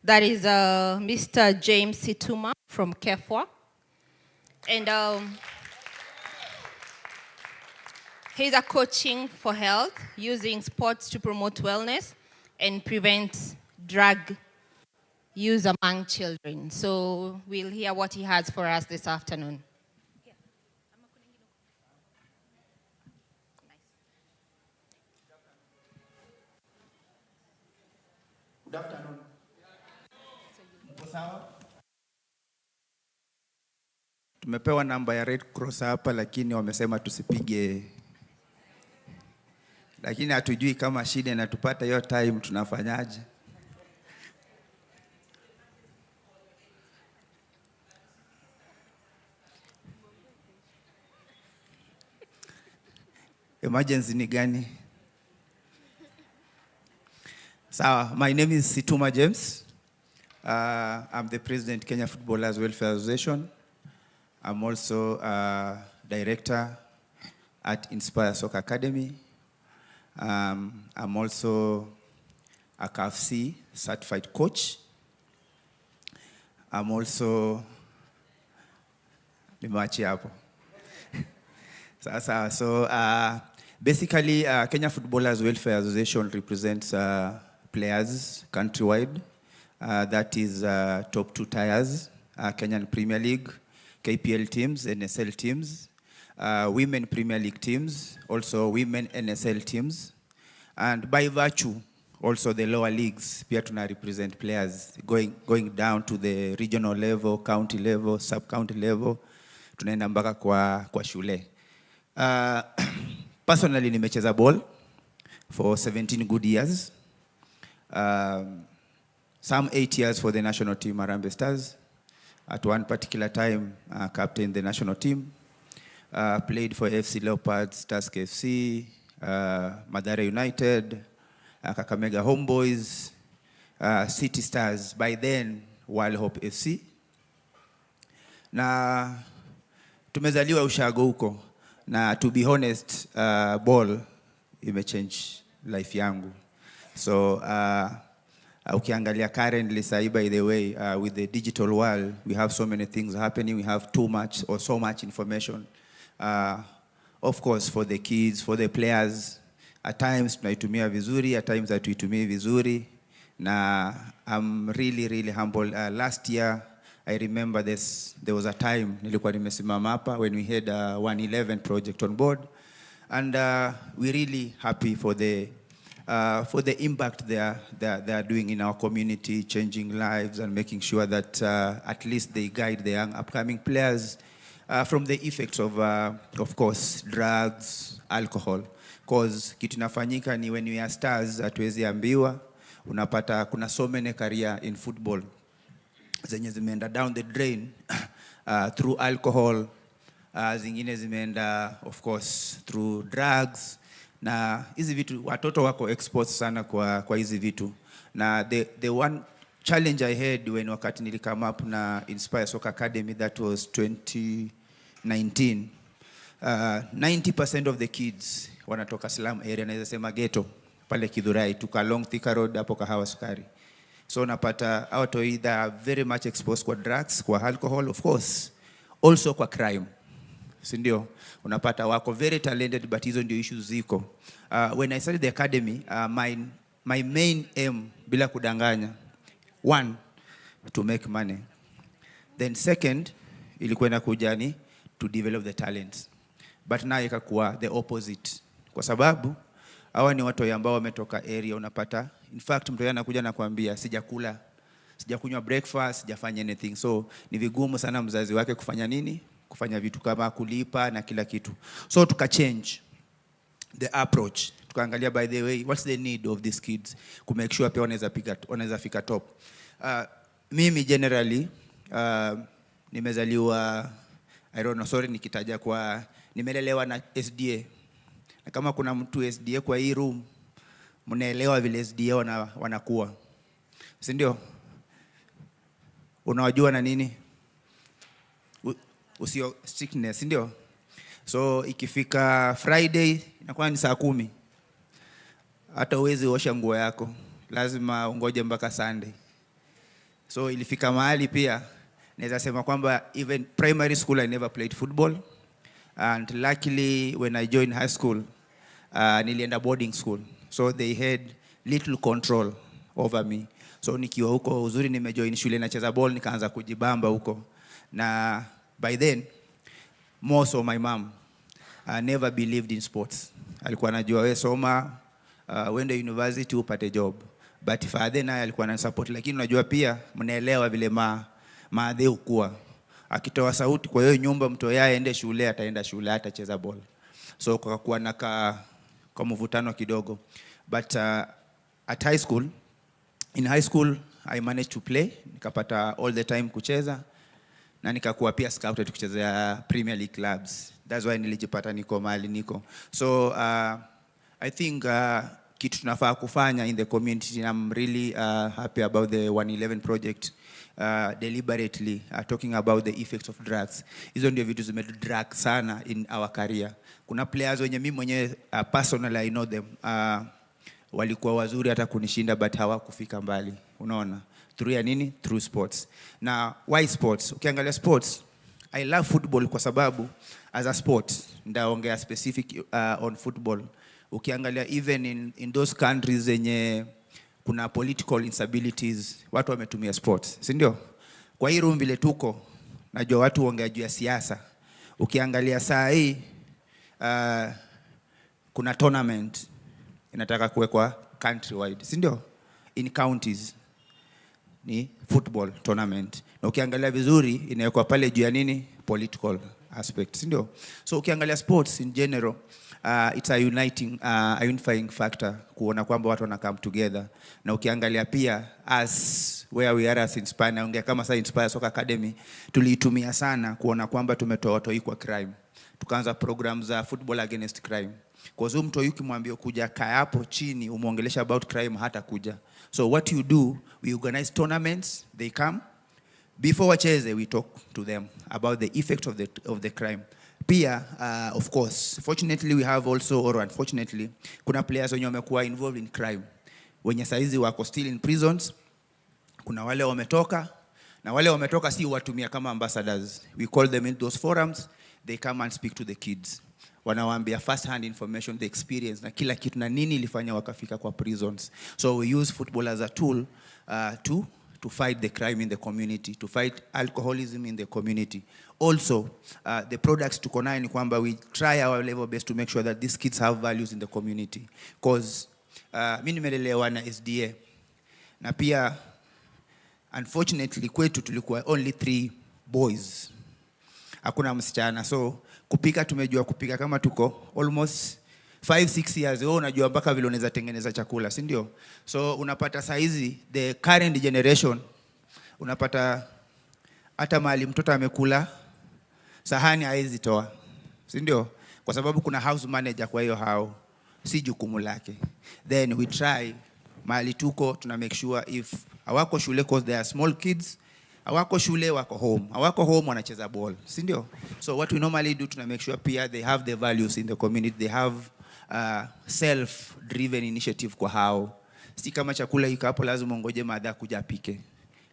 That is Mr. James Situma from Kefwa. And he's a coaching for health, using sports to promote wellness and prevent drug use among children. So we'll hear what he has for us this afternoon. Good afternoon. Mpo sawa? Tumepewa namba ya Red Cross hapa, lakini wamesema tusipige. Lakini hatujui kama shida inatupata hiyo time tunafanyaje. Emergency ni gani? So, my name is Situma James. I'm the president Kenya Footballers Welfare Association. I'm also a director at Inspire Soccer Academy. I'm also a CAFC certified coach. I'm also basically Kenya Footballers Welfare Association represents players countrywide. That is top 2 tiers, Kenyan Premier League, KPL teams, NSL teams, women Premier League teams, also women NSL teams. And by virtue, also the lower leagues, pia tuna represent players going down to the regional level, county level, sub-county level, tunaenda mpaka kwa shule. Personally, nimecheza ball for 17 good years. Some 8 years for the national team, Harambee Stars. At one particular time, captained the national team. Played for FC Leopards, Tusk FC, Mathare United, Kakamega Homeboys, City Stars, by then Wild Hope FC. Na tumezaliwa ushago huko. Na to be honest, ball imechange life yangu. So ukiangalia currently sahi, by the way, with the digital world, we have so many things happening. We have too much or so much information. Of course, for the kids, for the players, at times tunaitumia vizuri, at times hatuitumii vizuri. Na I'm really, really humble. Last year, I remember there was a time nilikuwa nimesimama hapa when we had a 111 project on board. And we're really happy for the impact they are doing in our community, changing lives and making sure that at least they guide the young upcoming players from the effects of course, drugs, alcohol. Because kitu inafanyika ni when we are stars, hatuwezi ambiwa, unapata kuna so many career in football zenye zimeenda down the drain through alcohol, zingine zimeenda of course through drugs. Na hizi vitu watoto wako exposed sana kwa hizi vitu. Na the one challenge I had when wakati nilikame up na Inspire Soccer Academy, that was 2019. 90% of the kids wanatoka slum area, naweza sema ghetto pale Kidhurai, tuka Long Thika Road hapo Kahawa Sukari. So unapata out either very much exposed kwa drugs, kwa alcohol, of course, also kwa crime. Sindio? Unapata wako very talented, but hizo ndio issues ziko. When I started the academy, my main aim, bila kudanganya, 1, to make money. Then second, ilikuwa inakuja ni to develop the talents. But now ikakuwa the opposite. Kwa sababu, hawa ni watu ambao wametoka area, unapata. In fact, mtu anakuja na kuambia, sijakula, sijakunywa breakfast, sijafanya anything. So, ni vigumu sana mzazi wake kufanya nini? Kufanya vitu kama kulipa na kila kitu. So tuka change the approach. Tukaangalia, by the way, what's the need of these kids? To make sure pia wanaweza fika top. Mimi generally nimezaliwa I don't know, sorry nikitaja kwa nimelelewa na SDA. Na kama kuna mtu SDA kwa hii room, mnaelewa vile SDA wanakuwa. Si ndio? Unawajua na nini? Usio strictness, si ndio? So ikifika Friday inakuwa ni saa 10. Hata uwezi osha nguo yako. Lazima ungoje mpaka Sunday. So ilifika mahali pia naweza sema kwamba even primary school I never played football, and luckily when I joined high school nilienda boarding school, so they had little control over me. So nikiwa huko uzuri nimejoin shule nacheza ball nikaanza kujibamba huko. Na by then more so my mom never believed in sports. Alikuwa anajua wewe soma, wende university upate job. But father naye alikuwa na support, lakini unajua pia mnaelewa vile maadhi ukua. Akitoa sauti kwa hiyo nyumba mtu yeye aende shule, ataenda shule, atacheza ball. So kukakuwa na kwa mvutano kidogo. But at high school, in high school I managed to play, nikapata all the time kucheza na nikakuwa pia scouted kuchezea Premier League clubs. That's why nilijipata niko mahali niko. So I think kitu tunafaa kufanya in the community, and I'm really happy about the 111 project, deliberately talking about the effects of drugs. Hizo ndio vitu zimedrug sana in our career. Kuna players wenye mimi mwenyewe personally I know them, walikuwa wazuri hata kunishinda but hawakufika mbali. Unaona? Through ya nini? Through sports. Na why sports? Ukiangalia sports, I love football kwa sababu as a sport, ndaongea specific on football. Ukiangalia even in those countries zenye kuna political instabilities, watu wametumia sports, si ndio? Kwa hii room vile tuko, najua watu huongea juu ya siasa. Ukiangalia saa hii kuna tournament inataka kuwekwa countrywide, si ndio? In counties ni football tournament. Na ukiangalia vizuri inawekwa pale juu ya nini? Political aspect, si ndio? So ukiangalia sports in general, it's a unifying factor kuona kwamba watu wana come together. Na ukiangalia pia as where we are as Inspire, naongea kama sasa Inspire Soccer Academy, tuliitumia sana kuona kwamba tumetoa watu kwa crime. Tukaanza programs za football against crime. Kwa sababu mtu yuki mwambie kuja kaa hapo chini umuongelesha about crime hata kuja. So what you do, we organize tournaments, they come. Before wacheze, we talk to them about the effect of the crime. Pia, of course, fortunately we have also, or unfortunately, kuna players wenye wamekuwa involved in crime. Wenye saizi wako still in prisons. Kuna wale wametoka, na wale wametoka si watumia kama ambassadors. We call them in those forums, they come and speak to the kids. Wanawaambia first hand information, the experience, na kila kitu na nini ilifanya wakafika kwa prisons. So we use football as a tool to fight the crime in the community, to fight alcoholism in the community. Also, the products tuko nayo ni kwamba we try our level best to make sure that these kids have values in the community. Because mimi nimelelewa na SDA. Na pia, unfortunately, kwetu tulikuwa only 3 boys. Hakuna msichana. So, kupika tumejua kupika kama tuko almost 5-6 years. Unajua mpaka vile unaweza tengeneza chakula, si ndio? So unapata saizi the current generation, unapata hata mahali mtoto amekula sahani haizi toa, si ndio? Kwa sababu kuna house manager, kwa hiyo si jukumu lake. Then we try mahali tuko tuna make sure if hawako shule, because they are small kids, hawako shule wako home wanacheza ball, si ndio? So what we normally do tuna make sure pia they have the values in the community, they have self-driven initiative kwa hao. Si kama chakula iko hapo lazima ungoje madha kuja apike.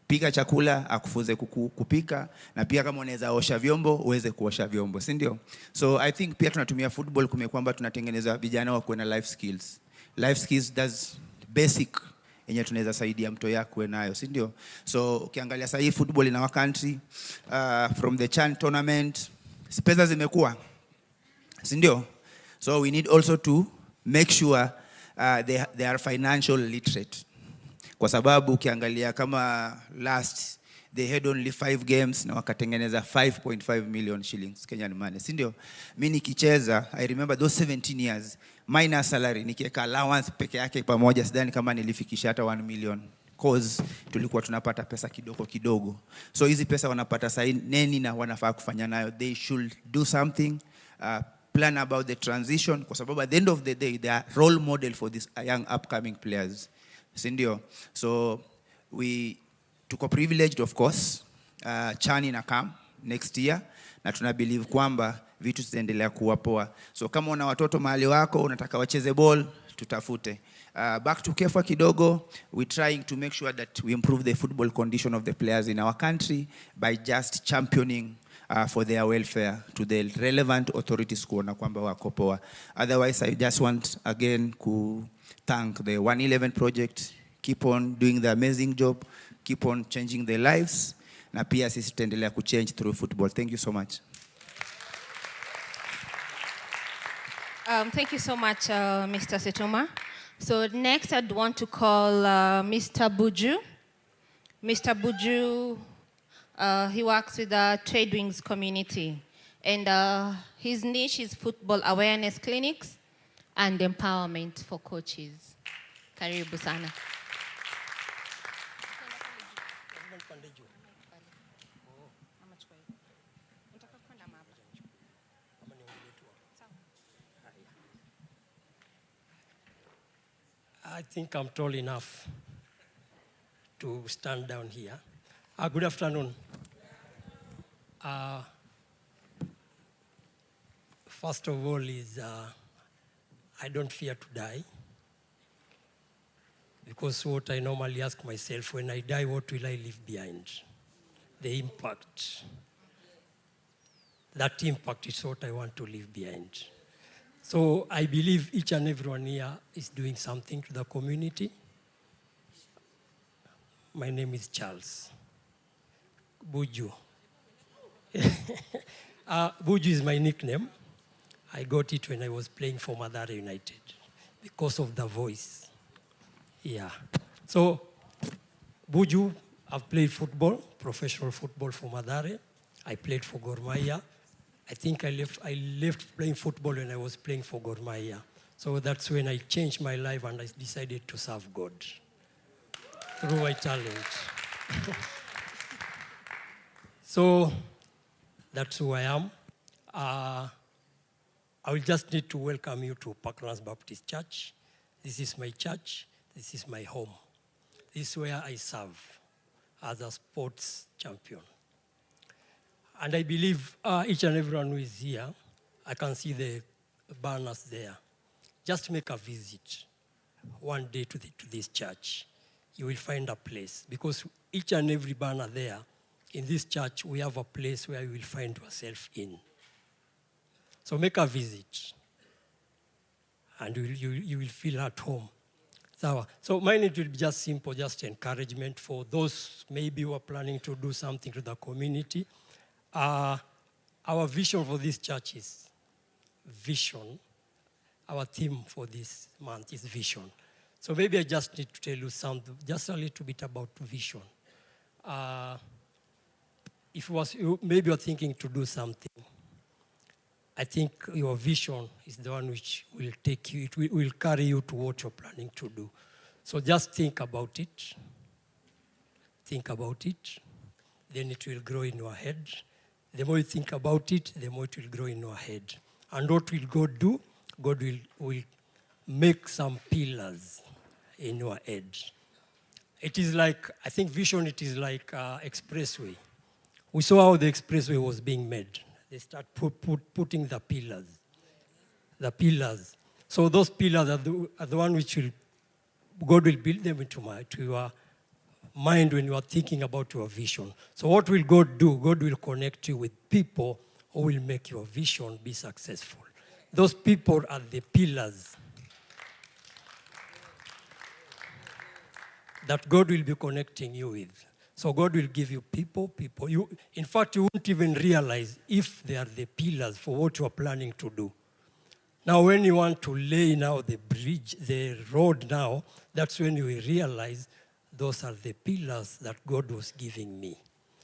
Pika chakula, akufunze kupika, na pia kama unaweza osha vyombo, uweze kuosha vyombo, si ndio? So I think pia tunatumia football kwamba tunatengeneza vijana wa kuwa na life skills. Life skills does basic yenye tunaweza saidia mto yako nayo, si ndio? So ukiangalia sasa hii football in our country, from the CHAN tournament, pesa zimekuwa, si ndio? So we need also to make sure they are financial literate. Kwa sababu ukiangalia kama last, they had only 5 games na wakatengeneza 5.5 million shillings Kenyan money, si ndio? Mimi nikicheza, I remember those 17 years, minus salary, nikiweka allowance peke yake pamoja, sidhani kama nilifikisha hata 1 million cause tulikuwa tunapata pesa kidogo kidogo. So hizi pesa wanapata sahi neni na wanafaa kufanya nayo. They should do something, plan about the transition, kwa sababu at the end of the day they are role model for these young upcoming players. Sindio? So we tuko privileged of course. Chani na come next year na tuna believe kwamba vitu zitaendelea kuwa poa. So kama una watoto mahali wako unataka wacheze ball, tutafute. Back to Kefa kidogo, we're trying to make sure that we improve the football condition of the players in our country by just championing for their welfare to the relevant authorities kuona kwamba wako poa. Otherwise, I just want again to thank the 111 project. Keep on doing the amazing job. Keep on changing their lives. Na pia sisi tutaendelea kuchange through football. Thank you so much. Thank you so much, Mr. Setuma. So next I'd want to call Mr. Buju. Mr. Buju, he works with the Trade Wings community. And his niche is football awareness clinics and empowerment for coaches. Karibu sana. I think I'm tall enough to stand down here. Good afternoon. First of all is I don't fear to die, because what I normally ask myself, when I die, what will I leave behind? The impact. That impact is what I want to leave behind. So I believe each and everyone here is doing something to the community. My name is Charles Buju. Buju is my nickname. I got it when I was playing for Mathare United because of the voice. Yeah. So Buju, I've played football, professional football for Mathare. I played for Gor Mahia. I think I left playing football when I was playing for Gor Mahia. So that's when I changed my life and I decided to serve God through my talent. So that's who I am. I will just need to welcome you to Parklands Baptist Church. This is my church. This is my home. This is where I serve as a sports champion. And I believe each and everyone who is here, I can see the banners there. Just make a visit one day to this church. You will find a place, because each and every banner there, in this church, we have a place where you will find yourself in. So make a visit, and you will feel at home. So mine it will be just simple, just encouragement for those maybe who are planning to do something to the community. Our vision for this church is vision. Our theme for this month is vision. So maybe I just need to tell you something, just a little bit about vision. Maybe you're thinking to do something, I think your vision is the one which will take you, it will carry you to what you're planning to do. So just think about it. Think about it. Then it will grow in your head. The more you think about it, the more it will grow in your head. And what will God do? God will make some pillars in your head. It is like, I think vision, it is like expressway. We saw how the expressway was being made. They start putting the pillars. The pillars. So those pillars are the one which God will build them into your mind when you are thinking about your vision. So what will God do? God will connect you with people who will make your vision be successful. Those people are the pillars that God will be connecting you with. So God will give you people. In fact, you won't even realize if they are the pillars for what you are planning to do. Now, when you want to lay now the bridge, the road now, that's when you will realize those are the pillars that God was giving me.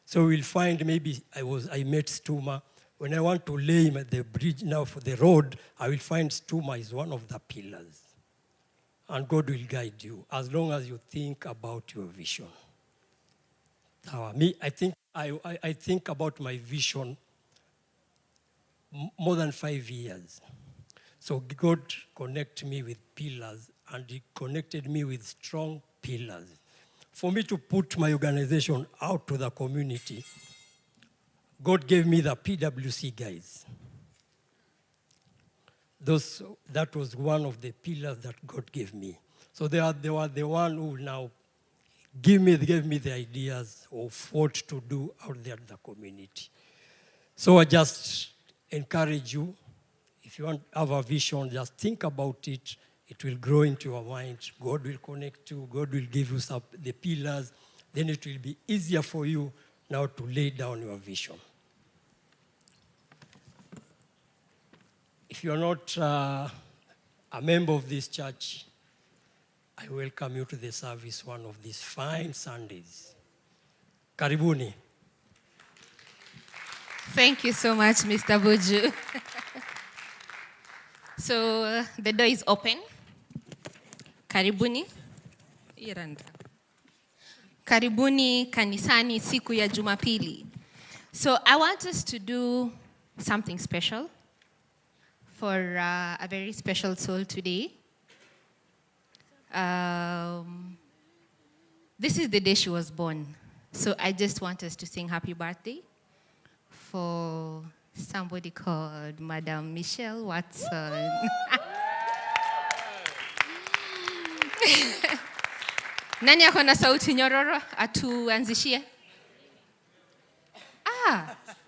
So we'll find, maybe I met Stuma. When I want to lay the bridge now for the road, I will find Stuma is one of the pillars. and God will guide you as long as you think about your vision. Me, I think about my vision more than 5 years. So God connected me with pillars, and He connected me with strong pillars. For me to put my organization out to the community, God gave me the PWC guys. That was one of the pillars that God gave me. So they were the one who now gave me the ideas of what to do out there in the community. So I just encourage you, if you want to have a vision, just think about it. It will grow into your mind. God will connect you. God will give you the pillars. Then it will be easier for you now to lay down your vision. If you're not a member of this church, I welcome you to the service one of these fine Sundays. Karibuni. Thank you so much, Mr. Buju. So the door is open. Karibuni. Iranda. Karibuni kanisani siku ya Jumapili. So I want us to do something special for a very special soul today. This is the day she was born. So I just want us to sing happy birthday for somebody called Madam Michelle Watson. Nani ako na sauti nyororo atuanzishie?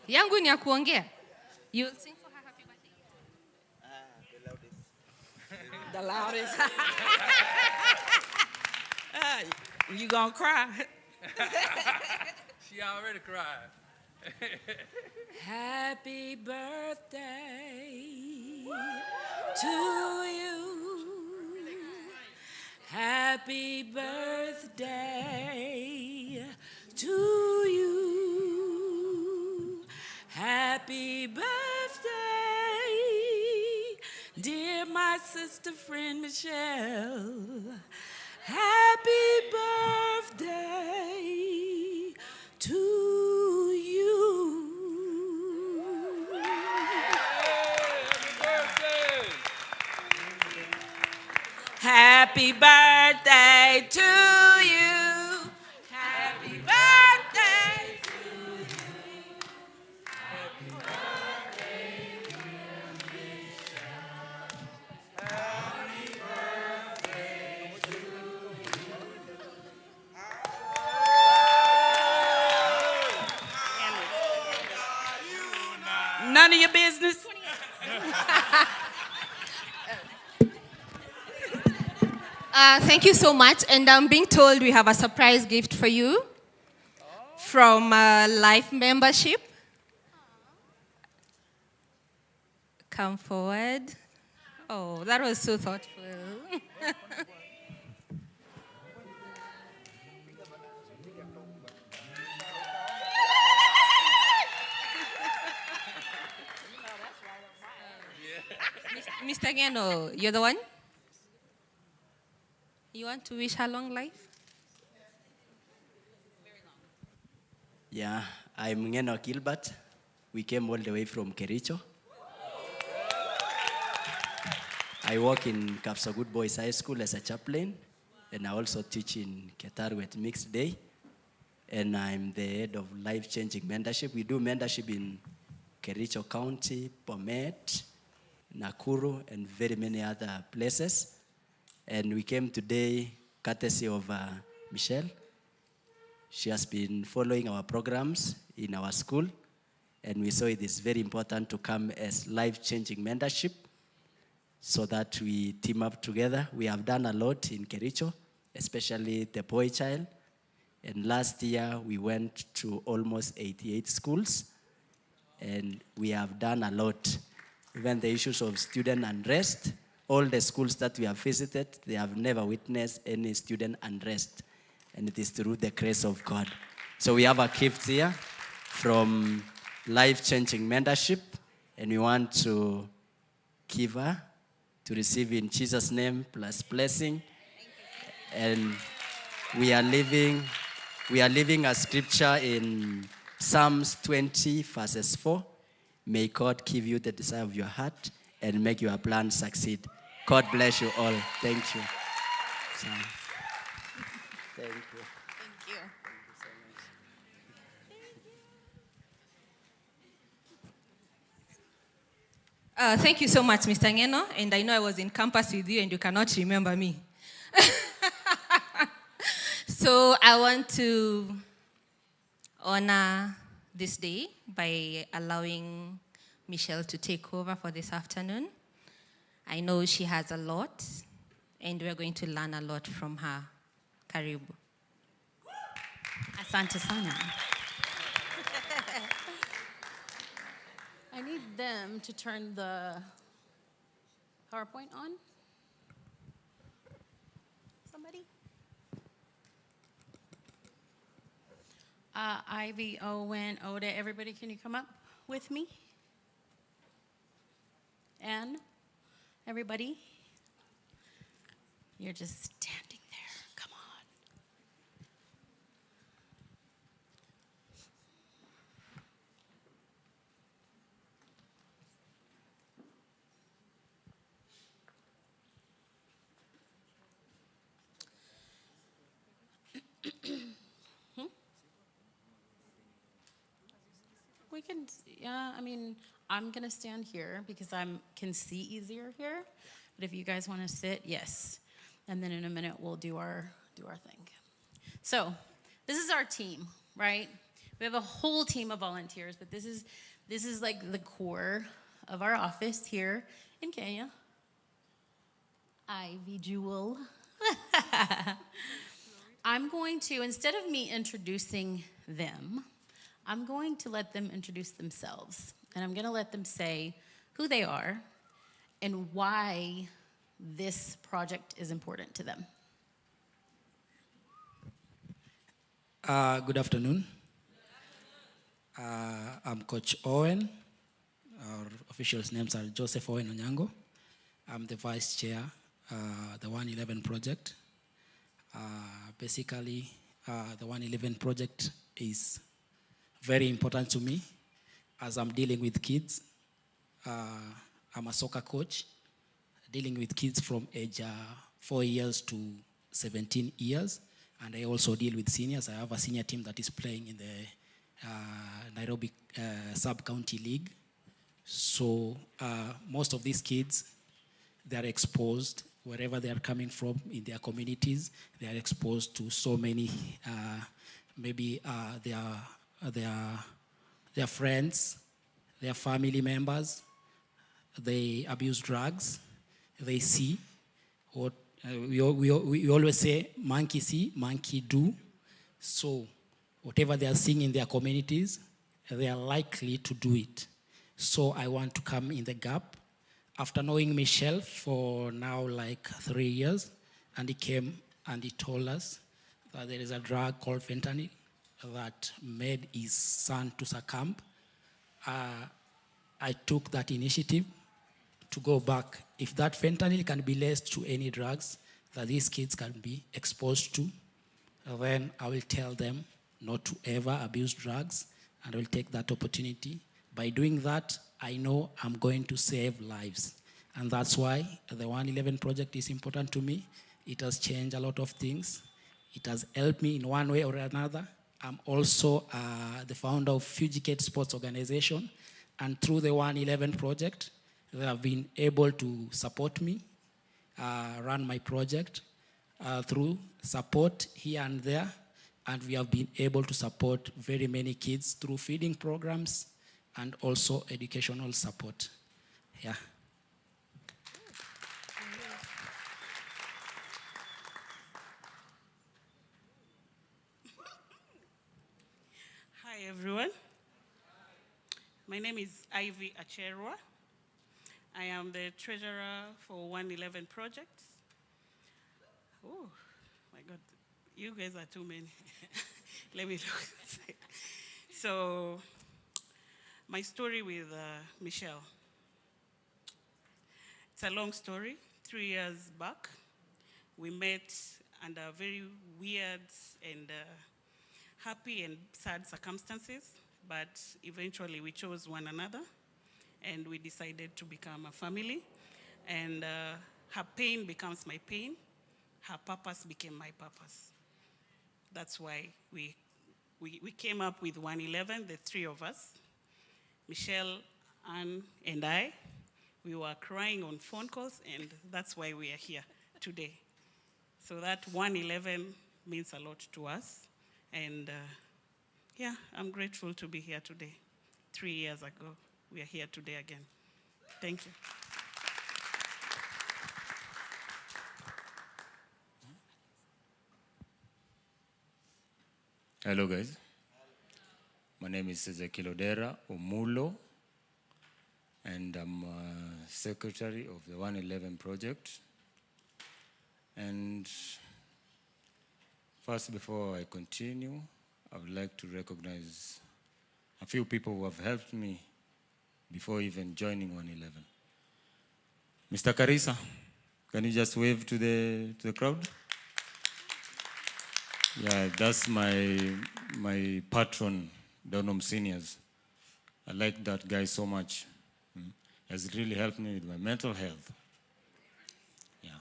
Yangu ni ya kuongea. You'll sing for her happy birthday. The loudest. You gonna cry? She already cried. Happy birthday to you. Happy birthday to you. Happy birthday, dear my sister friend Michelle. Happy birthday to you. Happy birthday to you. Happy birthday to you. Happy birthday, dear Michelle. Happy birthday to you. None of your business. Thank you so much. And I'm being told we have a surprise gift for you from Life Membership. Come forward. Oh, that was so thoughtful. Mr. Geno, you're the one? You want to wish her long life? Yeah, I'm Ngeno Gilbert. We came all the way from Kericho. I work in Kapsagut Boys High School as a chaplain, and I also teach in Ketarwet Mixed Day. And I'm the head of Life Changing Mentorship. We do mentorship in Kericho County, Bomet, Nakuru, and very many other places. And we came today courtesy of Michelle. She has been following our programs in our school, and we saw it is very important to come as life-changing mentorship so that we team up together. We have done a lot in Kericho, especially the boy child. And last year, we went to almost 88 schools, and we have done a lot. Even the issues of student unrest, all the schools that we have visited, they have never witnessed any student unrest. And it is through the grace of God. So we have a gift here from Life-Changing Mentorship, and we want to give her to receive in Jesus' name plus blessing And we are living a scripture in Psalms 20, verses 4. May God give you the desire of your heart and make your plans succeed. God bless you all. Thank you. Thank you. Thank you. Thank you so much, Mr. Ngeno. And I know I was in campus with you and you cannot remember me. So I want to honor this day by allowing Michelle to take over for this afternoon. I know she has a lot, and we're going to learn a lot from her. Karibu. Asante sana. I need them to turn the PowerPoint on. Somebody? Ivy, Owen, Oda, everybody, can you come up with me? Anne, everybody? You're just standing there. Come on. We can, yeah, I mean, I'm gonna stand here because I can see easier here. But if you guys wanna sit, yes. And then in a minute, we'll do our thing. So this is our team, right? We have a whole team of volunteers, but this is like the core of our office here in Kenya. Ivy Jewel. I'm going to, instead of me introducing them, I'm going to let them introduce themselves. And I'm going to let them say who they are and why this project is important to them. Good afternoon. I'm Coach Owen. Our official names are Joseph Owen Onyango. I'm the vice chair, the 111 project. Basically, the 111 project is very important to me as I'm dealing with kids. I'm a soccer coach, dealing with kids from age 4 years to 17 years. And I also deal with seniors. I have a senior team that is playing in the Nairobi Sub-County League. So most of these kids, they're exposed wherever they are coming from in their communities. They are exposed to so many, maybe their friends, their family members. They abuse drugs. They see what we always say, monkey see, monkey do. So whatever they are seeing in their communities, they are likely to do it. So I want to come in the gap. After knowing Michelle for now like 3 years, and he came and he told us that there is a drug called fentanyl that made his son to succumb. I took that initiative to go back. If that fentanyl can be laced to any drugs that these kids can be exposed to, then I will tell them not to ever abuse drugs, and I will take that opportunity. By doing that, I know I'm going to save lives. And that's why the 111 project is important to me. It has changed a lot of things. It has helped me in one way or another. I'm also the founder of Fugicate Sports Organization. And through the 111 project, they have been able to support me, run my project through support here and there. And we have been able to support very many kids through feeding programs and also educational support. Yeah. Hi, everyone. My name is Ivy Acherwa. I am the treasurer for 111 Projects. Oh, my God. You guys are too many. Let me look. So, my story with Michelle. It's a long story. 3 years back, we met under very weird and happy and sad circumstances, but eventually we chose one another and we decided to become a family. And her pain becomes my pain. Her purpose became my purpose. That's why we came up with 111, the three of us, Michelle, Anne, and I. We were crying on phone calls, and that's why we are here today. So that 111 means a lot to us. And yeah, I'm grateful to be here today. 3 years ago, we are here today again. Thank you. Hello, guys. My name is Ezekiel Odera Omulo, and I'm secretary of the 111 project. And first, before I continue, I would like to recognize a few people who have helped me before even joining 111. Mr. Karisa, can you just wave to the crowd? Yeah, that's my patron, Donham Seniors. I like that guy so much. He has really helped me with my mental health. Yeah.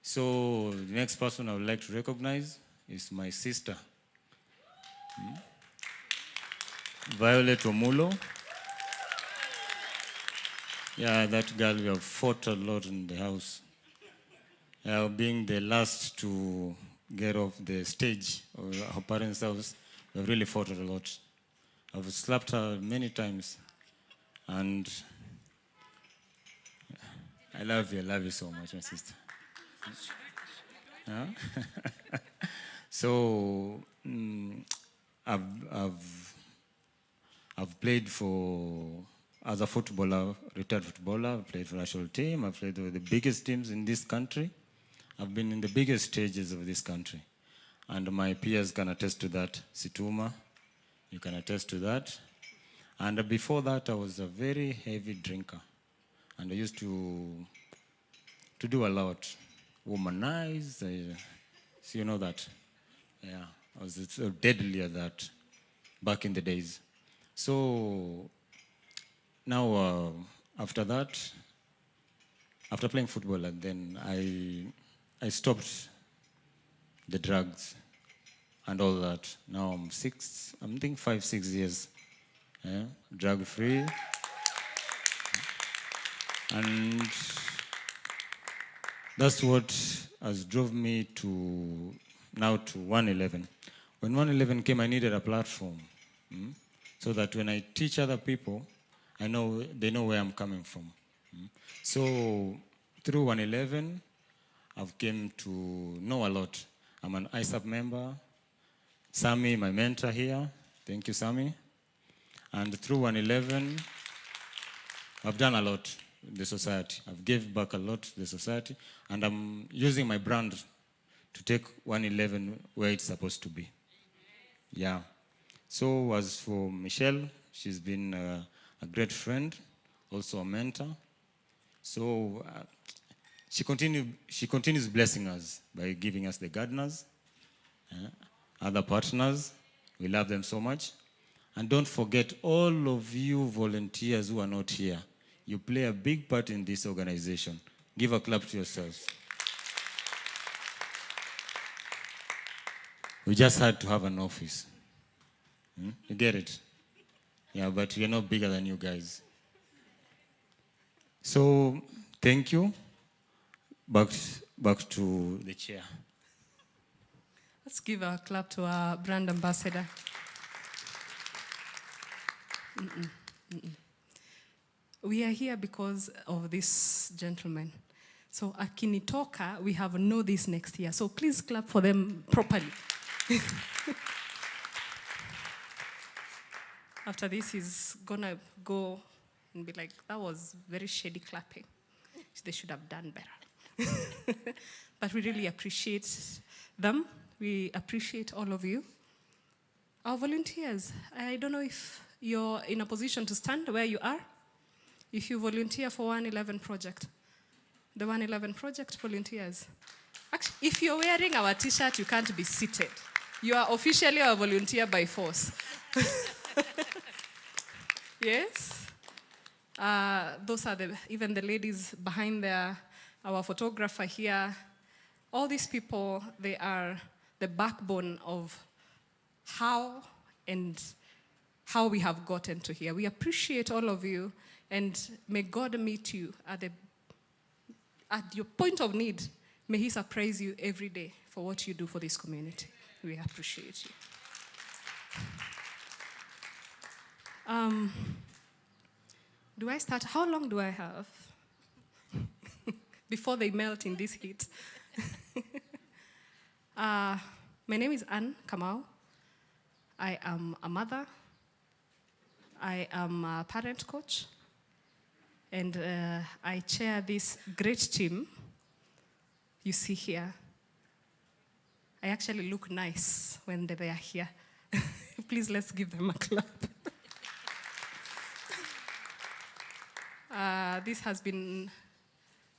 So the next person I would like to recognize is my sister, Violet Omulo. Yeah, that girl, we have fought a lot in the house. Being the last to get off the stage of her parents' house, we've really fought a lot. I've slapped her many times, and I love you so much, my sister. Huh? So I've played for, as a footballer, retired footballer. I've played for national team. I've played with the biggest teams in this country. I've been in the biggest stages of this country, and my peers can attest to that. Situma, you can attest to that. And before that, I was a very heavy drinker, and I used to do a lot, womanize. So you know that, yeah. I was so deadly at that back in the days. So now, after that, after playing football, and then I stopped the drugs and all that. Now I'm 5-6 years, drug-free. And that's what has drove me to 111. When 111 came, I needed a platform, so that when I teach other people, they know where I'm coming from. So through 111, I've came to know a lot. I'm an ISAP member. Sami, my mentor here. Thank you, Sami. And through 111, I've done a lot in the society. I've given back a lot to the society, and I'm using my brand to take 111 where it's supposed to be. Yeah. So as for Michelle, she's been a great friend, also a mentor. So she continues blessing us by giving us the gardeners, other partners. We love them so much. And don't forget all of you volunteers who are not here. You play a big part in this organization. Give a clap to yourselves. We just had to have an office. You get it? Yeah, but we're not bigger than you guys. So, thank you. Back to the chair. Let's give a clap to our brand ambassador. We are here because of this gentleman. So akinitoka, we have know this next year. So please clap for them properly. After this, he's gonna go and be like, that was very shady clapping. They should have done better. But we really appreciate them. We appreciate all of you. Our volunteers, I don't know if you're in a position to stand where you are. If you volunteer for 111 project, the 111 project volunteers, Actually, if you're wearing our t-shirt, you can't be seated. You are officially a volunteer by force. Yes. Those are even the ladies behind there, our photographer here. All these people, they are the backbone of how we have gotten to here. We appreciate all of you, and may God meet you at your point of need. May He surprise you every day for what you do for this community. We appreciate you. Do I start? How long do I have before they melt in this heat? My name is Anne Kamau. I am a mother. I am a parent coach. And I chair this great team you see here. I actually look nice when they are here. Please, let's give them a clap. This has been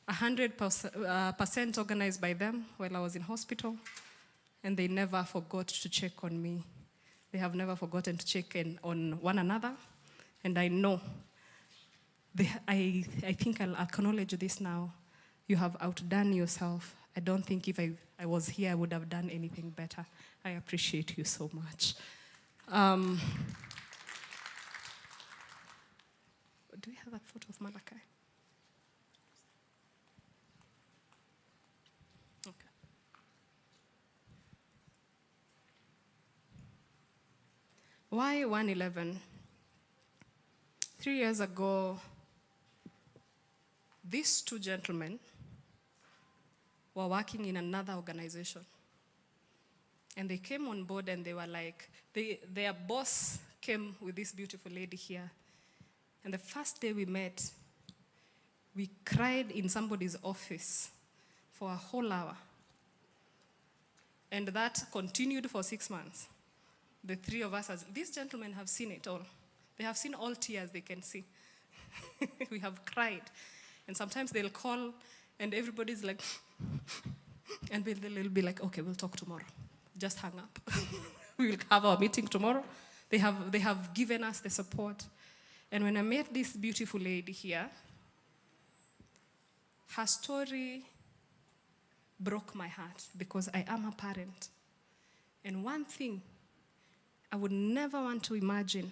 100% organized by them while I was in hospital, and they never forgot to check on me. They have never forgotten to check in on one another, and I know, I think I'll acknowledge this now. You have outdone yourself. I don't think if I was here, I would have done anything better. I appreciate you so much. Do we have that photo of Malachi? Okay. Why 111? 3 years ago, these two gentlemen were working in another organization. And they came on board and they were like, their boss came with this beautiful lady here. And the first day we met, we cried in somebody's office for a whole hour. And that continued for 6 months. The three of us, these gentlemen have seen it all. They have seen all tears they can see. We have cried. And sometimes they'll call and everybody's like, and they'll be like, okay, we'll talk tomorrow. Just hang up. We will have our meeting tomorrow. They have given us the support. And when I met this beautiful lady here, her story broke my heart because I am a parent. And one thing I would never want to imagine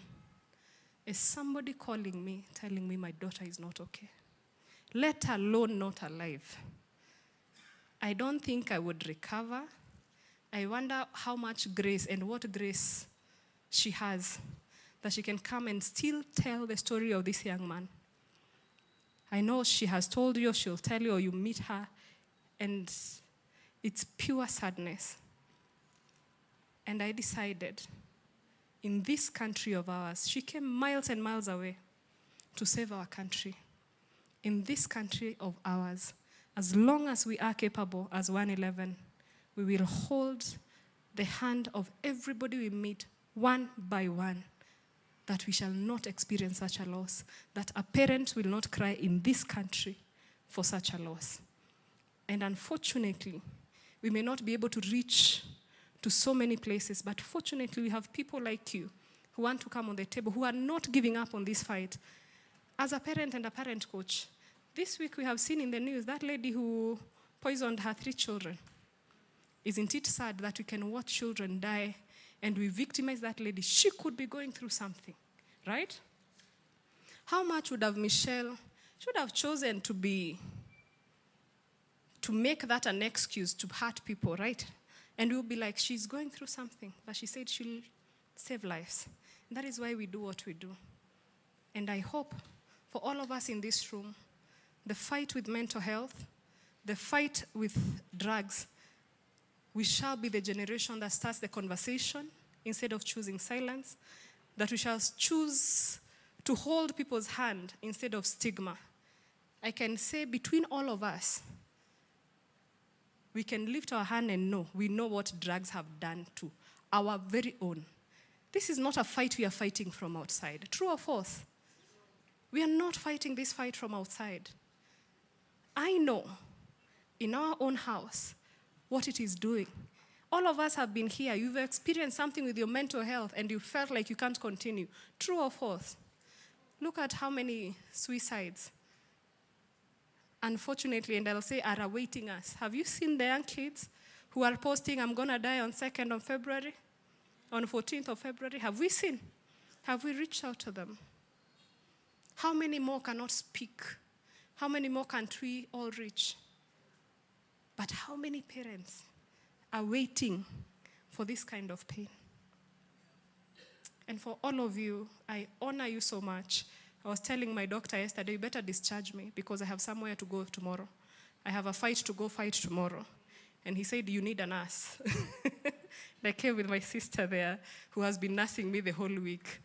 is somebody calling me, telling me my daughter is not okay, let alone not alive. I don't think I would recover. I wonder how much grace and what grace she has that she can come and still tell the story of this young man. I know she has told you, she'll tell you, or you meet her, and it's pure sadness. And I decided, in this country of ours, she came miles and miles away to save our country. In this country of ours, as long as we are capable as 111, we will hold the hand of everybody we meet one by one, that we shall not experience such a loss, that a parent will not cry in this country for such a loss. And unfortunately, we may not be able to reach to so many places, but fortunately we have people like you who want to come on the table, who are not giving up on this fight. As a parent and a parent coach, this week we have seen in the news that lady who poisoned her 3 children. Isn't it sad that we can watch children die and we victimize that lady? She could be going through something, right? How much would have Michelle should have chosen to make that an excuse to hurt people, right? And we'll be like, she's going through something, but she said she'll save lives. And that is why we do what we do. And I hope for all of us in this room, the fight with mental health, the fight with drugs, we shall be the generation that starts the conversation instead of choosing silence, that we shall choose to hold people's hand instead of stigma. I can say between all of us, we can lift our hand and know, we know what drugs have done to our very own. This is not a fight we are fighting from outside. True or false? We are not fighting this fight from outside. I know in our own house, what it is doing. All of us have been here. You've experienced something with your mental health and you felt like you can't continue. True or false? Look at how many suicides, unfortunately, and I'll say are awaiting us. Have you seen the young kids who are posting, I'm going to die on 2nd of February, on 14th of February? Have we seen? Have we reached out to them? How many more cannot speak? How many more can't we all reach? But how many parents are waiting for this kind of pain? And for all of you, I honor you so much. I was telling my doctor yesterday, you better discharge me because I have somewhere to go tomorrow. I have a fight to go fight tomorrow. And he said, you need a nurse. I came with my sister there who has been nursing me the whole week.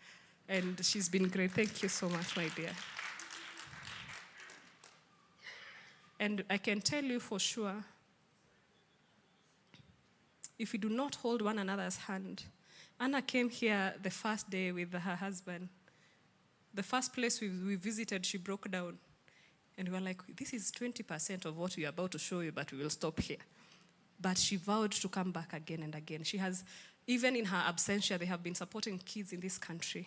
And she's been great. Thank you so much, my dear. And I can tell you for sure, if we do not hold one another's hand. Anna came here the first day with her husband. The first place we visited, she broke down. And we were like, this is 20% of what we are about to show you, but we will stop here. But she vowed to come back again and again. She has, even in her absentia, they have been supporting kids in this country,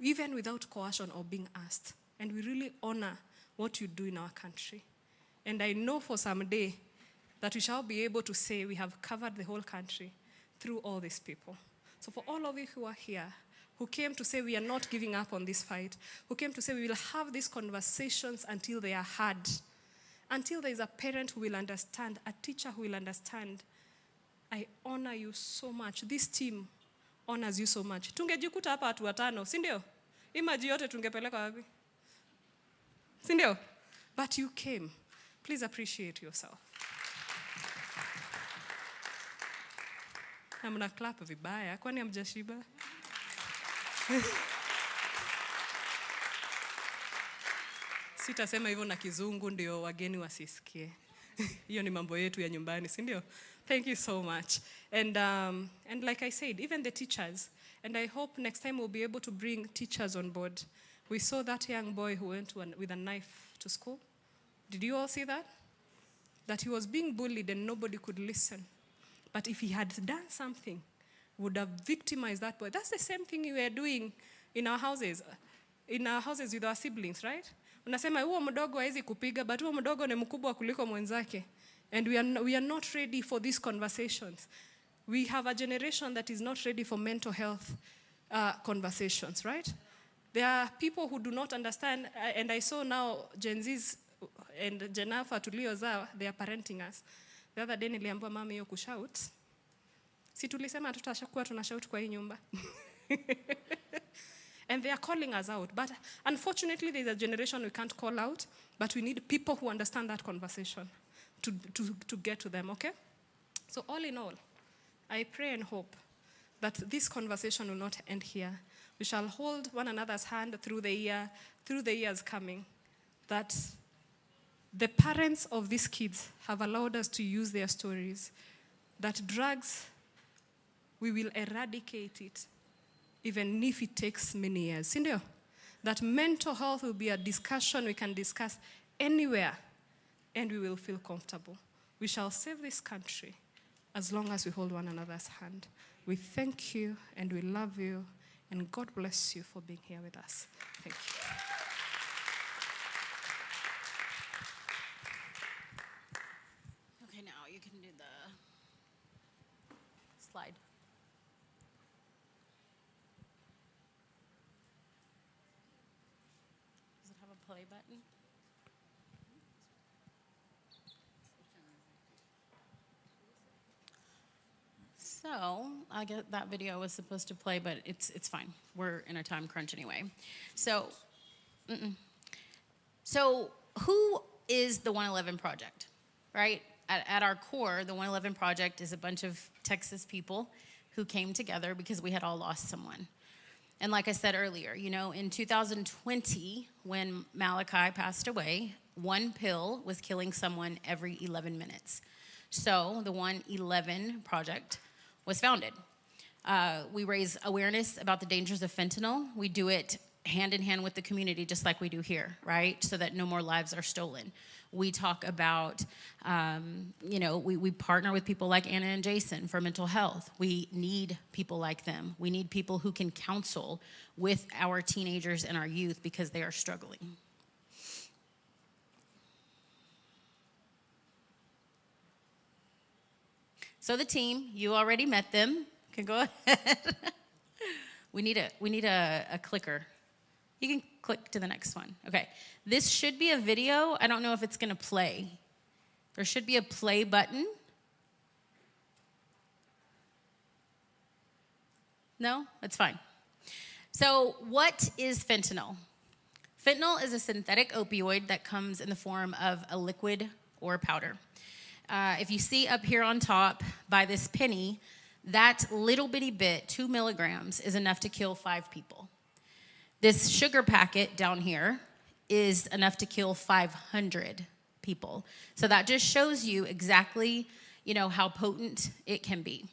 even without coercion or being asked. And we really honor what you do in our country. And I know for some day, that we shall be able to say we have covered the whole country through all these people. So for all of you who are here, who came to say we are not giving up on this fight, who came to say we will have these conversations until they are heard, until there is a parent who will understand, a teacher who will understand, I honor you so much. This team honors you so much. Tungejikuta hapa watu watano, si ndio? Imaji yote tungepeleka wapi? Si ndio? But you came. Please appreciate yourself. Na mna clap vibaya, kwani hamjashiba? Sitasema hivyo na kizungu ndio wageni wasisikie. Hiyo ni mambo yetu ya nyumbani, si ndio? Thank you so much. And like I said, even the teachers, and I hope next time we'll be able to bring teachers on board. We saw that young boy who went with a knife to school. Did you all see that? That he was being bullied and nobody could listen. But if he had done something, would have victimized that boy. That's the same thing we were doing in our houses with our siblings, right? Unasema huo mdogo hawezi kupiga, but huo mdogo ni mkubwa kuliko mwenzake. And we are not ready for these conversations. We have a generation that is not ready for mental health conversations, right? There are people who do not understand, and I saw now Gen Zs and Gen Alpha tuliozao, they are parenting us. The other day niliambiwa mama hiyo kushout. Si tulisema tutashakuwa tunashout kwa hii nyumba. And they are calling us out. But unfortunately, there is a generation we can't call out, but we need people who understand that conversation to get to them, okay? So all in all, I pray and hope that this conversation will not end here. We shall hold one another's hand through the years coming, that the parents of these kids have allowed us to use their stories, that drugs, we will eradicate it, even if it takes many years. Sindio? That mental health will be a discussion we can discuss anywhere, and we will feel comfortable. We shall save this country as long as we hold one another's hand. We thank you, and we love you, and God bless you for being here with us. Thank you. Okay, now you can do the slide. Does it have a play button? So I get that video was supposed to play, but it's fine. We're in a time crunch anyway. So, so who is the 111 Project, right? At our core, the 111 Project is a bunch of Texas people who came together because we had all lost someone. And like I said earlier, you know, in 2020, when Malachi passed away, one pill was killing someone every 11 minutes. So the 111 Project was founded. We raise awareness about the dangers of fentanyl. We do it hand in hand with the community, just like we do here, right? So that no more lives are stolen. We talk about, we partner with people like Anna and Jason for mental health. We need people like them. We need people who can counsel with our teenagers and our youth because they are struggling. So the team, you already met them. Can go ahead. We need a clicker. You can click to the next one. Okay. This should be a video. I don't know if it's going to play. There should be a play button. No? That's fine. So what is fentanyl? Fentanyl is a synthetic opioid that comes in the form of a liquid or powder. If you see up here on top by this penny, that little bitty bit, 2 milligrams, is enough to kill 5 people. This sugar packet down here is enough to kill 500 people. So that just shows you exactly, how potent it can be.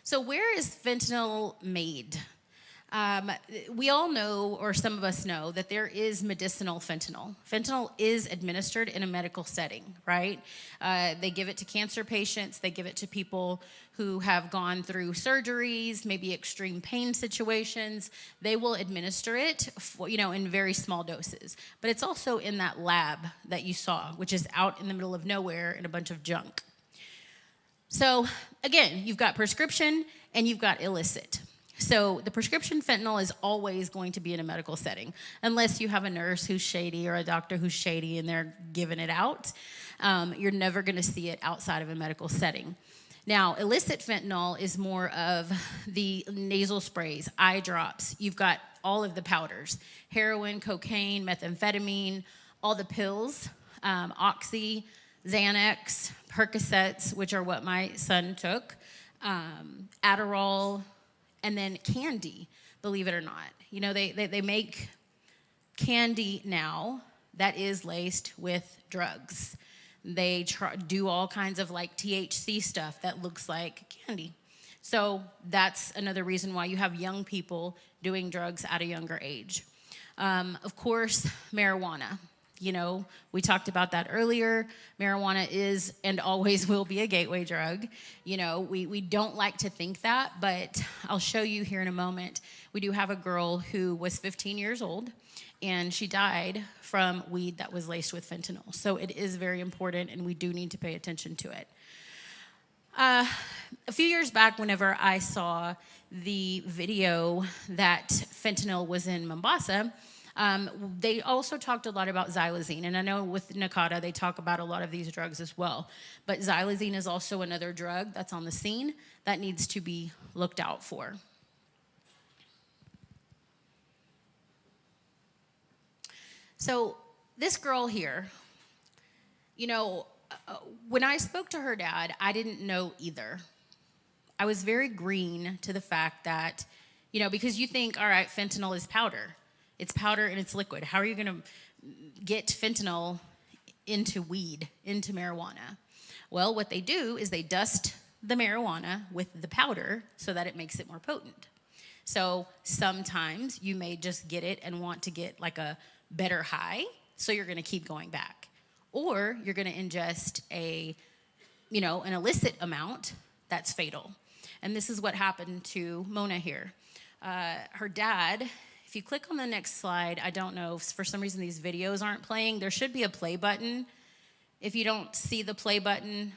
So where is fentanyl made? We all know, or some of us know, that there is medicinal fentanyl. Fentanyl is administered in a medical setting, right? They give it to cancer patients. They give it to people who have gone through surgeries, maybe extreme pain situations. They will administer it, in very small doses. But it's also in that lab that you saw, which is out in the middle of nowhere in a bunch of junk. So again, you've got prescription and you've got illicit. So the prescription fentanyl is always going to be in a medical setting, unless you have a nurse who's shady or a doctor who's shady and they're giving it out. You're never going to see it outside of a medical setting. Now, illicit fentanyl is more of the nasal sprays, eye drops. You've got all of the powders, heroin, cocaine, methamphetamine, all the pills, Oxy, Xanax, Percocets, which are what my son took, Adderall, and then candy, believe it or not. They make candy now that is laced with drugs. They do all kinds of like THC stuff that looks like candy. So that's another reason why you have young people doing drugs at a younger age. Of course, marijuana. We talked about that earlier. Marijuana is and always will be a gateway drug. We don't like to think that, but I'll show you here in a moment. We do have a girl who was 15 years old, and she died from weed that was laced with fentanyl. So it is very important, and we do need to pay attention to it. A few years back, whenever I saw the video that fentanyl was in Mombasa, they also talked a lot about xylazine, and I know with NACADA they talk about a lot of these drugs as well. But xylazine is also another drug that's on the scene that needs to be looked out for. So this girl here, when I spoke to her dad, I didn't know either. I was very green to the fact that, because you think, all right, fentanyl is powder. It's powder and it's liquid. How are you going to get fentanyl into weed, into marijuana? Well, what they do is they dust the marijuana with the powder so that it makes it more potent. So sometimes you may just get it and want to get like a better high, so you're going to keep going back. Or you're going to ingest an illicit amount that's fatal. And this is what happened to Mona here. Her dad... If you click on the next slide, I don't know if for some reason these videos aren't playing. There should be a play button. If you don't see the play button,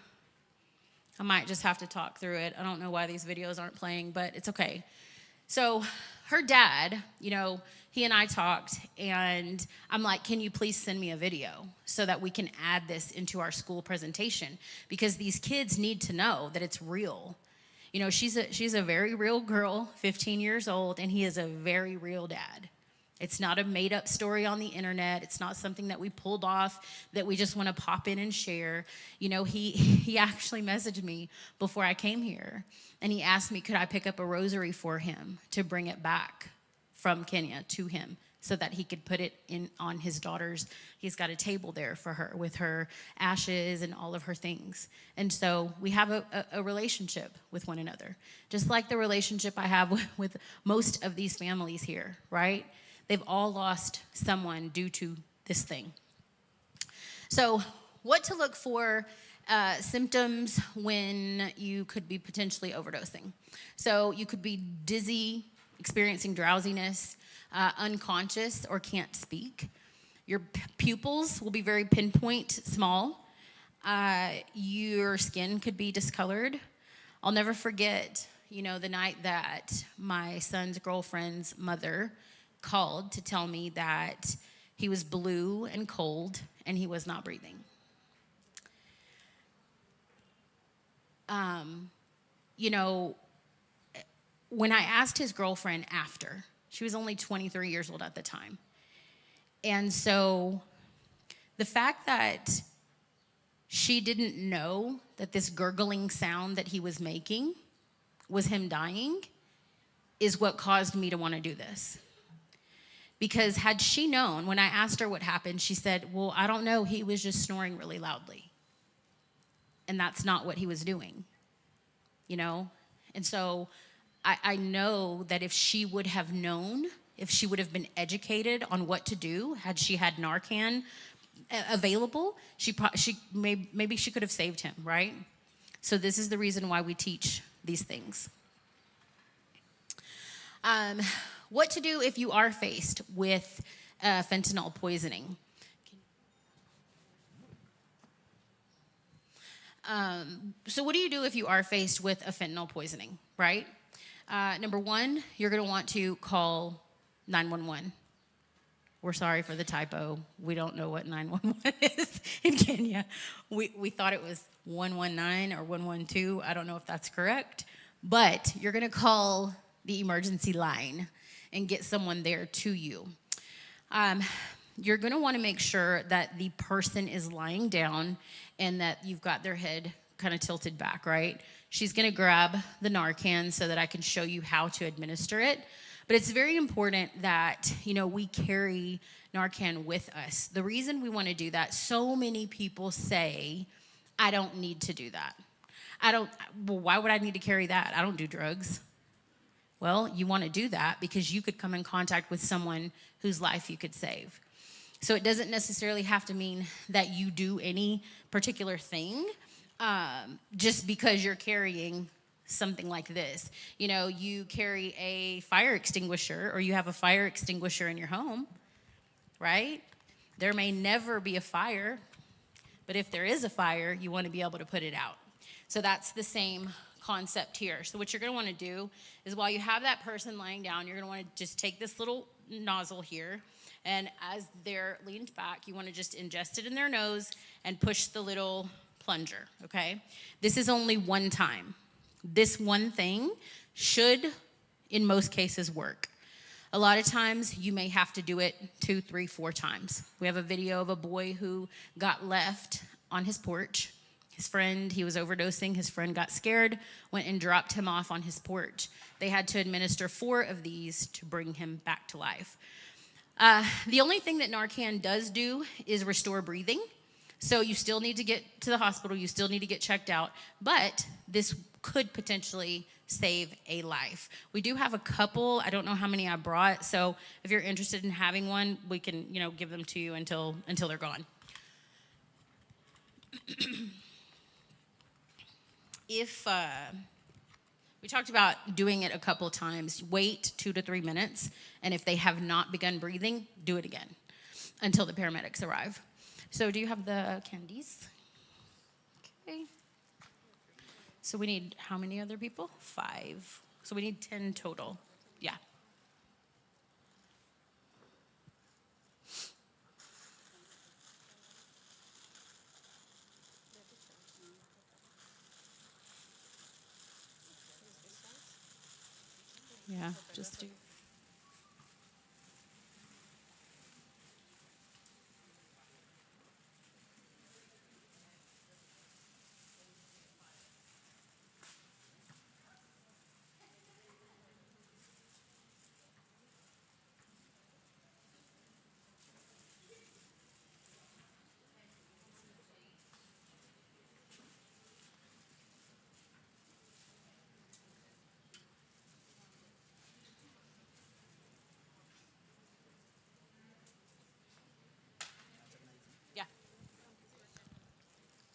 I might just have to talk through it. I don't know why these videos aren't playing, but it's okay. So her dad, he and I talked, and I'm like, can you please send me a video so that we can add this into our school presentation? Because these kids need to know that it's real. She's a very real girl, 15 years old, and he is a very real dad. It's not a made-up story on the internet. It's not something that we pulled off that we just want to pop in and share. He actually messaged me before I came here, and he asked me, could I pick up a rosary for him to bring it back from Kenya to him so that he could put it in on his daughter's. He's got a table there for her with her ashes and all of her things. And so we have a relationship with one another, just like the relationship I have with most of these families here, right? They've all lost someone due to this thing. So what to look for, symptoms when you could be potentially overdosing. So you could be dizzy, experiencing drowsiness, unconscious, or can't speak. Your pupils will be very pinpoint small. Your skin could be discolored. I'll never forget, the night that my son's girlfriend's mother called to tell me that he was blue and cold and he was not breathing. When I asked his girlfriend after, she was only 23 years old at the time. And so the fact that she didn't know that this gurgling sound that he was making was him dying is what caused me to want to do this. Because had she known, when I asked her what happened, she said, well, I don't know, he was just snoring really loudly. And that's not what he was doing, And so I know that if she would have known, if she would have been educated on what to do, had she had Narcan available, maybe she could have saved him, right? So this is the reason why we teach these things. What to do if you are faced with fentanyl poisoning. So what do you do if you are faced with a fentanyl poisoning, right? Number one, you're going to want to call 911. We're sorry for the typo. We don't know what 911 is in Kenya. We thought it was 119 or 112. I don't know if that's correct. But you're going to call the emergency line and get someone there to you. You're going to want to make sure that the person is lying down and that you've got their head kind of tilted back, right? She's going to grab the Narcan so that I can show you how to administer it. But it's very important that, we carry Narcan with us. The reason we want to do that, so many people say, I don't need to do that. Why would I need to carry that? I don't do drugs. Well, you want to do that because you could come in contact with someone whose life you could save. So it doesn't necessarily have to mean that you do any particular thing just because you're carrying something like this. You carry a fire extinguisher or you have a fire extinguisher in your home, right? There may never be a fire, but if there is a fire, you want to be able to put it out. So that's the same concept here. So what you're going to want to do is while you have that person laying down, you're going to want to just take this little nozzle here, and as they're leaned back, you want to just ingest it in their nose and push the little plunger, okay? This is only one time. This one thing should, in most cases, work. A lot of times, you may have to do it 2, 3, 4 times. We have a video of a boy who got left on his porch. His friend, he was overdosing. His friend got scared, went and dropped him off on his porch. They had to administer 4 of these to bring him back to life. The only thing that Narcan does do is restore breathing. So you still need to get to the hospital. You still need to get checked out. But this could potentially save a life. We do have a couple. I don't know how many I brought. So if you're interested in having one, we can, give them to you until they're gone. If we talked about doing it a couple of times, wait 2 to 3 minutes, and if they have not begun breathing, do it again until the paramedics arrive. So do you have the candies? Okay. So we need how many other people? 5. So we need 10 total. Yeah. Yeah, just do.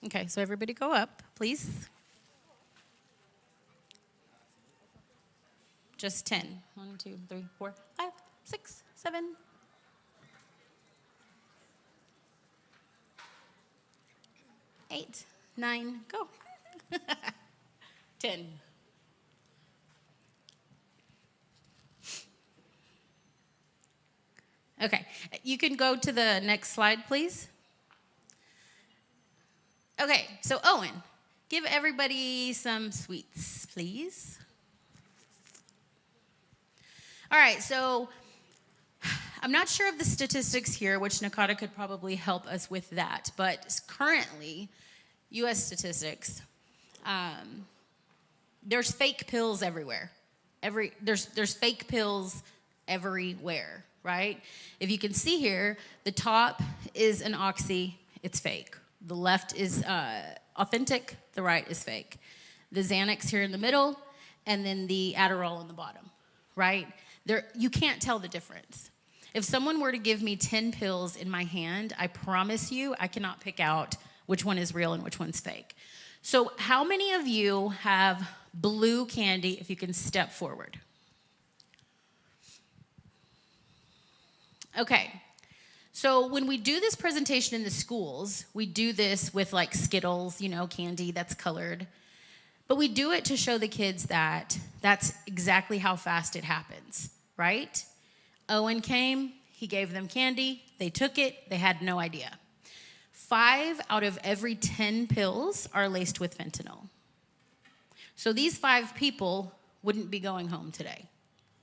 Okay, so everybody go up, please. Just 10. 1, 2, 3, 4, 5, 6, 7. 8, 9, go. 10. Okay, you can go to the next slide, please. Okay, so Owen, give everybody some sweets, please. All right, so I'm not sure of the statistics here, which Nakata could probably help us with that, but currently, U.S. statistics, there's fake pills everywhere. There's fake pills everywhere, right? If you can see here, the top is an oxy, it's fake. The left is authentic, the right is fake. The Xanax here in the middle, and then the Adderall in the bottom, right? You can't tell the difference. If someone were to give me 10 pills in my hand, I promise you I cannot pick out which one is real and which one's fake. So how many of you have blue candy, if you can step forward? Okay, so when we do this presentation in the schools, we do this with like Skittles, candy that's colored. But we do it to show the kids that that's exactly how fast it happens, right? Owen came, he gave them candy, they took it, they had no idea. 5 out of every 10 pills are laced with fentanyl. So these 5 people wouldn't be going home today,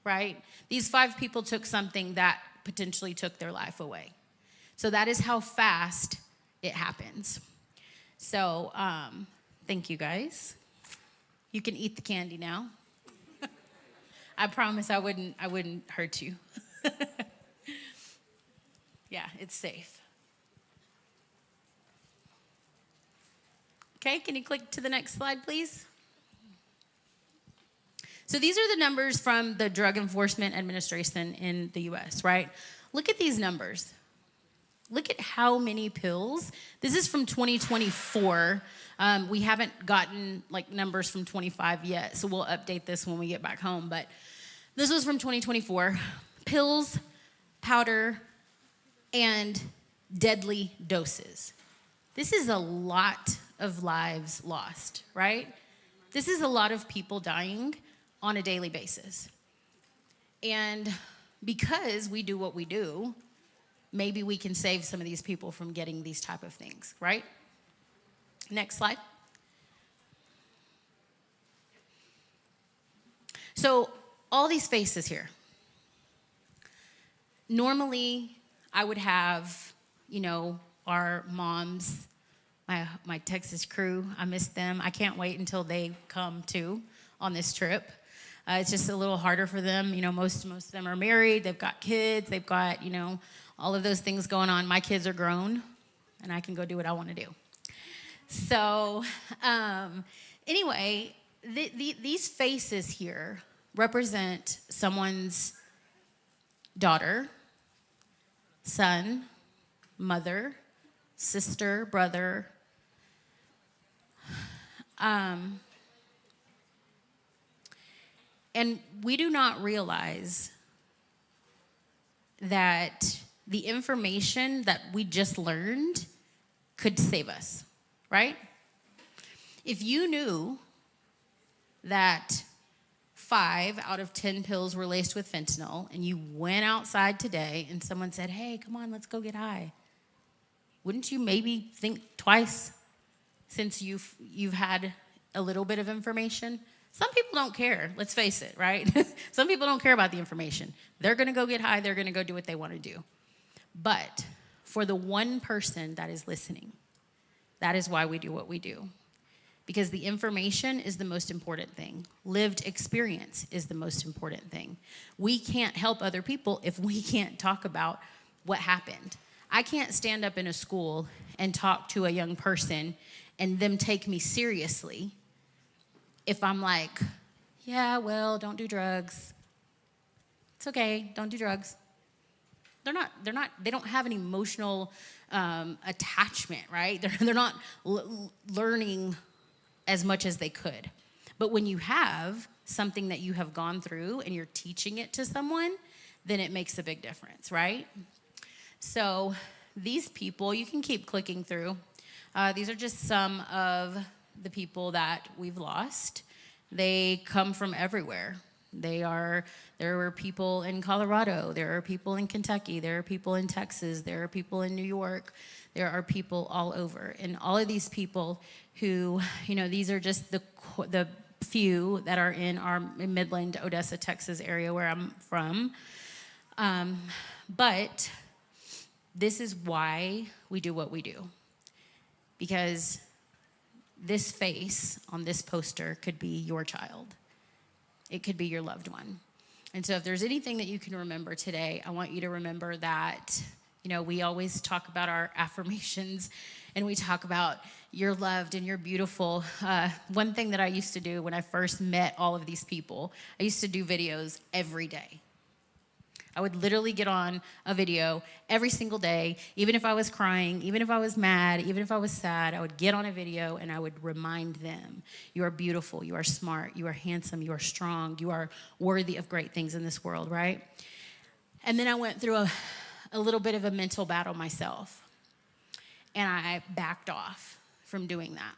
right? These 5 people took something that potentially took their life away. So that is how fast it happens. So thank you guys. You can eat the candy now. I promise I wouldn't hurt you. Yeah, it's safe. Okay, can you click to the next slide, please? So these are the numbers from the Drug Enforcement Administration in the US, right? Look at these numbers. Look at how many pills. This is from 2024. We haven't gotten numbers from 25 yet, so we'll update this when we get back home. But this was from 2024. Pills, powder, and deadly doses. This is a lot of lives lost, right? This is a lot of people dying on a daily basis. And because we do what we do, maybe we can save some of these people from getting these type of things, right? Next slide. So all these faces here. Normally, I would have, our moms, my Texas crew. I miss them. I can't wait until they come too on this trip. It's just a little harder for them. Most of them are married. They've got kids. They've got, all of those things going on. My kids are grown, and I can go do what I want to do. So anyway, these faces here represent someone's daughter, son, mother, sister, brother. And we do not realize that the information that we just learned could save us, right? If you knew that 5 out of 10 pills were laced with fentanyl, and you went outside today and someone said, hey, come on, let's go get high, wouldn't you maybe think twice since you've had a little bit of information? Some people don't care, let's face it, right? Some people don't care about the information. They're gonna go get high, they're gonna go do what they wanna do. But for the one person that is listening, that is why we do what we do. Because the information is the most important thing. Lived experience is the most important thing. We can't help other people if we can't talk about what happened. I can't stand up in a school and talk to a young person and them take me seriously if I'm like, yeah, well, don't do drugs. It's okay, don't do drugs. They don't have an emotional attachment, right? They're not learning as much as they could. But when you have something that you have gone through and you're teaching it to someone, then it makes a big difference, right? So these people, you can keep clicking through. These are just some of the people that we've lost. They come from everywhere. There were people in Colorado, there are people in Kentucky, there are people in Texas, there are people in New York, there are people all over. And all of these people who, these are just the few that are in our Midland, Odessa, Texas area where I'm from. But this is why we do what we do. Because this face on this poster could be your child. It could be your loved one. And so if there's anything that you can remember today, I want you to remember that, we always talk about our affirmations and we talk about you're loved and you're beautiful. One thing that I used to do when I first met all of these people, I used to do videos every day. I would literally get on a video every single day, even if I was crying, even if I was mad, even if I was sad, I would get on a video and I would remind them, you are beautiful, you are smart, you are handsome, you are strong, you are worthy of great things in this world, right? And then I went through a little bit of a mental battle myself, and I backed off from doing that.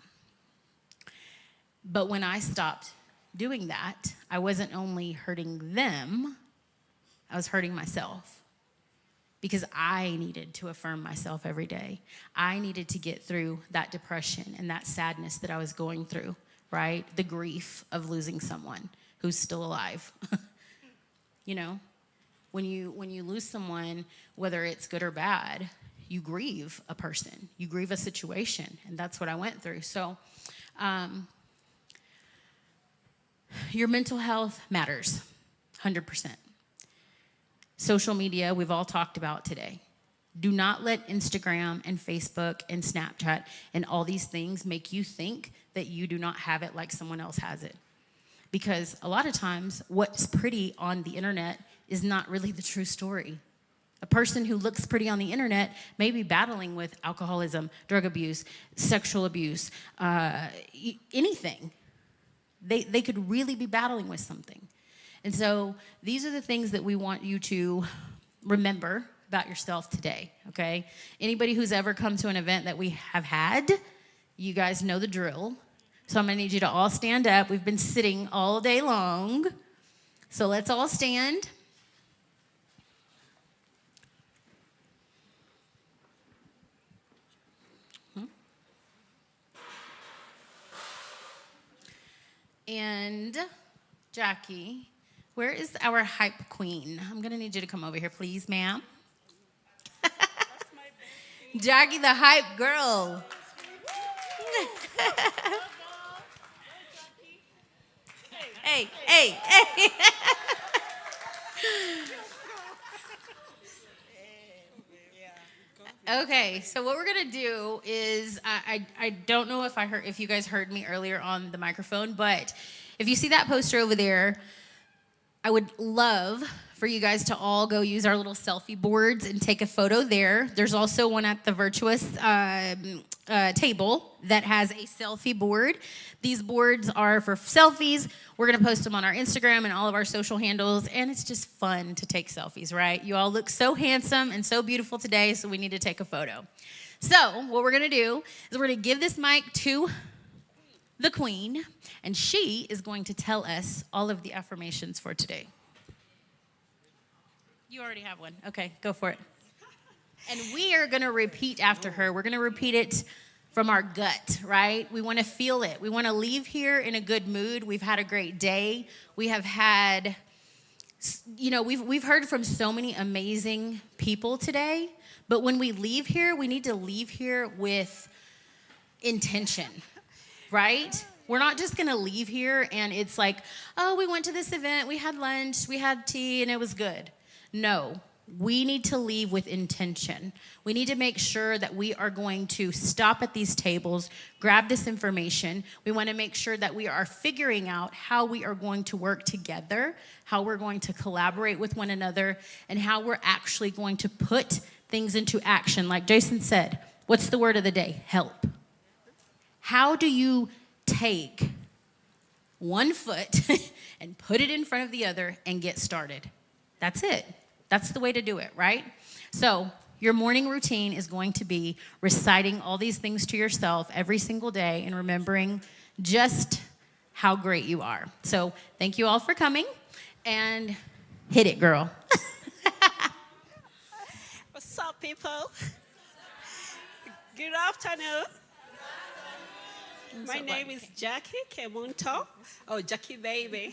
But when I stopped doing that, I wasn't only hurting them, I was hurting myself because I needed to affirm myself every day. I needed to get through that depression and that sadness that I was going through, right? The grief of losing someone who's still alive. When you lose someone, whether it's good or bad, you grieve a person, you grieve a situation, and that's what I went through. So your mental health matters, 100%. Social media, we've all talked about today. Do not let Instagram and Facebook and Snapchat and all these things make you think that you do not have it like someone else has it. Because a lot of times, what's pretty on the internet is not really the true story. A person who looks pretty on the internet may be battling with alcoholism, drug abuse, sexual abuse, anything. They could really be battling with something. And so these are the things that we want you to remember about yourself today, okay? Anybody who's ever come to an event that we have had, you guys know the drill. So I'm gonna need you to all stand up. We've been sitting all day long. So let's all stand. And Jackie, where is our hype queen? I'm gonna need you to come over here, please, ma'am. Jackie, the hype girl. Hey. Okay, so what we're gonna do is, I don't know if you guys heard me earlier on the microphone, but if you see that poster over there, I would love for you guys to all go use our little selfie boards and take a photo there. There's also one at the Virtuous table that has a selfie board. These boards are for selfies. We're gonna post them on our Instagram and all of our social handles, and it's just fun to take selfies, right? You all look so handsome and so beautiful today, so we need to take a photo. So what we're gonna do is we're gonna give this mic to the queen, and she is going to tell us all of the affirmations for today. You already have one. Okay, go for it. And we are going to repeat after her. We're going to repeat it from our gut, right? We want to feel it. We want to leave here in a good mood. We've had a great day. We have had, we've heard from so many amazing people today, but when we leave here, we need to leave here with intention, right? We're not just going to leave here and it's like, oh, we went to this event, we had lunch, we had tea, and it was good. No, we need to leave with intention. We need to make sure that we are going to stop at these tables, grab this information. We want to make sure that we are figuring out how we are going to work together, how we're going to collaborate with one another, and how we're actually going to put things into action. Like Jason said, what's the word of the day? Help. How do you take one foot and put it in front of the other and get started? That's it. That's the way to do it, right? So your morning routine is going to be reciting all these things to yourself every single day and remembering just how great you are. So thank you all for coming, and hit it, girl. What's up, people? Good afternoon. My name is Jackie Kemunto. Oh, Jackie baby.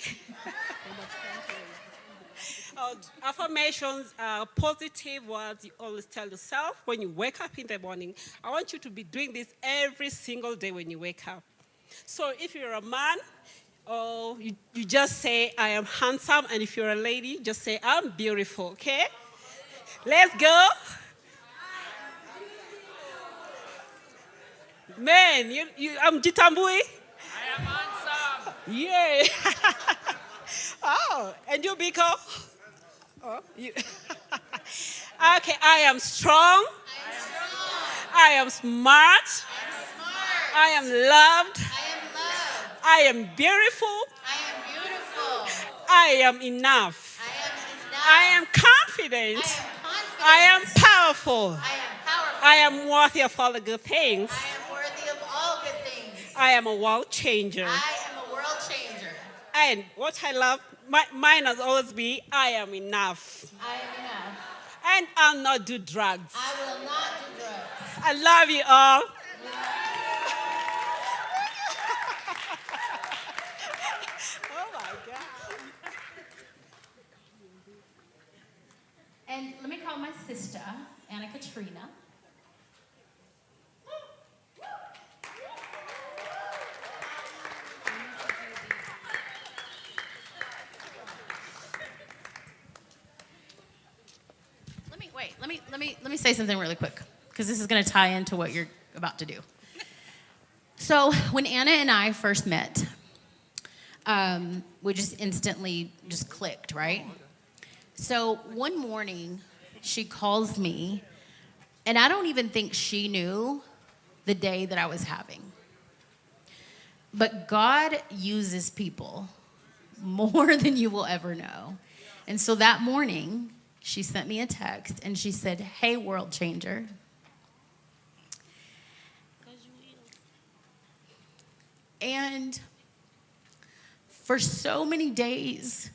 Affirmations are positive words you always tell yourself when you wake up in the morning. I want you to be doing this every single day when you wake up. So if you're a man, you just say, I am handsome. And if you're a lady, just say, I'm beautiful, okay? Let's go. Man, I'm Jitambui. I am handsome. Yeah. Oh, and you, Biko? Oh, you. Okay, I am strong. I am smart. I am loved. I am beautiful. I am enough. I am confident. I am powerful. I am worthy of all the good things. I am a world changer. And what I love, mine has always been, I am enough. And I'll not do drugs. I will not do drugs. I love you all. Oh my God. And let me call my sister, Anna Katrina. Let me say something really quick, because this is going to tie into what you're about to do. So when Anna and I first met, we just instantly just clicked, right? So one morning, she calls me, and I don't even think she knew the day that I was having. But God uses people more than you will ever know. And so that morning, she sent me a text, and she said, hey, world changer. And for so many days,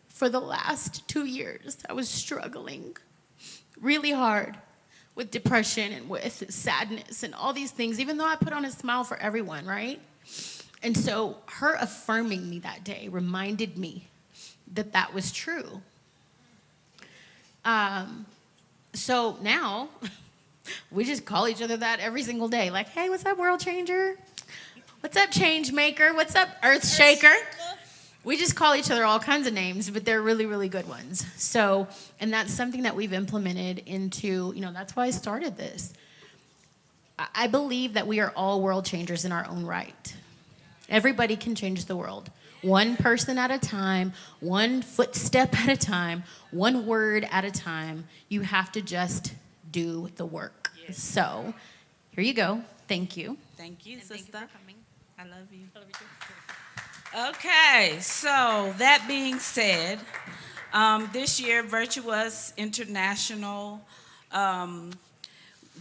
for the last 2 years, I was struggling really hard with depression and with sadness and all these things, even though I put on a smile for everyone, right? And so her affirming me that day reminded me that that was true. So now we just call each other that every single day. Like, hey, what's up, world changer? What's up, change maker? What's up, earth shaker? We just call each other all kinds of names, but they're really, really good ones. So, and that's something that we've implemented into, that's why I started this. I believe that we are all world changers in our own right. Everybody can change the world. One person at a time, one footstep at a time, one word at a time. You have to just do the work. Yes. So, here you go. Thank you. Thank you, and sister. Thank you for coming. I love you. Okay, so that being said, this year, Virtuous International,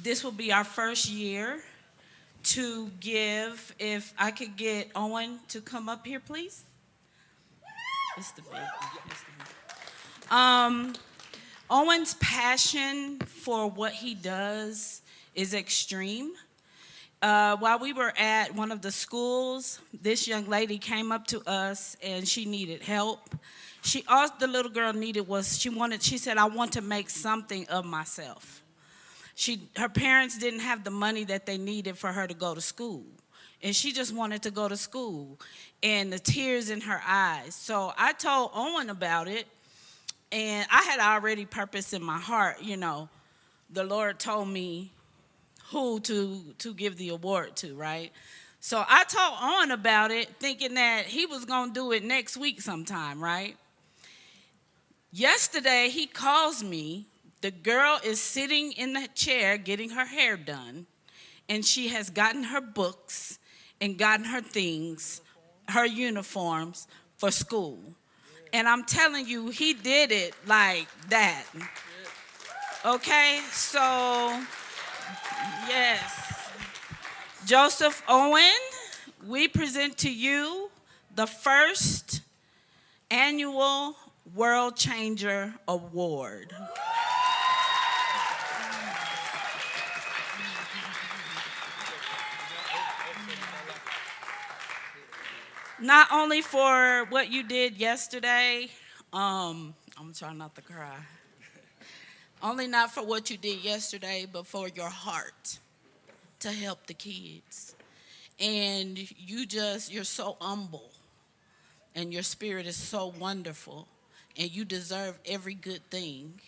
this will be our first year to give. If I could get Owen to come up here, please. It's the big. Owen's passion for what he does is extreme. While we were at one of the schools, this young lady came up to us and she needed help. All the little girl needed was, she said, I want to make something of myself. Her parents didn't have the money that they needed for her to go to school. And she just wanted to go to school, and the tears in her eyes. So I told Owen about it, and I had already purpose in my heart, the Lord told me who to give the award to, right? So I told Owen about it, thinking that he was going to do it next week sometime, right? Yesterday, he calls me The girl is sitting in the chair getting her hair done, and she has gotten her books and gotten her things, her uniforms for school. And I'm telling you, he did it like that. Okay, so, yes. Joseph Owen, we present to you the first annual World Changer Award. Not only for what you did yesterday, I'm trying not to cry. Only not for what you did yesterday, but for your heart to help the kids. And you're so humble, and your spirit is so wonderful, and you deserve every good thing.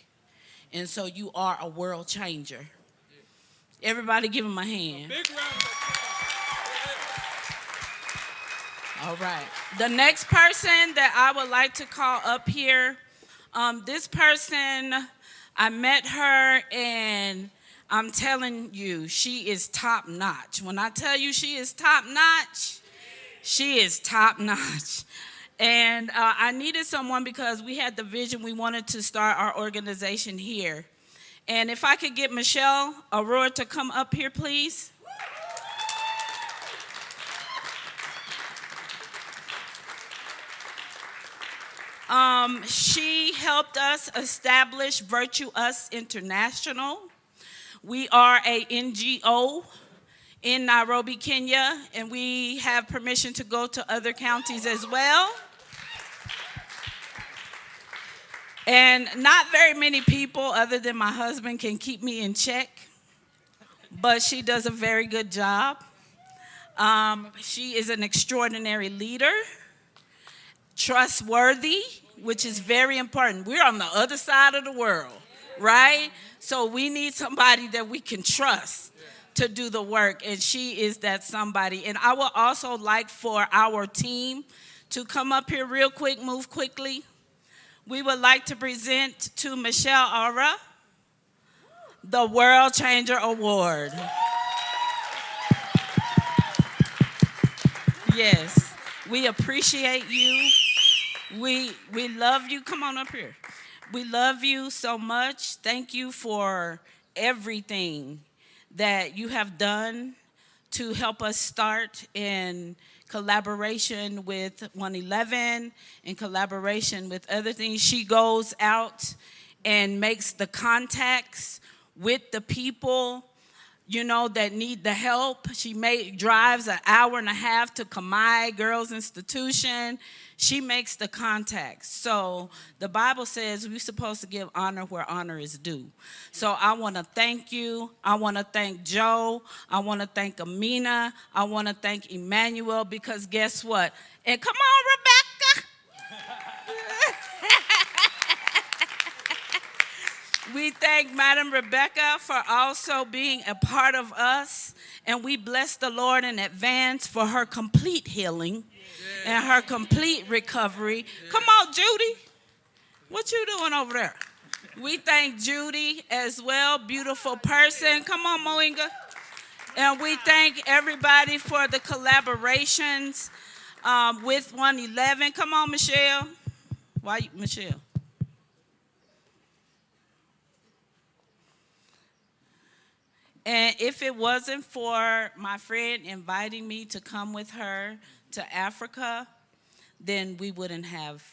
And so you are a world changer. Everybody give him a hand. Big round of applause. All right. The next person that I would like to call up here, this person, I met her, and I'm telling you, she is top notch. When I tell you she is top notch, she is top notch. And I needed someone because we had the vision. We wanted to start our organization here. And if I could get Michelle Aurora to come up here, please. She helped us establish Virtue Us International. We are a NGO in Nairobi, Kenya, and we have permission to go to other counties as well. And not very many people other than my husband can keep me in check, but she does a very good job. She is an extraordinary leader, trustworthy, which is very important. We're on the other side of the world, right? So we need somebody that we can trust to do the work, and she is that somebody. And I would also like for our team to come up here real quick, move quickly. We would like to present to Michelle Aura the World Changer Award. Yes, we appreciate you. We love you. Come on up here. We love you so much. Thank you for everything that you have done to help us start in collaboration with 111, in collaboration with other things. She goes out and makes the contacts with the people, you know, that need the help. She drives an hour and a half to Kamai Girls Institution. She makes the contacts. So the Bible says we're supposed to give honor where honor is due. So I want to thank you. I want to thank Joe. I want to thank Amina. I want to thank Emmanuel, because guess what? And come on, Rebecca. We thank Madam Rebecca for also being a part of us, and we bless the Lord in advance for her complete healing and her complete recovery. Come on, Judy. What you doing over there? We thank Judy as well, beautiful person. Come on, Moinga. And we thank everybody for the collaborations with 111. Come on, Michelle. Why, Michelle? And if it wasn't for my friend inviting me to come with her to Africa, then we wouldn't have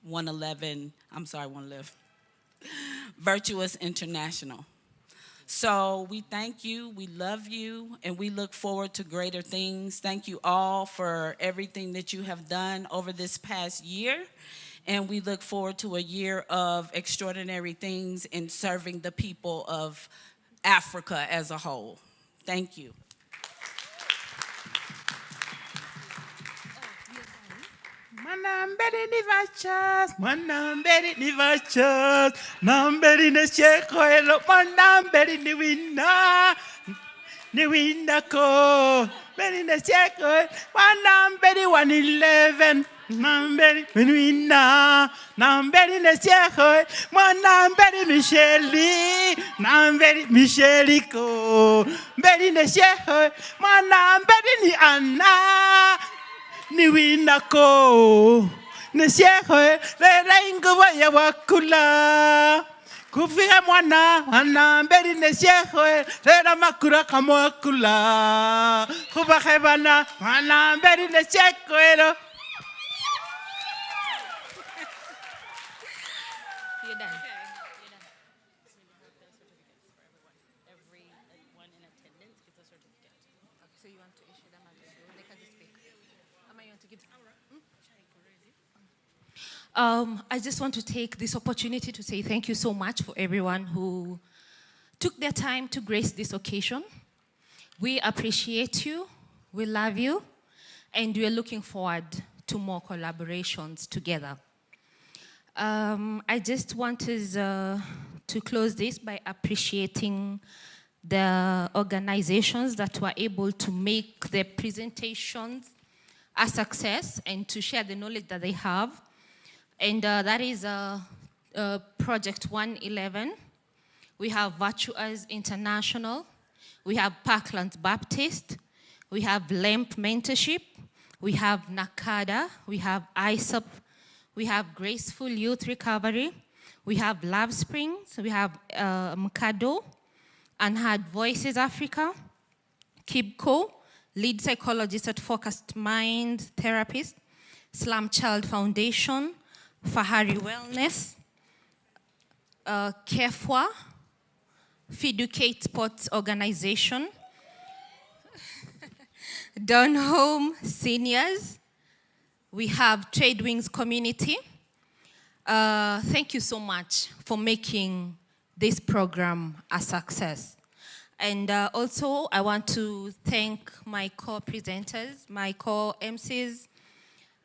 111, Virtue Us International. So we thank you, we love you, and we look forward to greater things. Thank you all for everything that you have done over this past year. And we look forward to a year of extraordinary things in serving the people of Africa as a whole. Thank you. Manamberi ni vachas, manamberi ni vachas, namberi ni shekoelo, manamberi ni winda ko, beri ni shekoelo, manamberi 111. Namberi Minuina, Namberi Nesieho, Namberi Micheli, Namberi Micheliko, Beri Nesieho, Namberi ni Anna, Niwinako, Nesieho, Rengo Yawakula. Kufia mwana, Namberi Nesieho, Rera Makura Kamokula, Kubahebana, Namberi Nesieho. You're done. So you want to issue them as they go? They can just pick. Am I going to give? I just want to take this opportunity to say thank you so much for everyone who took their time to grace this occasion. We appreciate you, we love you, and we are looking forward to more collaborations together. I just wanted to close this by appreciating the organizations that were able to make their presentations a success and to share the knowledge that they have. And that is Project 111. We have Virtuous International. We have Parklands Baptist. We have LEMP Mentorship. We have NACADA. We have ISOP. We have Graceful Youth Recovery. We have Love Springs. We have Mkado, Unheard Voices Africa, KIBCO, Lead Psychologist at Focused Mind Therapist, Slum Child Foundation, Fahari Wellness, Kefwa, Fiducate Sports Organization, Down Home Seniors. We have Trade Wings Community. Thank you so much for making this program a success. And also, I want to thank my co-presenters, my co-MCs.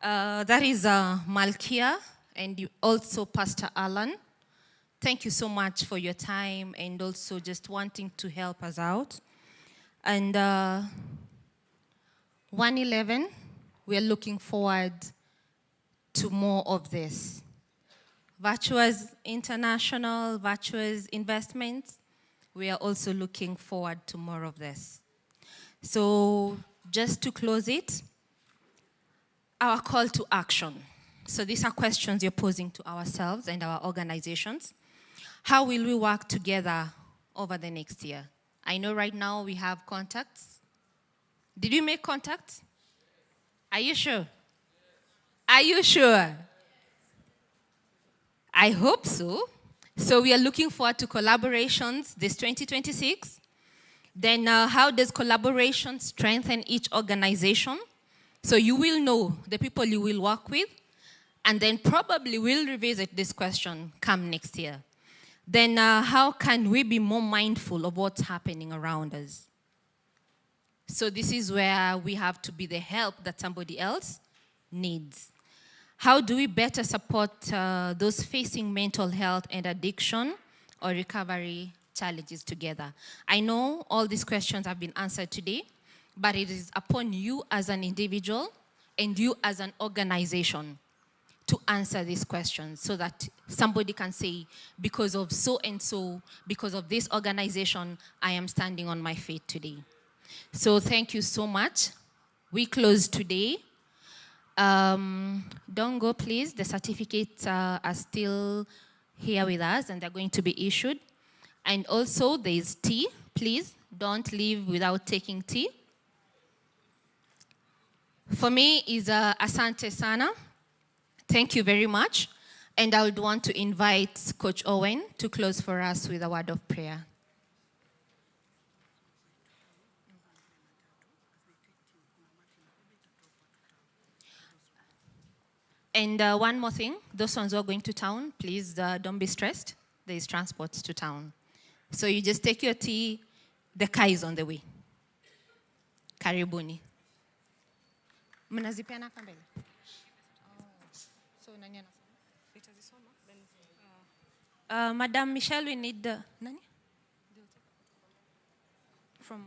That is Malkia and also Pastor Alan. Thank you so much for your time and also just wanting to help us out. And 111, we are looking forward to more of this. Virtuous International, Virtuous Investments, we are also looking forward to more of this. So just to close it, our call to action. So these are questions you're posing to ourselves and our organizations. How will we work together over the next year? I know right now we have contacts. Did you make contacts? Are you sure? Are you sure? I hope so. So we are looking forward to collaborations this 2026. Then how does collaboration strengthen each organization? So you will know the people you will work with, and then probably we'll revisit this question come next year. Then how can we be more mindful of what's happening around us? So this is where we have to be the help that somebody else needs. How do we better support those facing mental health and addiction or recovery challenges together? I know all these questions have been answered today, but it is upon you as an individual and you as an organization to answer these questions so that somebody can say, because of so and so, because of this organization, I am standing on my feet today. So thank you so much. We close today. Don't go, please. The certificates are still here with us and they're going to be issued. And also there is tea. Please don't leave without taking tea. For me is Asante Sana. Thank you very much. And I would want to invite Coach Owen to close for us with a word of prayer. And one more thing, those ones who are going to town, please don't be stressed. There is transport to town. So you just take your tea, the car is on the way. Karibuni. Mnazipeana hapa mbele. So nani anasoma? Madam Michelle, we need nani? From.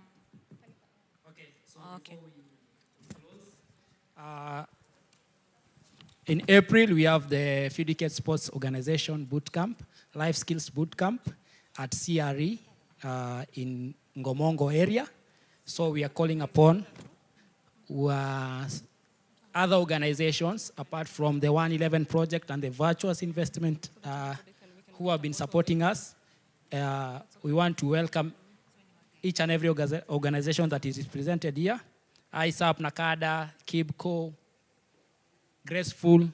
Okay. So okay. In April, we have the Fidicate Sports Organization Bootcamp, Life Skills Bootcamp at CRE in Ngomongo area. So we are calling upon other organizations, apart from the 111 project and the Virtuous Investment who have been supporting us. We want to welcome each and every organization that is represented here. ISAP, NACADA, KIBCO, Graceful.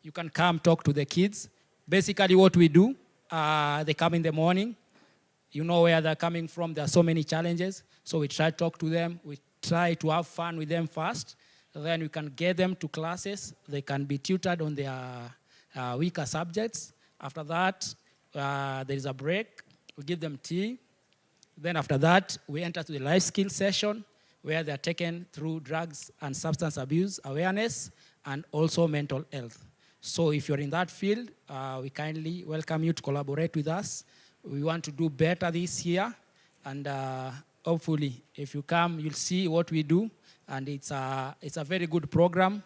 You can come talk to the kids. Basically what we do, they come in the morning. You know where they're coming from. There are so many challenges. So we try to talk to them. We try to have fun with them first. Then we can get them to classes. They can be tutored on their weaker subjects. After that, there is a break. We give them tea. Then after that, we enter to the life skills session where they are taken through drugs and substance abuse awareness and also mental health. So if you're in that field, we kindly welcome you to collaborate with us. We want to do better this year. And hopefully, if you come, you'll see what we do. And it's a very good program.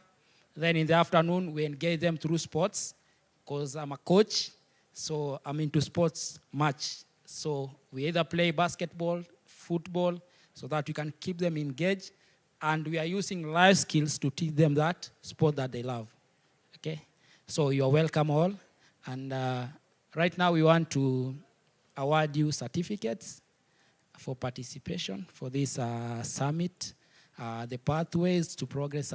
Then in the afternoon, we engage them through sports because I'm a coach. So I'm into sports much. So we either play basketball, football, so that we can keep them engaged. And we are using life skills to teach them that sport that they love. Okay? So you're welcome all. And right now we want to award you certificates for participation for this summit, the Pathways to Progress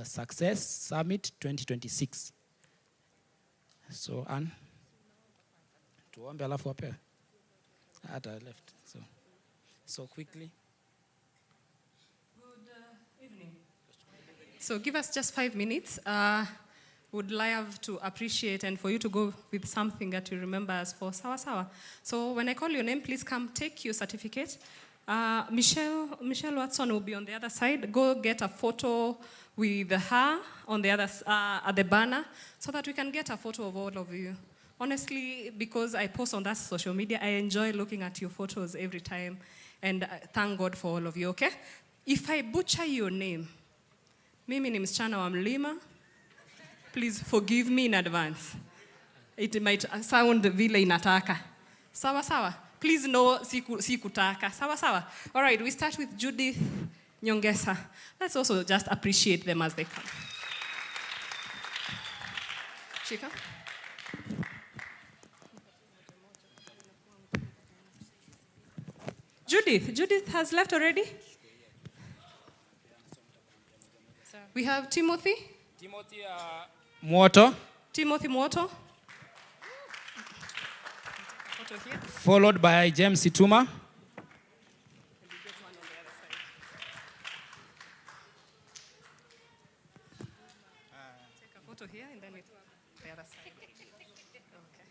Success Summit 2026. So, Anne, tuombe alafu wape. At I left. So quickly. Good evening. So give us just 5 minutes. Would love to appreciate and for you to go with something that you remember as for Sawa Sawa. So when I call your name, please come take your certificate. Michelle Watson will be on the other side. Go get a photo with her on the other at the banner so that we can get a photo of all of you. Honestly, because I post on that social media, I enjoy looking at your photos every time. And thank God for all of you, okay? If I butcher your name, mimi ni msichana wa mlima, please forgive me in advance. It might sound vile inataka. Sawa sawa. Please know sikutaka. Sawa sawa. All right, we start with Judith Nyongesa. Let's also just appreciate them as they come. Shika. Judith has left already? We have Timothy. Muoto. Timothy Muoto. Followed by James Situma. Take a photo here and then the other side. Okay.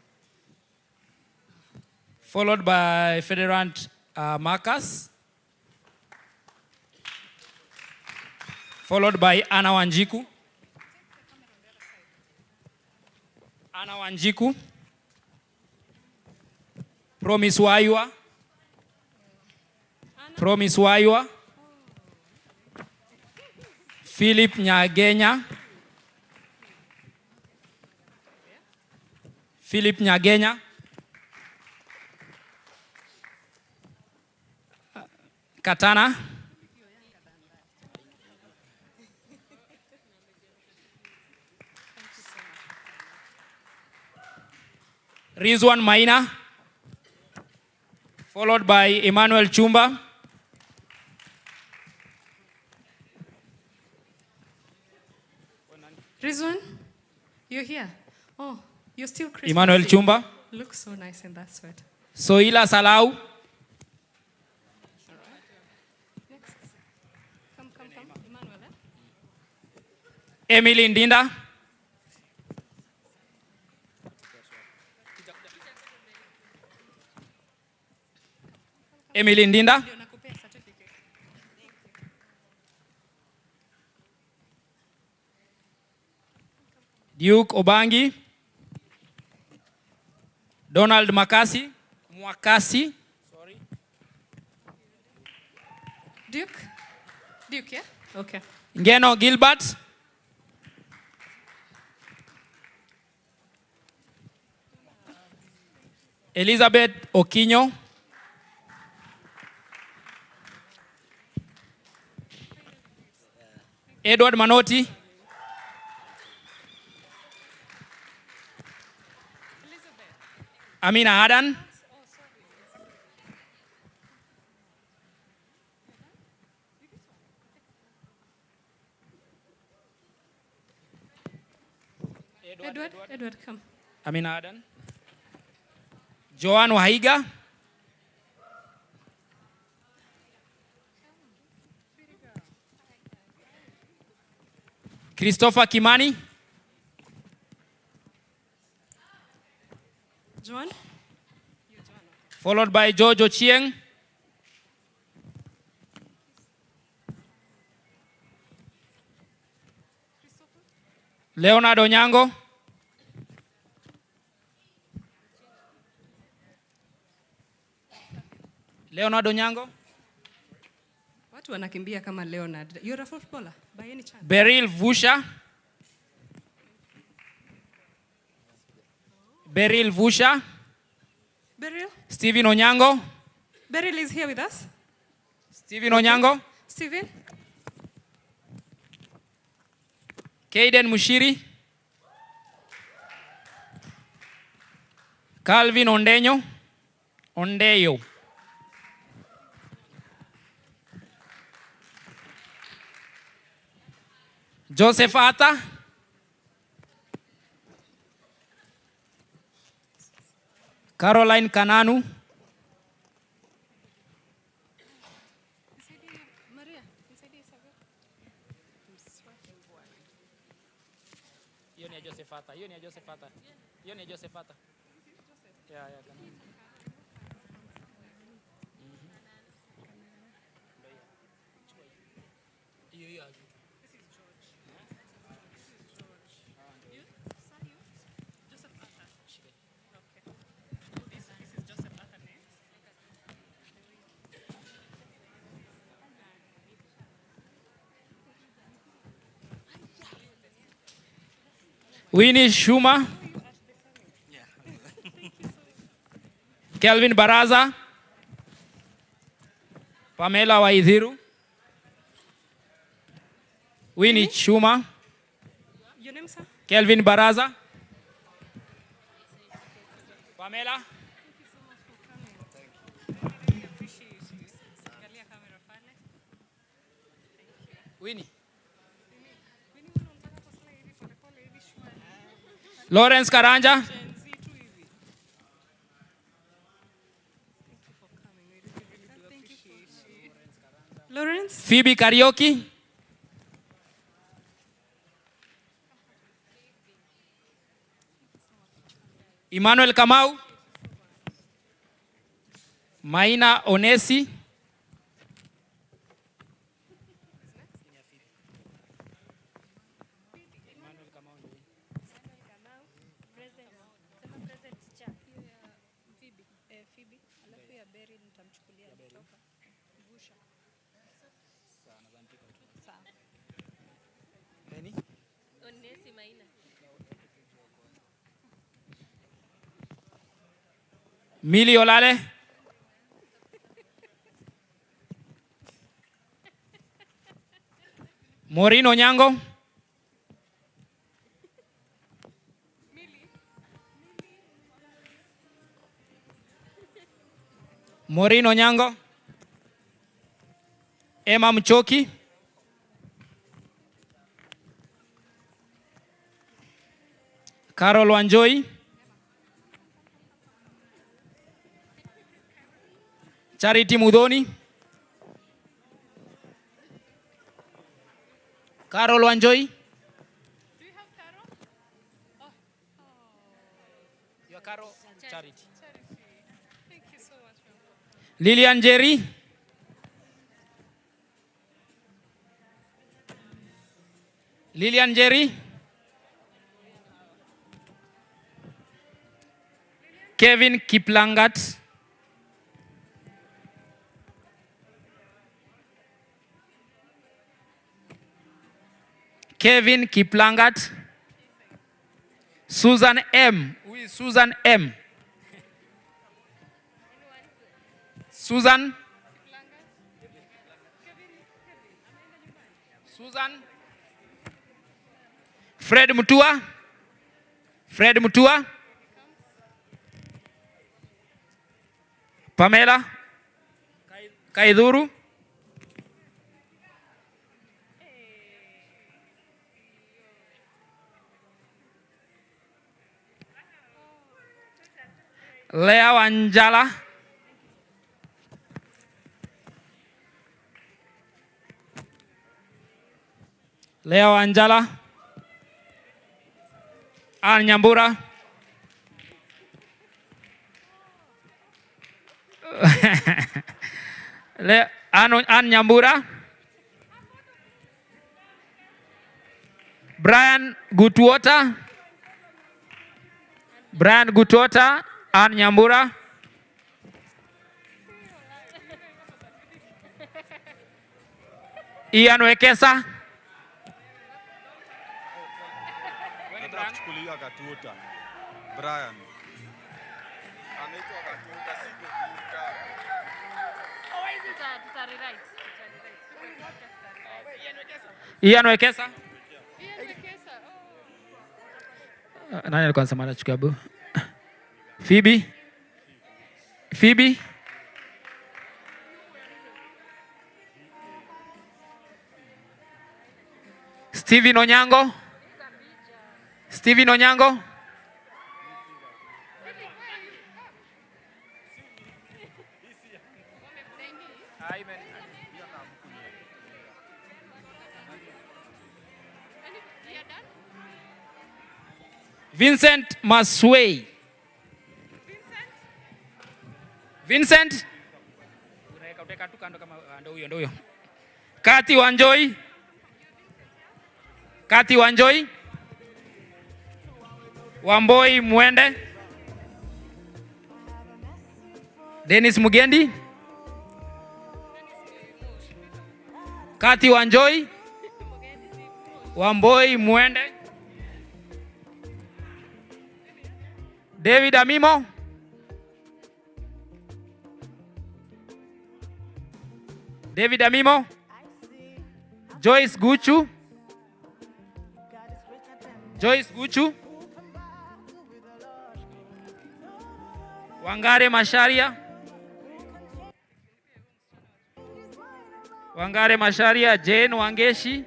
Followed by Federant Marcus. Followed by Anna Wanjiku. Anna Wanjiku. Promise Waiwa. Promise Waiwa. Philip Nyagenya. Philip Nyagenya. Katana. Rizwan Maina. Followed by Emmanuel Chumba. Rizwan, you're here. Oh, you're still Christmas. Emmanuel Chumba. Looks so nice in that sweater. Soila Salau. Next. Come. Emmanuel, Emily Ndinda. Emily Ndinda. Duke Obangi. Donald Mwakasi. Sorry. Duke, yeah? Okay. Ngeno Gilbert. Elizabeth Okinyo. Edward Manoti. Amina Adan. Edward, come. Amina Adan. Joan Wahiga. Christopher Kimani. Joan. Followed by George Ochieng. Leonard Onyango. Leonard Onyango. Watu wanakimbia kama Leonard. You're a footballer by any chance? Beryl Vusha. Beryl Vusha. Beryl? Stephen Onyango. Beryl is here with us. Stephen Onyango. Stephen? Kaden Mushiri. Calvin Ondeño. Ondeyo. Joseph Ata. Caroline Kananu. Hiyo ni Joseph Ata. Hiyo ni Joseph Ata. Hiyo ni Joseph Ata. Yeah. Winnie Shuma. Kelvin Baraza. Pamela Waithiru. Winnie Shuma. Your name, sir? Kelvin Baraza. Pamela. Winnie. Lawrence Karanja. Lawrence. Phoebe Karaoke. Emmanuel Kamau. Maina Onesi. Mili Olale. Maureen Onyango. Maureen Onyango. Emma Mchoki. Carol Wanjoi. Charity Mudhoni. Carol Wanjoi. Do you have Carol? Oh. Your Carol Charity. Thank you so much. Lillian Jerry. Lillian Jerry. Kevin Kiplangat. Kevin Kiplangat. Susan M. Who is Susan M? Susan. Fred Mutua. Pamela Kaiduru. Lea Wanjala. Ann Nyambura. Ann Nyambura. Brian Gutwater. Ann Nyambura. Ian Wekesa. Kuchukuliwa Gatuta. Brian. Anaitwa Gatuta, si Gatuta. Ian Wekesa. Nani alikuwa anasema anachukua bu? Phoebe. Steven Onyango. Vincent Maswei. Utaweka tu kando kama ndo huyo. Kathy Wanjoi. Wamboi Mwende. Dennis Mugendi. Kathy Wanjoi. Wamboi Mwende. David Amimo. Joyce Guchu. Wangare Masharia. Jane Wangeshi.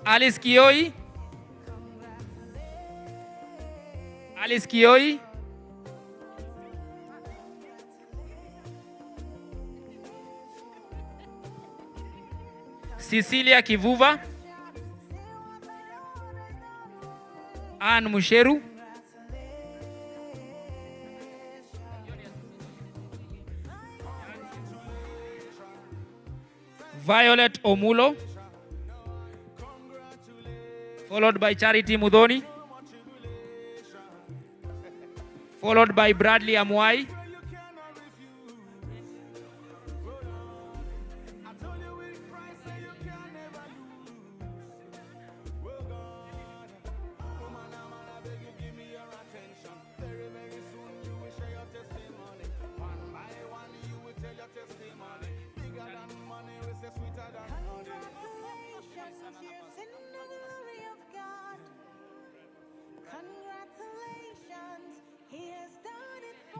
Alice Kioi. Cecilia Kivuva. Ann Musheru. Violet Omulo. Followed by Charity Mudhoni. Followed by Bradley Amwai.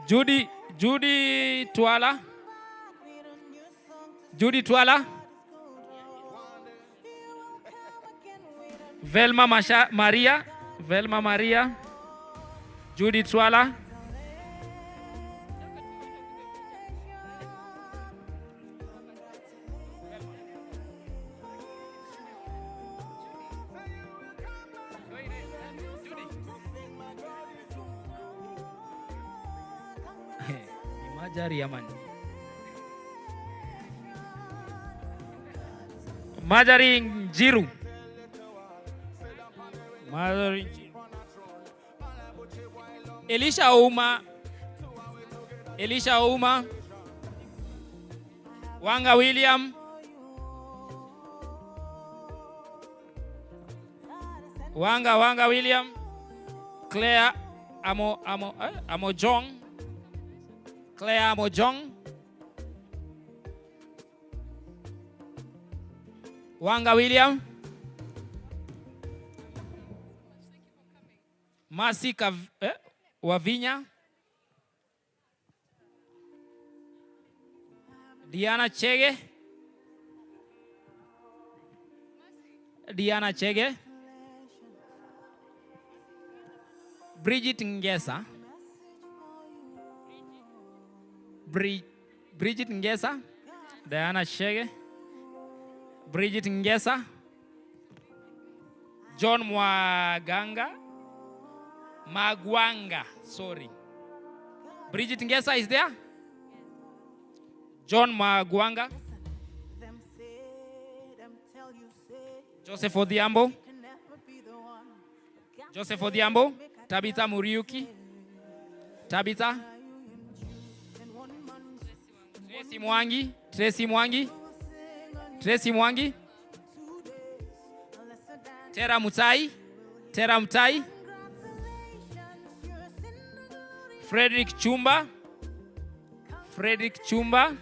Judy Twala. Velma Maria. Judy Twala. Marjorie Amani. Marjorie Njiru. Marjorie Njiru. Elisha Ouma. Elisha Ouma. Wanga William. Wanga William. Claire Amojong. Claire Amojong. Wanga William. Mercy Wavinya. Diana Chege. Diana Chege. Bridget Ngesa. Bridget Ngesa. Diana Chege. Bridget Ngesa. John Magwanga, sorry. Bridget Ngesa is there? John Magwanga. Joseph Odhiambo. Joseph Odhiambo. Tabitha Muriuki. Tabitha. Tracy Mwangi. Tracy Mwangi. Tracy Mwangi. Tera Mutai. Tera Mutai. Frederick Chumba. Frederick Chumba.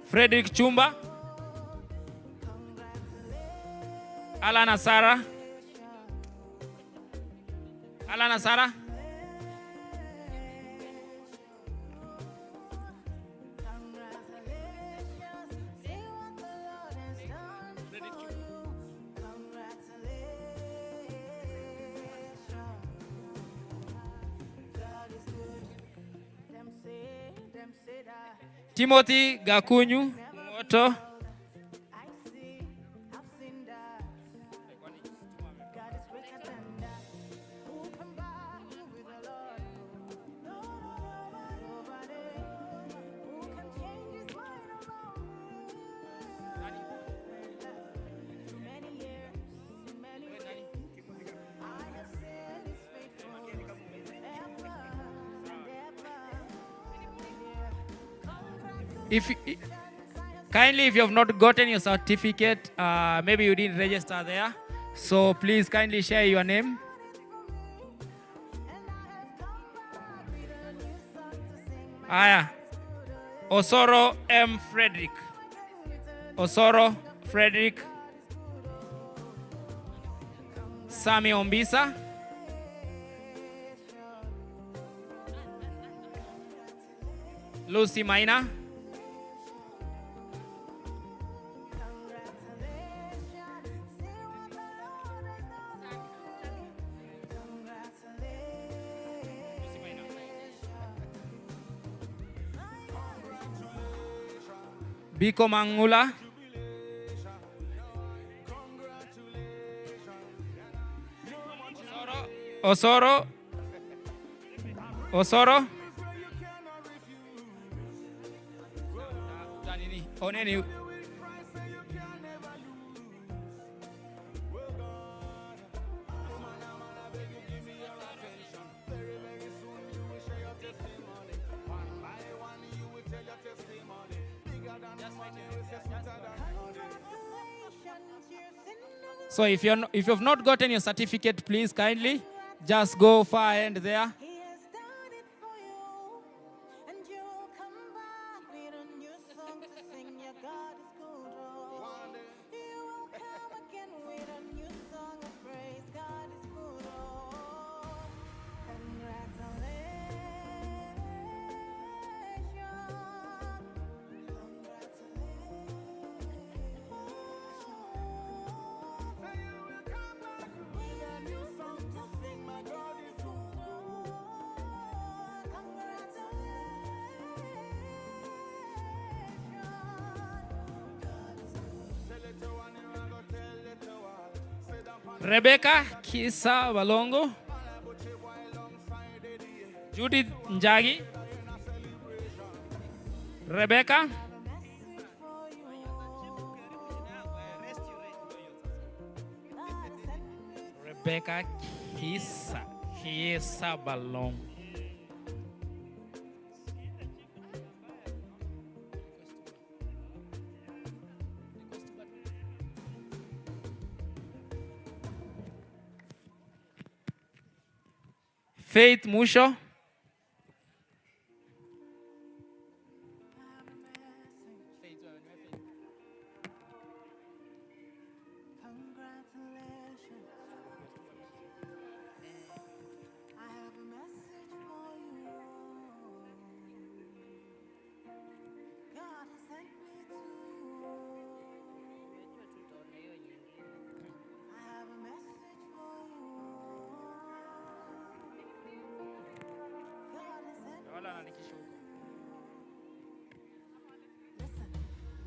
Frederick Chumba. Alana Sarah. Alana Sarah. Timothy Gakunyu Moto. Kindly, if you have not gotten your certificate, maybe you didn't register there. So please kindly share your name. Osoro M. Frederick. Osoro Frederick. Sami Ombisa. Lucy Maina. Biko Mangula. Osoro. Osoro. Oneni. So if you've not gotten your certificate, please kindly just go far end there. Rebecca Kisa Balongo, Judith Njagi, Rebecca, Rebecca Kisa Balongo. Faith Musho.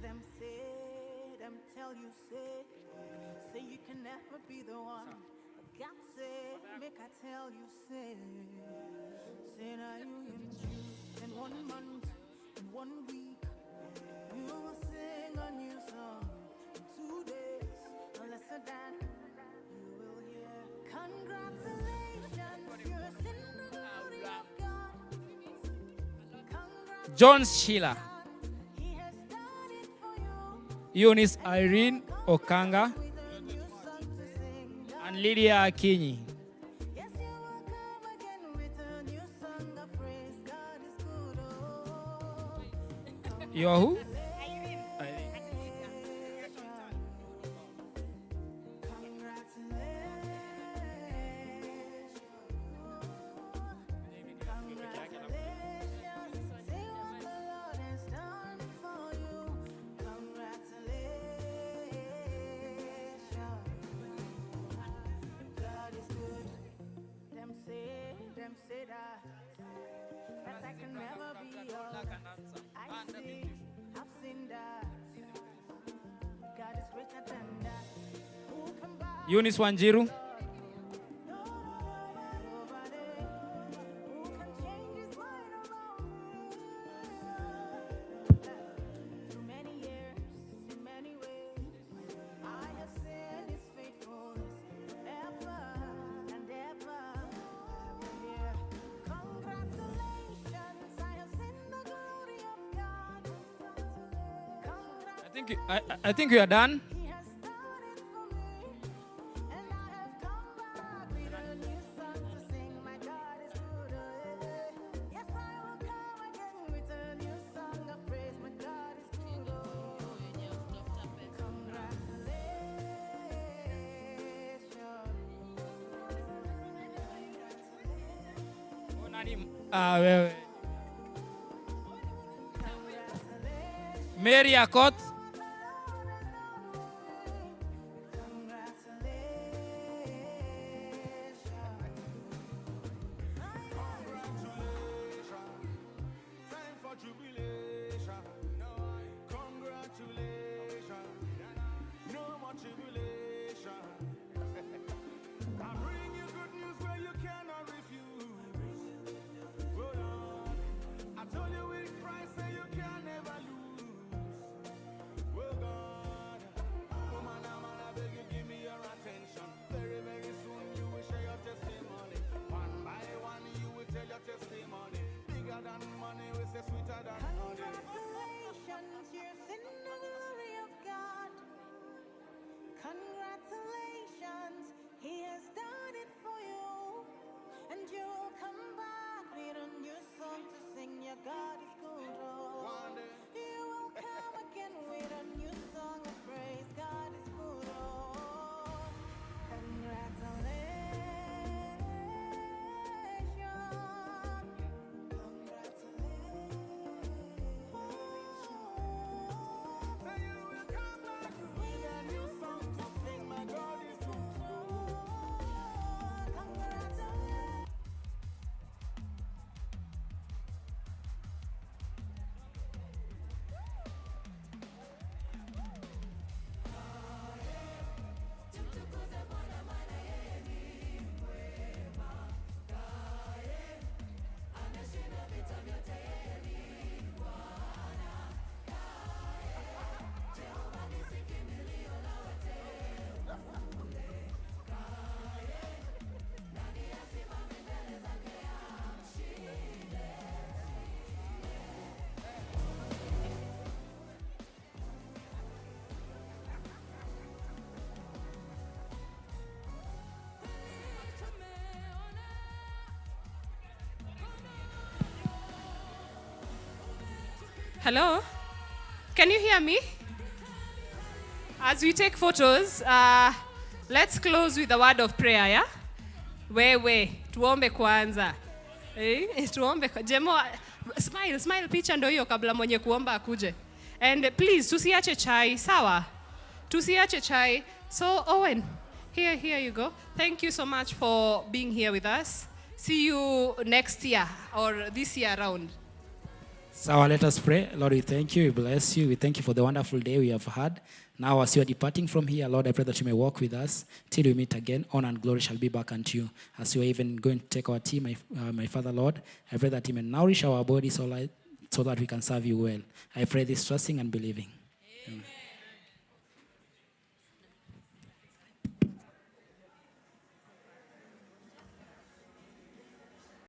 Them say, them tell you say you can never be the one. God say, make I tell you say now you in June, in 1 month, in 1 week, you will sing a new song. In 2 days, unless that you will hear. Congratulations, you're in the glory of God. John Sheila. Eunice Irene Okanga. And Lydia Akinyi. You're who? Them say that I can never be yours. I see, I've seen that. God is greater than that. Who can buy Eunice Wanjiru. through many years, in many ways, I have seen His faithfulness ever and ever. Yeah. Congratulations, I have seen the glory of God. I think you are done. Wewe. Mary Akot. Congratulations, you're in the glory of God. Congratulations, He has done it for you. And you'll come back with a new song to sing. Your God is good. Oh. You will come again with a new song of praise. God is good. Oh. Congratulations. Hello? Can you hear me? As we take photos, let's close with a word of prayer, yeah? Wewe, tuombe kwanza. Tuombe. Jemo, smile picha ndio hiyo kabla mwenye kuomba akuje. And please, tusiache chai, sawa? Tusiache chai. So, Owen, here you go. Thank you so much for being here with us. See you next year or this year around. So let us pray. Lord, we thank you, we bless you. We thank you for the wonderful day we have had. Now as you are departing from here, Lord, I pray that you may walk with us till we meet again. Honor and glory shall be back unto you. As you are even going to take our tea, my Father, Lord, I pray that you may nourish our bodies so that we can serve you well. I pray this trusting and believing.